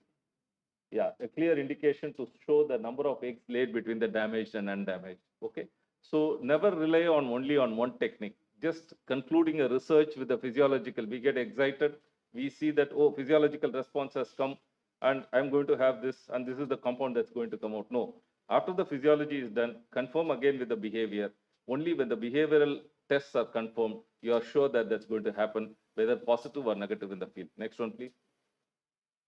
Yeah, a clear indication to show the number of eggs laid between the damaged and undamaged. Okay, so never rely on only on one technique. Just concluding a research with the physiological, we get excited. We see that, oh, physiological response has come, and I'm going to have this, and this is the compound that's going to come out. No, after the physiology is done, confirm again with the behavior. Only when the behavioral tests are confirmed, you are sure that that's going to happen, whether positive or negative in the field. Next one, please.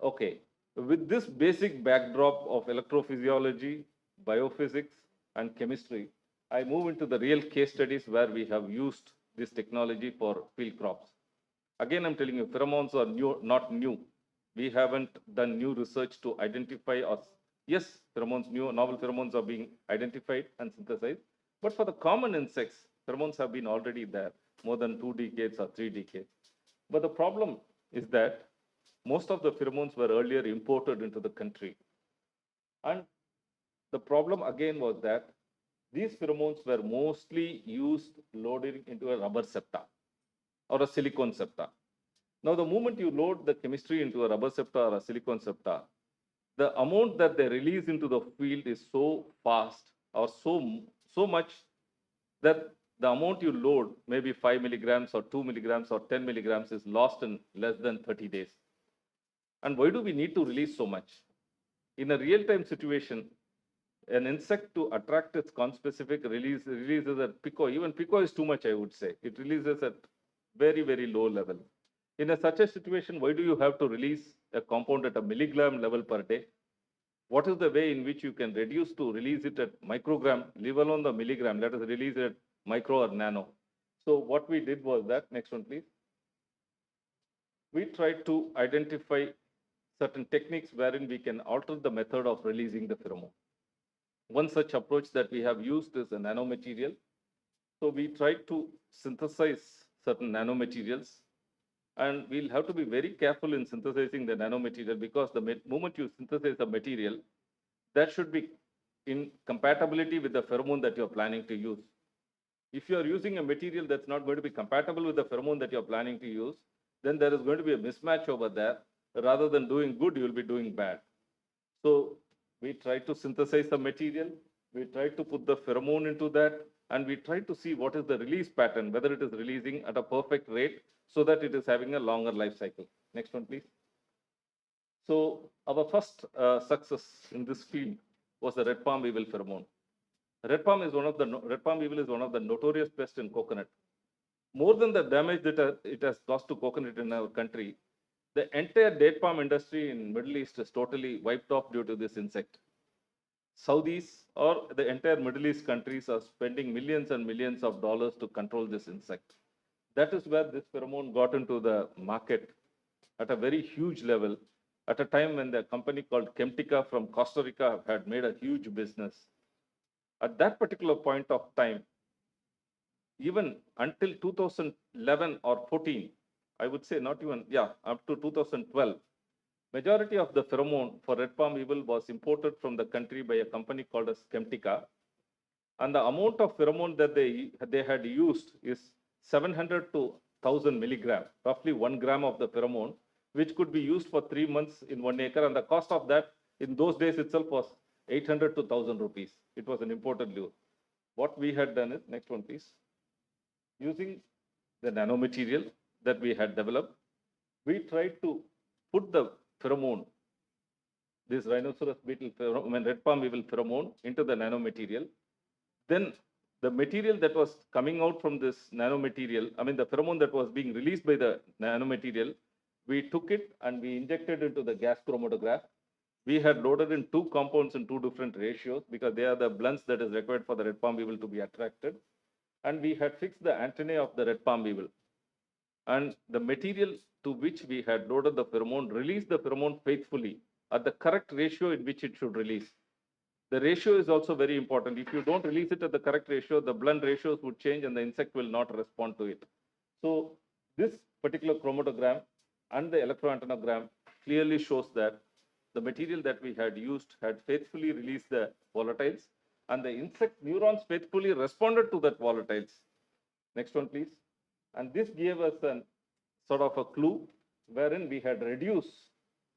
Okay, with this basic backdrop of electrophysiology, biophysics, and chemistry, I move into the real case studies where we have used this technology for field crops. Again, I'm telling you, pheromones are not new. We haven't done new research to identify us. Yes, novel pheromones are being identified and synthesized, but for the common insects, pheromones have been already there more than 2 decades or 3 decades. But the problem is that most of the pheromones were earlier imported into the country. And the problem again was that these pheromones were mostly used loaded into a rubber septa or a silicone septa. Now, the moment you load the chemistry into a rubber septa or a silicone septa, the amount that they release into the field is so fast or so much that the amount you load, maybe 5 milligrams or 2 milligrams or 10 milligrams, is lost in less than 30 days. And why do we need to release so much? In a real-time situation, an insect to attract its conspecific releases at pico. Even pico is too much, I would say. It releases at very, very low level. In such a situation, why do you have to release a compound at a milligram level per day? What is the way in which you can reduce to release it at microgram, leave alone the milligram, let us release it at micro or nano. So what we did was that, next one please. We tried to identify certain techniques wherein we can alter the method of releasing the pheromone. One such approach that we have used is a nanomaterial. So we tried to synthesize certain nanomaterials, and we'll have to be very careful in synthesizing the nanomaterial because the moment you synthesize a material, that should be in compatibility with the pheromone that you're planning to use. If you're using a material that's not going to be compatible with the pheromone that you're planning to use, then there is going to be a mismatch over there. Rather than doing good, you'll be doing bad. So we try to synthesize the material, we try to put the pheromone into that, and we try to see what is the release pattern, whether it is releasing at a perfect rate so that it is having a longer life cycle. Next one, please. So our first success in this field was the red palm beetle pheromone. Red palm beetle is one of the notorious pests in coconut. More than the damage that it has caused to coconut in our country, the entire date palm industry in Middle East is totally wiped off due to this insect. Saudis or the entire Middle East countries are spending millions and millions of dollars to control this insect. That is where this pheromone got into the market at a very huge level at a time when the company called Chemtica from Costa Rica had made a huge business. At that particular point of time, even until 2011 or 14, I would say not even, up to 2012, majority of the pheromone for red palm beetle was imported from the country by a company called as Chemtica. And the amount of pheromone that they had used is 700 to 1000 milligram, roughly 1 gram of the pheromone, which could be used for 3 months in 1 acre. And the cost of that in those days itself was 800 to 1000 rupees. It was an imported lure. What we had done is, next one please, using the nanomaterial that we had developed, we tried to put the pheromone, this rhinoceros beetle pheromone, red palm beetle pheromone, into the nanomaterial. Then the material that was coming out from this nanomaterial, the pheromone that was being released by the nanomaterial, we took it and we injected into the gas chromatograph. We had loaded in 2 compounds in 2 different ratios because they are the blends that is required for the red palm beetle to be attracted. And we had fixed the antennae of the red palm beetle. And the material to which we had loaded the pheromone released the pheromone faithfully at the correct ratio in which it should release. The ratio is also very important. If you don't release it at the correct ratio, the blend ratios would change and the insect will not respond to it. So this particular chromatogram and the electroantennogram clearly shows that the material that we had used had faithfully released the volatiles and the insect neurons faithfully responded to that volatiles. Next one, please. And this gave us a sort of a clue wherein we had reduced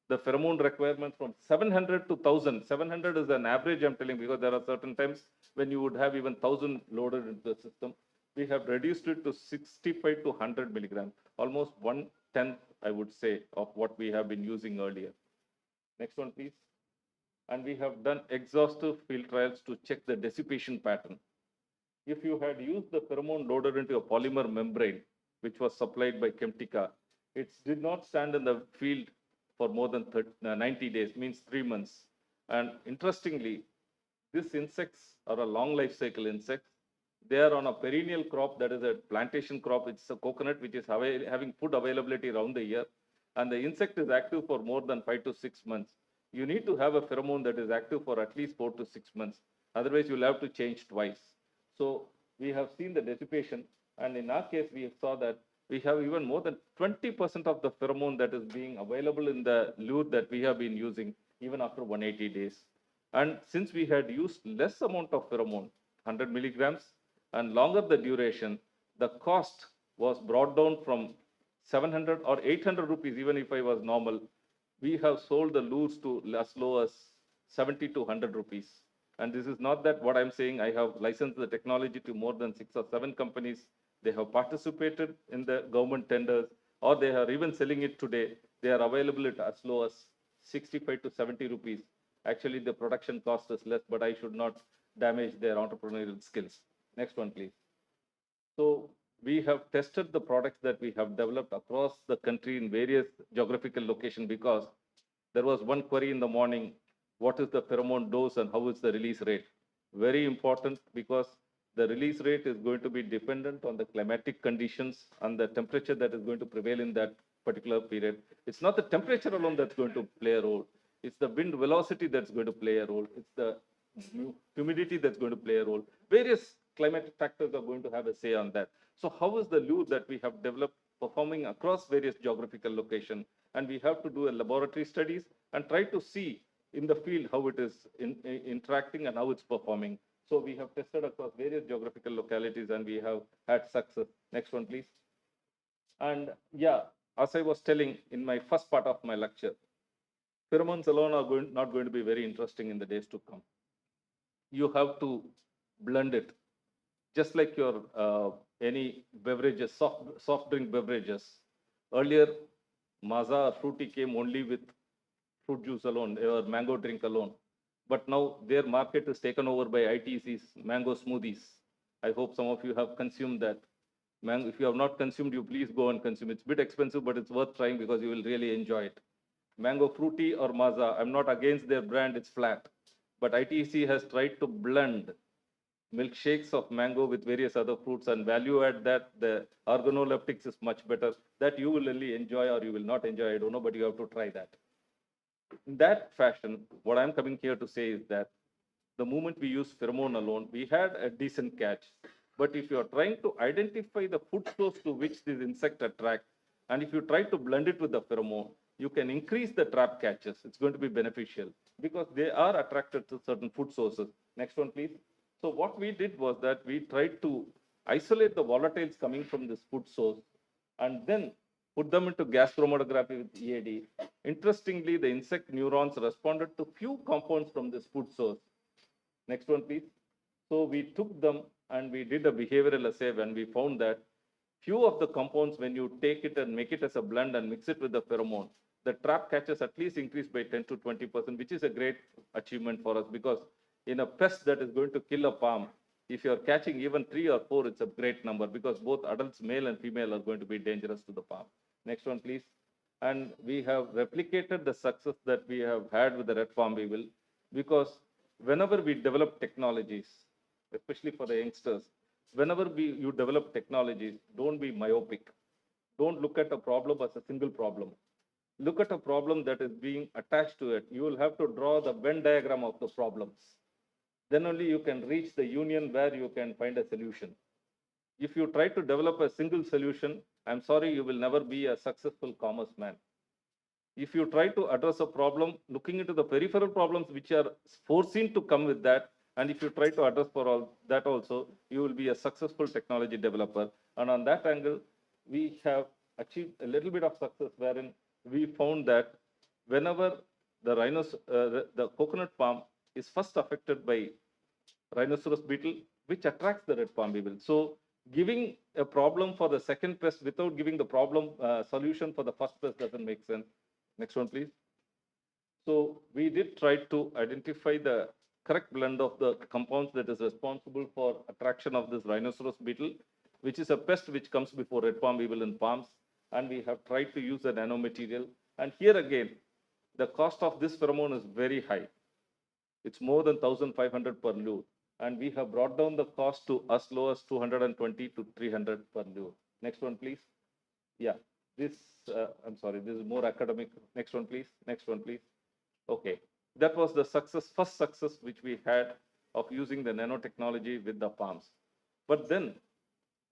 the pheromone requirement from 700 to 1000. 700 is an average, I'm telling, because there are certain times when you would have even 1000 loaded into the system. We have reduced it to 65 to 100 milligrams, almost 1/10, I would say, of what we have been using earlier. Next one, please. And we have done exhaustive field trials to check the dissipation pattern. If you had used the pheromone loaded into a polymer membrane, which was supplied by Chemtica, it did not stand in the field for more than 90 days, means 3 months. And interestingly, these insects are a long life cycle insect. They are on a perennial crop, that is a plantation crop. It's a coconut which is having food availability around the year. And the insect is active for more than 5 to 6 months. You need to have a pheromone that is active for at least 4 to 6 months. Otherwise, you'll have to change twice. So we have seen the dissipation. And in our case, we saw that we have even more than 20% of the pheromone that is being available in the lure that we have been using even after 180 days. And since we had used less amount of pheromone, 100 milligrams, and longer the duration, the cost was brought down from 700 or 800 rupees, even if I was normal. We have sold the lures to as low as 70 to 100 rupees. And this is not that what I'm saying, I have licensed the technology to more than 6 or 7 companies. They have participated in the government tenders, or they are even selling it today. They are available at as low as 65 to 70 rupees. Actually, the production cost is less, but I should not damage their entrepreneurial skills. Next one, please. So we have tested the products that we have developed across the country in various geographical locations because there was one query in the morning, what is the pheromone dose and how is the release rate? Very important because the release rate is going to be dependent on the climatic conditions and the temperature that is going to prevail in that particular period. It's not the temperature alone that's going to play a role. It's the wind velocity that's going to play a role. It's the humidity that's going to play a role. Various climatic factors are going to have a say on that. So how is the lure that we have developed performing across various geographical locations? And we have to do a laboratory studies and try to see in the field how it is interacting and how it's performing. So we have tested across various geographical localities and we have had success. Next one, please. And yeah, as I was telling in my first part of my lecture, pheromones alone are not going to be very interesting in the days to come. You have to blend it. Just like your any beverages, soft drink beverages. Earlier, Maaza or Fruity came only with fruit juice alone or mango drink alone. but now their market is taken over by ITC's mango smoothies. I hope some of you have consumed that. Mango, if you have not consumed, you please go and consume. It's a bit expensive, but it's worth trying because you will really enjoy it. Mango Fruity or Maza, I'm not against their brand, it's flat. But ITC has tried to blend milkshakes of mango with various other fruits and value add that the organoleptics is much better. That you will really enjoy or you will not enjoy, I don't know, but you have to try that. In that fashion, what I'm coming here to say is that the moment we use pheromone alone, we had a decent catch. But if you are trying to identify the food source to which this insect attract, and if you try to blend it with the pheromone, you can increase the trap catches. It's going to be beneficial because they are attracted to certain food sources. Next one, please. So what we did was that we tried to isolate the volatiles coming from this food source and then put them into gas chromatography with EAD. Interestingly, the insect neurons responded to few compounds from this food source. Next one, please. So we took them and we did a behavioral assay when we found that few of the compounds, when you take it and make it as a blend and mix it with the pheromone, the trap catches at least increase by 10 to 20%, which is a great achievement for us because in a pest that is going to kill a palm, if you're catching even 3 or 4, it's a great number because both adults, male and female, are going to be dangerous to the palm. Next one, please. And we have replicated the success that we have had with the red palm beetle because whenever we develop technologies, especially for the youngsters, whenever you develop technologies, don't be myopic. Don't look at a problem as a single problem. Look at a problem that is being attached to it. You will have to draw the Venn diagram of the problems. Then only you can reach the union where you can find a solution. If you try to develop a single solution, I'm sorry, you will never be a successful commerce man. If you try to address a problem, looking into the peripheral problems which are foreseen to come with that, and if you try to address for all that also, you will be a successful technology developer. And on that angle, we have achieved a little bit of success wherein we found that whenever the coconut palm is first affected by rhinoceros beetle, which attracts the red palm beetle. So giving a problem for the second pest without giving the problem solution for the first pest doesn't make sense. Next one, please. So we did try to identify the correct blend of the compounds that is responsible for attraction of this rhinoceros beetle, which is a pest which comes before red palm beetle in palms. And we have tried to use a nanomaterial. And here again, the cost of this pheromone is very high. It's more than 1,500 per lure. And we have brought down the cost to as low as 220 to 300 per lure. Next one, please. Yeah, this, I'm sorry, this is more academic. Next one, please. Next one, please. Okay, that was the first success which we had of using the nanotechnology with the palms. But then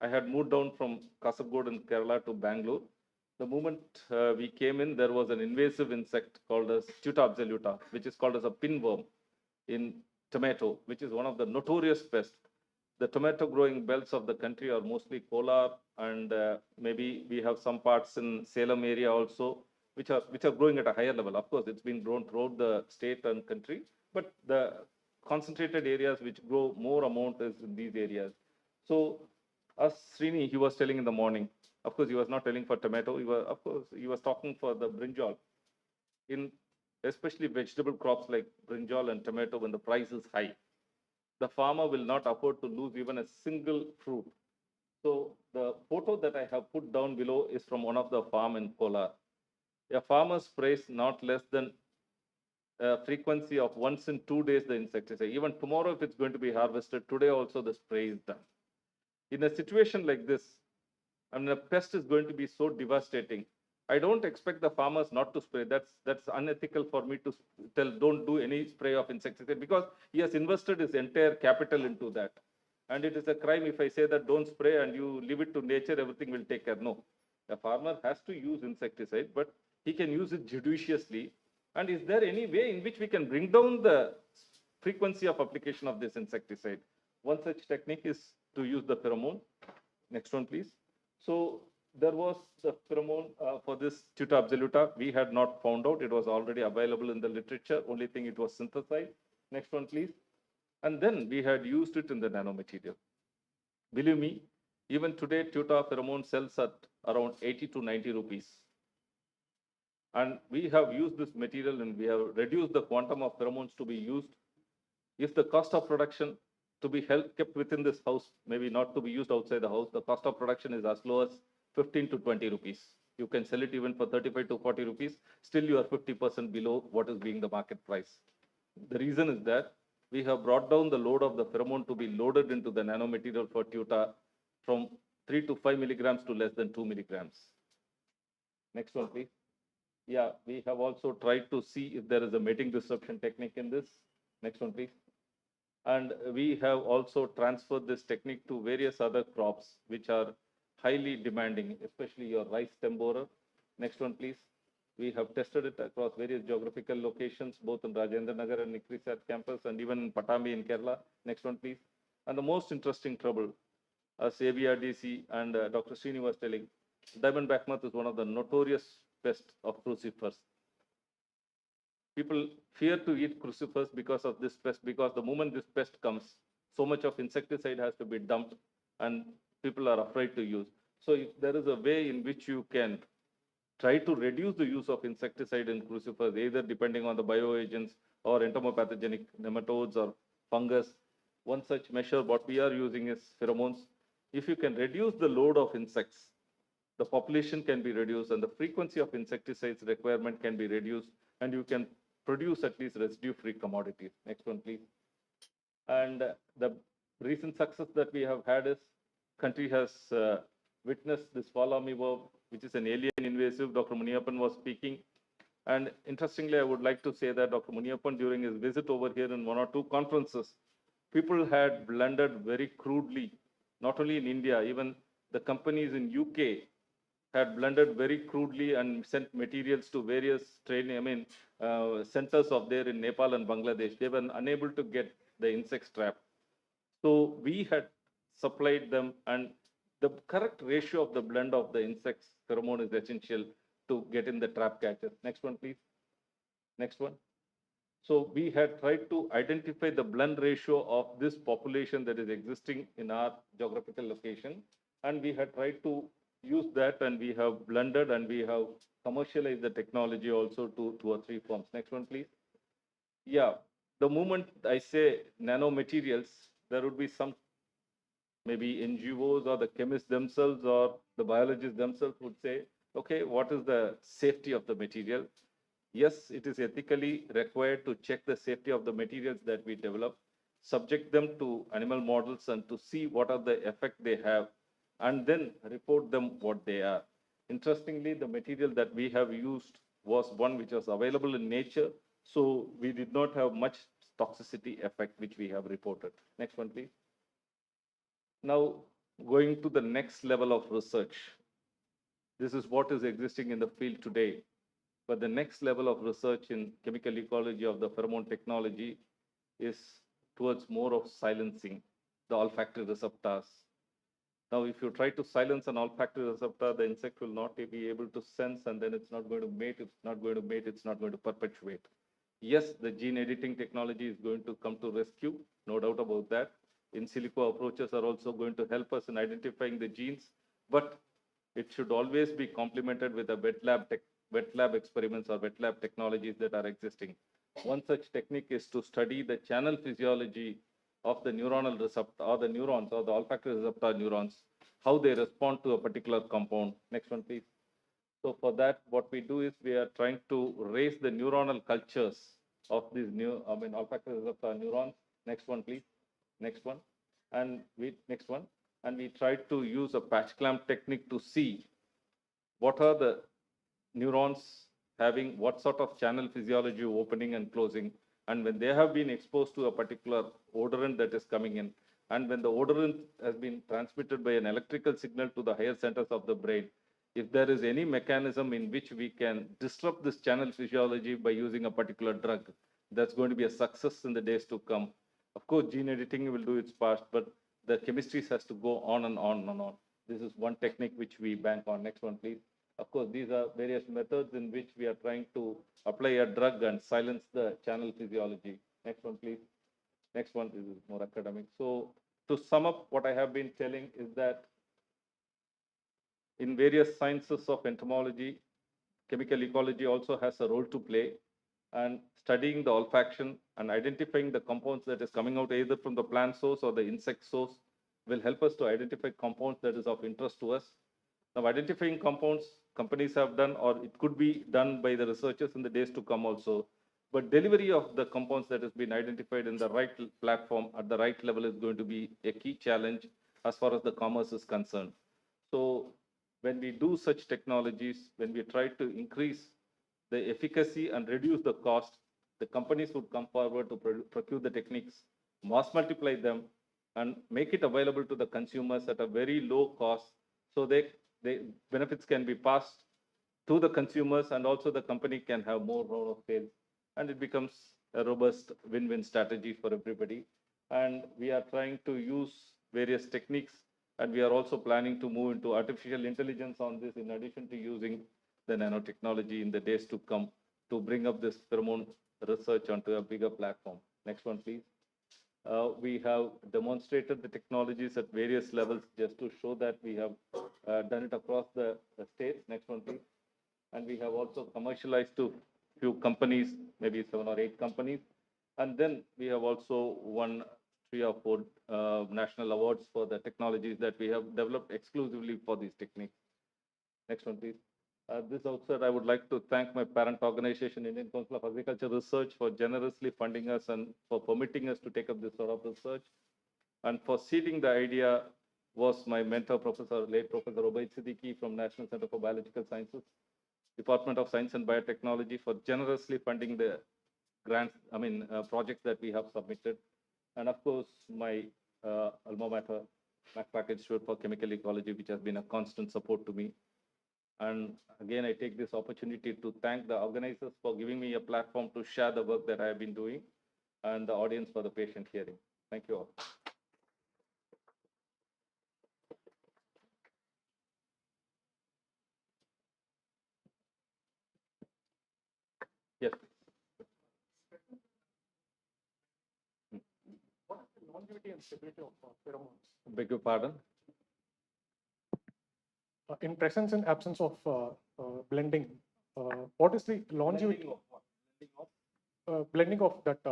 I had moved down from Kasaragod in Kerala to Bangalore. The moment we came in, there was an invasive insect called as Tuta absoluta, which is called as a pinworm in tomato, which is one of the notorious pests. The tomato growing belts of the country are mostly Kolar, and maybe we have some parts in Salem area also, which are growing at a higher level. Of course, it's been grown throughout the state and country, but the concentrated areas which grow more amount is in these areas. So, as Srini, he was telling in the morning, of course, he was not telling for tomato. He was talking for the brinjal. In especially vegetable crops like brinjal and tomato, when the price is high, the farmer will not afford to lose even a single fruit. So the photo that I have put down below is from one of the farm in Kolar. A farmer sprays not less than a frequency of once in 2 days the insecticide. Even tomorrow, if it's going to be harvested, today also the spray is done. In a situation like this, I mean, a pest is going to be so devastating. I don't expect the farmers not to spray. That's unethical for me to tell don't do any spray of insecticide because he has invested his entire capital into that. And it is a crime if I say that don't spray and you leave it to nature, everything will take care. No, the farmer has to use insecticide, but he can use it judiciously. And is there any way in which we can bring down the frequency of application of this insecticide? One such technique is to use the pheromone. Next one, please. So there was the pheromone for this Tuta absoluta. We had not found out. It was already available in the literature. Only thing it was synthesized. Next one, please. And then we had used it in the nanomaterial. Believe me, even today, Tuta pheromone sells at around 80 to 90 rupees. And we have used this material and we have reduced the quantum of pheromones to be used. If the cost of production to be kept within this house, maybe not to be used outside the house, the cost of production is as low as 15 to 20 rupees. You can sell it even for 35 to 40 rupees. Still, you are 50% below what is being the market price. The reason is that we have brought down the load of the pheromone to be loaded into the nanomaterial for tuta from 3 to 5 milligrams to less than 2 milligrams. Next one, please. Yeah, we have also tried to see if there is a mating disruption technique in this. Next one, please. And we have also transferred this technique to various other crops which are highly demanding, especially your rice stem borer. Next one, please. We have tested it across various geographical locations, both in Rajendra Nagar and Nikrisat campus, and even in Patami in Kerala. Next one, please. And the most interesting trouble, as ABRDC and Dr. Srini was telling, diamondback moth is one of the notorious pests of crucifers. People fear to eat crucifers because of this pest, because the moment this pest comes, so much of insecticide has to be dumped and people are afraid to use. So if there is a way in which you can try to reduce the use of insecticide in crucifers, either depending on the bioagents or entomopathogenic nematodes or fungus, one such measure what we are using is pheromones. If you can reduce the load of insects, the population can be reduced and the frequency of insecticides requirement can be reduced, and you can produce at least residue-free commodities. Next one, please. And the recent success that we have had is country has witnessed this fall armyworm, which is an alien invasive. Dr. Muniappan was speaking. And interestingly, I would like to say that Dr. Muniappan, during his visit over here in one or two conferences, people had blended very crudely, not only in India, even the companies in UK had blended very crudely and sent materials to various training, centers of there in Nepal and Bangladesh. They were unable to get the insects trapped. So we had supplied them, and the correct ratio of the blend of the insects pheromone is essential to get in the trap catcher. Next one, please. Next one. So we had tried to identify the blend ratio of this population that is existing in our geographical location, and we had tried to use that, and we have blended and we have commercialized the technology also to 2 or 3 forms. Next one, please. Yeah, the moment I say nanomaterials, there would be some maybe NGOs or the chemists themselves or the biologists themselves would say, okay, what is the safety of the material? Yes, it is ethically required to check the safety of the materials that we develop, subject them to animal models and to see what are the effect they have, and then report them what they are. Interestingly, the material that we have used was one which was available in nature, so we did not have much toxicity effect which we have reported. Next one, please. Now, going to the next level of research. This is what is existing in the field today. But the next level of research in chemical ecology of the pheromone technology is towards more of silencing the olfactory receptors. Now, if you try to silence an olfactory receptor, the insect will not be able to sense, and then it's not going to mate, it's not going to mate, it's not going to perpetuate. Yes, the gene editing technology is going to come to rescue, no doubt about that. In silico approaches are also going to help us in identifying the genes, but it should always be complemented with a wet lab experiments or wet lab technologies that are existing. One such technique is to study the channel physiology of the neuronal receptor or the neurons or the olfactory receptor neurons, how they respond to a particular compound. Next one, please. So for that, what we do is we are trying to raise the neuronal cultures of these olfactory receptor neurons. Next one, please. Next one. Next one. And we try to use a patch clamp technique to see what are the neurons having what sort of channel physiology opening and closing, and when they have been exposed to a particular odorant that is coming in, and when the odorant has been transmitted by an electrical signal to the higher centers of the brain, if there is any mechanism in which we can disrupt this channel physiology by using a particular drug, that's going to be a success in the days to come. Of course, gene editing will do its part, but the chemistry has to go on and on and on. This is one technique which we bank on. Next one, please. Of course, these are various methods in which we are trying to apply a drug and silence the channel physiology. Next one, please. Next one, this is more academic. So to sum up, what I have been telling is that in various sciences of entomology, chemical ecology also has a role to play, and studying the olfaction and identifying the compounds that is coming out either from the plant source or the insect source will help us to identify compounds that is of interest to us. Now, identifying compounds companies have done, or it could be done by the researchers in the days to come also. But delivery of the compounds that has been identified in the right platform at the right level is going to be a key challenge as far as the commerce is concerned. So when we do such technologies, when we try to increase the efficacy and reduce the cost, the companies would come forward to procure the techniques, mass multiply them, and make it available to the consumers at a very low cost, so the benefits can be passed to the consumers, and also the company can have more role of sales, and it becomes a robust win-win strategy for everybody. And we are trying to use various techniques, and we are also planning to move into artificial intelligence on this, in addition to using the nanotechnology in the days to come, to bring up this pheromone research onto a bigger platform. Next one, please. We have demonstrated the technologies at various levels just to show that we have done it across the states. Next one, please. And we have also commercialized to few companies, maybe 7 or 8 companies. And then we have also won 3 or 4 national awards for the technologies that we have developed exclusively for these techniques. Next one, please. This outset, I would like to thank my parent organization, Indian Council of Agriculture Research, for generously funding us and for permitting us to take up this sort of research. And for seeding the idea was my mentor, late Professor Obaid Siddiqui from National Center for Biological Sciences, Department of Science and Biotechnology, for generously funding the grants, projects that we have submitted. And of course, my alma mater, MacPack Institute for Chemical Ecology, which has been a constant support to me. And again, I take this opportunity to thank the organizers for giving me a platform to share the work that I have been doing, and the audience for the patient hearing. Thank you all. Yes. What is the longevity and stability of pheromones? Beg your pardon? In presence and absence of blending, what is the longevity? Blending of that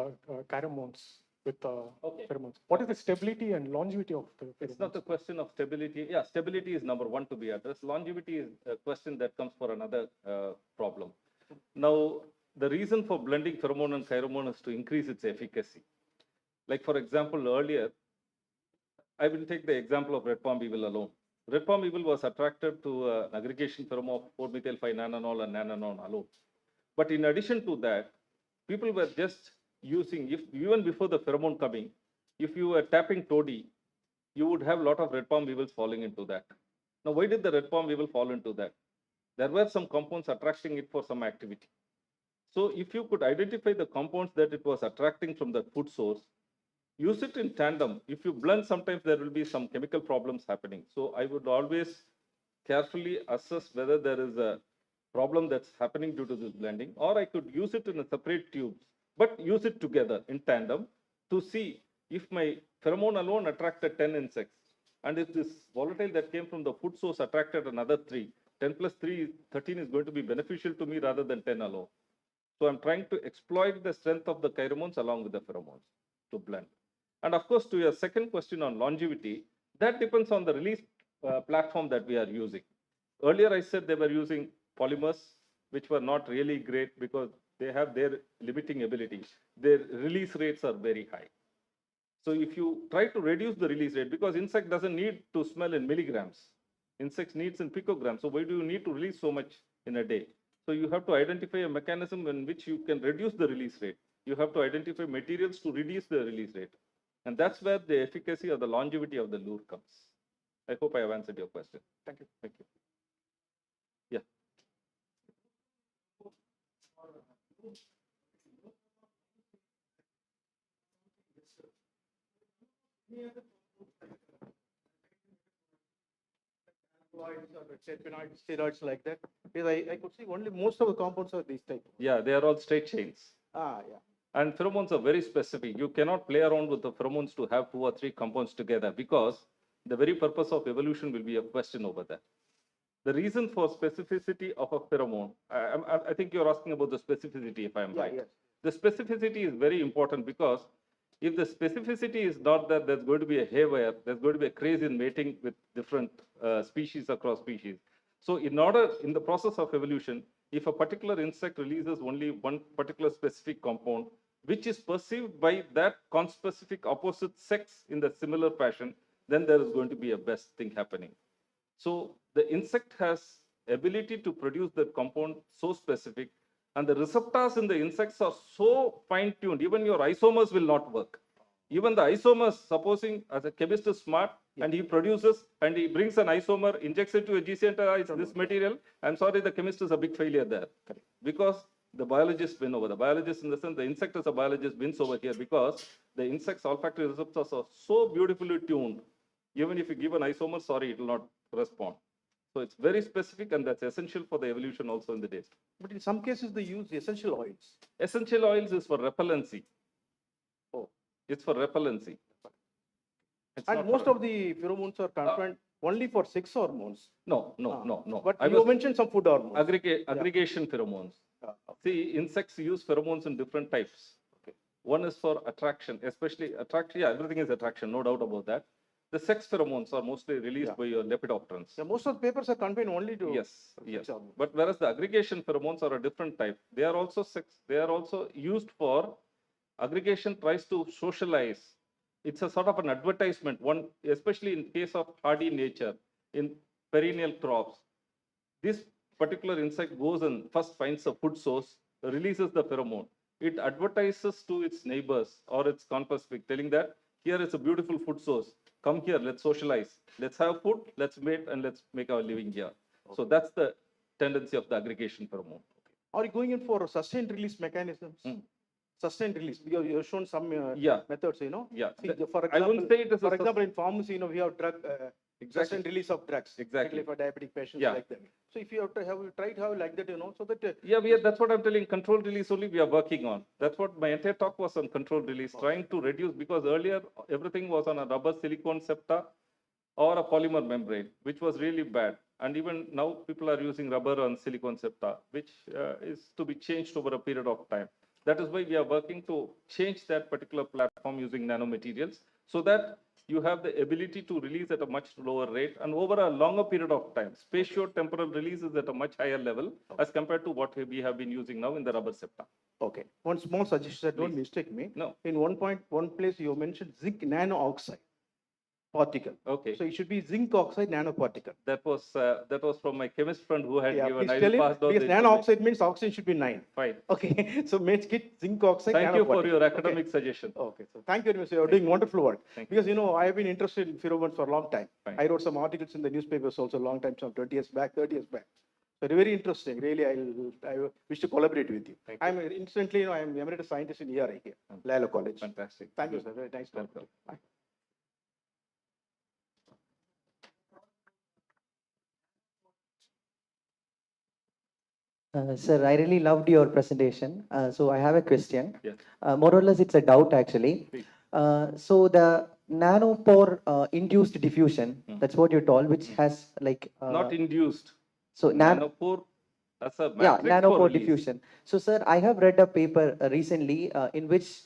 pheromones with pheromones. What is the stability and longevity of the pheromones? It's not a question of stability. Yeah, stability is number one to be addressed. Longevity is a question that comes for another problem. Now, the reason for blending pheromone and pheromone is to increase its efficacy. Like, for example, earlier, I will take the example of red palm beetle alone. Red palm beetle was attracted to an aggregation pheromone of 4-methyl-5-nananol and nananol alone. But in addition to that, people were just using, even before the pheromone coming, if you were tapping toddy, you would have a lot of red palm beetles falling into that. Now, why did the red palm beetle fall into that? There were some compounds attracting it for some activity. So if you could identify the compounds that it was attracting from the food source, use it in tandem. If you blend, sometimes there will be some chemical problems happening. So I would always carefully assess whether there is a problem that's happening due to this blending, or I could use it in a separate tubes, but use it together in tandem to see if my pheromone alone attracted 10 insects, and if this volatile that came from the food source attracted another 3, 10 plus 3, 13 is going to be beneficial to me rather than 10 alone. So I'm trying to exploit the strength of the pheromones along with the pheromones to blend. And of course, to your second question on longevity, that depends on the release platform that we are using. Earlier, I said they were using polymers, which were not really great because they have their limiting abilities. Their release rates are very high. So if you try to reduce the release rate, because insect doesn't need to smell in milligrams, insects needs in picograms. So why do you need to release so much in a day? So you have to identify a mechanism in which you can reduce the release rate. You have to identify materials to reduce the release rate. And that's where the efficacy or the longevity of the lure comes. I hope I have answered your question. Thank you. Thank you. Yeah. Steroids like that. Because I could see only most of the compounds are these type. Yeah, they are all straight chains. Yeah. And pheromones are very specific. You cannot play around with the pheromones to have 2 or 3 compounds together, because the very purpose of evolution will be a question over there. The reason for specificity of a pheromone, I think you're asking about the specificity, if I'm right. Yes. The specificity is very important because if the specificity is not that, there's going to be a haywire, there's going to be a craze in mating with different species across species. So in the process of evolution, if a particular insect releases only one particular specific compound, which is perceived by that conspecific opposite sex in the similar fashion, then there is going to be a best thing happening. So the insect has ability to produce that compound so specific, and the receptors in the insects are so fine-tuned, even your isomers will not work. Even the isomers, supposing as a chemist is smart, and he produces and he brings an isomer, injects it to a GC and this material, I'm sorry, the chemist is a big failure there. Because the biologist win over. The biologist, in the sense, the insect as a biologist wins over here because the insect's olfactory receptors are so beautifully tuned. Even if you give an isomer, sorry, it will not respond. So it's very specific, and that's essential for the evolution also in the day. But in some cases, they use essential oils. Essential oils is for repellency. Oh. It's for repellency. It's And not most for- of the pheromones are confined only for sex hormones. No. But I you was- mentioned some food hormones. Aggregation pheromones. See, insects use pheromones in different types. One is for attraction, especially attraction. Yeah, everything is attraction, no doubt about that. The sex pheromones are mostly released by your lepidopterans. Yeah, most of the papers are confined only to Yes. sex hormones. But whereas the aggregation pheromones are a different type, they are also they are also used for aggregation tries to socialize. It's a sort of an advertisement, one, especially in case of hardy nature, in perennial crops. This particular insect goes and first finds a food source, releases the pheromone. It advertises to its neighbors or its conspecific, telling that here is a beautiful food source. Come here, let's socialize. Let's have food, let's mate, and let's make our living here. So that's the tendency of the aggregation pheromone. Are you going in for sustained release mechanisms? Sustained release, because you have shown some Yeah. methods, you know. Yeah. See, for I wouldn't say it is for a example, in pharmacy, you know, we have drug sustained release of drugs, Exactly. particularly for diabetic patients Yeah. like that. So if you have you tried how like that, you know, so that That's what I'm telling. Control release only we are working on. That's what my entire talk was on, control release, trying to reduce, because earlier everything was on a rubber silicone septa or a polymer membrane, which was really bad. And even now people are using rubber on silicone septa, which is to be changed over a period of time. That is why we are working to change that particular platform using nanomaterials so that you have the ability to release at a much lower rate and over a longer period of time. Spatio-temporal release is at a much higher level as compared to what we have been using now in the rubber septa. Okay. One small suggestion, don't mistake me. No. In one place you mentioned zinc nano oxide particle. Okay. So it should be zinc oxide nanoparticle. That was from my chemist friend who had given. Please I tell will him, pass down because the nano information. oxide means oxygen should be 9. Fine. Okay, so make it zinc oxide Thank you for nanoparticle. your Okay. academic suggestion. Okay, so thank you very much. You are doing wonderful work. Thank you. Because you know, I have been interested in pheromones for a long time. Fine. I wrote some articles in the newspapers also a long time, some 20 years back, 30 years back. So very interesting. Really, I wish to collaborate with you. I'm instantly, you know, I'm emeritus scientist in ERI here, L.S College. Fantastic. Thank you, sir. Very nice talk. Bye. Sir, I really loved your presentation. So I have a question. Yes. More or less, it's a doubt actually. Please. So the nanopore induced diffusion, that's what you told, which has like Not induced. so Nanopore as a yeah, matrix for nanopore release. diffusion. So sir, I have read a paper recently in which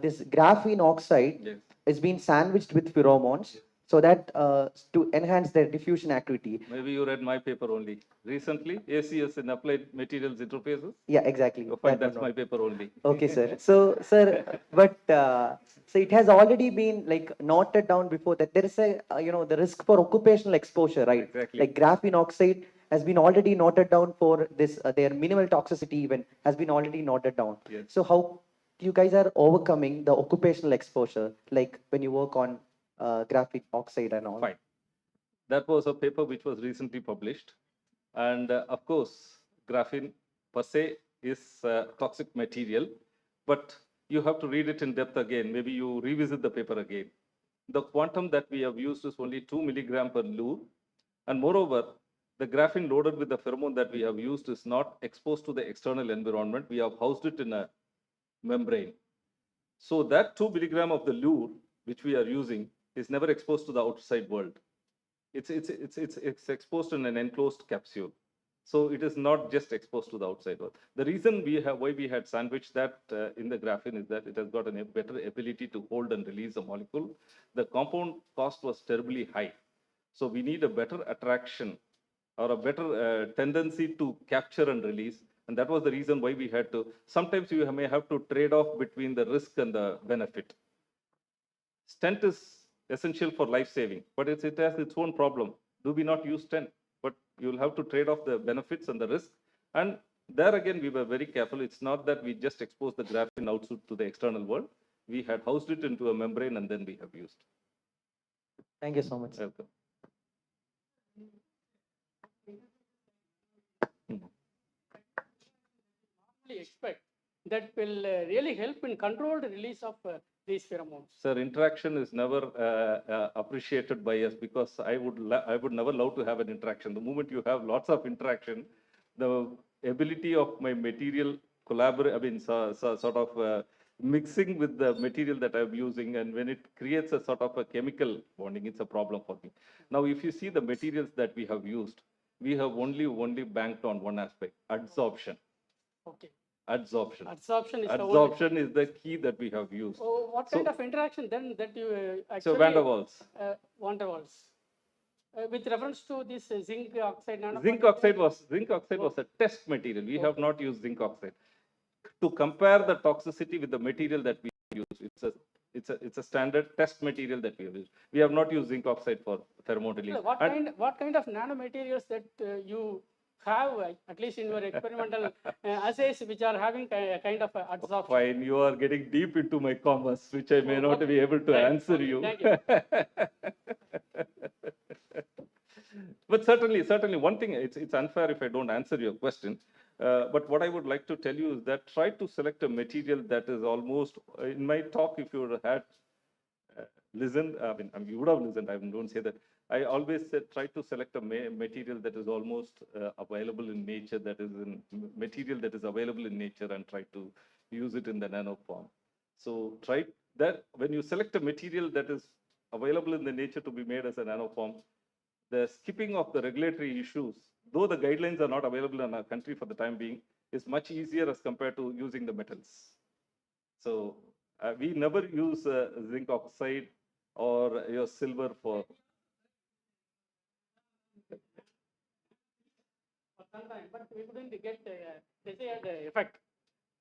this graphene oxide Yes. is being sandwiched with pheromones so that to enhance their diffusion activity. Maybe you read my paper only. Recently, ACS in applied materials interfaces. Yeah, exactly. You find That that's one my paper only. Okay, sir. So, sir, but so it has already been like noted down before that there is a you know, the risk for occupational exposure, right? Exactly. Like graphene oxide has been already noted down for this their minimal toxicity even has been already noted down. Yes. So how you guys are overcoming the occupational exposure, like when you work on graphene oxide and all? Fine. That was a paper which was recently published. And of course, graphene per se is toxic material, but you have to read it in depth again. Maybe you revisit the paper again. The quantum that we have used is only 2 milligram per lure. And moreover, the graphene loaded with the pheromone that we have used is not exposed to the external environment. We have housed it in a membrane. So that 2 milligram of the lure, which we are using, is never exposed to the outside world. It's exposed in an enclosed capsule. So it is not just exposed to the outside world. The reason why we had sandwiched that in the graphene is that it has got a better ability to hold and release a molecule. The compound cost was terribly high. So we need a better attraction or a better tendency to capture and release. And that was the reason why we had to, sometimes you may have to trade off between the risk and the benefit. Stent is essential for life saving, but it has its own problem. Do we not use stent? But you'll have to trade off the benefits and the risk. And there again, we were very careful. It's not that we just expose the graphene out to the external world. We had housed it into a membrane and then we have used. Thank you so much. Welcome. Expect that will really help in controlled release of these pheromones. Sir, interaction is never appreciated by us because I would never love to have an interaction. The moment you have lots of interaction, the ability of my material sort of mixing with the material that I'm using, and when it creates a sort of a chemical bonding, it's a problem for me. Now, if you see the materials that we have used, we have only banked on one aspect: adsorption. Okay. Adsorption. Adsorption is Adsorption is the key that we have used. Oh, what kind of interaction then that you actually? So van der Waals. Van der Waals. With reference to this zinc oxide nanoparticle? Zinc oxide was a test material. We have not used zinc oxide. To compare the toxicity with the material that we use, it's a standard test material that we have used. We have not used zinc oxide for pheromone release. What kind of nanomaterials that you have, at least in your experimental assays, which are having a kind of adsorption? Fine, you are getting deep into my commerce, which I may not be able to answer you. Thank you. But certainly, one thing, it's unfair if I don't answer your question. But what I would like to tell you is that try to select a material that is almost, in my talk, if you had listened, you would have listened, I don't say that. I always said try to select a material that is almost available in nature, material that is available in nature, and try to use it in the nano form. So try that when you select a material that is available in the nature to be made as a nano form, the skipping of the regulatory issues, though the guidelines are not available in our country for the time being, is much easier as compared to using the metals. So we never use zinc oxide or your silver for. But we couldn't get desired effect.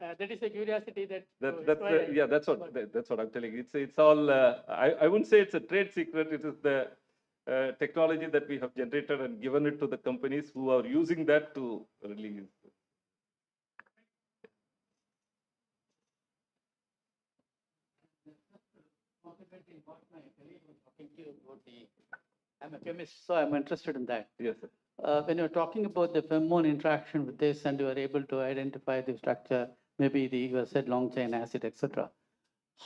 That is a curiosity that. That's what I'm telling you. It's all. I wouldn't say it's a trade secret. It is the technology that we have generated and given it to the companies who are using that to release. I'm a chemist, so I'm interested in that. Yes, sir. When you're talking about the pheromone interaction with this, and you are able to identify the structure, maybe you said long chain acid, etc.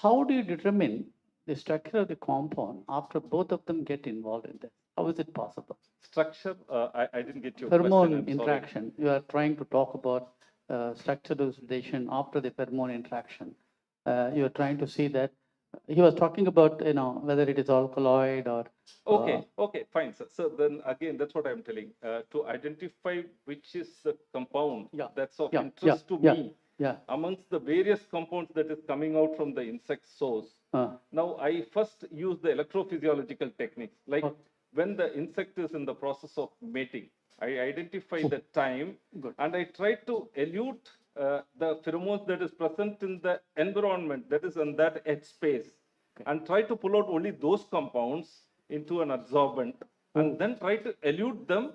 How do you determine the structure of the compound after both of them get involved in this? How is it possible? Structure, I didn't get your pheromone question. interaction. You are trying to talk about structural elucidation after the pheromone interaction. You are trying to see that. He was talking about, whether it is alkaloid or. Okay, fine. So then again, that's what I'm telling. To identify which is the compound that's of interest to me amongst the various compounds that is coming out from the insect source. Now, I first use the electrophysiological techniques. Like when the insect is in the process of mating, I identify the time and I try to elute the pheromones that is present in the environment, that is in that edge space, and try to pull out only those compounds into an absorbent, and then try to elute them,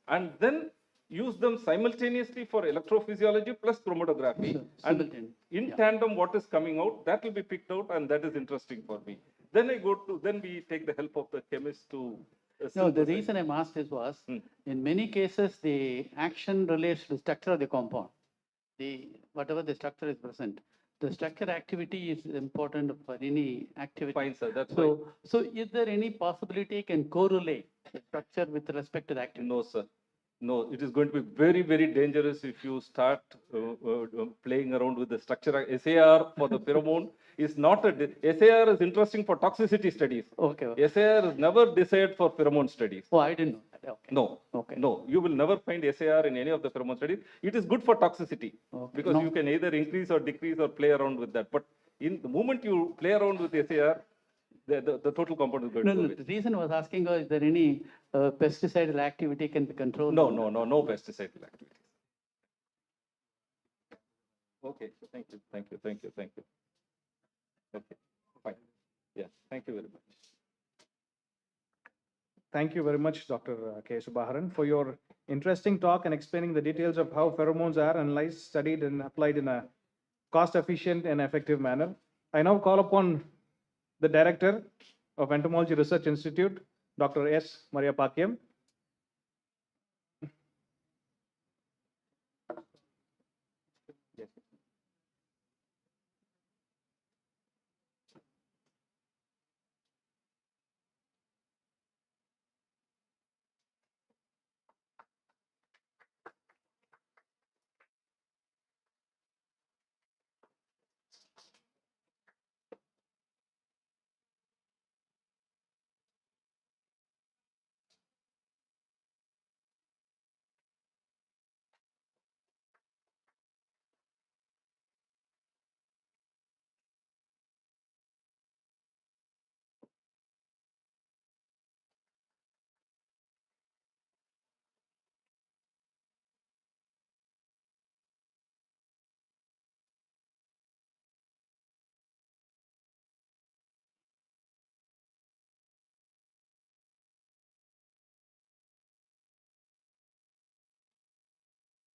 and then use them simultaneously for electrophysiology plus chromatography. And in tandem, what is coming out, that will be picked out, and that is interesting for me. Then then we take the help of the chemist to. No, the reason I'm asked this was, in many cases, the action relates to the structure of the compound. Whatever the structure is present, the structure activity is important for any activity. Fine, sir. That's so is there any possibility can correlate the structure with respect to the activity? No, sir. No, it is going to be very, very dangerous if you start playing around with the structure. SAR for the pheromone is not SAR is interesting for toxicity studies. Okay. SAR is never desired for pheromone studies. Oh, I didn't know that. Okay. No. Okay. No, you will never find SAR in any of the pheromone studies. It is good for toxicity because No. you can either increase or decrease or play around with that. But in the moment you play around with SAR, the total compound is going No, to go no. away. The reason I was asking was, is there any pesticidal activity can be controlled? No pesticidal activities. Okay, thank you. Okay, fine. Yeah, thank you very much. Thank you very much, Dr. K. Subaharan, for your interesting talk and explaining the details of how pheromones are analyzed, studied, and applied in a cost-efficient and effective manner. I now call upon the Director of Entomology Research Institute, Dr. S. Maria Pakyam.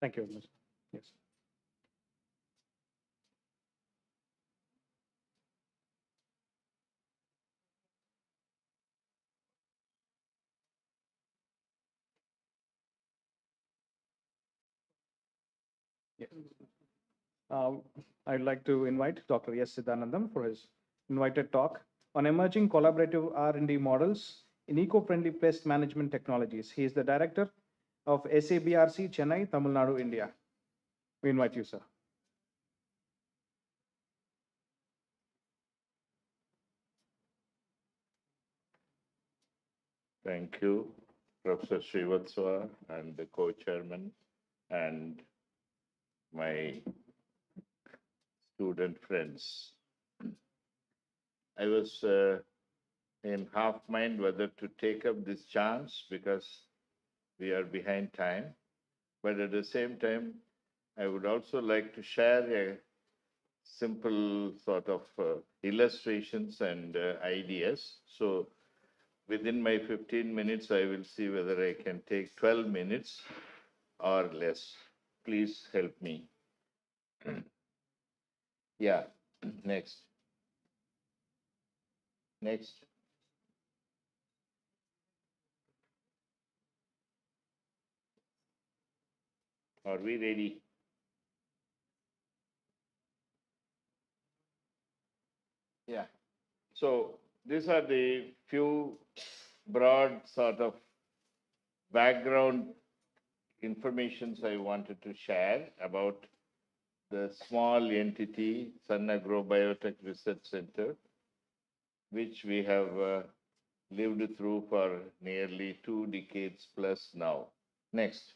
Thank you very much. Yes. Yes. I'd like to invite Dr. S. Siddhanandam for his invited talk on emerging collaborative R&D models in eco-friendly pest management technologies. He is the director of SABRC Chennai, Tamil Nadu, India. We invite you, sir. Thank you, Professor Srivatsava and the co-chairman and my student friends. I was in half mind whether to take up this chance because we are behind time, but at the same time, I would also like to share a simple sort of illustrations and ideas. So within my 15 minutes, I will see whether I can take 12 minutes or less. Please help me. Yeah, next. Next. Are we ready? Yeah. So these are the few broad sort of background informations I wanted to share about the small entity, Sun Agro Biotech Research Center, which we have lived through for nearly 2 decades plus now. Next.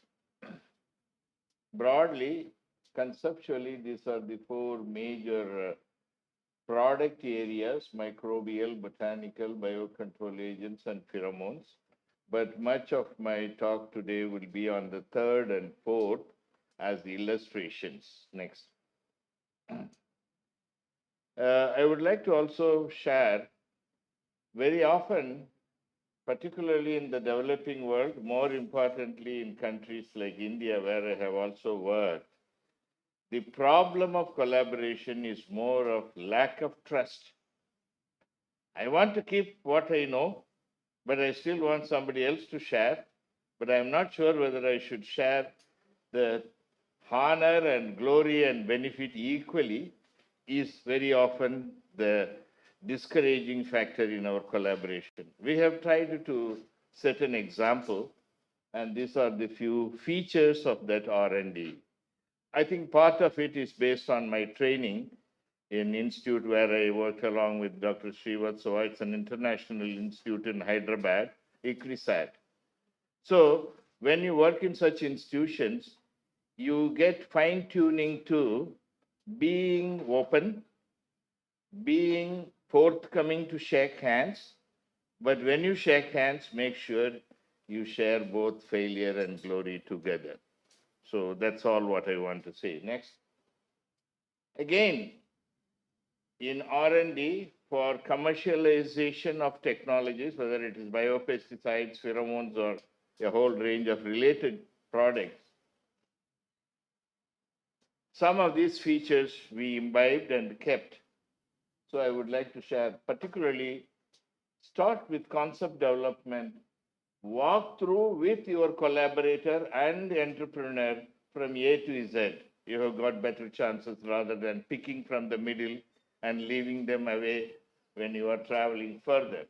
Broadly, conceptually, these are the 4 major product areas: microbial, botanical, biocontrol agents, and pheromones. But much of my talk today will be on the 3rd and 4th as illustrations. Next. I would like to also share very often, particularly in the developing world, more importantly in countries like India, where I have also worked, the problem of collaboration is more of lack of trust. I want to keep what I know, but I still want somebody else to share. But I'm not sure whether I should share the honor and glory and benefit equally is very often the discouraging factor in our collaboration. We have tried to set an example, and these are the few features of that R&D. I think part of it is based on my training an institute where I work along with Dr. Srivatsava. It's an international institute in Hyderabad, ICRISAT. So when you work in such institutions, you get fine tuning to being open, being forthcoming to shake hands. But when you shake hands, make sure you share both failure and glory together. So that's all what I want to say. Next. Again, in R&D for commercialization of technologies, whether it is biopesticides, pheromones, or a whole range of related products, some of these features we imbibed and kept. So I would like to share, particularly start with concept development, walk through with your collaborator and entrepreneur from A to Z. You have got better chances rather than picking from the middle and leaving them away when you are traveling further.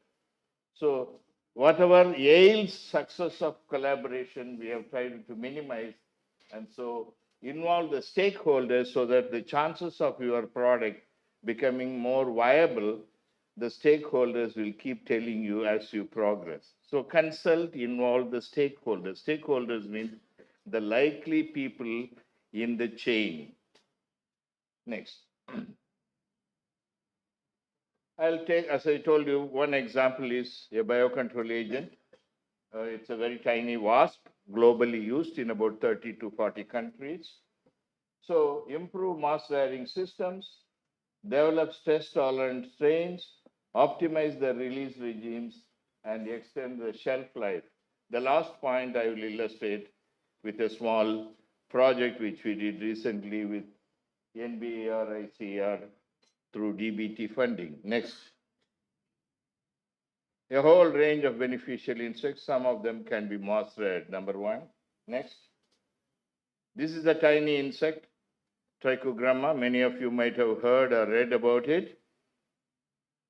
So whatever ails success of collaboration, we have tried to minimize, and so involve the stakeholders so that the chances of your product becoming more viable, the stakeholders will keep telling you as you progress. So consult, involve the stakeholders. Stakeholders means the likely people in the chain. Next. I'll take, as I told you, one example is a biocontrol agent. It's a very tiny wasp, globally used in about 30 to 40 countries. So improve mass rearing systems, develop stress-tolerant strains, optimize the release regimes, and extend the shelf life. The last point I will illustrate with a small project which we did recently with NBARICR through DBT funding. Next. A whole range of beneficial insects. Some of them can be moss red. Number one. Next. This is a tiny insect, Trichogramma. Many of you might have heard or read about it,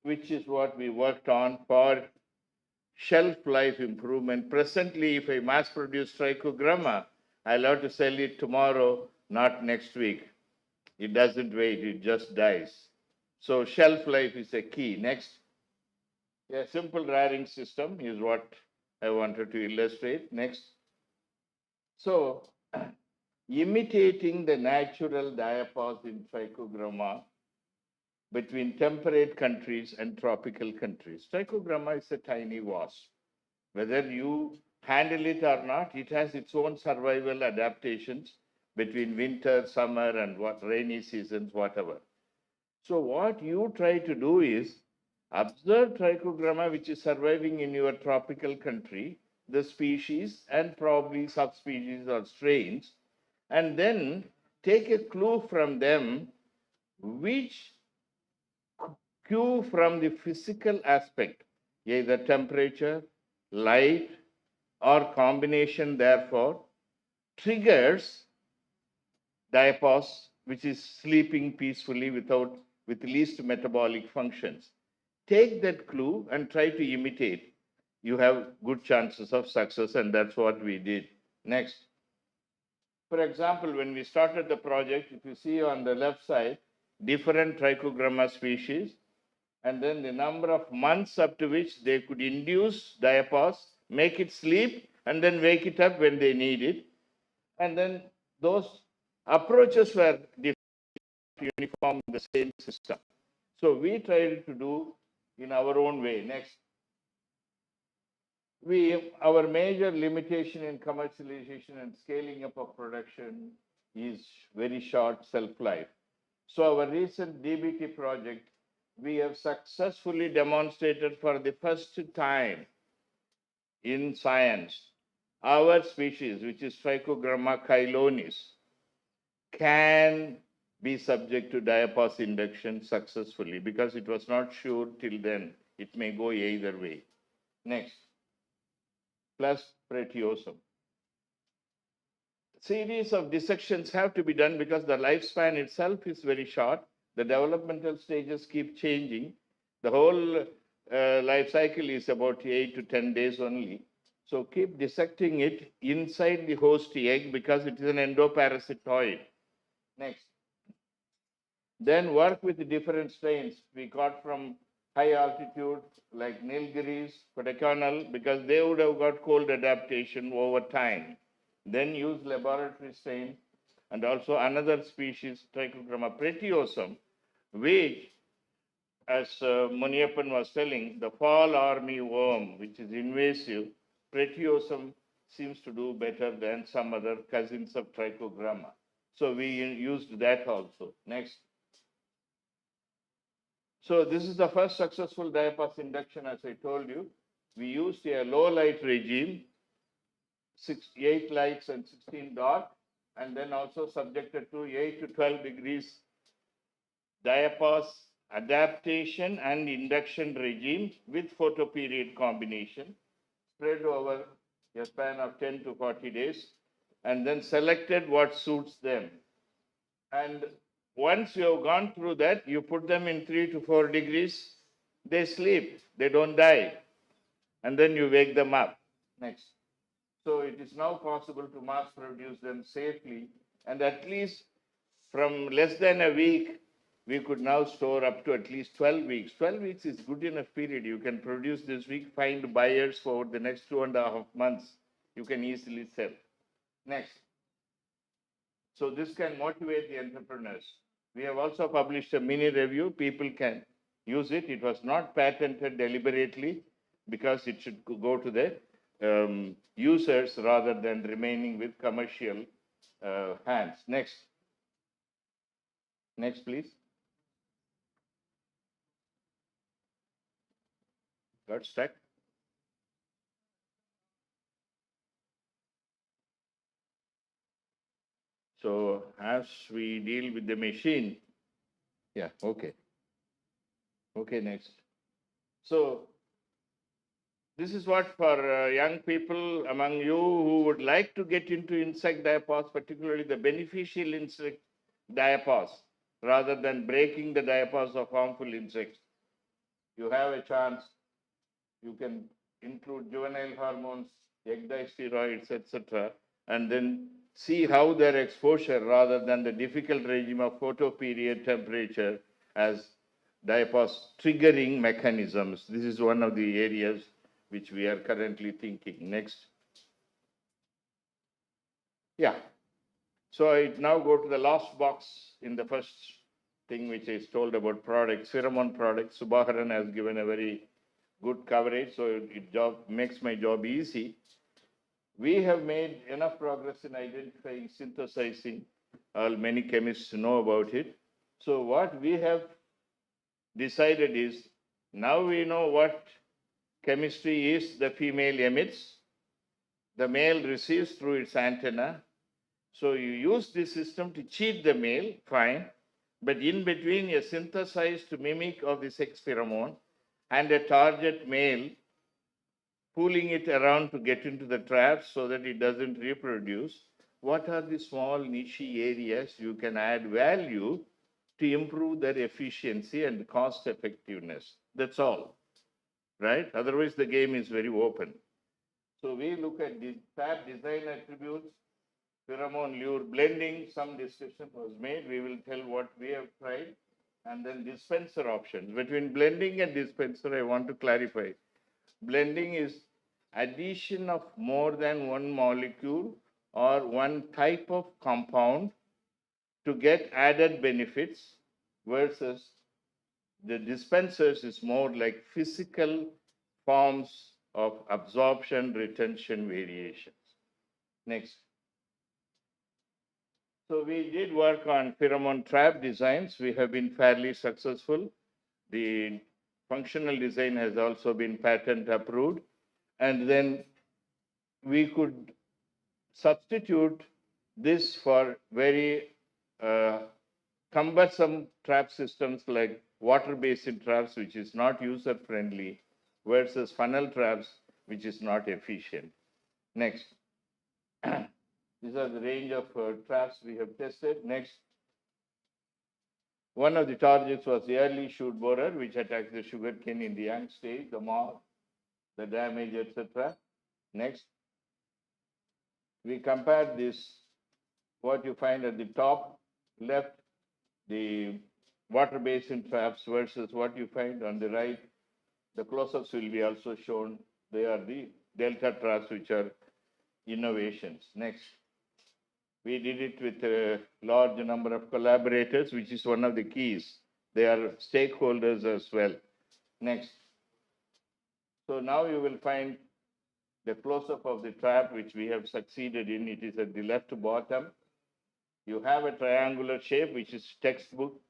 which is what we worked on for shelf life improvement. Presently, if I mass produce Trichogramma, I'll have to sell it tomorrow, not next week. It doesn't wait, it just dies. So shelf life is a key. Next. A simple rearing system is what I wanted to illustrate. Next. So, imitating the natural diapause in Trichogramma between temperate countries and tropical countries. Trichogramma is a tiny wasp. Whether you handle it or not, it has its own survival adaptations between winter, summer, and rainy seasons, whatever. So what you try to do is observe Trichogramma which is surviving in your tropical country, the species and probably subspecies or strains, and then take a clue from them which cue from the physical aspect, either temperature, light, or combination therefore, triggers diapause, which is sleeping peacefully with least metabolic functions. Take that clue and try to imitate. You have good chances of success, and that's what we did. Next. For example, when we started the project, if you see on the left side, different Trichogramma species, and then the number of months up to which they could induce diapause, make it sleep, and then wake it up when they need it. And then those approaches were uniform in the same system. So we tried to do in our own way. Next. Our major limitation in commercialization and scaling up of production is very short shelf life. So our recent DBT project, we have successfully demonstrated for the first time in science, our species, which is Trichogramma chylonis, can be subject to diapause induction successfully because it was not sure till then. It may go either way. Next. Plus Pretiosum. Series of dissections have to be done because the lifespan itself is very short. The developmental stages keep changing. The whole life cycle is about 8 to 10 days only. So keep dissecting it inside the host egg because it is an endoparasitoid. Next. Then work with the different strains we got from high altitude like Nilgiris, Kodaikanal, because they would have got cold adaptation over time. Then use laboratory strain and also another species, Trichogramma pretiosum, which, as Muniappan was telling, the fall army worm, which is invasive, pretiosum seems to do better than some other cousins of Trichogramma. So we used that also. Next. So this is the first successful diapause induction, as I told you. We used a low light regime, 8 lights and 16 dot, and then also subjected to 8 to 12 degrees diapause adaptation and induction regime with photoperiod combination spread over a span of 10 to 40 days, and then selected what suits them. And once you have gone through that, you put them in 3 to 4 degrees, they sleep, they don't die. And then you wake them up. Next. So it is now possible to mass produce them safely. And at least from less than a week, we could now store up to at least 12 weeks. 12 weeks is good enough period. You can produce this week, find buyers for the next 2.5 months. You can easily sell. Next. So this can motivate the entrepreneurs. We have also published a mini review. People can use it. It was not patented deliberately because it should go to the users rather than remaining with commercial hands. Next. Next, please. Got stuck. So as we deal with the machine, yeah, okay. Okay, next. So this is what for young people among you who would like to get into insect diapause, particularly the beneficial insect diapause, rather than breaking the diapause of harmful insects. You have a chance. You can include juvenile hormones, egg steroids, etc., and then see how their exposure, rather than the difficult regime of photoperiod temperature, as diapause triggering mechanisms. This is one of the areas which we are currently thinking. Next. Yeah. So I now go to the last box in the first thing which is told about products, pheromone products. Subhaharan has given a very good coverage, so it makes my job easy. We have made enough progress in identifying, synthesizing. Many chemists know about it. So what we have decided is, now we know what chemistry is. The female emits, the male receives through its antenna. So you use this system to cheat the male, fine. But in between, a synthesized mimic of the sex pheromone and a target male, pulling it around to get into the trap so that it doesn't reproduce. What are the small niche areas you can add value to improve their efficiency and cost effectiveness? That's all, right? Otherwise, the game is very open. So we look at the trap design attributes, pheromone lure blending. Some discussion was made. We will tell what we have tried. And then dispenser options. Between blending and dispenser, I want to clarify. Blending is addition of more than one molecule or one type of compound to get added benefits, versus the dispensers is more like physical forms of absorption retention variations. Next. So we did work on pheromone trap designs. We have been fairly successful. The functional design has also been patent approved. And then we could substitute this for very cumbersome trap systems like water basin traps, which is not user friendly, versus funnel traps, which is not efficient. Next. These are the range of traps we have tested. Next. One of the targets was the early shoot borer, which attacks the sugarcane in the young stage, the moth, the damage, etc. Next. We compared this, what you find at the top left, the water basin traps versus what you find on the right. The close-ups will be also shown. They are the delta traps, which are innovations. Next. We did it with a large number of collaborators, which is one of the keys. They are stakeholders as well. Next. So now you will find the close-up of the trap, which we have succeeded in. It is at the left bottom. You have a triangular shape, which is textbook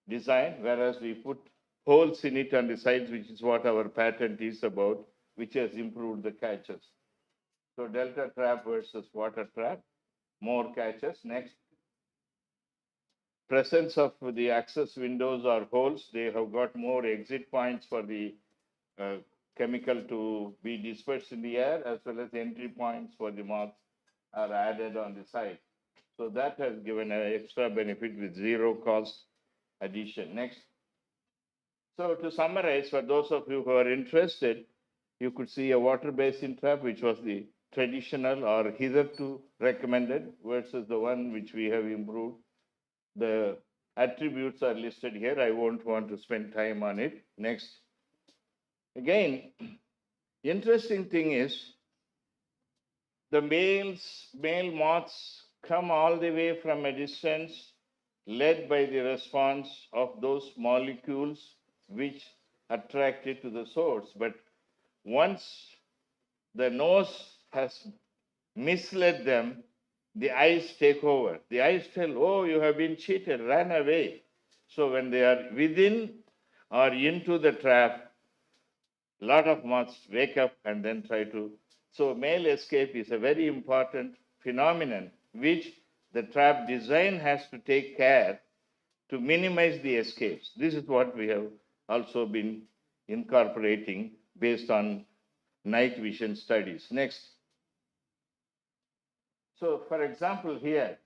design, whereas we put holes in it on the sides, which is what our patent is about, which has improved the catches. So delta trap versus water trap, more catches. Next. Presence of the access windows or holes, they have got more exit points for the chemical to be dispersed in the air, as well as entry points for the moths are added on the side. So that has given an extra benefit with zero cost addition. Next. So to summarize, for those of you who are interested, you could see a water basin trap, which was the traditional or hitherto recommended, versus the one which we have improved. The attributes are listed here. I won't want to spend time on it. Next. Again, interesting thing is the male moths come all the way from a distance, led by the response of those molecules which attracted to the source. But once the nose has misled them, the eyes take over. The eyes tell, oh, you have been cheated, ran away. So when they are within or into the trap, a lot of moths wake up and then try to. So male escape is a very important phenomenon, which the trap design has to take care to minimize the escapes. This is what we have also been incorporating based on night vision studies. Next. So for example, here,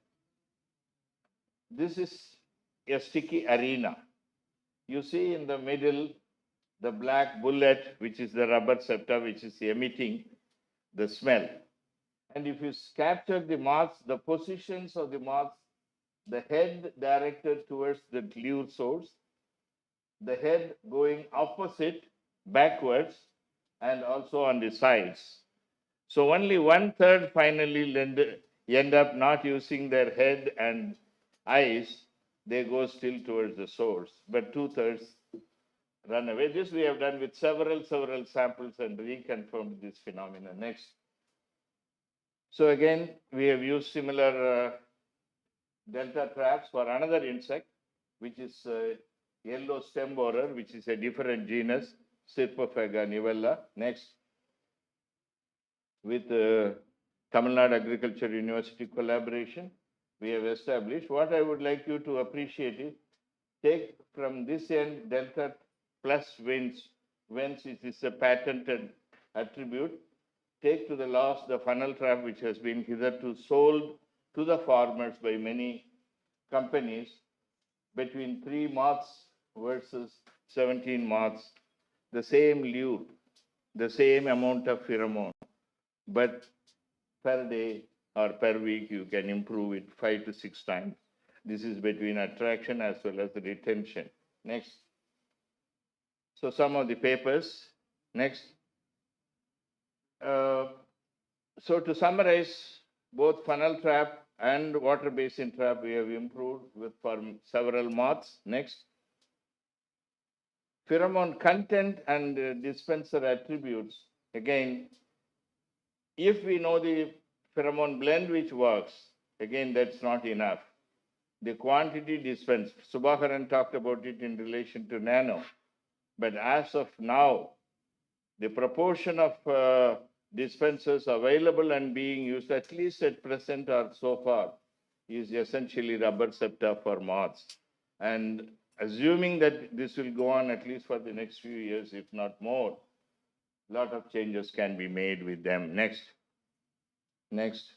this is a sticky arena. You see in the middle, the black bullet, which is the rubber septa, which is emitting the smell. And if you capture the moths, the positions of the moths, the head directed towards the lure source, the head going opposite, backwards, and also on the sides. So only 1/3 finally end up not using their head and eyes. They go still towards the source, but 2/3 run away. This we have done with several samples and reconfirmed this phenomenon. Next. So again, we have used similar delta traps for another insect, which is yellow stem borer, which is a different genus, Syrpophaga nivella. Next. With Tamil Nadu Agriculture University collaboration, we have established. What I would like you to appreciate is, take from this end delta plus whence it is a patented attribute. Take to the last the funnel trap, which has been hitherto sold to the farmers by many companies, between 3 moths versus 17 moths, the same lure, the same amount of pheromone, but per day or per week, you can improve it 5 to 6 times. This is between attraction as well as the retention. Next. So some of the papers. Next. So to summarize, both funnel trap and water basin trap we have improved with for several moths. Next. Pheromone content and dispenser attributes. Again, if we know the pheromone blend which works, again, that's not enough. The quantity dispensed, Subhaharan talked about it in relation to nano, but as of now, the proportion of dispensers available and being used, at least at present or so far, is essentially rubber septa for moths. And assuming that this will go on at least for the next few years, if not more, a lot of changes can be made with them. Next. Next.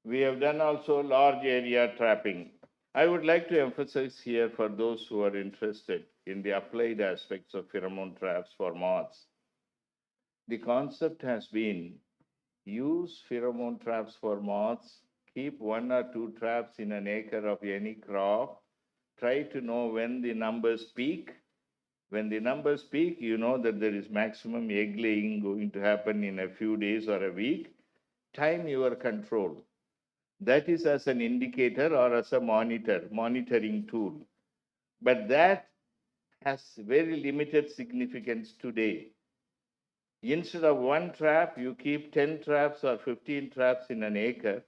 We have done also large area trapping. I would like to emphasize here for those who are interested in the applied aspects of pheromone traps for moths. The concept has been use pheromone traps for moths, keep 1 or 2 traps in an acre of any crop, try to know when the numbers peak. When the numbers peak, you know that there is maximum egg laying going to happen in a few days or a week. Time your control. That is as an indicator or as a monitoring tool. But that has very limited significance today. Instead of one trap, you keep 10 traps or 15 traps in an acre.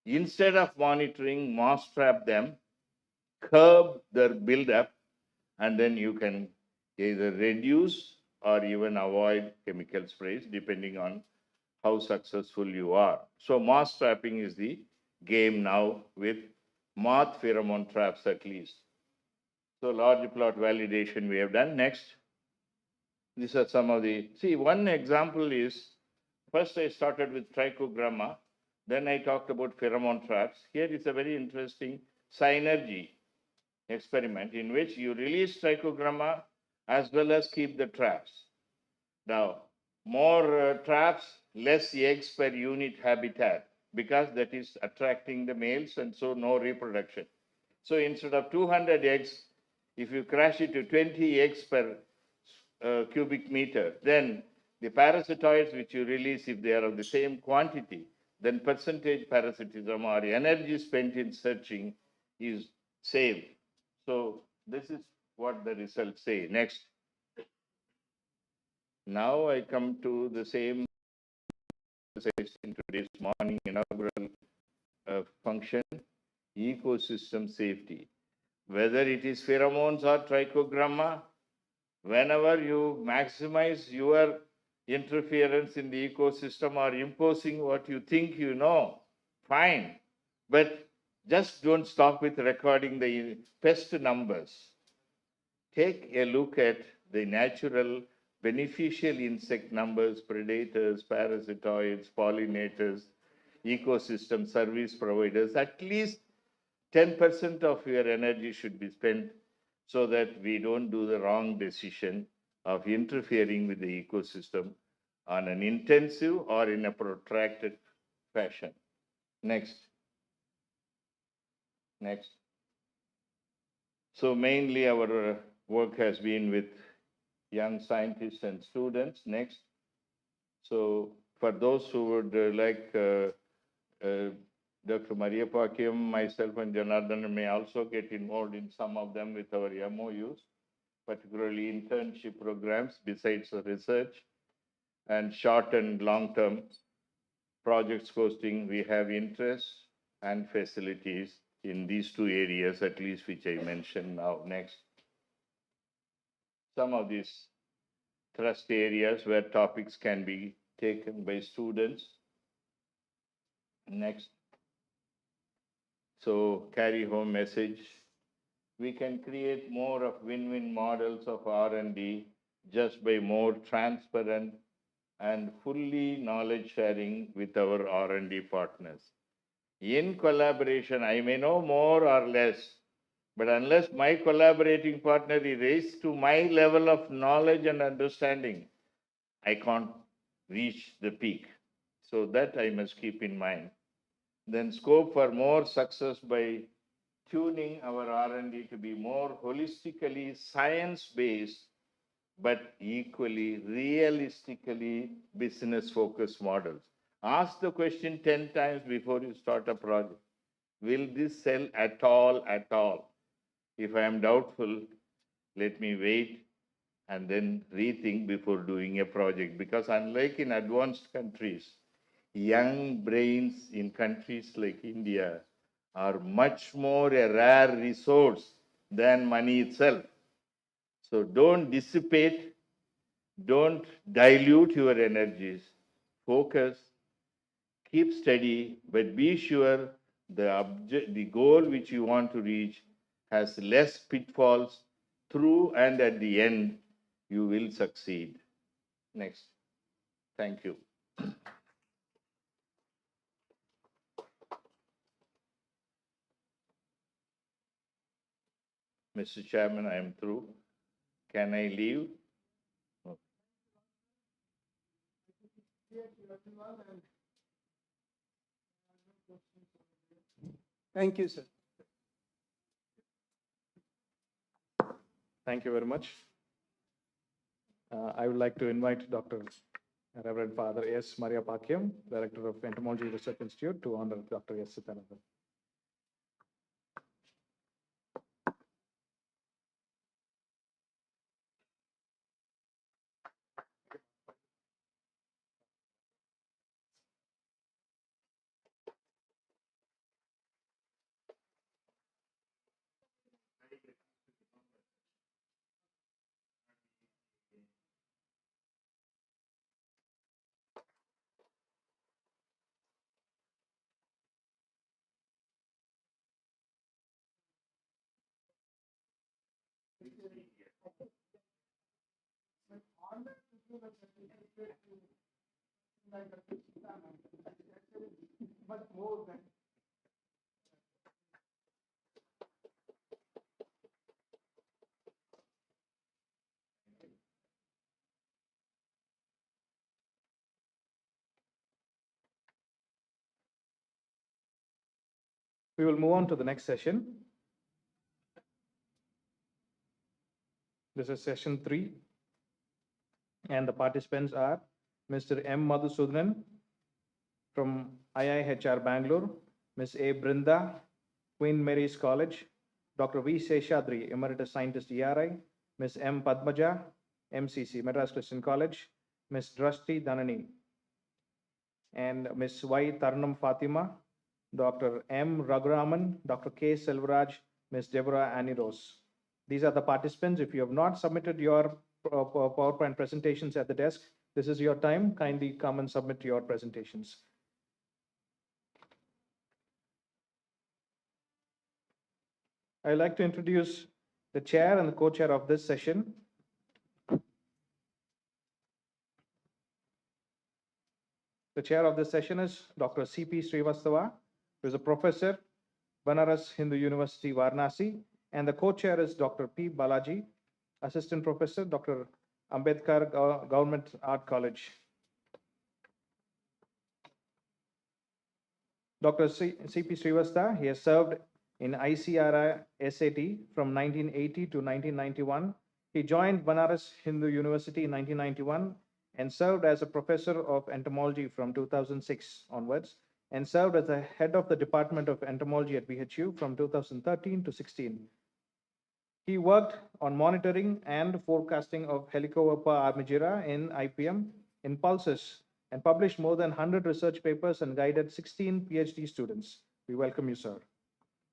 Instead of monitoring, moss trap them, curb their buildup, and then you can either reduce or even avoid chemical sprays depending on how successful you are. So moss trapping is the game now with moth pheromone traps at least. So large plot validation we have done. Next, these are some of the, see, one example is, first I started with trichogramma, then I talked about pheromone traps. Here is a very interesting synergy experiment in which you release trichogramma as well as keep the traps. Now, more traps, less eggs per unit habitat, because that is attracting the males and so no reproduction. So instead of 200 eggs, if you crash it to 20 eggs per cubic meter, then the parasitoids which you release, if they are of the same quantity, then percentage parasitism or energy spent in searching is saved. So this is what the results say. Next. Now I come to the same in today's morning inaugural function, ecosystem safety. Whether it is pheromones or trichogramma, whenever you maximize your interference in the ecosystem or imposing what you think you know, fine. But just don't stop with recording the pest numbers. Take a look at the natural beneficial insect numbers, predators, parasitoids, pollinators, ecosystem service providers. At least 10% of your energy should be spent so that we don't do the wrong decision of interfering with the ecosystem on an intensive or in a protracted fashion. Next. Next. So mainly our work has been with young scientists and students. Next. So for those who would like Dr. Maria Pakiam, myself and Janardhan may also get involved in some of them with our MOUs, particularly internship programs besides the research and short and long-term projects costing. We have interests and facilities in these two areas, at least which I mentioned now. Next. Some of these thrust areas where topics can be taken by students. Next. So carry home message. We can create more of win-win models of R&D just by more transparent and fully knowledge sharing with our R&D partners. In collaboration, I may know more or less, but unless my collaborating partner is raised to my level of knowledge and understanding, I can't reach the peak. So that I must keep in mind. Then scope for more success by tuning our R&D to be more holistically science-based, but equally realistically business-focused models. Ask the question 10 times before you start a project. Will this sell at all, at all? If I am doubtful, let me wait and then rethink before doing a project. Because unlike in advanced countries, young brains in countries like India are much more a rare resource than money itself. So don't dissipate, don't dilute your energies, focus, keep steady, but be sure the goal which you want to reach has less pitfalls through and at the end, you will succeed. Next. Thank you. Mr. Chairman, I am through. Can I leave? Thank you, sir. Thank you very much. I would like to invite Dr. Reverend Father S. Maria Pakyam, Director of Entomology Research Institute, to honor Dr. S. Sitanandam. We will move on to the next session. This is session 3, and the participants are Mr. M. Madhusudanan from IIHR Bangalore, Ms. A. Brinda, Queen Mary's College, Dr. V. Seshadri, Emeritus Scientist ERI, Ms. M. Padmaja, MCC, Madras Christian College, Ms. Drashti Dhanani, and Ms. Y. Tarnam Fatima, Dr. M. Raghuraman, Dr. K. Selvaraj, Ms. Deborah Aniros. These are the participants. If you have not submitted your PowerPoint presentations at the desk, this is your time. Kindly come and submit your presentations. I'd like to introduce the chair and the co-chair of this session. The chair of this session is Dr. C.P. Srivastava, who is a professor, Banaras Hindu University, Varanasi, and the co-chair is Dr. P. Balaji, assistant professor, Dr. Ambedkar Government Art College. Dr. C.P. Srivastava, he has served in ICRI SAT from 1980 to 1991. He joined Banaras Hindu University in 1991 and served as a professor of entomology from 2006 onwards, and served as the head of the Department of Entomology at BHU from 2013 to 16. He worked on monitoring and forecasting of Helicoverpa armigera in IPM in pulses and published more than 100 research papers and guided 16 PhD students. We welcome you, sir.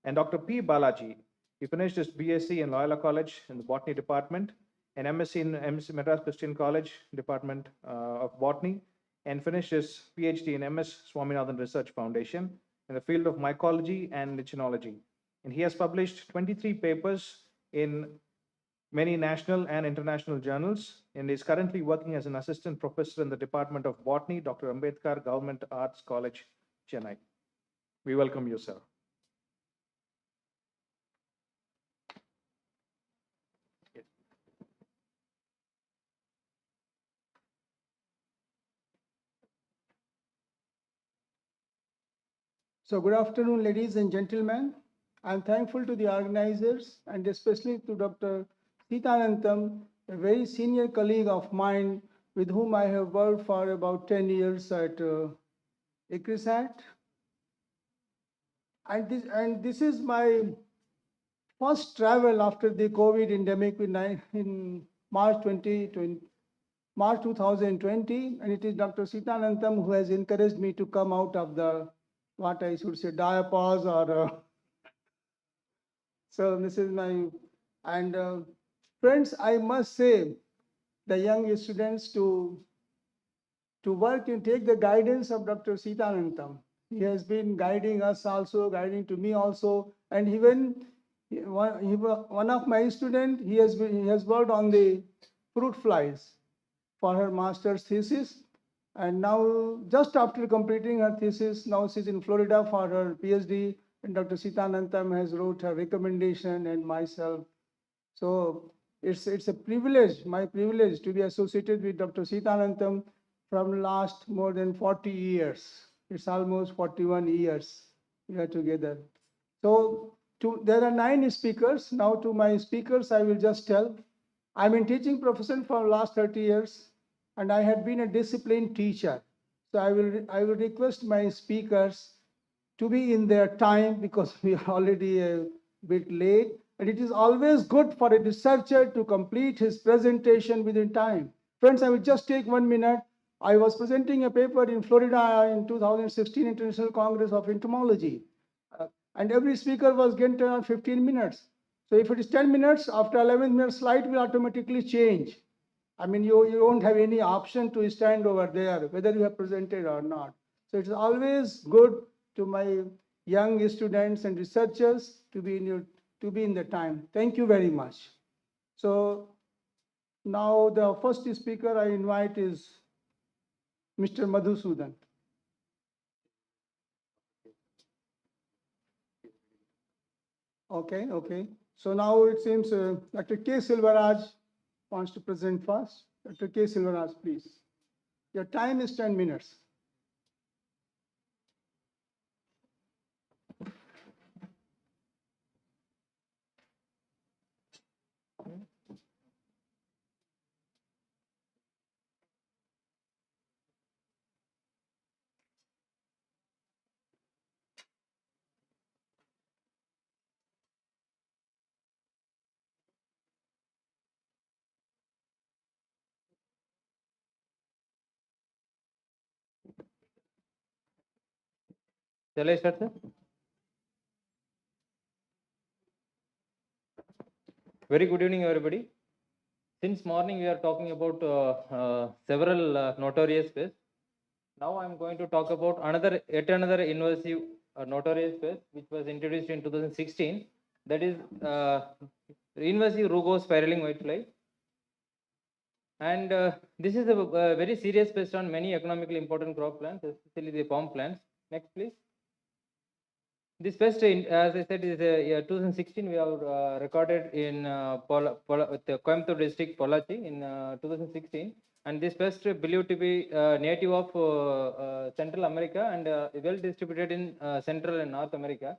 And Dr. P. Balaji, he finished his BSc in Loyola College in the Botany Department, and MSc in Madras Christian College Department of Botany, and finished his PhD in MS Swaminathan Research Foundation in the field of mycology and lichenology. And he has published 23 papers in many national and international journals, and is currently working as an assistant professor in the Department of Botany, Dr. Ambedkar Government Arts College, Chennai. We welcome you, sir. So good afternoon, ladies and gentlemen. I'm thankful to the organizers and especially to Dr. Sitanandam, a very senior colleague of mine with whom I have worked for about 10 years at ICRISAT. And this is my first travel after the COVID endemic in March 2020. March 2020, and it is Dr. Sitanandam who has encouraged me to come out of the, what I should say, diapause or, so this is my, and friends, I must say, the young students to work and take the guidance of Dr. Sitanandam. He has been guiding us also, guiding to me also, and even one of my students, he has worked on the fruit flies for her master's thesis, and now just after completing her thesis, now she's in Florida for her PhD, and Dr. Sitanandam has wrote her recommendation and myself. So it's a privilege, my privilege, to be associated with Dr. Sitanandam from last more than 40 years. It's almost 41 years we are together. So there are 9 speakers. Now to my speakers, I will just tell I'm in teaching profession for last 30 years, and I had been a disciplined teacher. So I will request my speakers to be in their time because we are already a bit late. And it is always good for a researcher to complete his presentation within time. Friends, I will just take 1 minute. I was presenting a paper in Florida in 2016 International Congress of Entomology. And every speaker was given around 15 minutes. So if it is 10 minutes, after 11 minutes, slide will automatically change. I mean, you don't have any option to stand over there, whether you have presented or not. So it's always good to my young students and researchers to be in the time. Thank you very much. So now the first speaker I invite is Mr. Madhusudan. Okay. So now it seems Dr. K. Silvaraj wants to present first. Dr. K. Silvaraj, please. Your time is 10 minutes. Shall I start, sir? Very good evening, everybody. Since morning, we are talking about several notorious space. Now I'm going to talk about yet another invasive notorious space, which was introduced in 2016. That is invasive Rugo spiraling whitefly. And this is a very serious pest on many economically important crop plants, especially the palm plants. Next, please. This pest, as I said, is 2016. We have recorded in Coimbatore district, Pollachi, in 2016. And this pest believed to be native of Central America and well distributed in Central and North America.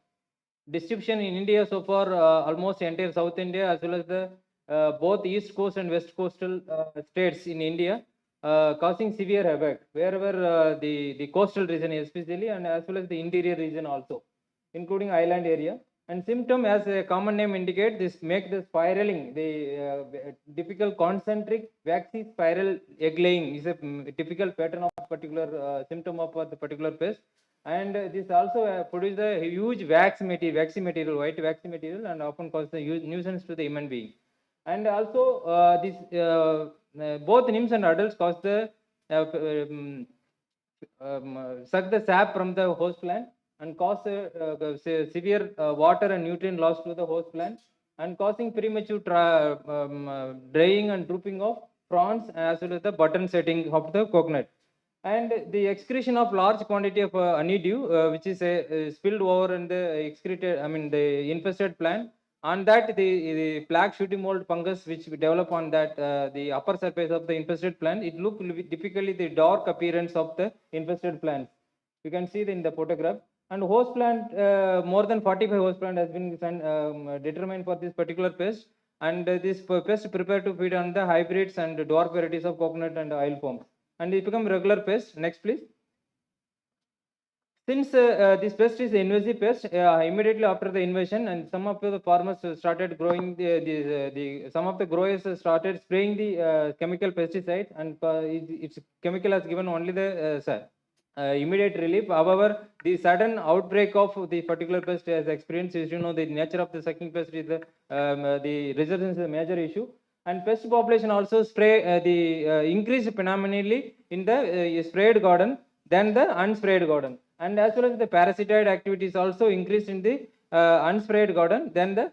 Distribution in India so far, almost entire South India as well as the both East Coast and West Coastal states in India, causing severe havoc wherever the coastal region especially and as well as the interior region also, including island area. And symptom, as a common name indicate, this make the spiraling, the typical concentric waxy spiral egg laying is a typical pattern of particular symptom of the particular pest. And this also produces a huge waxy material, white waxy material, and often causes a nuisance to the human being. And also both nymphs and adults cause the suck the sap from the host plant and cause severe water and nutrient loss to the host plant and causing premature drying and drooping of fronds as well as the button setting of the coconut. And the excretion of large quantity of honeydew, which is spilled over in the the infested plant. On that, the plaque shooting mold fungus which we develop on that the upper surface of the infested plant, it look typically the dark appearance of the infested plants. You can see it in the photograph. And host plant, more than 45 host plant has been determined for this particular pest. And this pest prepared to feed on the hybrids and dwarf varieties of coconut and oil palms. And it become regular pest. Next, please. Since this pest is invasive pest, immediately after the invasion, and some of the farmers started growing some of the growers started spraying the chemical pesticide, and its chemical has given only the immediate relief. However, the sudden outbreak of the particular pest has experienced, as you know, the nature of the sucking pest is the resurgence is a major issue. And pest population also increased phenomenally in the sprayed garden than the unsprayed garden. And as well as the parasitoid activities also increased in the unsprayed garden than the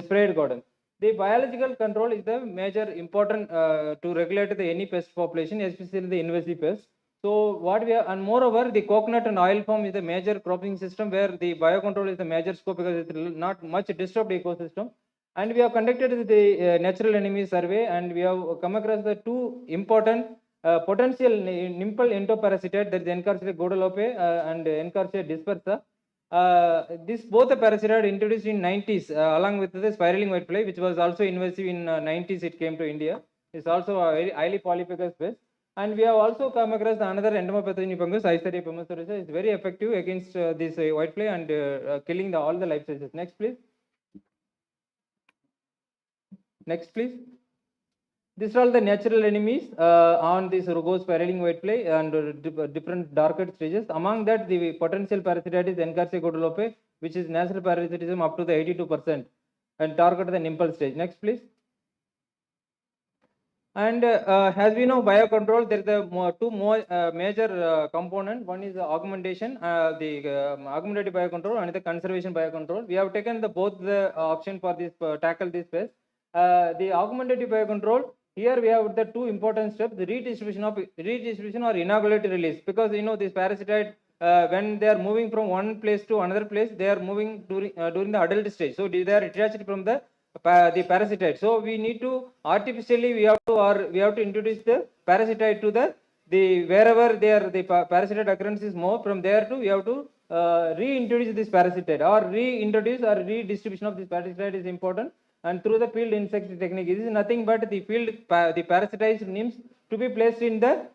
sprayed garden. The biological control is the major important to regulate any pest population, especially the invasive pests. So what we are, and moreover, the coconut and oil palm is the major cropping system where the biocontrol is the major scope because it's not much disturbed ecosystem. And we have conducted the natural enemy survey, and we have come across the two important potential nymphal entoparasitoid, that is Encarcer guadalupe and Encarcer dispersa. This both the parasite introduced in 90s along with the spiraling whitefly, which was also invasive in 90s. It came to India. It's also a very highly polyphagous pest. And we have also come across another entomopathogenic fungus, Eisseria pimastosa. It's very effective against this whitefly and killing all the life stages. Next, please. Next, please. These are all the natural enemies on this rugose spiraling whitefly and different darker stages. Among that, the potential parasite is Encarsia guadeloupe, which is natural parasitism up to the 82% and target the nymphal stage. Next, please. And as we know, biocontrol, there is two more major component. One is augmentation, augmentative biocontrol, and the conservation biocontrol. We have taken both the option for this tackle this phase. The augmentative biocontrol, here we have the two important steps: the redistribution or inoculatory release. Because you know this parasite, when they are moving from one place to another place, they are moving during the adult stage. So they are detached from the parasite. So we need to artificially we have to introduce the parasite to the wherever the parasite occurrence is more, from there to we have to reintroduce this parasite or reintroduce or redistribution of this parasite is important. And through the field insect technique, this is nothing but the field the parasitized nymphs to be placed in the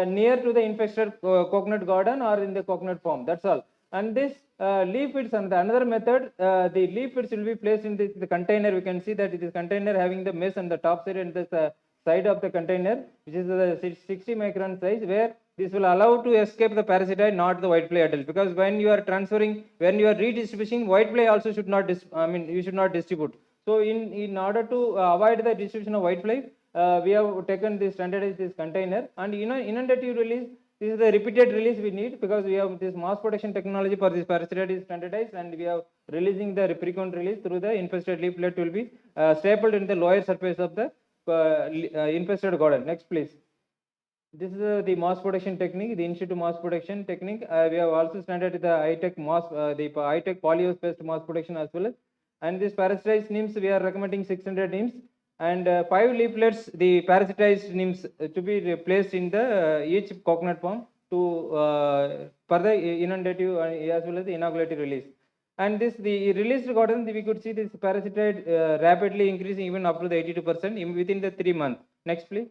near to the infested coconut garden or in the coconut farm. That's all. And this leaf pits, and the another method, the leaf pits will be placed in the container. We can see that it is container having the mesh on the top side and the side of the container, which is the 60 micron size, where this will allow to escape the parasite, not the whitefly adult. Because when you are transferring, when you are redistributing, whitefly also should not, you should not distribute. So in order to avoid the distribution of whitefly, we have taken this standardized this container, and inundative release. This is the repeated release we need, because we have this mass production technology for this parasite is standardized, and we have releasing the frequent release through the infested leaflet will be stapled in the lower surface of the infested garden. Next, please. This is the mass production technique, the in situ mass production technique. We have also standardized the high-tech high-tech polyhouse pest mass production as well. And this parasitized nymphs, we are recommending 600 nymphs. And 5 leaflets, the parasitized nymphs to be placed in the each coconut palm to for the inundative as well as the inoculative release. And this the released cotton, we could see this parasite rapidly increasing even up to the 82% within the 3 months. Next, please.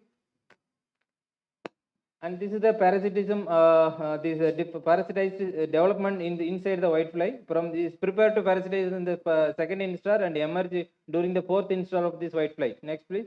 And this is the parasitism, this parasitized development inside the whitefly. From this prepare to parasitize in the second instar and emerge during the fourth instar of this whitefly. Next, please.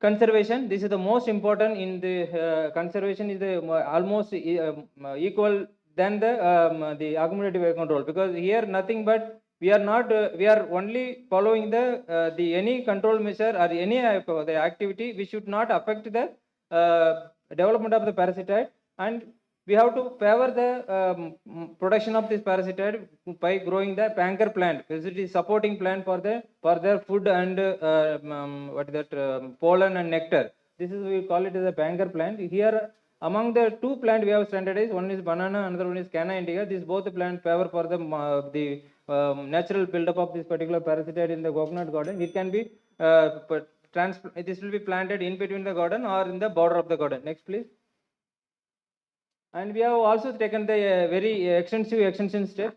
Conservation. This is the most important in the conservation is the almost equal than the augmentative control, because here nothing but we are not we are only following the any control measure or any the activity which should not affect the development of the parasite, and we have to favor the production of this parasite by growing the banker plant, because it is supporting plant for their food and what is that pollen and nectar. This is we call it as a banker plant. Here among the two plant we have standardized. One is banana, another one is canna indica. These both plant favor for the natural buildup of this particular parasite in the coconut garden. It can be this will be planted in between the garden or in the border of the garden. Next, please. And we have also taken the very extensive extension step.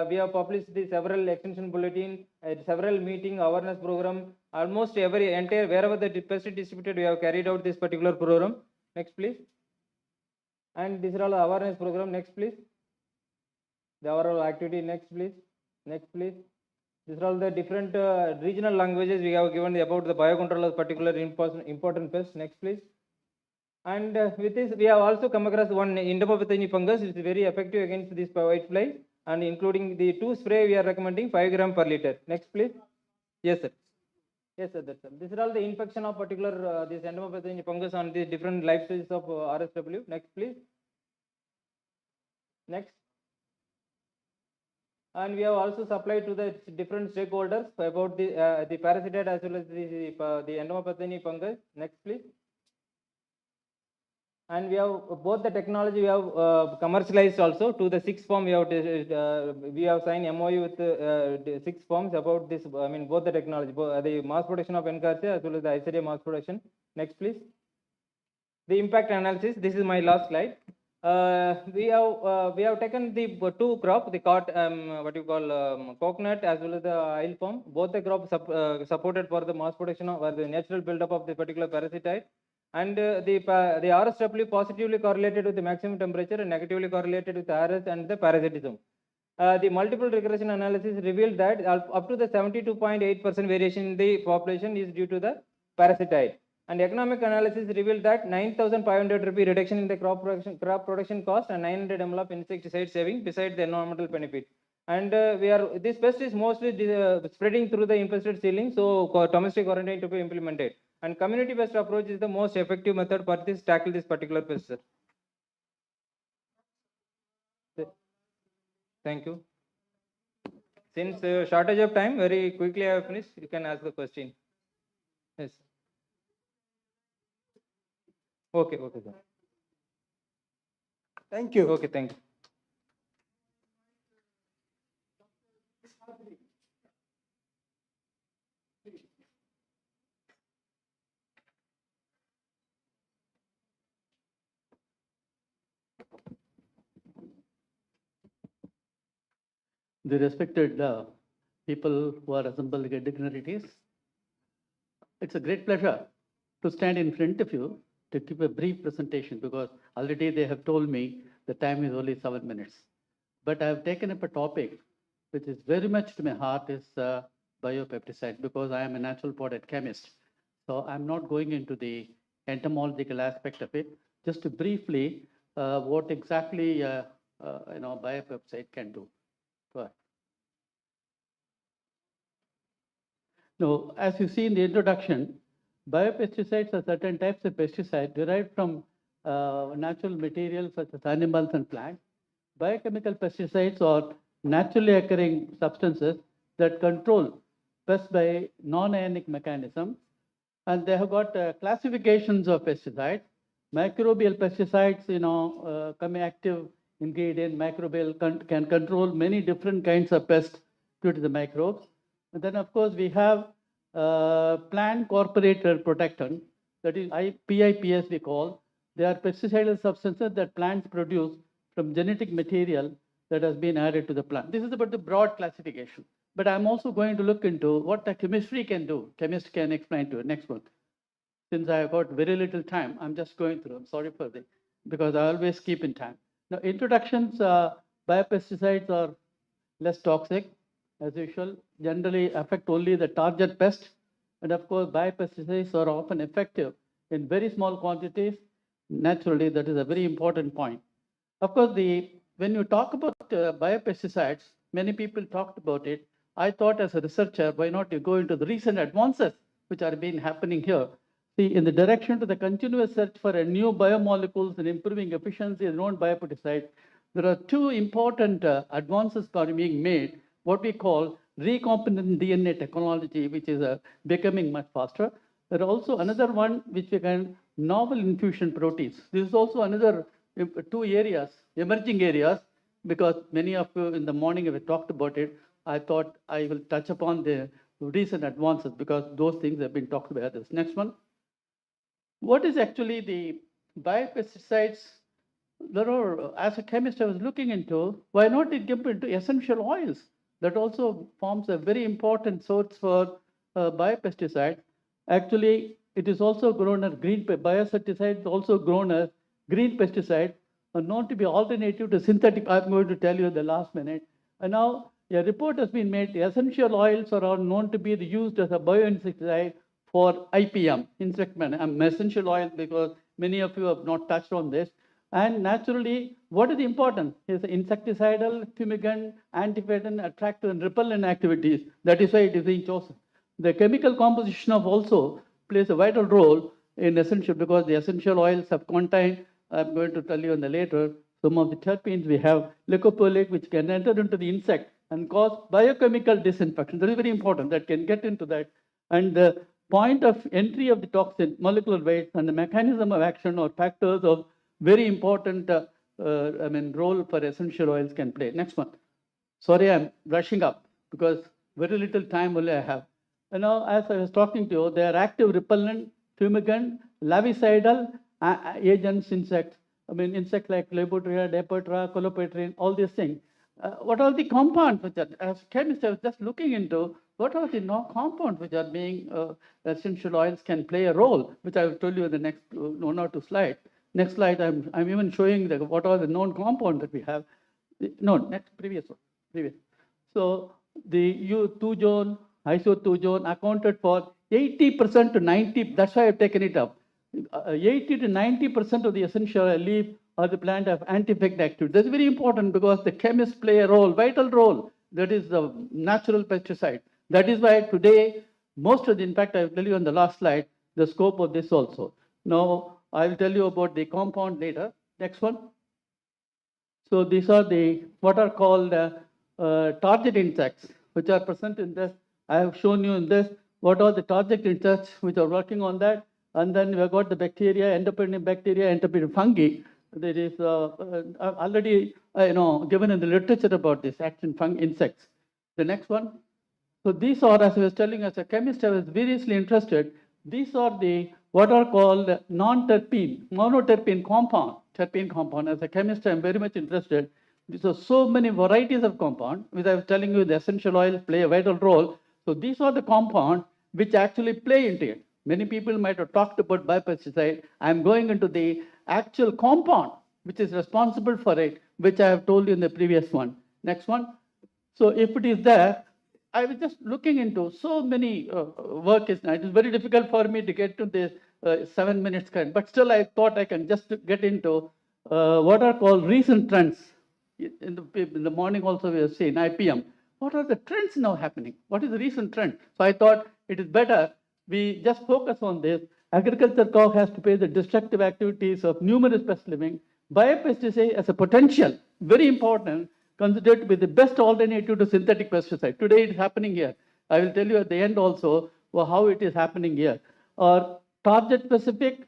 We have published the several extension bulletin, several meeting awareness program. Almost every entire wherever the pest distributed, we have carried out this particular program. Next, please. And this is all awareness program. Next, please. The overall activity. Next, please. Next, please. These are all the different regional languages we have given about the biocontrol of particular important pests. Next, please. And with this, we have also come across one entomopathogenic fungus, which is very effective against this whitefly, and including the 2 spray, we are recommending 5 gram per liter. Next, please. Yes, sir. Yes, sir. That's sir. This is all the infection of particular this entomopathogenic fungus on the different life stages of RSW. Next, please. Next. And we have also supplied to the different stakeholders about the parasite as well as the entomopathogenic fungus. Next, please. And we have both the technology we have commercialized also to the 6 firm. We have signed MOU with the 6 firms about this. I mean both the technology, the mass production of Encarsia as well as the Eisseria mass production. Next, please. The impact analysis. This is my last slide. We have taken the two crop, the what you call coconut as well as the oil palm. Both the crops supported for the mass production or the natural buildup of the particular parasite, and the RSW positively correlated with the maximum temperature and negatively correlated with RS and the parasitism. The multiple regression analysis revealed that up to the 72.8% variation in the population is due to the parasite. And economic analysis revealed that 9,500 rupee reduction in the crop production cost and 900 ml of insecticide saving besides the environmental benefit. And this pest is mostly spreading through the infested seedling, so domestic quarantine to be implemented. And community based approach is the most effective method for this tackle this particular pest, sir. Thank you. Since shortage of time, very quickly I have finished. You can ask the question. Yes. Okay, sir. Thank you. Okay, thank you. The respected people who are assembled at dignitaries, it's a great pleasure to stand in front of you to give a brief presentation because already they have told me the time is only 7 minutes. But I have taken up a topic which is very much to my heart is biopesticide because I am a natural product chemist. So I'm not going into the entomological aspect of it. Just to briefly, what exactly biopesticide can do. Go ahead. Now, as you see in the introduction, biopesticides are certain types of pesticides derived from natural materials such as animals and plants. Biochemical pesticides are naturally occurring substances that control pests by non-ionic mechanism. And they have got classifications of pesticides. Microbial pesticides, come active ingredient, microbial can control many different kinds of pests due to the microbes. And then, of course, we have plant corporated protectant, that is PIPS we call. They are pesticidal substances that plants produce from genetic material that has been added to the plant. This is about the broad classification. But I'm also going to look into what the chemistry can do. Chemist can explain to it. Next one. Since I have got very little time, I'm just going through. I'm sorry for this, because I always keep in time. Now, introductions, biopesticides are less toxic, as usual, generally affect only the target pest. And of course, biopesticides are often effective in very small quantities. Naturally, that is a very important point. Of course, when you talk about biopesticides, many people talked about it. I thought as a researcher, why not you go into the recent advances which are being happening here. See, in the direction to the continuous search for a new biomolecules and improving efficiency of known biopesticides, there are two important advances that are being made, what we call recombinant DNA technology, which is becoming much faster. There are also another one which we can novel infusion proteins. This is also another two areas, emerging areas, because many of you in the morning have talked about it. I thought I will touch upon the recent advances because those things have been talked about. This next one. What is actually the biopesticides? There are, as a chemist, I was looking into why not it get into essential oils. That also forms a very important source for biopesticides. Actually, it is also grown as green biopesticides, also grown as green pesticide, are known to be alternative to synthetic. I'm going to tell you the last minute. And now a report has been made. The essential oils are known to be used as a bioinsecticide for IPM, essential oil, because many of you have not touched on this. And naturally, what is important is insecticidal, fumigant, antifatant, attractive, and repellent activities. That is why it is being chosen. The chemical composition of also plays a vital role in essential, because the essential oils have contained, I'm going to tell you in the later, some of the terpenes we have, lycopolate, which can enter into the insect and cause biochemical disinfection. That is very important, that can get into that. And the point of entry of the toxin, molecular weights, and the mechanism of action or factors of very important role for essential oils can play. Next one. Sorry, I'm rushing up because very little time only I have. And now, as I was talking to you, they are active repellent, fumigant, larvicidal agents, insects. I mean, insects like Lepidoptera, Diprotera, Colopetrin, all these things. What are the compounds which are, as chemists, I was just looking into, what are the compounds which are being, essential oils can play a role, which I will tell you in the next 1 or 2 slides. Next slide, I'm even showing what are the known compounds that we have. No, next, previous one, previous. So the U2-zone, iso2-zone accounted for 80% to 90, that's why I've taken it up. 80 to 90% of the essential leaf or the plant have anti-infective activity. That's very important because the chemists play a role, vital role. That is the natural pesticide. That is why today, most of the, in fact, I will tell you on the last slide, the scope of this also. Now, I will tell you about the compound later. Next one. So these are the what are called target insects, which are present in this. I have shown you in this what are the target insects which are working on that, and then we have got the bacteria, endoprinting bacteria, endoprinting fungi. That is already given in the literature about this action fungi insects. The next one. So these are, as I was telling, as a chemist, I was variously interested. These are the what are called non-terpene, monoterpene compound. Terpene compound. As a chemist, I am very much interested. These are so many varieties of compound, which I was telling you, the essential oils play a vital role. So these are the compounds which actually play into it. Many people might have talked about biopesticide. I am going into the actual compound which is responsible for it, which I have told you in the previous one. Next one. So if it is there, I was just looking into so many work is. It is very difficult for me to get to this 7 minutes kind, but still I thought I can just get into what are called recent trends. In the morning also we have seen IPM. What are the trends now happening? What is the recent trend? So I thought it is better we just focus on this. Agriculture cow has to pay the destructive activities of numerous pest living. Biopesticide as a potential, very important, considered to be the best alternative to synthetic pesticide. Today it is happening here. I will tell you at the end also how it is happening here. Or target specific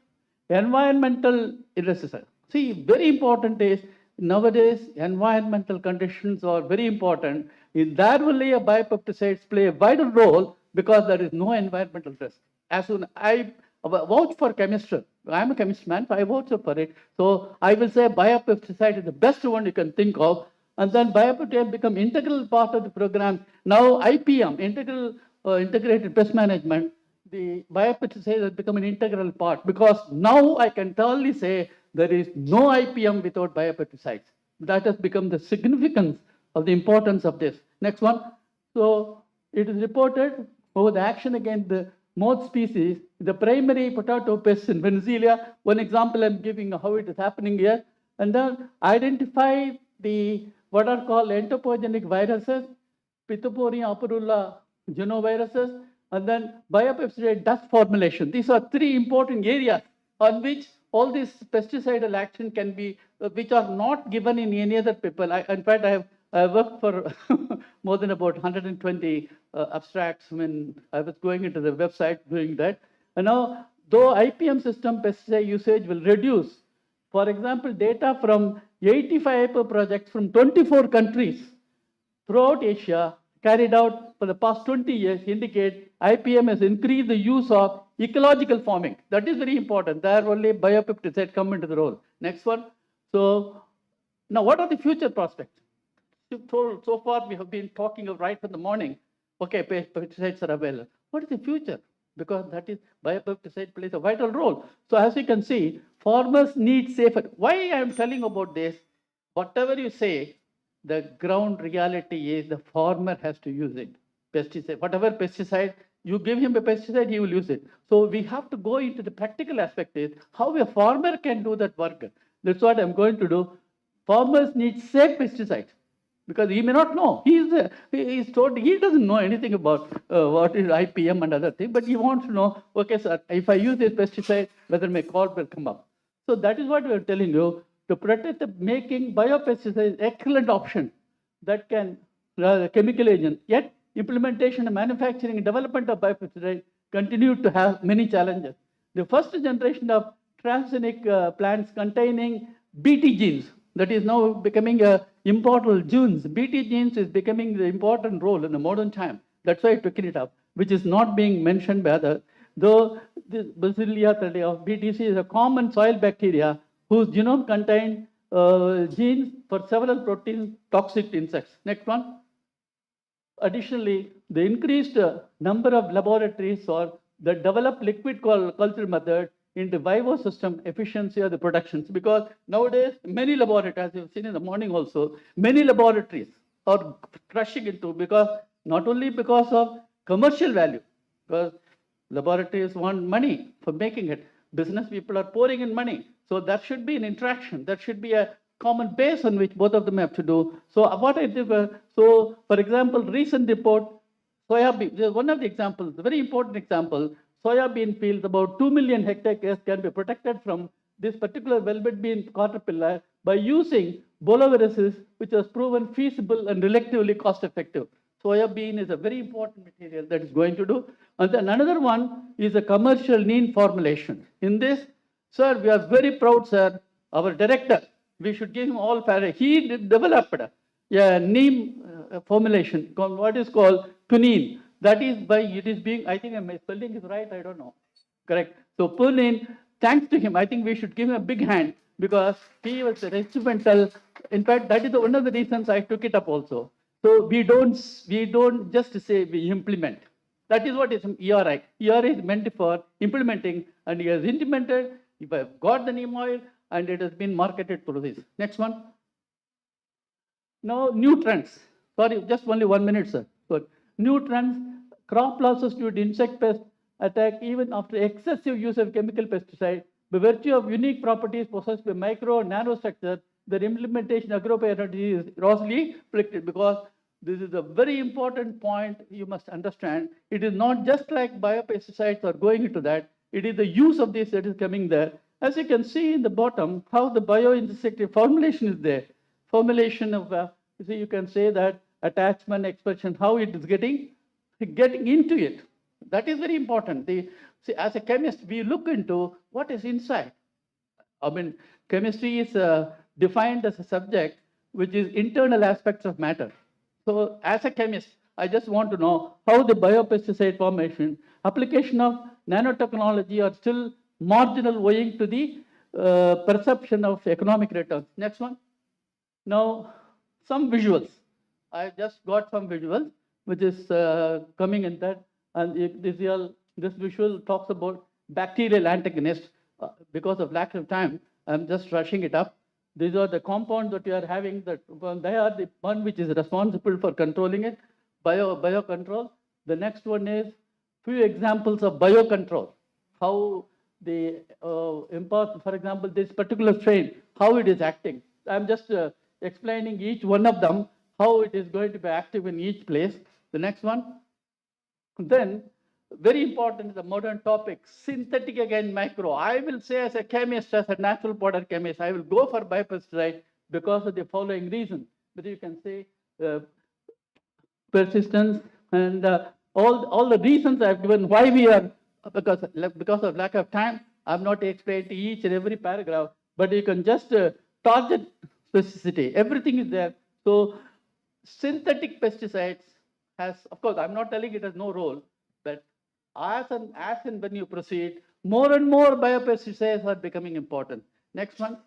environmental illustration. See, very important is nowadays environmental conditions are very important. In that only a biopesticides play a vital role because there is no environmental risk. As soon I vouch for chemistry. I'm a chemist man, so I vouch for it. So I will say biopesticide is the best one you can think of. And then biopesticide become integral part of the program. Now IPM, integrated pest management, the biopesticide has become an integral part because now I can totally say there is no IPM without biopesticides. That has become the significance of the importance of this. Next one. So it is reported over the action against the moth species, the primary potato pests in Venezuela. One example I'm giving how it is happening here. And then identify the what are called entomogenic viruses, Pittosporia aperulla genoviruses, and then biopesticide dust formulation. These are 3 important areas on which all this pesticidal action can be, which are not given in any other paper. In fact, I worked for more than about 120 abstracts when I was going into the website doing that. And now, though IPM system pesticide usage will reduce, for example, data from 85 IPO projects from 24 countries throughout Asia carried out for the past 20 years indicate IPM has increased the use of ecological farming. That is very important. There only biopesticide come into the role. Next one. So now what are the future prospects? So far we have been talking of right from the morning. Okay, pesticides are available. What is the future? Because that is biopesticide plays a vital role. So as you can see, farmers need safer. Why I am telling about this? Whatever you say, the ground reality is the farmer has to use it. Pesticide, whatever pesticide, you give him a pesticide, he will use it. So we have to go into the practical aspect is how a farmer can do that work. That's what I'm going to do. Farmers need safe pesticides because he may not know. He's told he doesn't know anything about what is IPM and other things, but he wants to know, okay, sir, if I use this pesticide, whether my crop will come up. So that is what we are telling you. To protect the making biopesticide is excellent option that can chemical agent. Yet implementation and manufacturing and development of biopesticide continue to have many challenges. The first generation of transgenic plants containing Bt genes that is now becoming important genes. Bt genes is becoming the important role in the modern time. That's why I took it up, which is not being mentioned by others. Though this Basilia of BTC is a common soil bacteria whose genome contained genes for several proteins toxic to insects. Next one. Additionally, the increased number of laboratories or the developed liquid culture method into vivo system efficiency of the productions, because nowadays many laboratories, as you've seen in the morning also, many laboratories are rushing into, because not only because of commercial value, because laboratories want money for making it. Business people are pouring in money. So that should be an interaction. That should be a common base on which both of them have to do. So what I think, so for example, recent report, soybean, one of the examples, a very important example, soybean fields, about 2 million hectares can be protected from this particular velvet bean caterpillar by using boloviruses, which was proven feasible and relatively cost effective. Soya bean is a very important material that is going to do. And then another one is a commercial neem formulation. In this, sir, we are very proud, sir. Our director, we should give him all credit. He developed a neem formulation called what is called quinine. That is by, it is being, I think my spelling is right, I don't know. Correct. So quinine, thanks to him, I think we should give him a big hand because he was instrumental. In fact, that is one of the reasons I took it up also. So we don't just say we implement. That is what is ERI. ERI is meant for implementing, and he has implemented. If I've got the neem oil, and it has been marketed through this. Next one. Now, new trends. Sorry, just only 1 minute, sir. So, new trends, crop losses due to insect pest attack even after excessive use of chemical pesticide. By virtue of unique properties possessed by micro and nanostructure, their implementation agropyrogy is grossly predicted, because this is a very important point you must understand. It is not just like biopesticides are going into that. It is the use of this that is coming there. As you can see in the bottom, how the bioinsecticide formulation is there. Formulation of, you can say that attachment, expression, how it is getting into it. That is very important. See, as a chemist, we look into what is inside. I mean, chemistry is defined as a subject which is internal aspects of matter. So as a chemist, I just want to know how the biopesticide formation, application of nanotechnology are still marginal owing to the perception of economic returns. Next one. Now, some visuals. I just got some visuals, which is coming in that. And this visual talks about bacterial antagonist. Because of lack of time, I'm just rushing it up. These are the compounds that we are having. That they are the one which is responsible for controlling it, biocontrol. The next one is few examples of biocontrol. How the for example, this particular strain, how it is acting. I'm just explaining each one of them, how it is going to be active in each place. The next one. Then, very important is the modern topic, synthetic against micro. I will say as a chemist, as a natural product chemist, I will go for biopesticide because of the following reason. But you can say persistence and all the reasons I've given why we are, because of lack of time, I'm not explaining each and every paragraph, but you can just target specificity. Everything is there. So synthetic pesticides has, of course, I'm not telling it has no role, but as and when you proceed, more and more biopesticides are becoming important. Next one.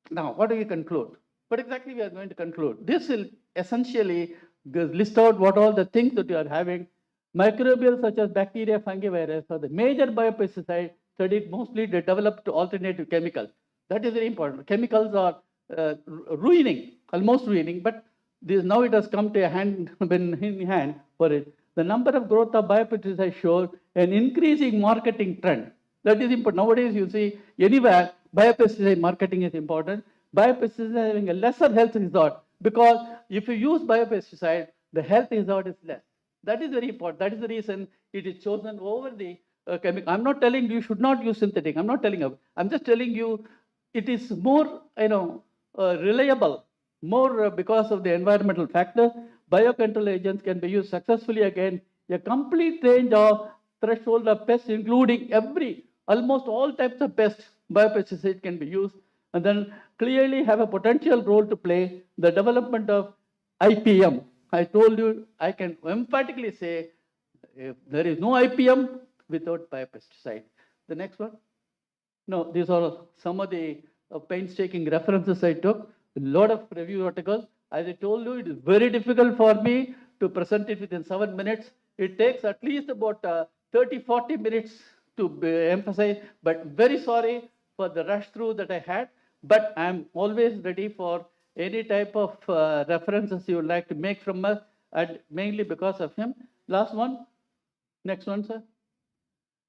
Now, what do we conclude? What exactly we are going to conclude? This will essentially list out what all the things that you are having. Microbial such as bacteria, fungi, virus are the major biopesticides studied mostly developed to alternative chemicals. That is very important. Chemicals are ruining, almost ruining, but now it has come to a hand, in hand for it. The number of growth of biopesticides shows an increasing marketing trend. That is important. Nowadays, you see anywhere biopesticide marketing is important. Biopesticide is having a lesser health result, because if you use biopesticide, the health result is less. That is very important. That is the reason it is chosen over the chemical. I'm not telling you should not use synthetic. I'm not telling you. I'm just telling you it is more, reliable, more because of the environmental factor. Biocontrol agents can be used successfully against a complete range of threshold of pests, including almost all types of pests. Biopesticide can be used, and then clearly have a potential role to play the development of IPM. I told you, I can emphatically say, if there is no IPM without biopesticide. The next one. No, these are some of the painstaking references I took, a lot of review articles. As I told you, it is very difficult for me to present it within 7 minutes. It takes at least about 30, 40 minutes to emphasize, but very sorry for the rush through that I had, but I'm always ready for any type of references you would like to make from us, and mainly because of him. Last one, next one, sir.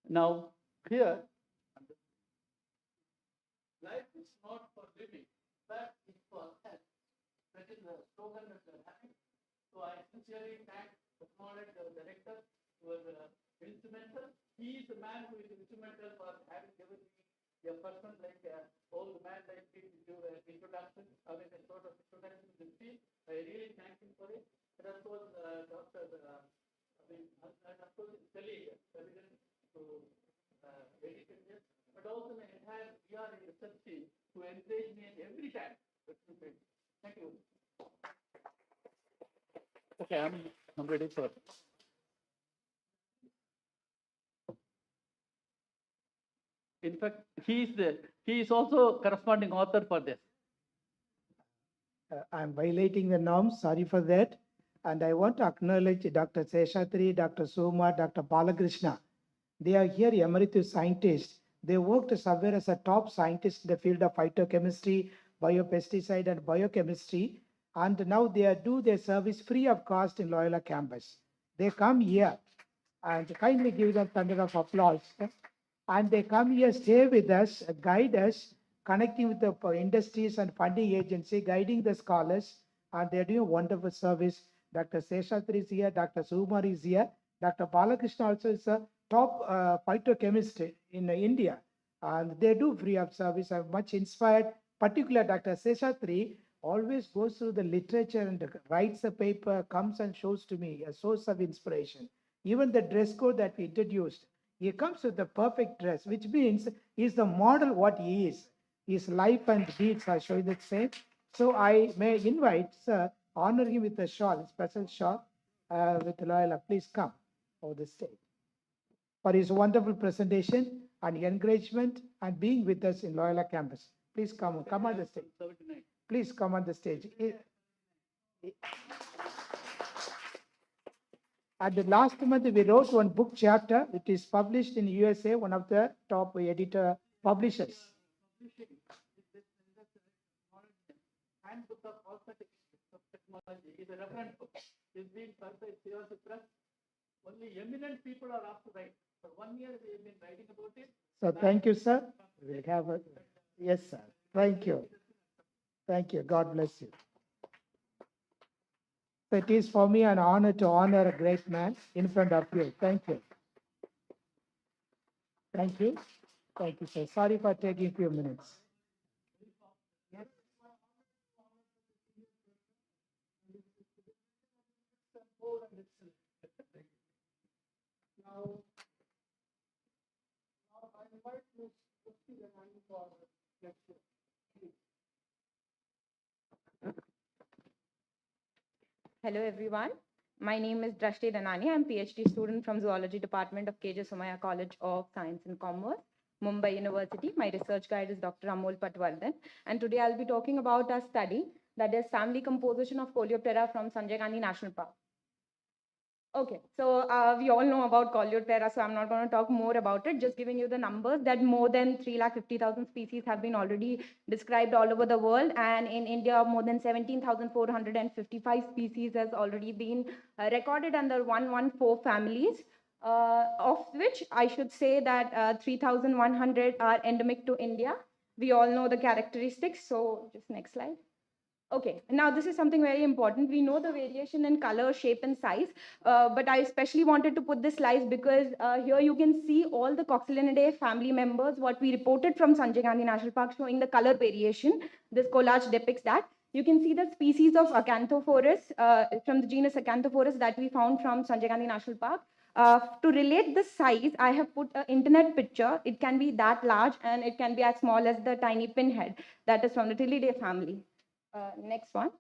Now, here, life is not for living, but it's for health. That is the slogan that we're having. So I sincerely acknowledge the director who was instrumental. He is the man who is instrumental for having given me a person like old man like me to do an introduction, I mean a sort of introduction to the field. I really thank him for it. And of course, Dr. And of course, his colleague, President, to educate this, but also the entire VR research team who encourage me every time. Thank you. Okay, I'm ready for. In fact, he is also corresponding author for this. I'm violating the norms, sorry for that. And I want to acknowledge Dr. Seshatri, Dr. Suma, Dr. Balakrishna. They are here emeritus scientists. They worked somewhere as a top scientist in the field of phytochemistry, biopesticide, and biochemistry. And now they do their service free of cost in Loyola campus. They come here and kindly give them thunder of applause. And they come here, stay with us, guide us, connecting with the industries and funding agency, guiding the scholars, and they're doing a wonderful service. Dr. Seshatri is here, Dr. Sumar is here, Dr. Balakrishna also is a top phytochemist in India, and they do free of service. I'm much inspired. Particularly Dr. Seshatri always goes through the literature and writes a paper, comes and shows to me a source of inspiration. Even the dress code that we introduced, he comes with the perfect dress, which means he's the model what he is. His life and deeds are showing the same. So I may invite, sir, honor him with a shawl, special shawl with Loyola. Please come over the stage for his wonderful presentation and encouragement and being with us in Loyola campus. Please come on the stage. Please come on the stage. At the last month, we wrote one book chapter. It is published in USA, one of the top editor publishers. Handbook of Cosmetics of Technology is a reference book. It's been published here to press. Only eminent people are asked to write. For 1 year, we have been writing about it. So thank you, sir. We'll have a, yes, sir. Thank you. Thank you. God bless you. So it is for me an honor to honor a great man in front of you. Thank you. Thank you. Thank you, sir. Sorry for taking a few minutes. Now I invite Ms. Christy Renani for lecture. Hello everyone. My name is Drashti Danani. I'm PhD student from Zoology Department of KJ Somaya College of Science and Commerce, Mumbai University. My research guide is Dr. Amol Patwardhan. And today I'll be talking about a study that is family composition of Coleoptera from Sanjay Gandhi National Park. Okay, so we all know about Coleoptera, so I'm not going to talk more about it, just giving you the numbers that more than 350,000 species have been already described all over the world, and in India, more than 17,455 species has already been recorded under 114 families, of which I should say that 3,100 are endemic to India. We all know the characteristics, so just next slide. Okay, now this is something very important. We know the variation in color, shape, and size, but I especially wanted to put this slide because here you can see all the Coccylidae family members, what we reported from Sanjay Gandhi National Park, showing the color variation. This collage depicts that. You can see the species of Acanthophorus from the genus Acanthophorus that we found from Sanjay Gandhi National Park. To relate the size, I have put an internet picture. It can be that large and it can be as small as the tiny pinhead that is from the Tilidae family. Next one.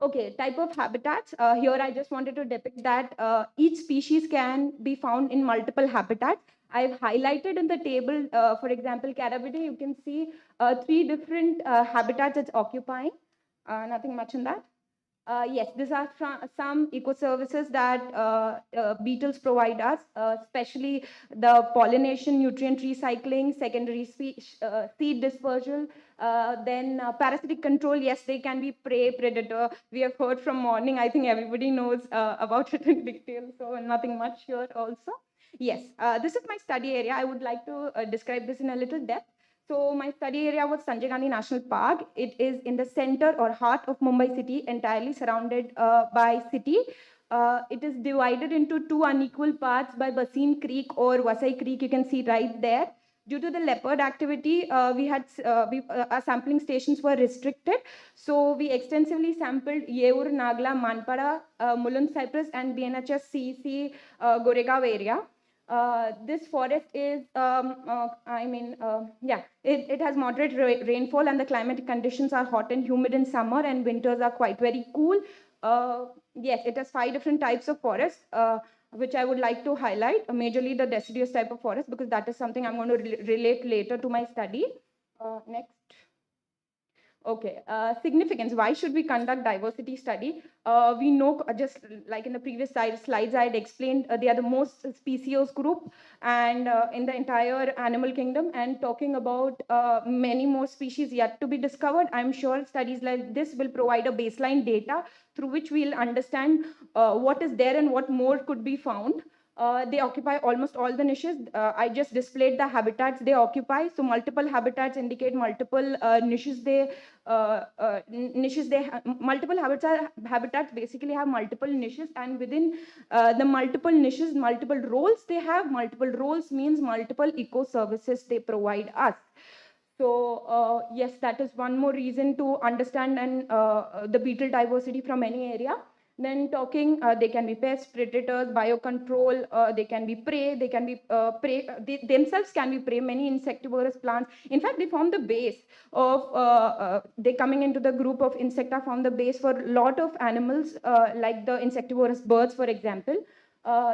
Okay, type of habitats. Here I just wanted to depict that each species can be found in multiple habitats. I've highlighted in the table, for example, Carabide, you can see 3 different habitats it's occupying. Nothing much in that. Yes, these are some eco services that beetles provide us, especially the pollination, nutrient recycling, secondary seed dispersal, then parasitic control. Yes, they can be prey, predator. We have heard from morning. I think everybody knows about it in detail, so nothing much here also. Yes, this is my study area. I would like to describe this in a little depth. So my study area was Sanjay Gandhi National Park. It is in the center or heart of Mumbai city, entirely surrounded by city. It is divided into 2 unequal parts by Basin Creek or Vasai Creek. You can see right there. Due to the leopard activity, our sampling stations were restricted. So we extensively sampled Yeur, Nagla, Manpada, Mulund Cypress, and BNHS CEC Goregaon area. This forest is, it has moderate rainfall and the climatic conditions are hot and humid in summer and winters are quite very cool. Yes, it has 5 different types of forest, which I would like to highlight, majorly the deciduous type of forest, because that is something I'm going to relate later to my study. Next. Okay, significance. Why should we conduct diversity study? We know, just like in the previous slides I had explained, they are the most species group and in the entire animal kingdom, and talking about many more species yet to be discovered. I'm sure studies like this will provide a baseline data through which we'll understand what is there and what more could be found. They occupy almost all the niches. I just displayed the habitats they occupy. So multiple habitats indicate multiple niches multiple habitats basically have multiple niches, and within the multiple niches, multiple roles they have. Multiple roles means multiple eco services they provide us. So yes, that is one more reason to understand and the beetle diversity from any area. Then talking, they can be pests, predators, biocontrol, they can be prey, they can be prey, they themselves can be prey, many insectivorous plants. In fact, they form the base of, they coming into the group of insecta form the base for a lot of animals, like the insectivorous birds, for example.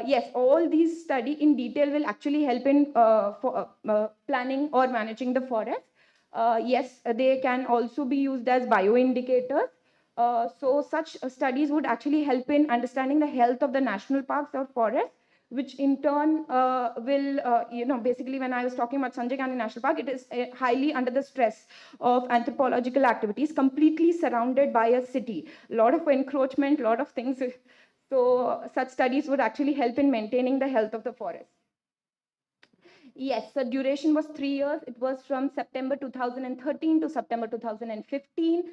Yes, all these study in detail will actually help in planning or managing the forest. Yes, they can also be used as bioindicators. So such studies would actually help in understanding the health of the national parks or forests, which in turn basically when I was talking about Sanjay Gandhi National Park, it is highly under the stress of anthropological activities, completely surrounded by a city, a lot of encroachment, a lot of things. So such studies would actually help in maintaining the health of the forest. Yes, the duration was 3 years. It was from September 2013 to September 2015.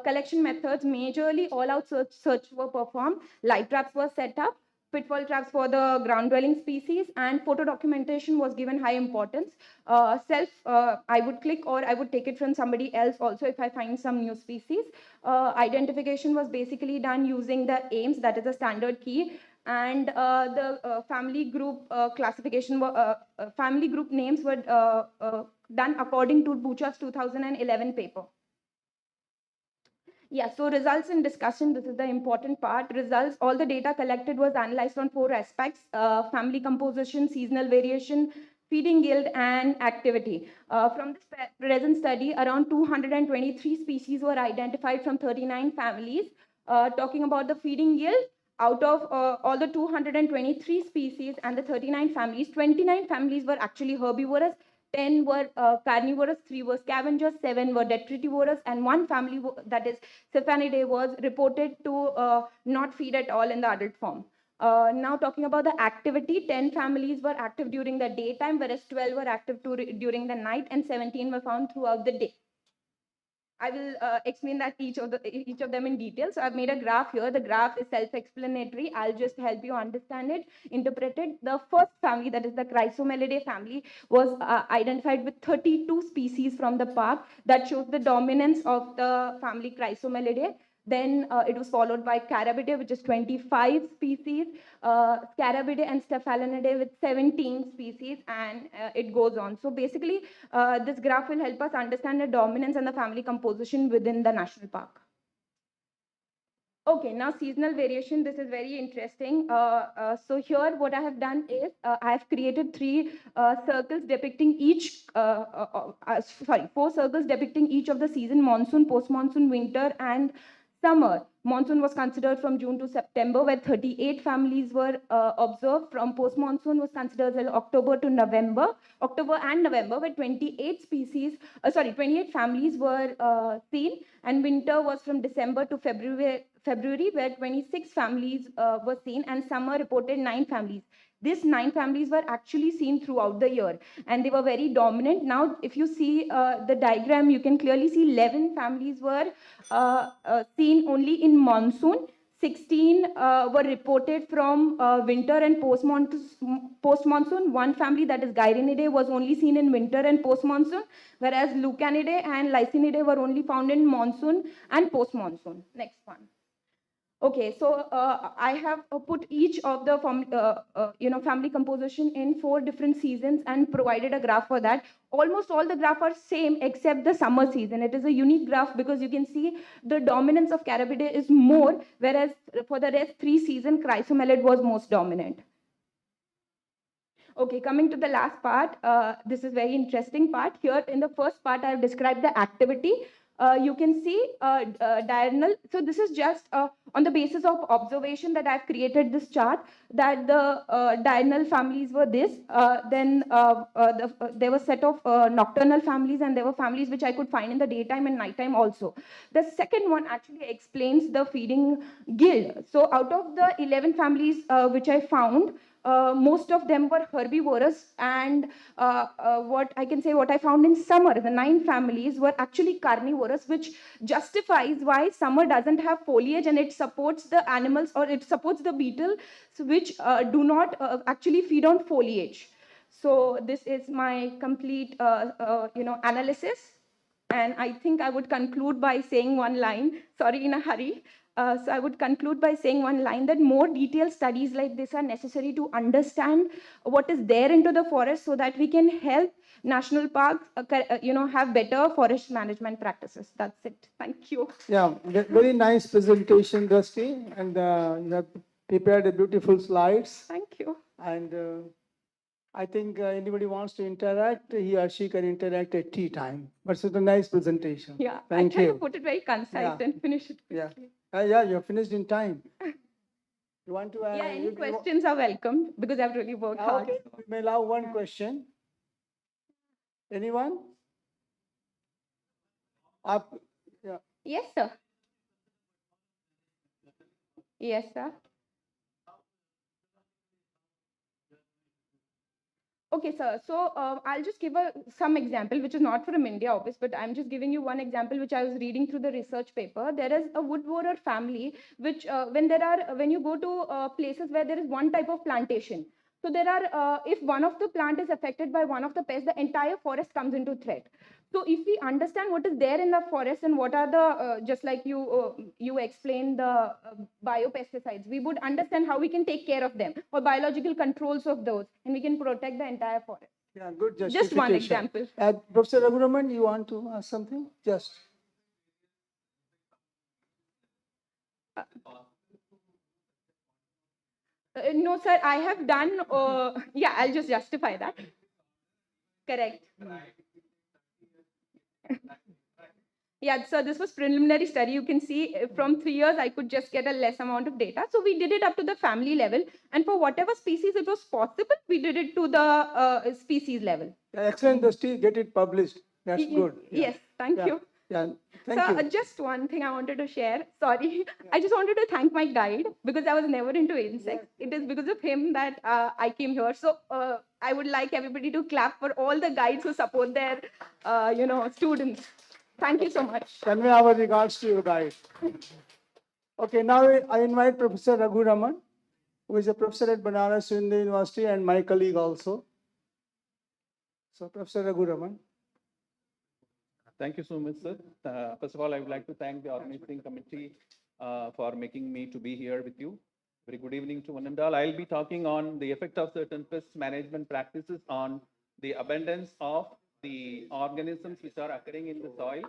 Collection methods, majorly all-out search were performed. Light traps were set up, pitfall traps for the ground-dwelling species, and photo documentation was given high importance. I would click or I would take it from somebody else also if I find some new species. Identification was basically done using the AIMS, that is a standard key, and the family group classification, family group names were done according to Bucha's 2011 paper. Yeah, so results in discussion, this is the important part. Results, all the data collected was analyzed on 4 aspects: family composition, seasonal variation, feeding yield, and activity. From this present study, around 223 species were identified from 39 families. Talking about the feeding yield, out of all the 223 species and the 39 families, 29 families were actually herbivorous, 10 were carnivorous, 3 were scavengers, 7 were detritivorous, and 1 family, that is Cephanidae, was reported to not feed at all in the adult form. Now talking about the activity, 10 families were active during the daytime, whereas 12 were active during the night, and 17 were found throughout the day. I will explain that each of them in detail. So I've made a graph here. The graph is self-explanatory. I'll just help you understand it, interpret it. The first family, that is the Chrysomelidae family, was identified with 32 species from the park. That shows the dominance of the family Chrysomelidae. Then it was followed by Carabidae, which is 25 species, Scarabidae and Staphylidae with 17 species, and it goes on. So basically, this graph will help us understand the dominance and the family composition within the national park. Okay, now seasonal variation. This is very interesting. So here, what I have done is I have created three circles depicting each. Sorry, four circles depicting each of the season: monsoon, post-monsoon, winter, and summer. Monsoon was considered from June to September, where 38 families were observed. From post-monsoon was considered as October to November, October and November, where 28 species, 28 families were seen, and winter was from December to February, where 26 families were seen, and summer reported 9 families. These 9 families were actually seen throughout the year, and they were very dominant. Now, if you see the diagram, you can clearly see 11 families were seen only in monsoon. 16 were reported from winter and post-monsoon. One family, that is Gyrinidae, was only seen in winter and post-monsoon, whereas Lucanidae and Lysinidae were only found in monsoon and post-monsoon. Next one. Okay, so I have put each of the family composition in 4 different seasons and provided a graph for that. Almost all the graphs are same except the summer season. It is a unique graph because you can see the dominance of Carabidae is more, whereas for the rest 3 seasons, Chrysomelid was most dominant. Okay, coming to the last part, this is very interesting part. Here in the first part, I have described the activity. You can see diurnal. So this is just on the basis of observation that I've created this chart, that the diurnal families were this. There were set of nocturnal families, and there were families which I could find in the daytime and nighttime also. The second one actually explains the feeding guild. So out of the 11 families which I found, most of them were herbivorous, and what I found in summer, the 9 families were actually carnivorous, which justifies why summer doesn't have foliage, and it supports the animals, or it supports the beetles which do not actually feed on foliage. So this is my complete analysis. And I think I would conclude by saying one line, sorry, in a hurry. So I would conclude by saying one line, that more detailed studies like this are necessary to understand what is there into the forest, so that we can help national parks, have better forest management practices. That's it. Thank you. Yeah, very nice presentation, Dusty, and you have prepared a beautiful slides. Thank you. And I think anybody wants to interact, he or she can interact at tea time. But it's a nice presentation. Yeah, Thank I try you. to put it very concise and finish it Yeah, quickly. yeah, you're finished in time. You want to? Yeah, any questions are welcome, because I've really worked hard. Okay, we may allow one question. Anyone? Up, yeah. Yes, sir. Yes, sir. Okay, sir. So I'll just give some example, which is not from India office, but I'm just giving you one example, which I was reading through the research paper. There is a wood borer family, which when you go to places where there is one type of plantation, so there are, if one of the plant is affected by one of the pests, the entire forest comes into threat. So if we understand what is there in the forest and what are the, just like you explained the biopesticides, we would understand how we can take care of them, or biological controls of those, and we can protect the entire forest. Yeah, good justification. Just one example. Professor Raghuram, you want to ask something? Just. No, sir, I have done, yeah, I'll just justify that. Correct. Yeah, so this was preliminary study. You can see from 3 years, I could just get a less amount of data. So we did it up to the family level. And for whatever species it was possible, we did it to the species level. Excellent, Dusty. Get it published. That's good. Yeah. Yes, thank you. Yeah, thank So you. just one thing I wanted to share. Sorry, I just wanted to thank my guide, because I was never into insects. It is because of him that I came here. So I would like everybody to clap for all the guides who support their, students. Thank you so much. Convey our regards to your guide. Okay, now I invite Professor Raghu Raman, who is a professor at Banaras Hindu University and my colleague also. So, Professor Raghu Raman. Thank you so much, sir. First of all, I would like to thank the organizing committee for making me to be here with you. Very good evening to one and all. I'll be talking on the effect of certain pest management practices on the abundance of the organisms which are occurring in the soil,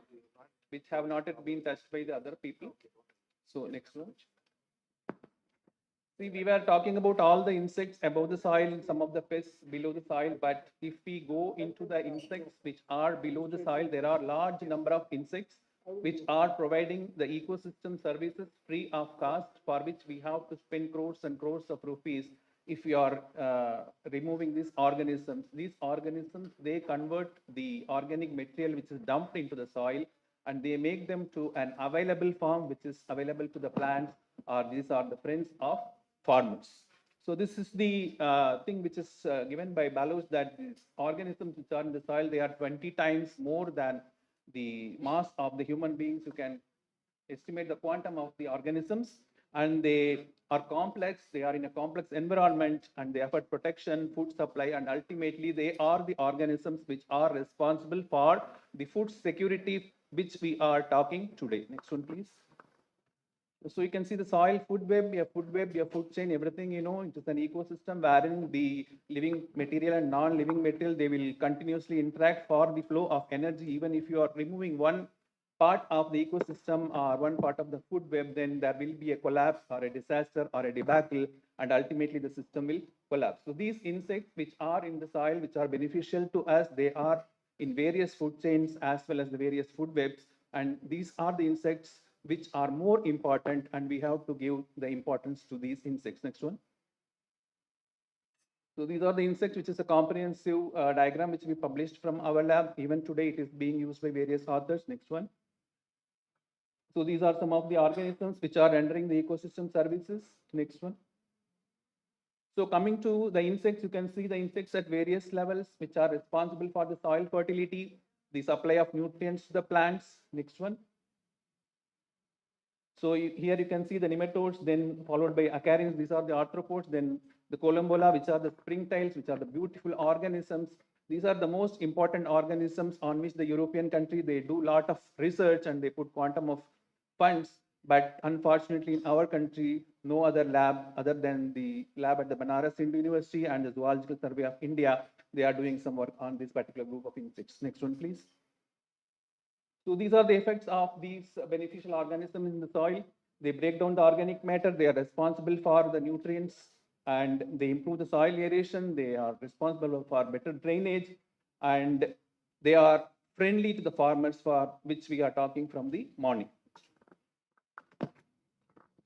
which have not yet been touched by the other people. So next one. See, we were talking about all the insects above the soil, some of the pests below the soil, but if we go into the insects which are below the soil, there are large number of insects which are providing the ecosystem services free of cost, for which we have to spend crores and crores of rupees if we are removing these organisms. These organisms, they convert the organic material which is dumped into the soil and they make them to an available form which is available to the plants, or these are the friends of farmers. So this is the thing which is given by Baloch, that these organisms which are in the soil, they are 20 times more than the mass of the human beings. You can estimate the quantum of the organisms, and they are complex, they are in a complex environment, and they afford protection, food supply, and ultimately they are the organisms which are responsible for the food security which we are talking today. Next one, please. So you can see the soil food web, your food chain, everything, it is an ecosystem wherein the living material and non-living material, they will continuously interact for the flow of energy. Even if you are removing one part of the ecosystem or one part of the food web, then there will be a collapse or a disaster or a debacle, and ultimately the system will collapse. So these insects which are in the soil, which are beneficial to us, they are in various food chains as well as the various food webs, and these are the insects which are more important, and we have to give the importance to these insects. Next one. So these are the insects, which is a comprehensive diagram which we published from our lab. Even today it is being used by various authors. Next one. So these are some of the organisms which are rendering the ecosystem services. Next one. So coming to the insects, you can see the insects at various levels which are responsible for the soil fertility, the supply of nutrients to the plants. Next one. So here you can see the nematodes, then followed by acarines, these are the arthropods, then the columbola, which are the springtails, which are the beautiful organisms. These are the most important organisms on which the European country, they do a lot of research and they put quantum of funds. But unfortunately, in our country, no other lab other than the lab at the Banaras Hindu University and the Zoological Survey of India, they are doing some work on this particular group of insects. Next one, please. So these are the effects of these beneficial organisms in the soil. They break down the organic matter. They are responsible for the nutrients, and they improve the soil aeration. They are responsible for better drainage, and they are friendly to the farmers, for which we are talking from the morning.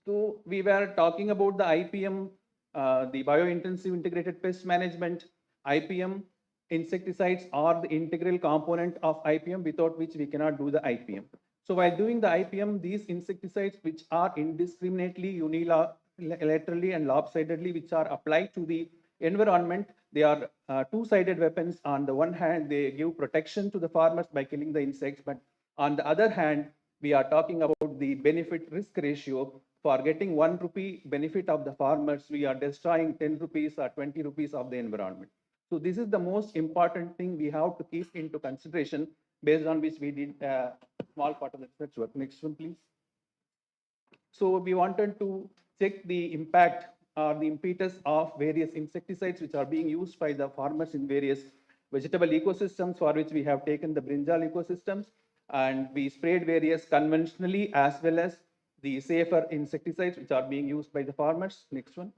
So we were talking about the IPM, the biointensive integrated pest management. IPM, insecticides are the integral component of IPM, without which we cannot do the IPM. So while doing the IPM, these insecticides which are indiscriminately, unilaterally and lopsidedly, which are applied to the environment, they are two-sided weapons. On the one hand, they give protection to the farmers by killing the insects, but on the other hand, we are talking about the benefit risk ratio. For getting 1 rupee benefit of the farmers, we are destroying 10 rupees or 20 rupees of the environment. So this is the most important thing we have to keep into consideration, based on which we did a small part of the research work. Next one, please. So we wanted to check the impact or the impetus of various insecticides which are being used by the farmers in various vegetable ecosystems, for which we have taken the brinjal ecosystems, and we sprayed various conventionally as well as the safer insecticides which are being used by the farmers. Next one.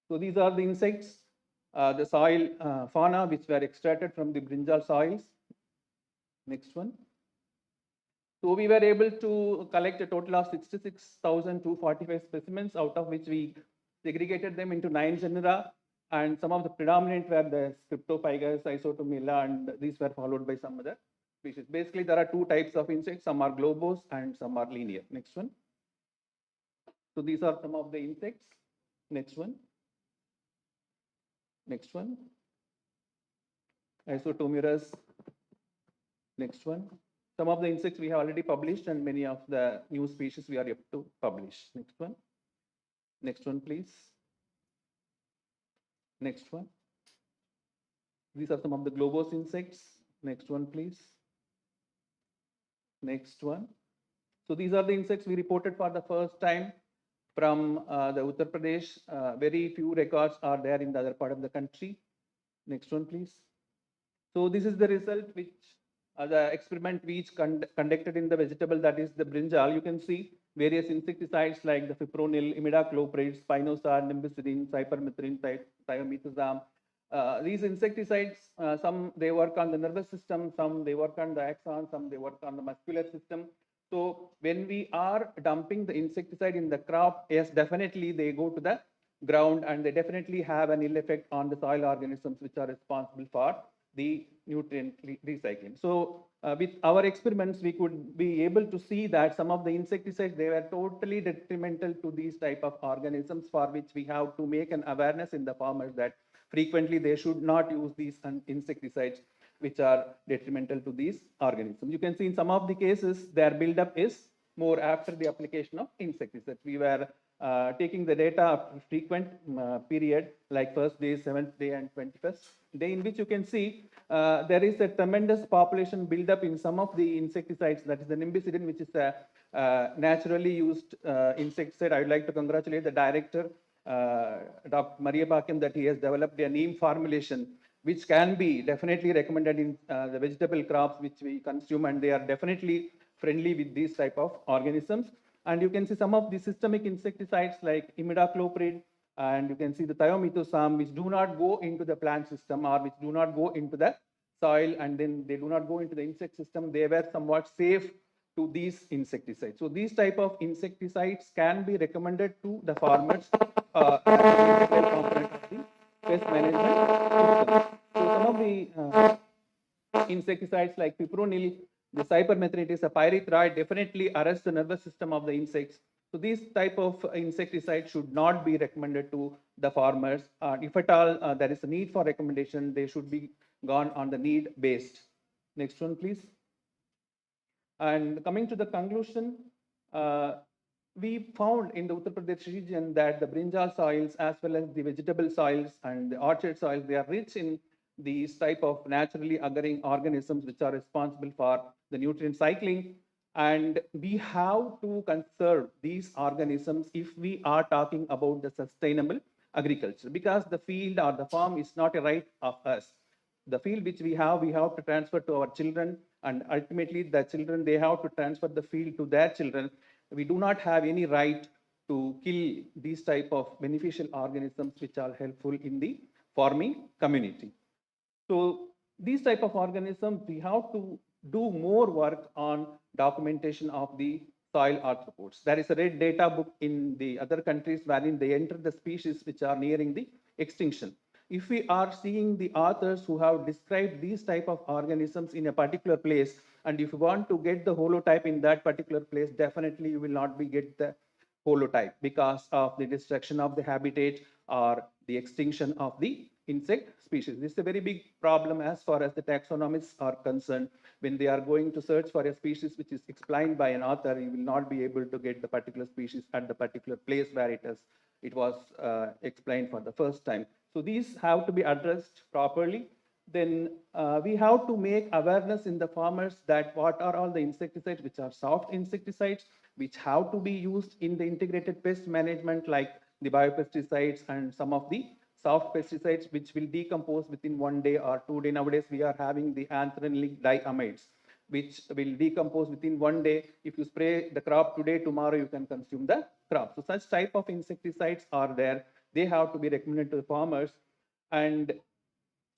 So these are the insects, the soil fauna which were extracted from the brinjal soils. Next one. So we were able to collect a total of 66,245 specimens, out of which we segregated them into 9 genera, and some of the predominant were the Cryptophagus, Isotomilla, and these were followed by some other species. Basically, there are two types of insects, some are globose and some are linear. Next one. So these are some of the insects. Next one. Next one. Isotomerus. Next one. Some of the insects we have already published, and many of the new species we are yet to publish. Next one. Next one, please. Next one. These are some of the globose insects. Next one, please. Next one. So these are the insects we reported for the first time from the Uttar Pradesh. Very few records are there in the other part of the country. Next one, please. So this is the result which the experiment which conducted in the vegetable, that is the brinjal, you can see various insecticides like the fipronil, imidacloprid, spinosad, nimbicidine, cypermethrin, thiamethoxam. These insecticides, some they work on the nervous system, some they work on the axon, some they work on the muscular system. So when we are dumping the insecticide in the crop, yes, definitely they go to the ground and they definitely have an ill effect on the soil organisms which are responsible for the nutrient recycling. So with our experiments, we could be able to see that some of the insecticides, they were totally detrimental to these type of organisms, for which we have to make an awareness in the farmers that frequently they should not use these insecticides which are detrimental to these organisms. You can see in some of the cases, their buildup is more after the application of insecticides. We were taking the data after frequent period, like first day, 7th day, and 21st day, in which you can see there is a tremendous population buildup in some of the insecticides, that is the nimbicidine, which is a naturally used insecticide. I would like to congratulate the director, Dr. Maria Pakim, that he has developed a neem formulation which can be definitely recommended in the vegetable crops which we consume, and they are definitely friendly with these type of organisms. And you can see some of the systemic insecticides like imidacloprid, and you can see the thiamethoxam, which do not go into the plant system or which do not go into the soil, and then they do not go into the insect system. They were somewhat safe to these insecticides. So these type of insecticides can be recommended to the farmers as an integral component of the pest management system. So some of the insecticides like fipronil, the cypermethrin is a pyrethroid, definitely arrests the nervous system of the insects. So these type of insecticides should not be recommended to the farmers. If at all there is a need for recommendation, they should be gone on the need based. Next one, please. And coming to the conclusion, we found in the Uttar Pradesh region that the brinjal soils as well as the vegetable soils and the orchard soils, they are rich in these type of naturally occurring organisms which are responsible for the nutrient cycling. And we have to conserve these organisms if we are talking about the sustainable agriculture, because the field or the farm is not a right of us. The field which we have to transfer to our children, and ultimately the children, they have to transfer the field to their children. We do not have any right to kill these type of beneficial organisms which are helpful in the farming community. So these type of organisms, we have to do more work on documentation of the soil arthropods. There is a red data book in the other countries wherein they enter the species which are nearing the extinction. If we are seeing the authors who have described these type of organisms in a particular place, and if you want to get the holotype in that particular place, definitely you will not be get the holotype because of the destruction of the habitat or the extinction of the insect species. This is a very big problem as far as the taxonomists are concerned. When they are going to search for a species which is explained by an author, you will not be able to get the particular species at the particular place where it was explained for the first time. So these have to be addressed properly. Then we have to make awareness in the farmers that what are all the insecticides which are soft insecticides, which have to be used in the integrated pest management, like the biopesticides and some of the soft pesticides which will decompose within 1 day or 2 days. Nowadays, we are having the anthranilic diamides, which will decompose within 1 day. If you spray the crop today, tomorrow you can consume the crop. So such type of insecticides are there. They have to be recommended to the farmers. And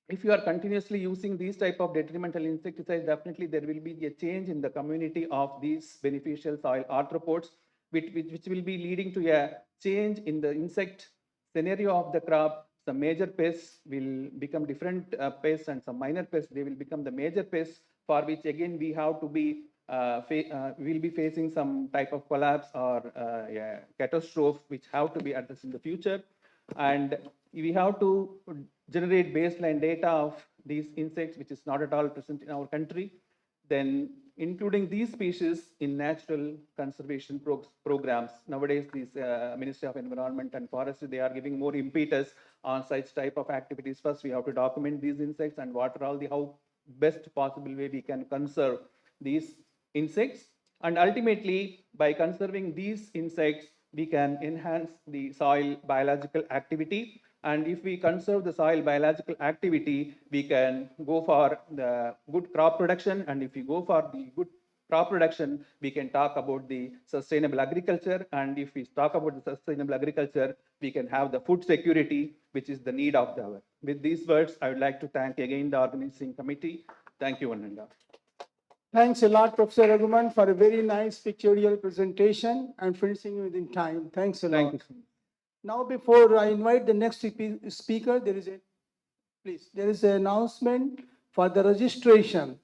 if you are continuously using these type of detrimental insecticides, definitely there will be a change in the community of these beneficial soil arthropods, which will be leading to a change in the insect scenario of the crop. Some major pests will become different pests, and some minor pests, they will become the major pests, for which again we have to be will be facing some type of collapse or catastrophe, which have to be addressed in the future. And we have to generate baseline data of these insects, which is not at all present in our country. Then including these species in natural conservation programs. Nowadays, this Ministry of Environment and Forestry, they are giving more impetus on such type of activities. First, we have to document these insects and what are all the how best possible way we can conserve these insects. And ultimately, by conserving these insects, we can enhance the soil biological activity And if we conserve the soil biological activity, we can go for the good crop production. And if we go for the good crop production, we can talk about the sustainable agriculture. And if we talk about the sustainable agriculture, we can have the food security, which is the need of the hour. With these words, I would like to thank again the organizing committee. Thank you, one and all. Thanks a lot, Professor Raghuman, for a very nice pictorial presentation and finishing within time. Thanks a lot. Thank you. Now, before I invite the next speaker, there is an announcement for the registration.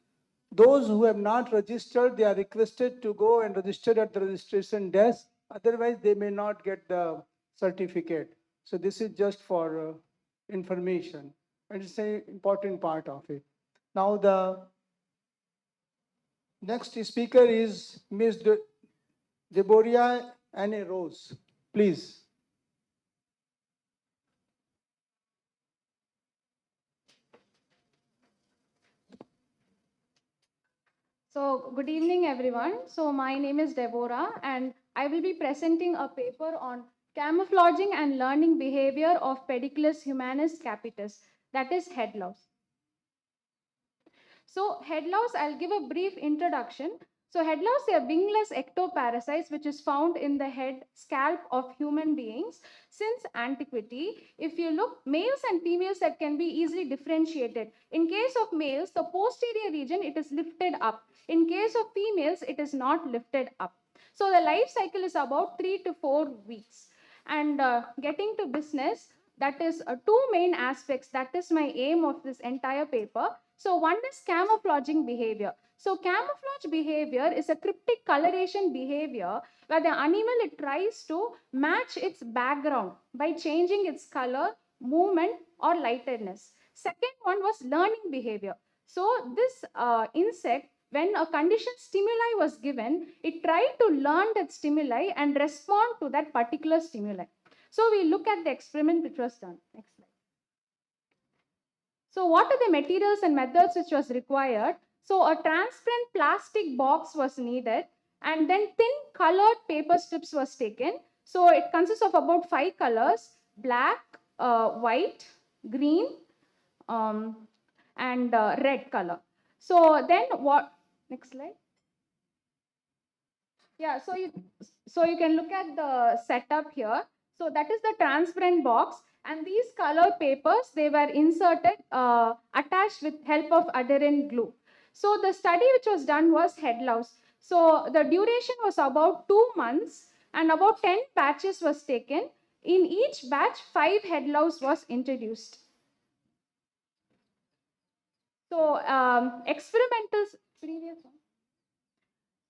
Those who have not registered, they are requested to go and register at the registration desk. Otherwise, they may not get the certificate. So this is just for information, and it's an important part of it. Now, the next speaker is Ms. Deborah Anne Rose. Please. So good evening, everyone. So my name is Deborah, and I will be presenting a paper on camouflaging and learning behavior of Pediculus humanus capitis, that is head louse. So head louse, I'll give a brief introduction. So head louse are wingless ectoparasites which is found in the head scalp of human beings since antiquity. If you look, males and females that can be easily differentiated. In case of males, the posterior region, it is lifted up. In case of females, it is not lifted up. So the life cycle is about 3 to 4 weeks. And getting to business, that is two main aspects. That is my aim of this entire paper. So one is camouflaging behavior. So camouflage behavior is a cryptic coloration behavior where the animal, it tries to match its background by changing its color, movement, or lightedness. Second one was learning behavior. So this insect, when a conditioned stimuli was given, it tried to learn that stimuli and respond to that particular stimuli. So we look at the experiment which was done. Next slide. So what are the materials and methods which was required? So a transparent plastic box was needed, and then thin colored paper strips was taken. So it consists of about 5 colors: black, white, green, and red color. So then what, next slide. Yeah, so you can look at the setup here. So that is the transparent box, and these color papers, they were inserted, attached with help of adherent glue. So the study which was done was head louse. So the duration was about 2 months, and about 10 batches was taken. In each batch, 5 head louse was introduced. So previous one.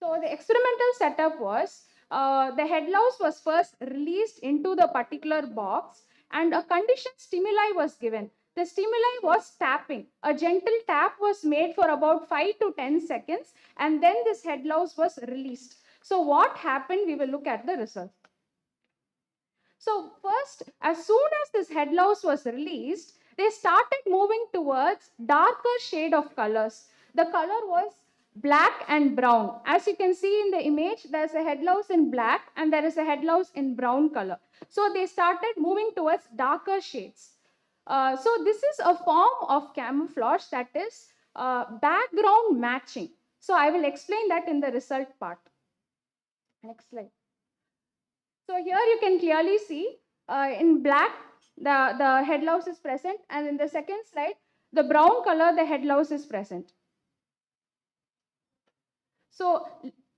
So the experimental setup was, the head louse was first released into the particular box, and a conditioned stimuli was given. The stimuli was tapping. A gentle tap was made for about 5 to 10 seconds, and then this head louse was released. So what happened? We will look at the results. So first, as soon as this head louse was released, they started moving towards darker shade of colors. The color was black and brown. As you can see in the image, there's a head louse in black and there is a head louse in brown color. So they started moving towards darker shades. So this is a form of camouflage, that is background matching. So I will explain that in the result part. Next slide. So here you can clearly see in black, the head louse is present, and in the second slide, the brown color, the head louse is present. So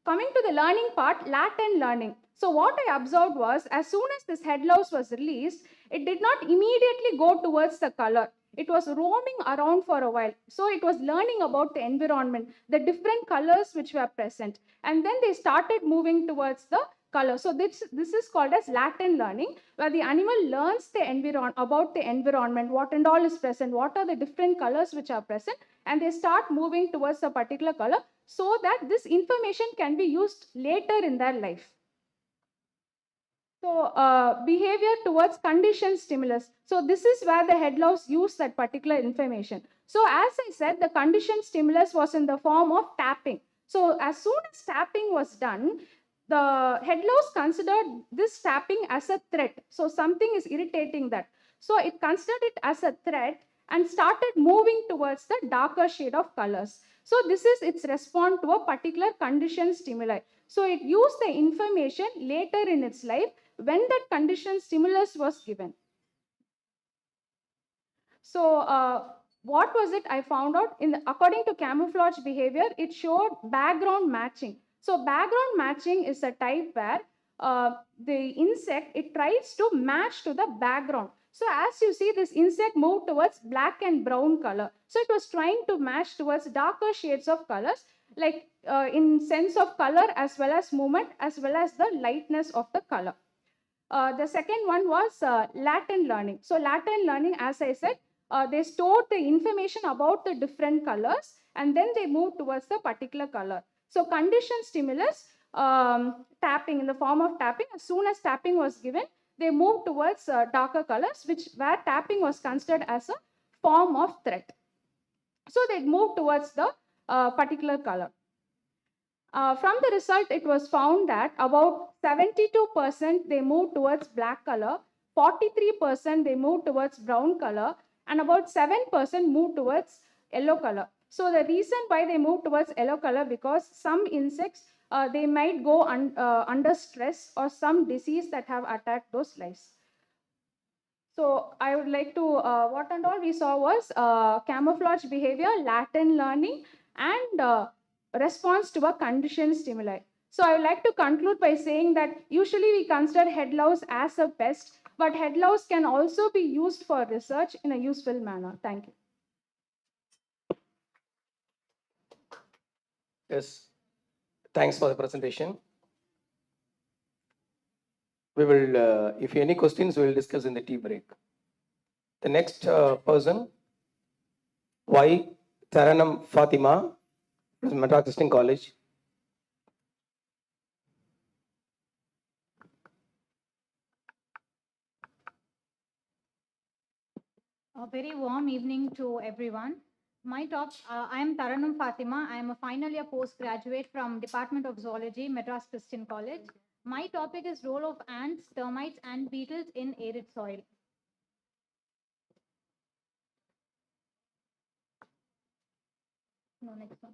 coming to the learning part, latent learning. So what I observed was, as soon as this head louse was released, it did not immediately go towards the color. It was roaming around for a while. So it was learning about the environment, the different colors which were present. And then they started moving towards the color. So this is called as latent learning, where the animal learns the about the environment, what and all is present, what are the different colors which are present, and they start moving towards a particular color so that this information can be used later in their life. So behavior towards conditioned stimulus. So this is where the head louse used that particular information. So as I said, the conditioned stimulus was in the form of tapping. So as soon as tapping was done, the head louse considered this tapping as a threat. So something is irritating that. So it considered it as a threat and started moving towards the darker shade of colors. So this is its response to a particular condition stimuli. So it used the information later in its life when that condition stimulus was given. So what was it I found out? According to camouflage behavior, it showed background matching. So background matching is a type where the insect, it tries to match to the background. So as you see, this insect moved towards black and brown color. So it was trying to match towards darker shades of colors, like in sense of color as well as movement as well as the lightness of the color. The second one was latent learning. So latent learning, as I said, they stored the information about the different colors and then they moved towards the particular color. So condition stimulus, tapping in the form of tapping, as soon as tapping was given, they moved towards darker colors, where tapping was considered as a form of threat. So they moved towards the particular color. From the result, it was found that about 72% they moved towards black color, 43% they moved towards brown color, and about 7% moved towards yellow color. So the reason why they moved towards yellow color, because some insects, they might go under stress or some disease that have attacked those lives. So I would like to, what and all we saw was camouflage behavior, latent learning, and response to a conditioned stimuli. So I would like to conclude by saying that usually we consider head louse as a pest, but head louse can also be used for research in a useful manner. Thank you. Yes, thanks for the presentation. We will, if any questions, we will discuss in the tea break. The next person, Y. Taranam Fatima, from Madras Christian College. A very warm evening to everyone. I am Taranum Fatima. I am a final year postgraduate from Department of Zoology, Madras Christian College. My topic is role of ants, termites, and beetles in arid soil. No, next one.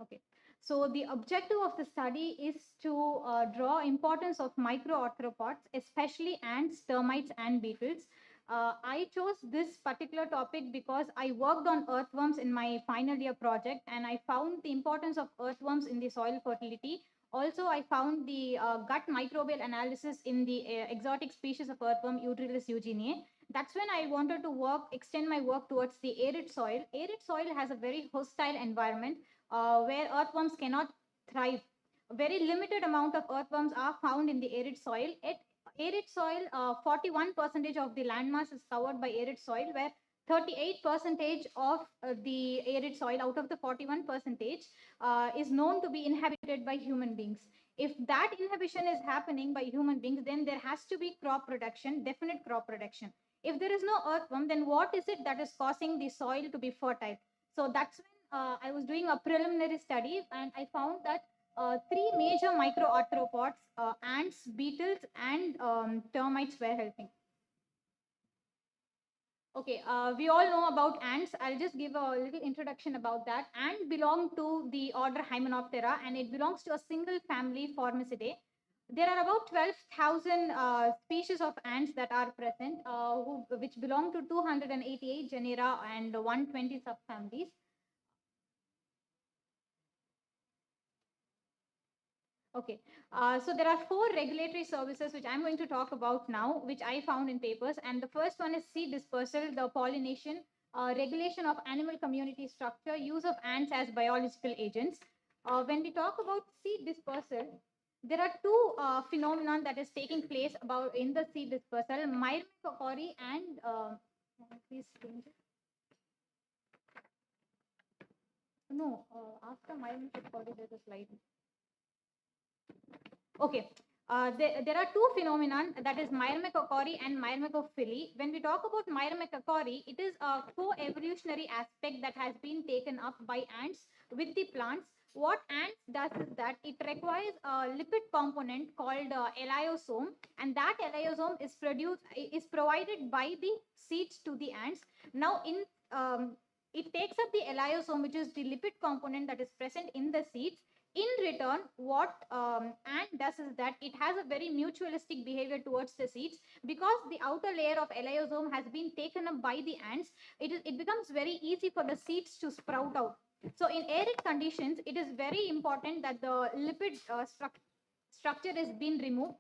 Okay. So the objective of the study is to draw importance of microarthropods, especially ants, termites, and beetles. I chose this particular topic because I worked on earthworms in my final year project, and I found the importance of earthworms in the soil fertility. Also, I found the gut microbial analysis in the exotic species of earthworm, Euryalus eugeniae. That's when I wanted to extend my work towards the arid soil. Arid soil has a very hostile environment where earthworms cannot thrive. A very limited amount of earthworms are found in the arid soil. At arid soil, 41% of the landmass is covered by arid soil, where 38% of the arid soil out of the 41% is known to be inhabited by human beings. If that inhibition is happening by human beings, then there has to be crop production, definite crop production. If there is no earthworm, then what is it that is causing the soil to be fertile? So that's when I was doing a preliminary study, and I found that three major microarthropods, ants, beetles, and termites were helping. Okay, we all know about ants. I'll just give a little introduction about that. Ants belong to the order Hymenoptera, and it belongs to a single family, Formicidae. There are about 12,000 species of ants that are present, which belong to 288 genera and 120 subfamilies. Okay, so there are four regulatory services which I'm going to talk about now, which I found in papers. And the first one is seed dispersal, the pollination, regulation of animal community structure, use of ants as biological agents. When we talk about seed dispersal, there are two phenomena that is taking place in the seed dispersal, myrmecochory and please change it. No, after myrmecochory there's a slide. Okay, there are two phenomena, that is myrmecochory and myrmecophily. When we talk about myrmecochory, it is a co-evolutionary aspect that has been taken up by ants with the plants. what ants does is that it requires a lipid component called elaiosome, and that elaiosome is provided by the seeds to the ants. Now, it takes up the elaiosome, which is the lipid component that is present in the seeds. In return, what ant does is that it has a very mutualistic behavior towards the seeds, because the outer layer of elaiosome has been taken up by the ants. It becomes very easy for the seeds to sprout out. So in arid conditions, it is very important that the lipid structure is being removed.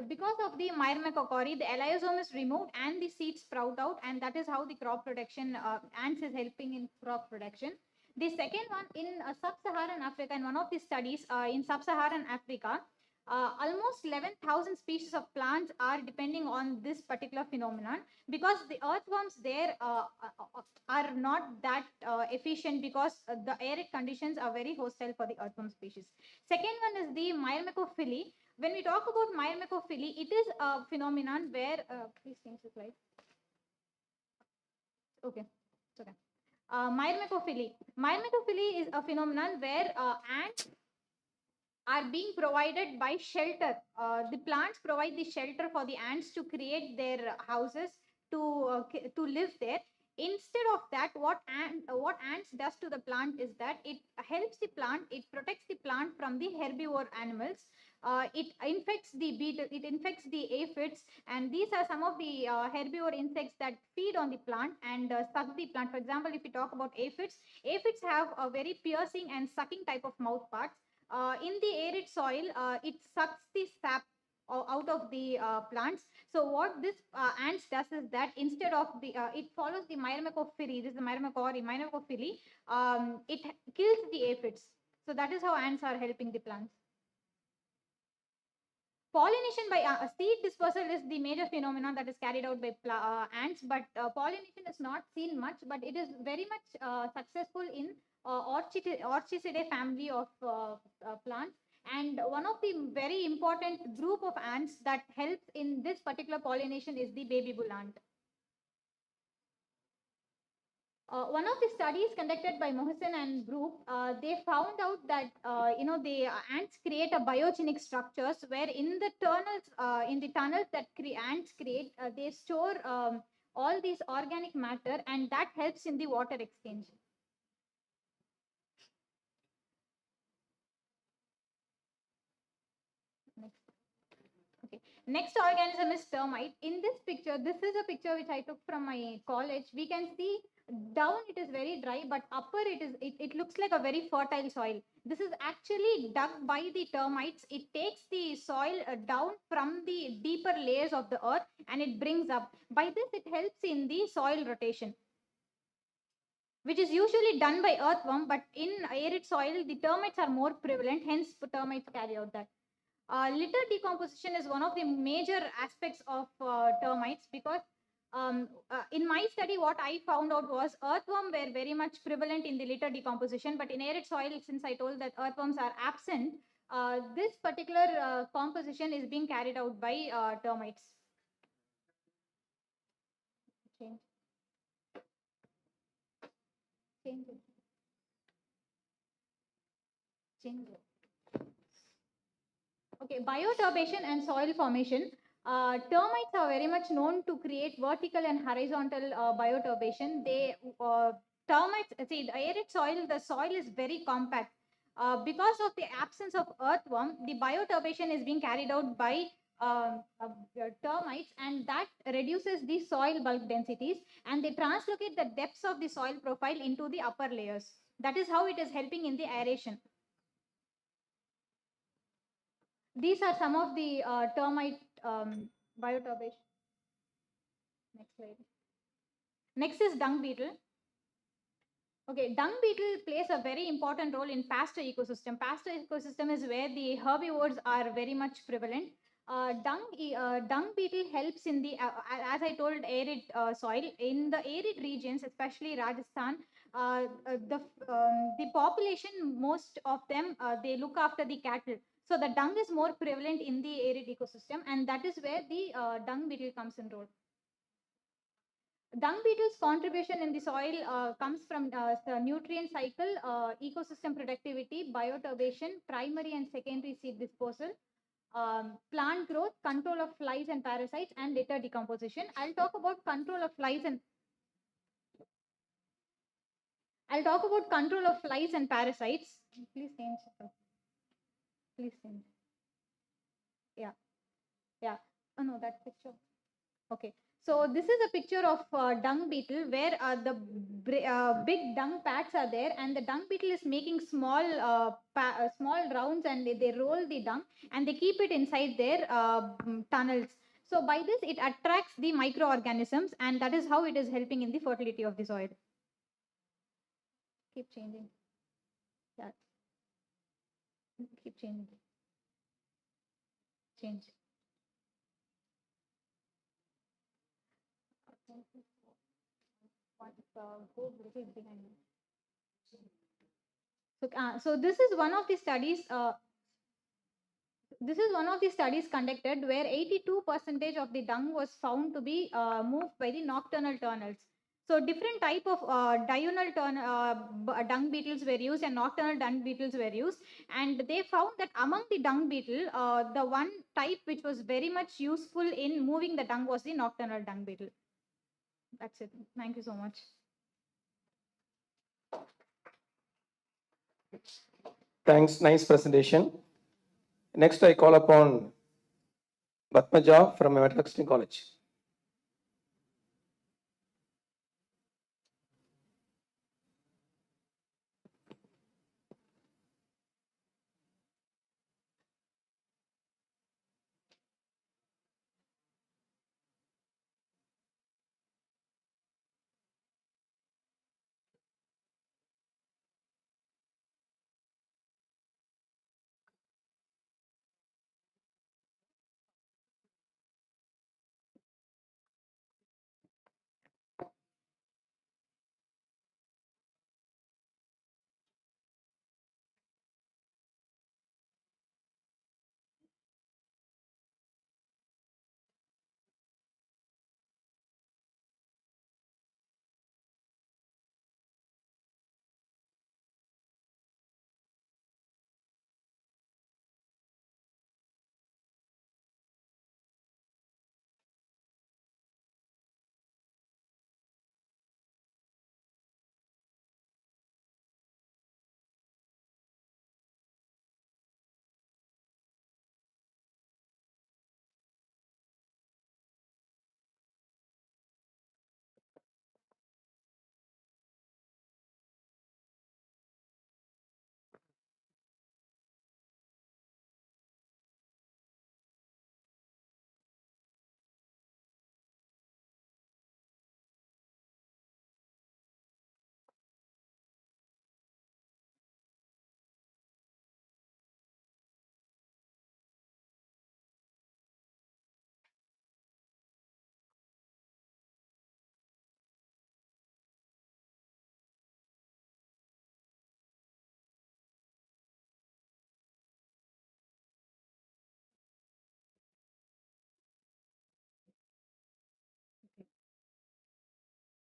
Because of the Myrmecophore, the elaiosome is removed and the seeds sprout out, and that is how the crop production, ants is helping in crop production. The second one, in sub-Saharan Africa, in one of the studies in sub-Saharan Africa, almost 11,000 species of plants are depending on this particular phenomenon, because the earthworms there are not that efficient, because the arid conditions are very hostile for the earthworm species. Second one is the Myrmecophily. When we talk about Myrmecophily, it is a phenomenon where, please change the slide. Okay, it's okay. Myrmecophily. Myrmecophily is a phenomenon where ants are being provided by shelter. The plants provide the shelter for the ants to create their houses to live there. Instead of that, what ants does to the plant is that it helps the plant, it protects the plant from the herbivore animals. It infects the beetle, it infects the aphids, and these are some of the herbivore insects that feed on the plant and suck the plant. For example, if we talk about aphids, aphids have a very piercing and sucking type of mouth parts. In the arid soil, it sucks the sap out of the plants. So what this ants does is that instead of it follows the Myrmecophily, this is the Myrmecophily, it kills the aphids. So that is how ants are helping the plants. Pollination by seed dispersal is the major phenomenon that is carried out by ants, but pollination is not seen much, but it is very much successful in Orchisidae family of plants. And one of the very important group of ants that helps in this particular pollination is the baby bull ant. One of the studies conducted by Mohsen and group, they found out that the ants create a biogenic structures where in the tunnels that ants create, they store all these organic matter, and that helps in the water exchange. Next. Okay. Next organism is termite. In this picture, this is a picture which I took from my college. We can see down it is very dry, but upper it looks like a very fertile soil. This is actually dug by the termites. It takes the soil down from the deeper layers of the earth and it brings up. By this, it helps in the soil rotation, which is usually done by earthworm, but in arid soil, the termites are more prevalent, hence termites carry out that. Litter decomposition is one of the major aspects of termites, because in my study, what I found out was earthworm were very much prevalent in the litter decomposition, but in arid soil, since I told that earthworms are absent, this particular composition is being carried out by termites. Change. Change it. Change it. Okay, bioturbation and soil formation. Termites are very much known to create vertical and horizontal bioturbation. Termites, see, the arid soil, the soil is very compact. Because of the absence of earthworm, the bioturbation is being carried out by termites, and that reduces the soil bulk densities, and they translocate the depths of the soil profile into the upper layers. That is how it is helping in the aeration. These are some of the termite bioturbation. Next slide. Next is dung beetle. Okay, dung beetle plays a very important role in pasture ecosystem. Pasture ecosystem is where the herbivores are very much prevalent. Dung beetle helps in the, as I told, arid soil. In the arid regions, especially Rajasthan, the population, most of them, they look after the cattle. So the dung is more prevalent in the arid ecosystem, and that is where the dung beetle comes in role. Dung beetle's contribution in the soil comes from the nutrient cycle, ecosystem productivity, bioturbation, primary and secondary seed disposal, plant growth, control of flies and parasites, and litter decomposition. I'll talk about control of flies and parasites. Please change. Please change. Yeah, yeah. Oh no, that picture. Okay, so this is a picture of dung beetle where the big dung pads are there, and the dung beetle is making small rounds, and they roll the dung and they keep it inside their tunnels. So by this, it attracts the microorganisms, and that is how it is helping in the fertility of the soil. Keep changing. Yeah. Keep changing. Change. Go little behind. So this is one of the studies. This is one of the studies conducted where 82% of the dung was found to be moved by the nocturnal tunnels. So different type of diurnal dung beetles were used and nocturnal dung beetles were used, and they found that among the dung beetle, the one type which was very much useful in moving the dung was the nocturnal dung beetle. That's it. Thank you so much. Thanks, nice presentation. Next, I call upon Batmaja from Metropolitan College.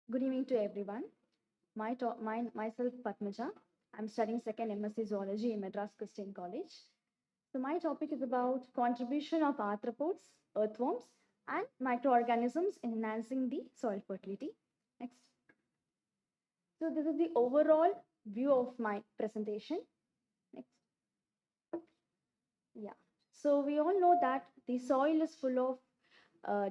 Good evening to everyone. Myself Patmaja. I'm studying second MSc Zoology in Madras Christian College. So my topic is about contribution of arthropods, earthworms, and microorganisms in enhancing the soil fertility. Next. So this is the overall view of my presentation. Next. Yeah. So we all know that the soil is full of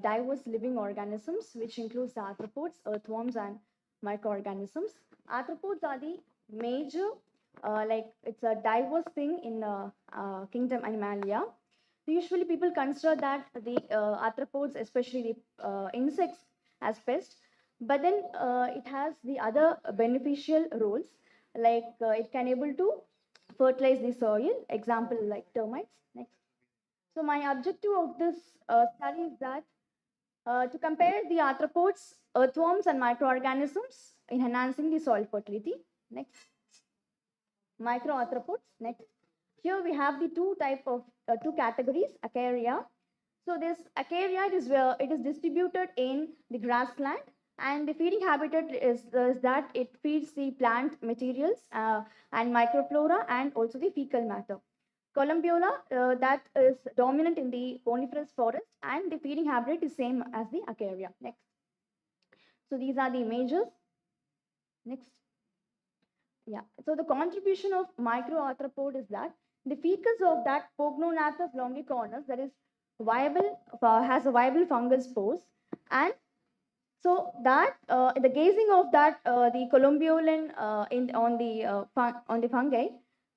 diverse living organisms, which includes the arthropods, earthworms, and microorganisms. Arthropods are the major, it's a diverse thing in kingdom Animalia. So usually people consider that the arthropods, especially the insects, as pests, but then it has the other beneficial roles, like it can able to fertilize the soil, example like termites. Next. So my objective of this study is that to compare the arthropods, earthworms, and microorganisms in enhancing the soil fertility. Next. Microarthropods. Next. Here we have the two categories, Acaria. So this Acaria, it is distributed in the grassland, And the feeding habitat is that it feeds the plant materials and microflora and also the fecal matter. Columbola, that is dominant in the coniferous forest, and the feeding habitat is same as the acaria. Next. So these are the images. Next. Yeah. So the contribution of microarthropod is that the fecus of that Pognonathus longicornis, that is viable, has a viable fungal spores, and so that the gazing of that the columbiolin on the fungi,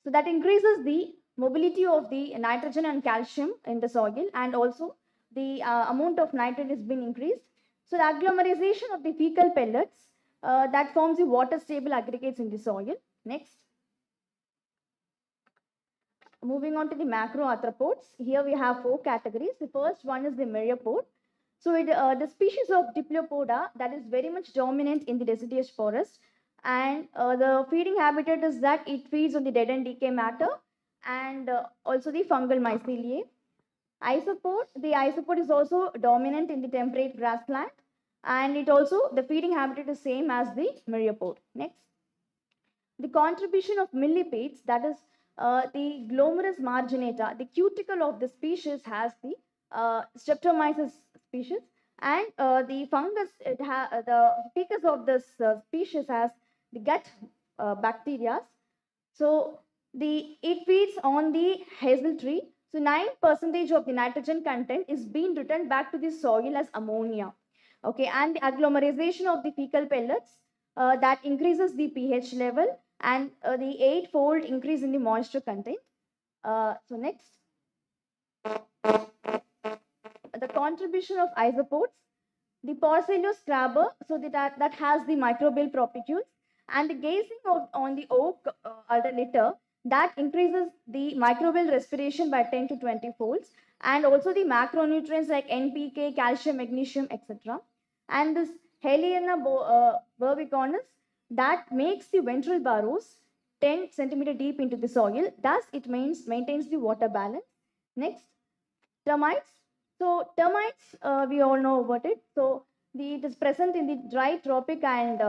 so that increases the mobility of the nitrogen and calcium in the soil, and also the amount of nitrate is being increased. So the agglomerization of the fecal pellets that forms the water stable aggregates in the soil. Next. Moving on to the macroarthropods. Here we have 4 categories. The first one is the myriapod. So the species of Diplopoda that is very much dominant in the deciduous forest, and the feeding habitat is that it feeds on the dead and decay matter and also the fungal myceliae. The isopod is also dominant in the temperate grassland, and it also the feeding habitat is same as the myriapod. Next. The contribution of millipedes, that is the glomerus marginata, the cuticle of the species has the Streptomyces species, and the fungus, the ficus of this species has the gut bacteria. So it feeds on the hazel tree. So 9% of the nitrogen content is being returned back to the soil as ammonia. Okay, and the agglomerization of the fecal pellets that increases the pH level and the 8-fold increase in the moisture content. So next, the contribution of isopods, the Porcellus crabber, so that has the microbial properties, and the gazing on the oak alder litter that increases the microbial respiration by 10 to 20 folds, and also the macronutrients like NPK, calcium, magnesium, etc. And this Helena berbicornis that makes the ventral burrows 10 centimeter deep into the soil. Thus, it maintains the water balance. Next, termites. So termites, we all know about it. So it is present in the dry tropic and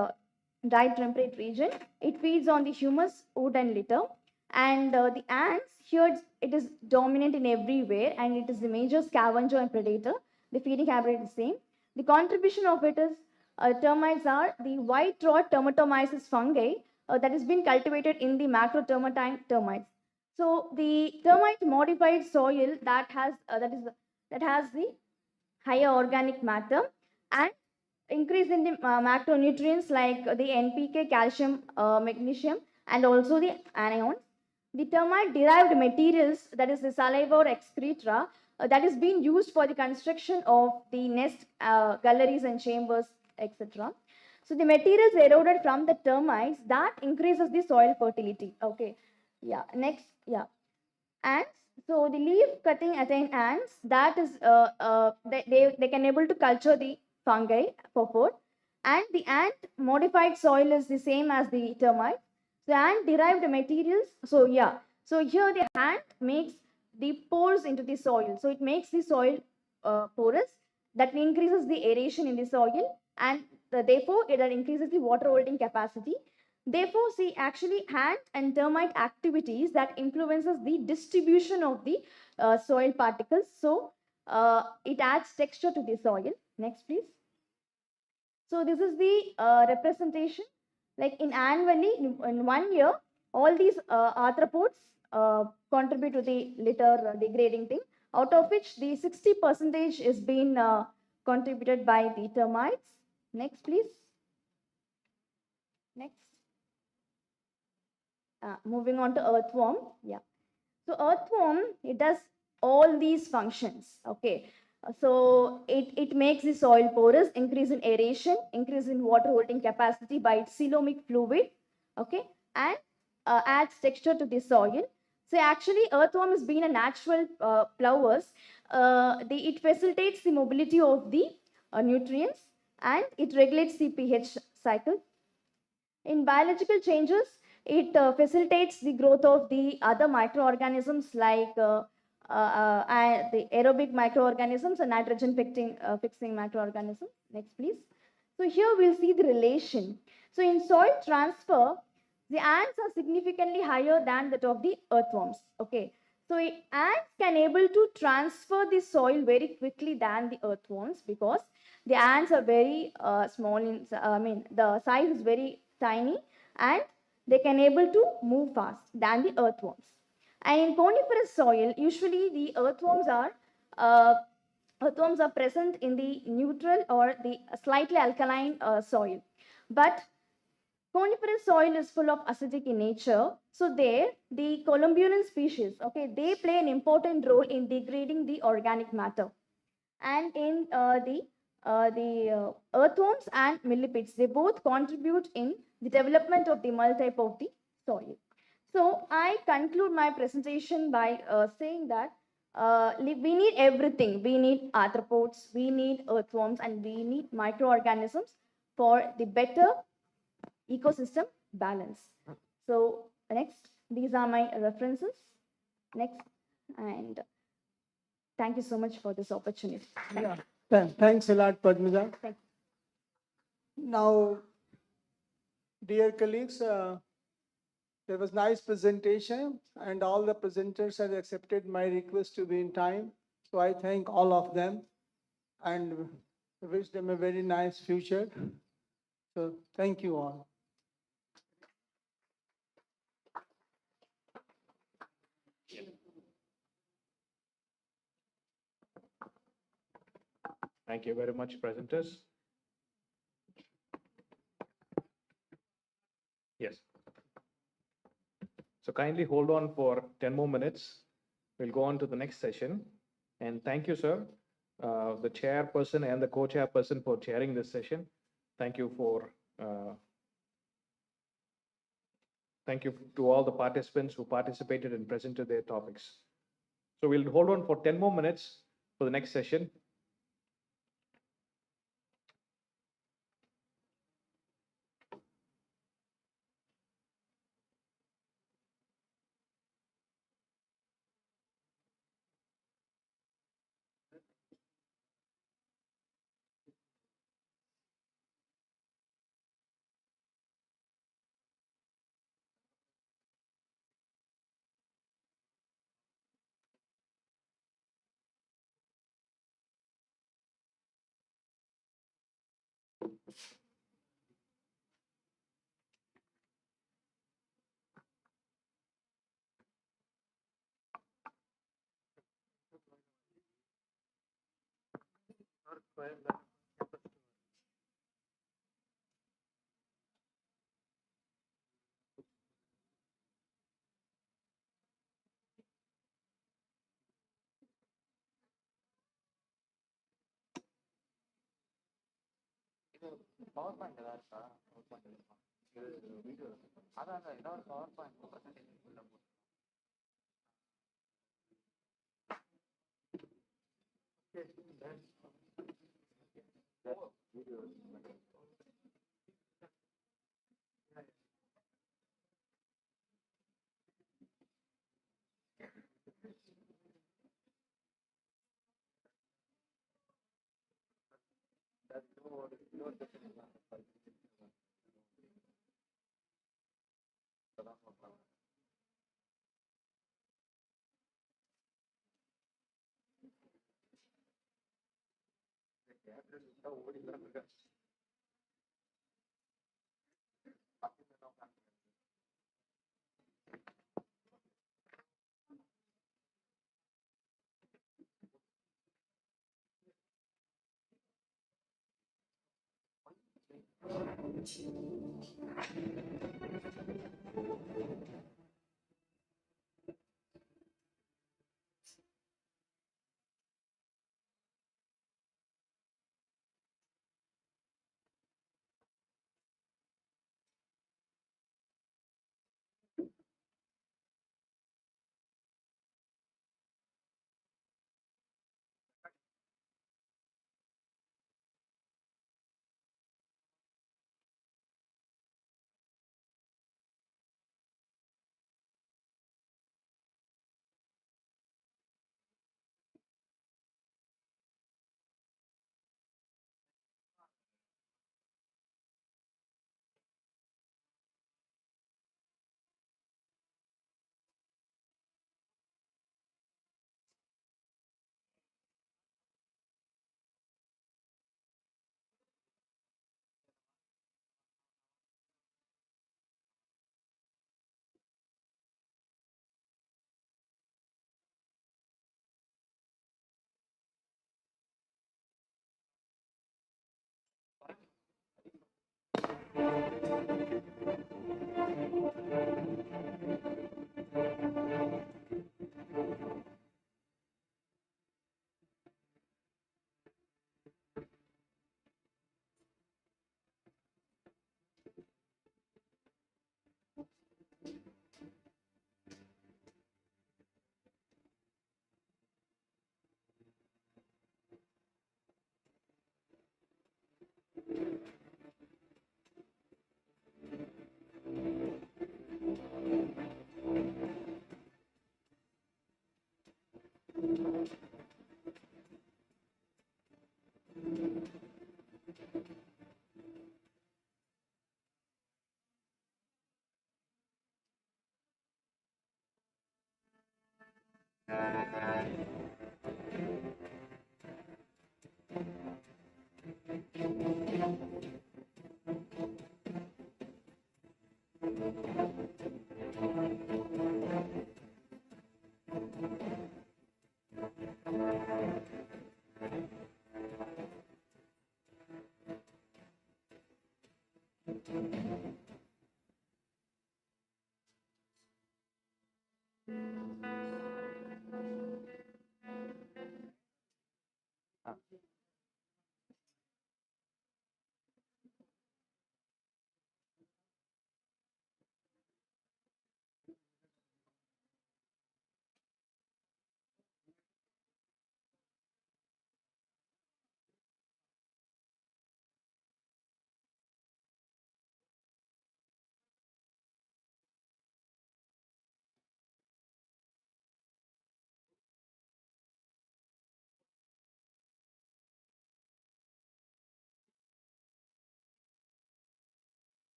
dry temperate region. It feeds on the humus, wood, and litter. And the ants, here it is dominant in everywhere, and it is the major scavenger and predator. The feeding habitat is same. The contribution of it is termites are the white rot termitomyces fungi that has been cultivated in the macrotermitine termites. So the termite modified soil that has the higher organic matter and increase in the macronutrients like the NPK, calcium, magnesium, and also the anions. The termite derived materials, that is the saliva or excreta, that is being used for the construction of the nest galleries and chambers, etc. So the materials eroded from the termites that increases the soil fertility. Okay, yeah. Next, yeah. Ants. So the leaf cutting attain ants, that is they can able to culture the fungi for food, and the ant modified soil is the same as the termite. So ant derived materials. So yeah. So here the ant makes the pores into the soil. So it makes the soil porous. That increases the aeration in the soil, and therefore it increases the water holding capacity. Therefore, see, actually ant and termite activities that influences the distribution of the soil particles. So it adds texture to the soil. Next, please. So this is the representation. Like in annually, in 1 year, all these arthropods contribute to the litter degrading thing, out of which the 60% is being contributed by the termites. Next, please. Next. Moving on to earthworm. Yeah. So earthworm, it does all these functions. Okay. So it makes the soil porous, increase in aeration, increase in water holding capacity by its coelomic fluid. Okay. And adds texture to the soil. So actually earthworm is being a natural plowers. It facilitates the mobility of the nutrients, and it regulates the pH cycle. In biological changes, it facilitates the growth of the other microorganisms like the aerobic microorganisms and nitrogen fixing microorganisms. Next, please. So here we'll see the relation. So in soil transfer, the ants are significantly higher than that of the earthworms. Okay. So ants can able to transfer the soil very quickly than the earthworms because the ants are very small. The size is very tiny and they can able to move fast than the earthworms. And in coniferous soil, usually the uh, earthworms are present in the neutral or the slightly alkaline soil. But coniferous soil is full of acidic in nature. So there, the columbulan species, okay, they play an important role in degrading the organic matter. And in the earthworms and millipedes, they both contribute in the development of the multi-type of the soil. So I conclude my presentation by saying that we need everything. We need arthropods, we need earthworms, and we need microorganisms for the better ecosystem balance. So next, these are my references. Next, and thank you so much for this opportunity. Yeah. Thanks a lot, Padmaja. Thank Now, dear colleagues, there was nice presentation and all the presenters have accepted my request to be in time. So I thank all of them and wish them a very nice future. So thank you all. Thank you very much, presenters. Yes. So kindly hold on for 10 more minutes. We'll go on to the next session. And thank you, sir, the chairperson and the co-chairperson for chairing this session. Thank you thank you to all the participants who participated and presented their topics. So we'll hold on for 10 more minutes for the next session.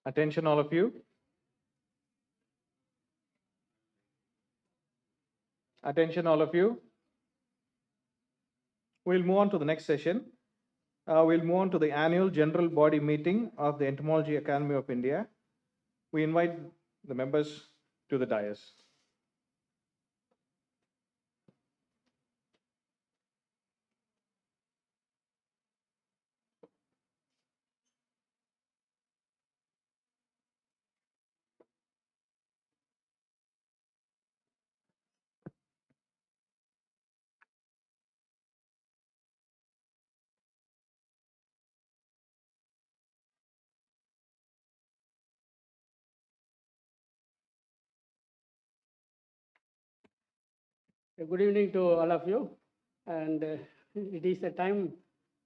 Attention, all of you. Attention, all of you. We'll move on to the next session. We'll move on to the annual general body meeting of the Entomology Academy of India. We invite the members to the dais. Good evening to all of you. And it is a time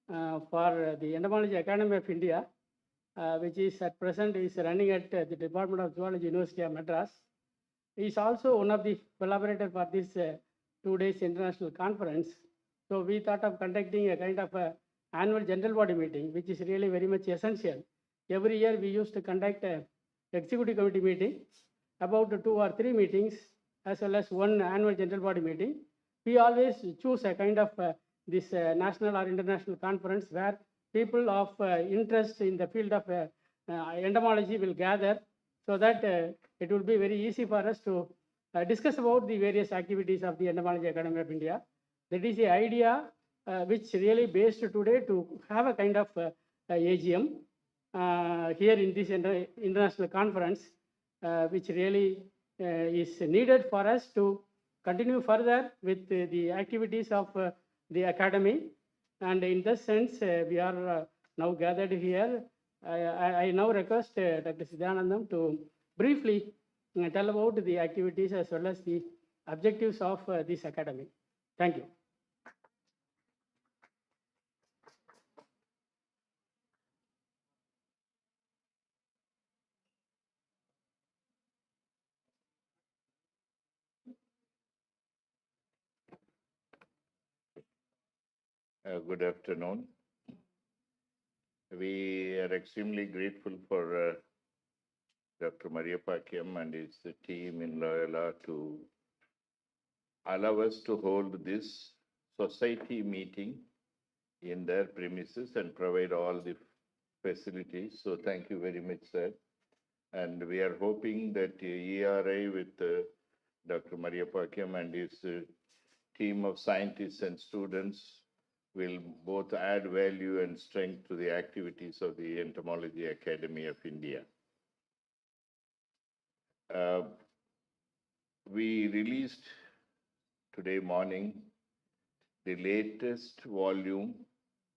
for the Entomology Academy of India, which is at present is running at the Department of Zoology, University of Madras. He is also one of the collaborators for this 2 days international conference. So we thought of conducting a kind of a annual general body meeting, which is really very much essential. Every year we used to conduct a executive committee meeting, about 2 or 3 meetings, as well as one annual general body meeting. We always choose a kind of this national or international conference where people of interest in the field of entomology will gather, so that it will be very easy for us to discuss about the various activities of the Entomology Academy of India. That is the idea which really based today to have a kind of AGM here in this international conference, which really is needed for us to continue further with the activities of the academy. And in this sense, we are now gathered here. I now request Dr. Siddhanandam to briefly tell about the activities as well as the objectives of this academy. Thank you. Good afternoon. We are extremely grateful for Dr. Maria Pakyam and his team in Loyola to allow us to hold this society meeting in their premises and provide all the facilities. So thank you very much, sir. And we are hoping that ERI with Dr. Maria Pakyam and his team of scientists and students will both add value and strength to the activities of the Entomology Academy of India. We released today morning the latest volume,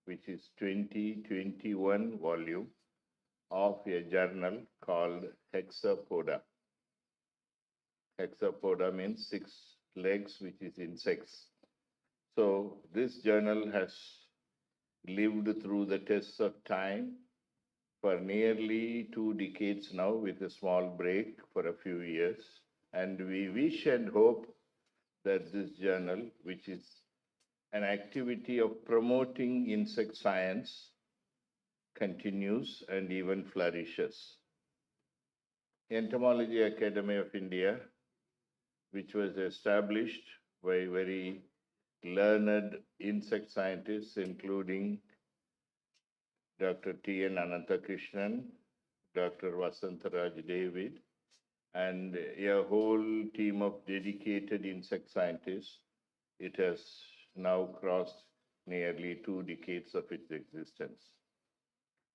which is 2021 volume of a journal called Hexapoda. Hexapoda means 6 legs, which is insects. So this journal has lived through the tests of time for nearly 2 decades now, with a small break for a few years. And we wish and hope that this journal, which is an activity of promoting insect science, continues and even flourishes. Entomology Academy of India, which was established by very learned insect scientists, including Dr. T.N. Ananthakrishnan, Dr. Vasantaraj David, and a whole team of dedicated insect scientists. It has now crossed nearly 2 decades of its existence.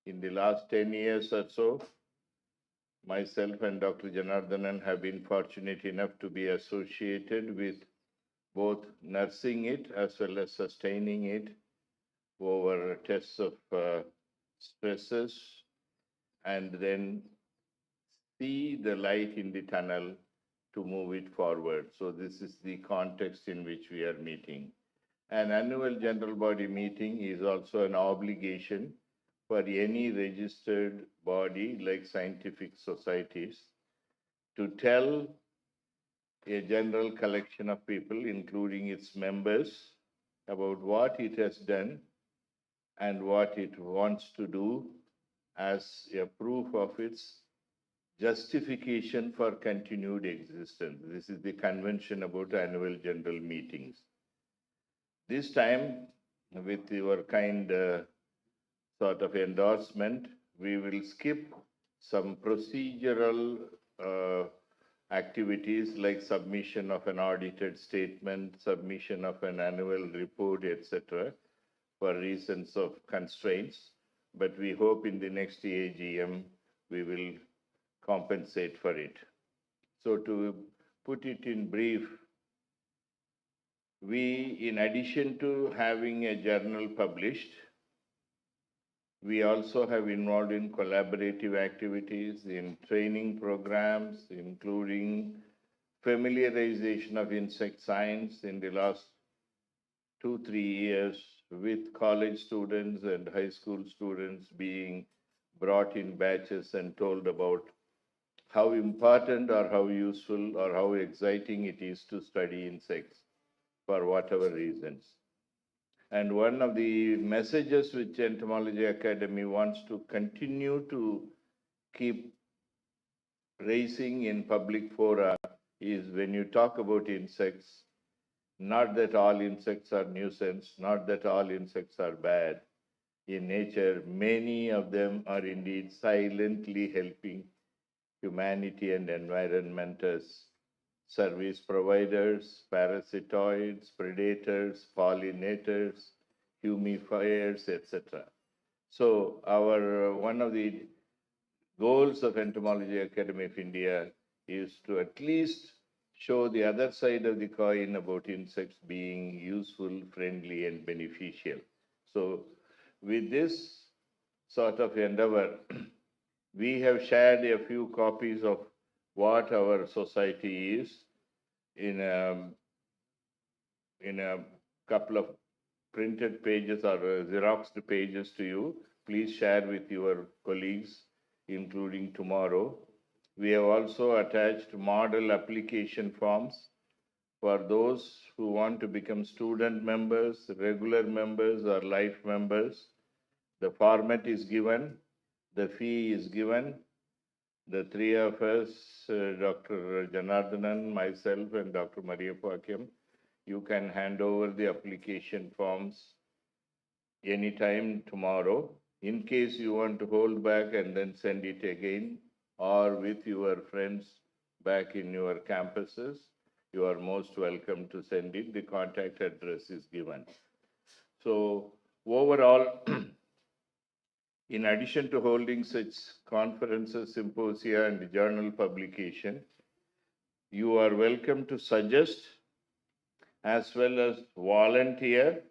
In the last 10 years or so, myself and Dr. Janardhanan have been fortunate enough to be associated with both nursing it as well as sustaining it over tests of stresses, and then see the light in the tunnel to move it forward. So this is the context in which we are meeting. An annual general body meeting is also an obligation for any registered body like scientific societies to tell a general collection of people, including its members, about what it has done and what it wants to do as a proof of its justification for continued existence. This is the convention about annual general meetings. This time, with your kind sort of endorsement, we will skip some procedural activities like submission of an audited statement, submission of an annual report, etc., for reasons of constraints. But we hope in the next AGM we will compensate for it. So to put it in brief, we, in addition to having a journal published, we also have involved in collaborative activities, in training programs, including familiarization of insect science in the last 2-3 years, with college students and high school students being brought in batches and told about how important or how useful or how exciting it is to study insects for whatever reasons. And one of the messages which Entomology Academy wants to continue to keep raising in public fora is, when you talk about insects, not that all insects are nuisance, not that all insects are bad. In nature, many of them are indeed silently helping humanity and environment as service providers, parasitoids, predators, pollinators, humidifiers, etc. So our one of the goals of Entomology Academy of India is to at least show the other side of the coin about insects being useful, friendly, and beneficial. So with this sort of endeavor, we have shared a few copies of what our society is in a couple of printed pages or Xeroxed pages to you. Please share with your colleagues, including tomorrow. We have also attached model application forms for those who want to become student members, regular members, or life members. The format is given, the fee is given. The three of us, Dr. Janardhanan, myself, and Dr. Maria Pakyam, you can hand over the application forms anytime tomorrow. In case you want to hold back and then send it again, or with your friends back in your campuses, you are most welcome to send it. The contact address is given. So overall, in addition to holding such conferences, symposia, and journal publication, you are welcome to suggest as well as volunteer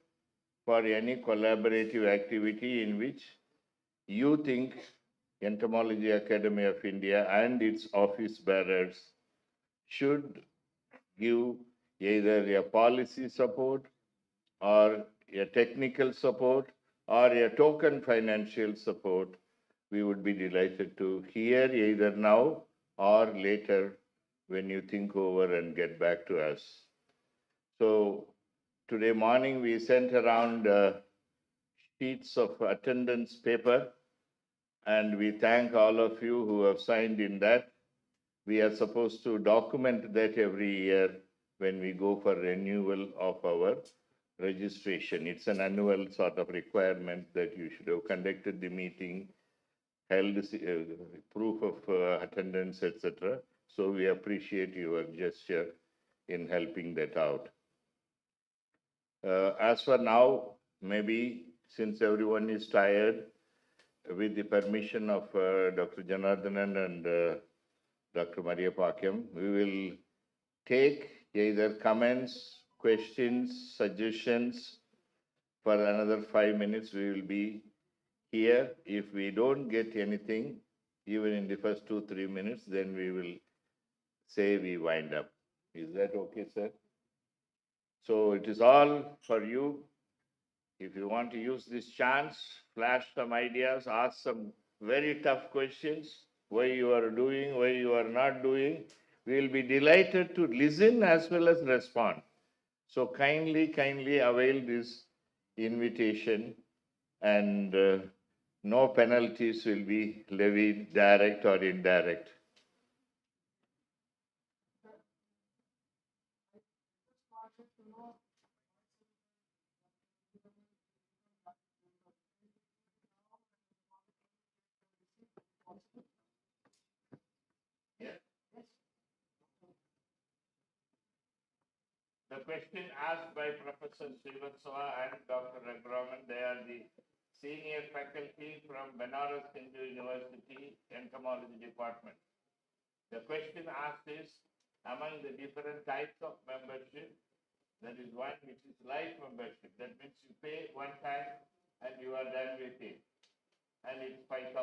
for any collaborative activity in which you think Entomology Academy of India and its office bearers should give either a policy support or a technical support or a token financial support. We would be delighted to hear either now or later when you think over and get back to us. So today morning we sent around sheets of attendance paper, and we thank all of you who have signed in that. We are supposed to document that every year when we go for renewal of our registration. It's an annual sort of requirement that you should have conducted the meeting, held proof of attendance, etc. So we appreciate your gesture in helping that out. As for now, maybe since everyone is tired, with the permission of Dr. Janardhanan and Dr. Maria Pakyam, we will take either comments, questions, suggestions. For another 5 minutes, we will be here. If we don't get anything, even in the first 2-3 minutes, then we will say we wind up. Is that okay, sir? So it is all for you. If you want to use this chance, flash some ideas, ask some very tough questions, why you are doing, why you are not doing. We will be delighted to listen as well as respond. So kindly avail this invitation, and no penalties will be levied, direct or indirect. The question asked by Professor Srivatsava and Dr. Raghuraman, they are the senior faculty from Banaras Hindu University Entomology Department. The question asked is, among the different types of membership, there is one which is life membership. That means you pay one time and you are done with it. And it's 5,000.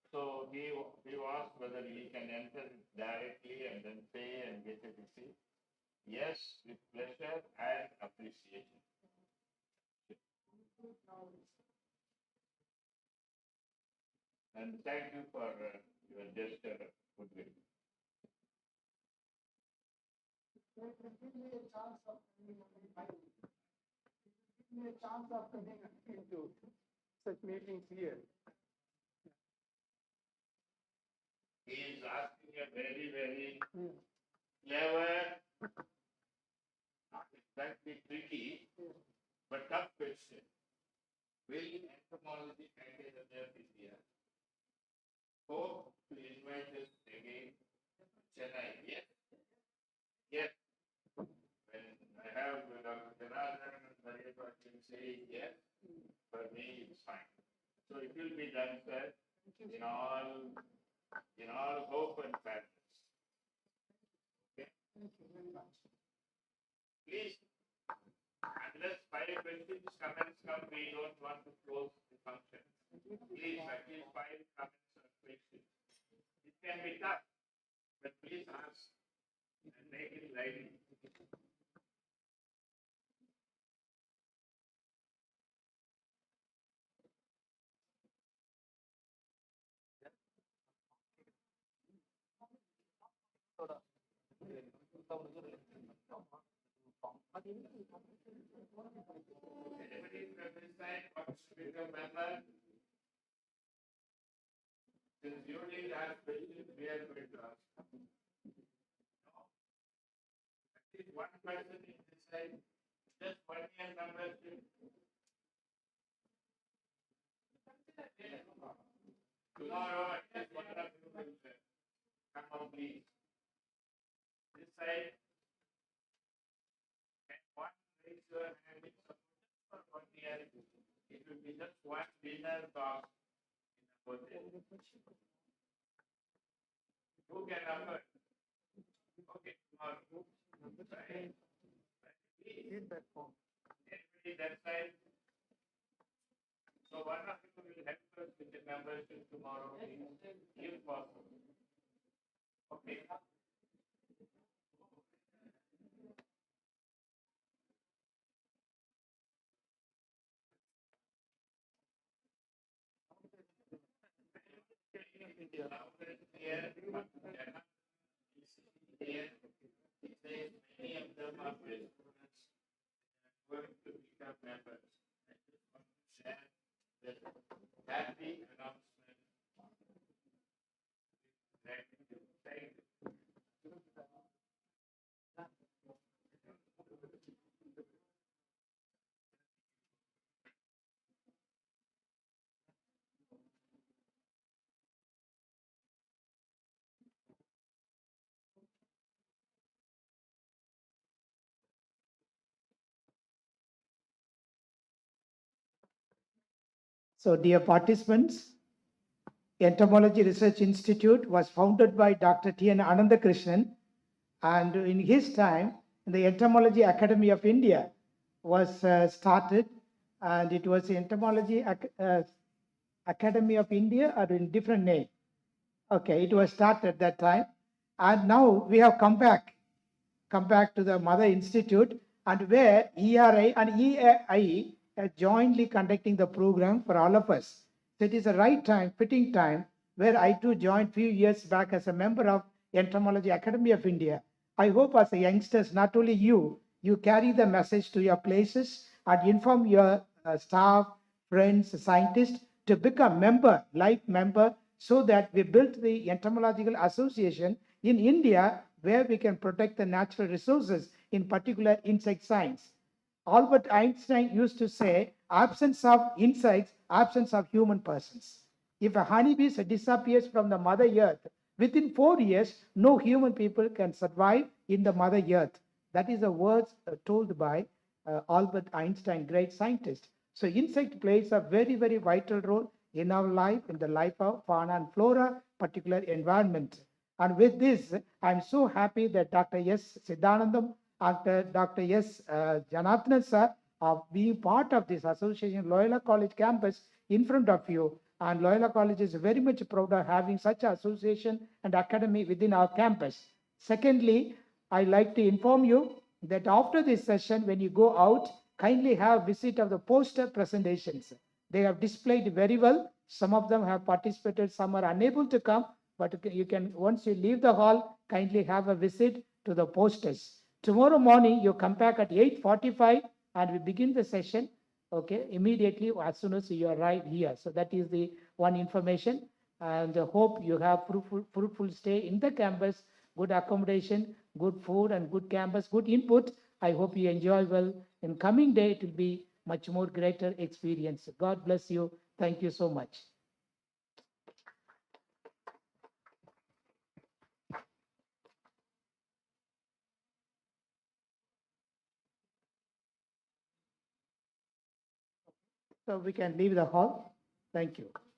So he asked whether he can enter it directly and then pay and get a receipt. Yes, with pleasure and appreciation. And thank you for your gesture of goodwill. Give me a chance of coming into such meetings here. He is asking a very clever, not exactly tricky, but tough question. Will Entomology Academy of India hope to invite us again to Chennai? Yes. Yes. When I have Dr. Janardhanan and Maria Pakyam saying yes, for me it's fine. So it will be done, sir, in all hope and fairness. Okay? Thank you very much. Please, unless 5 questions, comments come, we don't want to close the function. Please, at least 5 comments or questions. It can be tough, but please ask and make it lively. Anybody from this side wants to become member? Since you need ask questions, we are going to ask. No? At least one person in this side, just 1 year membership. Tomorrow, at least one of you will come out, please. This side, can one raise your hand in support? It will be just one dinner box in a hotel. Who can afford? Okay, tomorrow. Right. Anybody that side? So one of you will help us with the membership tomorrow, if possible. Okay. Many of them are students going to become members. I just want to share that happy announcement. Thank you. So dear participants, Entomology Research Institute was founded by Dr. T. N. Anandakrishnan, and in his time, the Entomology Academy of India was started, and it was the Entomology Academy of India or in different name. Okay, it was started at that time, and now we have come back to the Mother Institute, and where ERI and EAI are jointly conducting the program for all of us. So it is a right time, fitting time, where I too joined few years back as a member of Entomology Academy of India. I hope as a youngsters, not only you carry the message to your places and inform your staff, friends, scientists to become life member, so that we build the Entomological Association in India, where we can protect the natural resources, in particular insect science. Albert Einstein used to say, absence of insects, absence of human persons. If a honeybee disappears from the Mother Earth, within 4 years, no human people can survive in the Mother Earth. That is the words told by Albert Einstein, great scientist. So insect plays a very, very vital role in our life, in the life of fauna and flora, particular environment. And with this, I'm so happy that Dr. S. Siddhanandam and Dr. S. Janathan sir are being part of this association, Loyola College campus, in front of you. And Loyola College is very much proud of having such an association and academy within our campus. Secondly, I like to inform you that after this session, when you go out, kindly have visit of the poster presentations. They have displayed very well. Some of them have participated, some are unable to come, but you can, once you leave the hall, kindly have a visit to the posters. Tomorrow morning, you come back at 8:45 and we begin the session, okay, immediately as soon as you arrive here. So that is the one information, and I hope you have fruitful stay in the campus, good accommodation, good food and good campus, good input. I hope you enjoy well. In coming day, it will be much more greater experience. God bless you. Thank you so much. So we can leave the hall. Thank you.